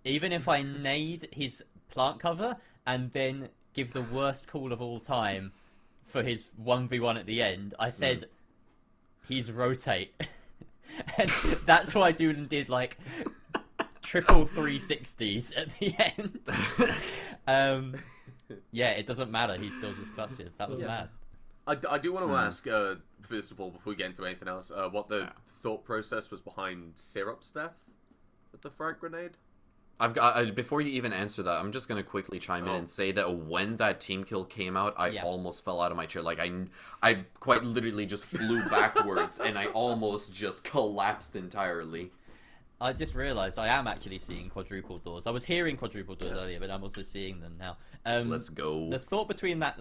even if I nade his plant cover and then give the worst call of all time for his 1v1 at the end, I said he's rotate. And that's why Doolan did like triple 360s at the end. Yeah, it doesn't matter. He still just clutches. That was mad.
I do want to ask, first of all, before we get into anything else, what the thought process was behind Syrup's death with the frag grenade?
I've got before you even answer that, I'm just gonna quickly chime in and say that when that team kill came out, I almost fell out of my chair. Like I quite literally just flew backwards and I almost just collapsed entirely.
I just realised I am actually seeing quadruple doors. I was hearing quadruple doors earlier, but I'm also seeing them now.
Let's go.
The thought between that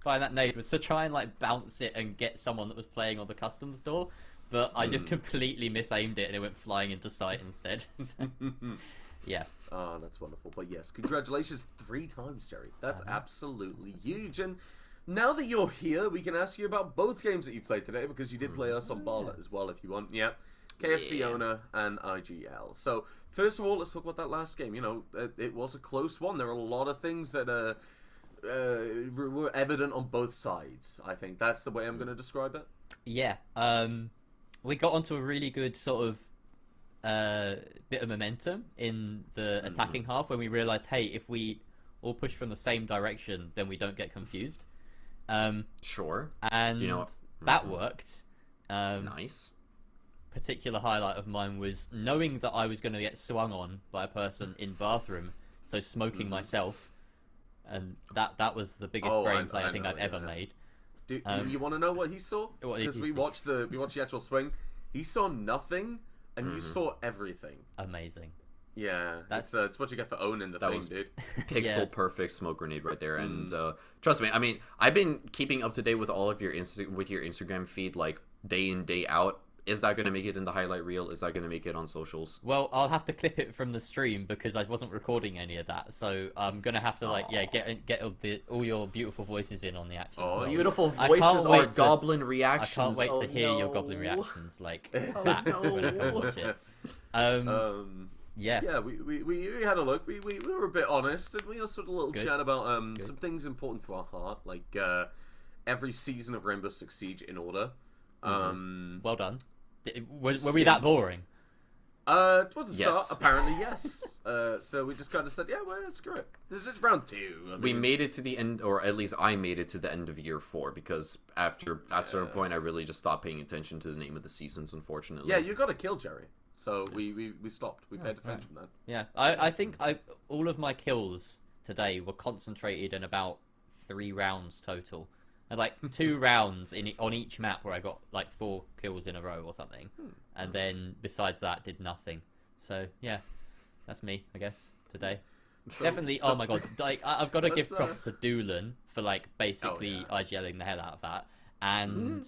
by that nade was to try and like bounce it and get someone that was playing on the customs door, but I just completely misaimed it and it went flying into sight instead. So, yeah.
Oh, that's wonderful. But yes, congratulations 3 times, Jerry. That's absolutely huge. And now that you're here, we can ask you about both games that you played today, because you did play us on Barlet as well, if you want. Yeah. KFC owner and IGL. So, first of all, let's talk about that last game. You know, it was a close one. There are a lot of things that were evident on both sides. I think that's the way I'm going to describe it.
Yeah. We got onto a really good sort of bit of momentum in the attacking half when we realised, hey, if we all push from the same direction, then we don't get confused.
Sure.
And
you know,
that worked.
Nice.
Particular highlight of mine was knowing that I was going to get swung on by a person in bathroom, so smoking myself, and that was the biggest brain play I think I've ever made.
Do you want to know what he saw? Because we watched the actual swing. He saw nothing, and you saw everything.
Amazing.
Yeah, it's what you get for owning the thing, dude.
Pixel perfect smoke grenade right there, and trust me, I mean, I've been keeping up to date with all of your Instagram feed like day in day out. Is that going to make it in the highlight reel? Is that going to make it on socials?
Well, I'll have to clip it from the stream because I wasn't recording any of that, so I'm gonna have to get all your beautiful voices in on the action.
Oh, beautiful voices are goblin reactions.
I can't wait to hear your goblin reactions like back when I watch it.
Yeah, we had a look. We were a bit honest, and we also had a little chat about some things important to our heart, like every season of Rainbow Six Siege in order.
Well done. Were we that boring?
Towards the start, apparently, yes. So we just kind of said, yeah, well, screw it. This is round 2. I mean,
we made it to the end, or at least I made it to the end of year 4, because after at a certain point, I really just stopped paying attention to the name of the seasons, unfortunately.
Yeah, you got to kill Jerry. So we stopped. We paid attention then.
Yeah, I think all of my kills today were concentrated in about 3 rounds total. And like 2 rounds on each map where I got like 4 kills in a row or something, and then besides that did nothing. So yeah, that's me, I guess, today. So, definitely. Oh my god, like I've got to give props to Doolan for like basically IGLing the hell out of that, and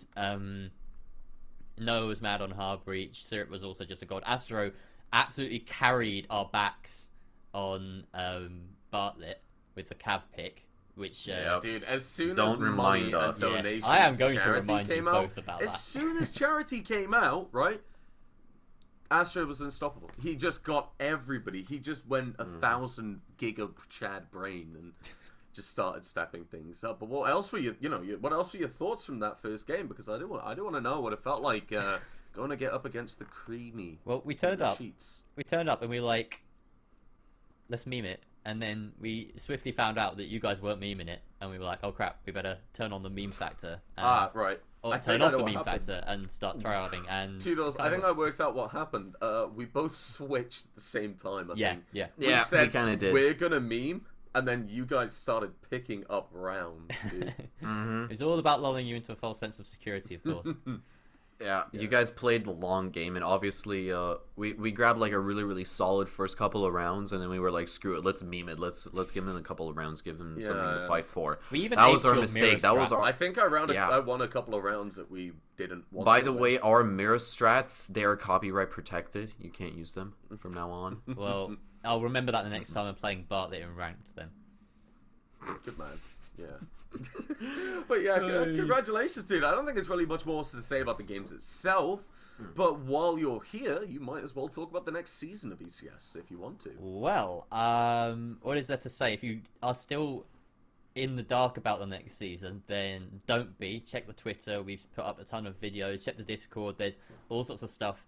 Noah was mad on Hard Breach. Syrup was also just a god. Astro absolutely carried our backs on Bartlett with the Cav pick, which
dude, as soon
Don't
as
remind
money
us.
and donations
I am going
to
to
charity
remind you
came out,
both about
as
that.
soon as charity came out, right? Astro was unstoppable. He just got everybody. He just went 1,000 giga Chad brain and just started stepping things up. But what else were what else were your thoughts from that first game? Because I do want to know what it felt like going to get up against the creamy.
Well, we turned up.
Sheets.
We turned up and we were like, let's meme it. And then we swiftly found out that you guys weren't memeing it, and we were like, oh crap, we better turn on the meme factor. And,
right.
Or turn off the meme factor and start tryharding. And
Toodles, I think I worked out what happened. We both switched at the same time, I think.
Yeah.
We said,
we kind of did.
We're gonna meme, and then you guys started picking up rounds, dude.
It's all about lulling you into a false sense of security, of course.
Yeah, you guys played the long game, and obviously, we grabbed like a really solid first couple of rounds, and then we were like, screw it, let's meme it, let's give him a couple of rounds, give him something to fight for.
We even
that was our
your
mistake. That was our.
I think I won a couple of rounds that we didn't want.
By the way, our mirror strats, they are copyright protected. You can't use them from now on.
Well, I'll remember that the next time I'm playing Bartlett in ranked then.
Good man. Yeah. But yeah, congratulations, dude. I don't think there's really much more to say about the games itself. But while you're here, you might as well talk about the next season of ECS if you want to.
Well, what is there to say? If you are still in the dark about the next season, then don't be. Check the Twitter. We've put up a ton of videos. Check the Discord. There's all sorts of stuff.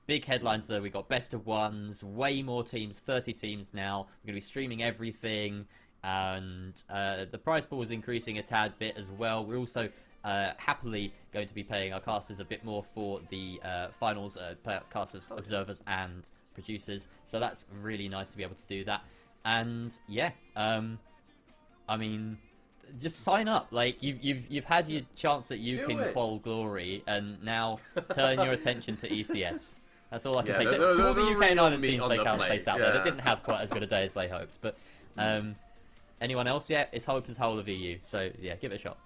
Big headlines there. We got best of ones, way more teams, 30 teams now. We're going to be streaming everything. And the prize pool is increasing a tad bit as well. We're also happily going to be paying our casters a bit more for the finals, casters, observers, and producers. So that's really nice to be able to do that. And yeah, I mean, just sign up. Like you've had your chance at UK Qual Glory, and now turn your attention to ECS. That's all I can say. To all the UK and Ireland teams they can't place out there, they didn't have quite as good a day as they hoped, but. Anyone else? Yeah, it's hope as whole of EU. So yeah, give it a shot.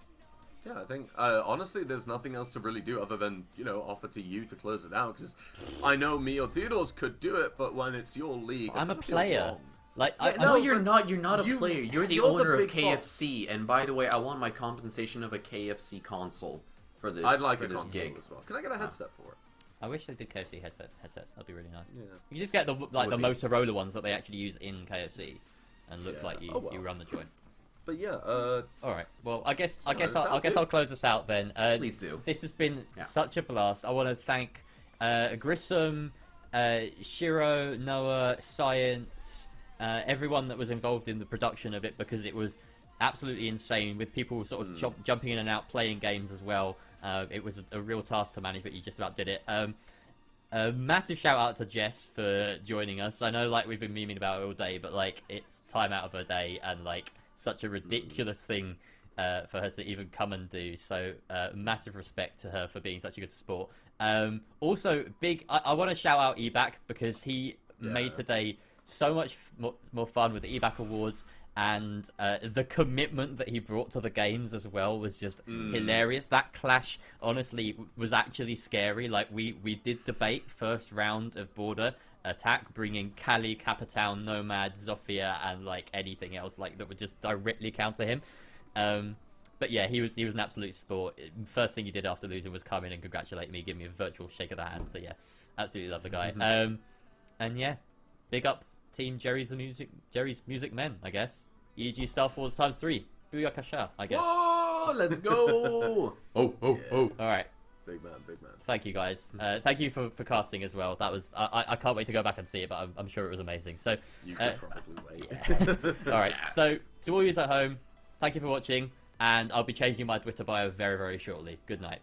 Yeah, I think honestly, there's nothing else to really do other than offer to you to close it out. Because I know me or Theodores could do it, but when it's your league,
I'm a player. Like
no, you're not. You're not a player. You're the owner of KFC. And by the way, I want my compensation of a KFC console for this.
I'd like
for
a
this
console
gig
as well. Can I get a headset for it?
I wish they did KFC headsets. That'd be really nice. Yeah. You just get the Motorola ones that they actually use in KFC. And look like you run the joint.
But yeah,
all right. Well, I guess I'll close this out then.
Please do.
This has been such a blast. I want to thank Grissom, Shiro, Noah, Science, everyone that was involved in the production of it, because it was absolutely insane with people sort of jumping in and out, playing games as well. It was a real task to manage, but you just about did it. A massive shout out to Jess for joining us. I know, like, we've been memeing about it all day, but like, it's time out of her day, and like, such a ridiculous thing for her to even come and do. So, massive respect to her for being such a good sport. Also, I want to shout out Ebac, because he made today so much more fun with the Ebac Awards. And the commitment that he brought to the games as well was just hilarious. That clash, honestly, was actually scary. Like, we did debate first round of Border Attack, bringing Kali, Capital, Nomad, Zofia, and like anything else like that would just directly counter him. But yeah, he was an absolute sport. First thing he did after losing was come in and congratulate me, give me a virtual shake of the hand. So yeah, absolutely love the guy. And yeah, big up Team Jerry's Music Men, I guess. EG Star Force ×3. Booyakasha, I guess.
Oh, let's go!
Oh.
All right.
Big man.
Thank you, guys. Thank you for casting as well. That was I can't wait to go back and see it, but I'm sure it was amazing. So
you could probably wait.
Yeah. All right. So to all you at home, thank you for watching, and I'll be changing my Twitter bio very, very shortly. Good night.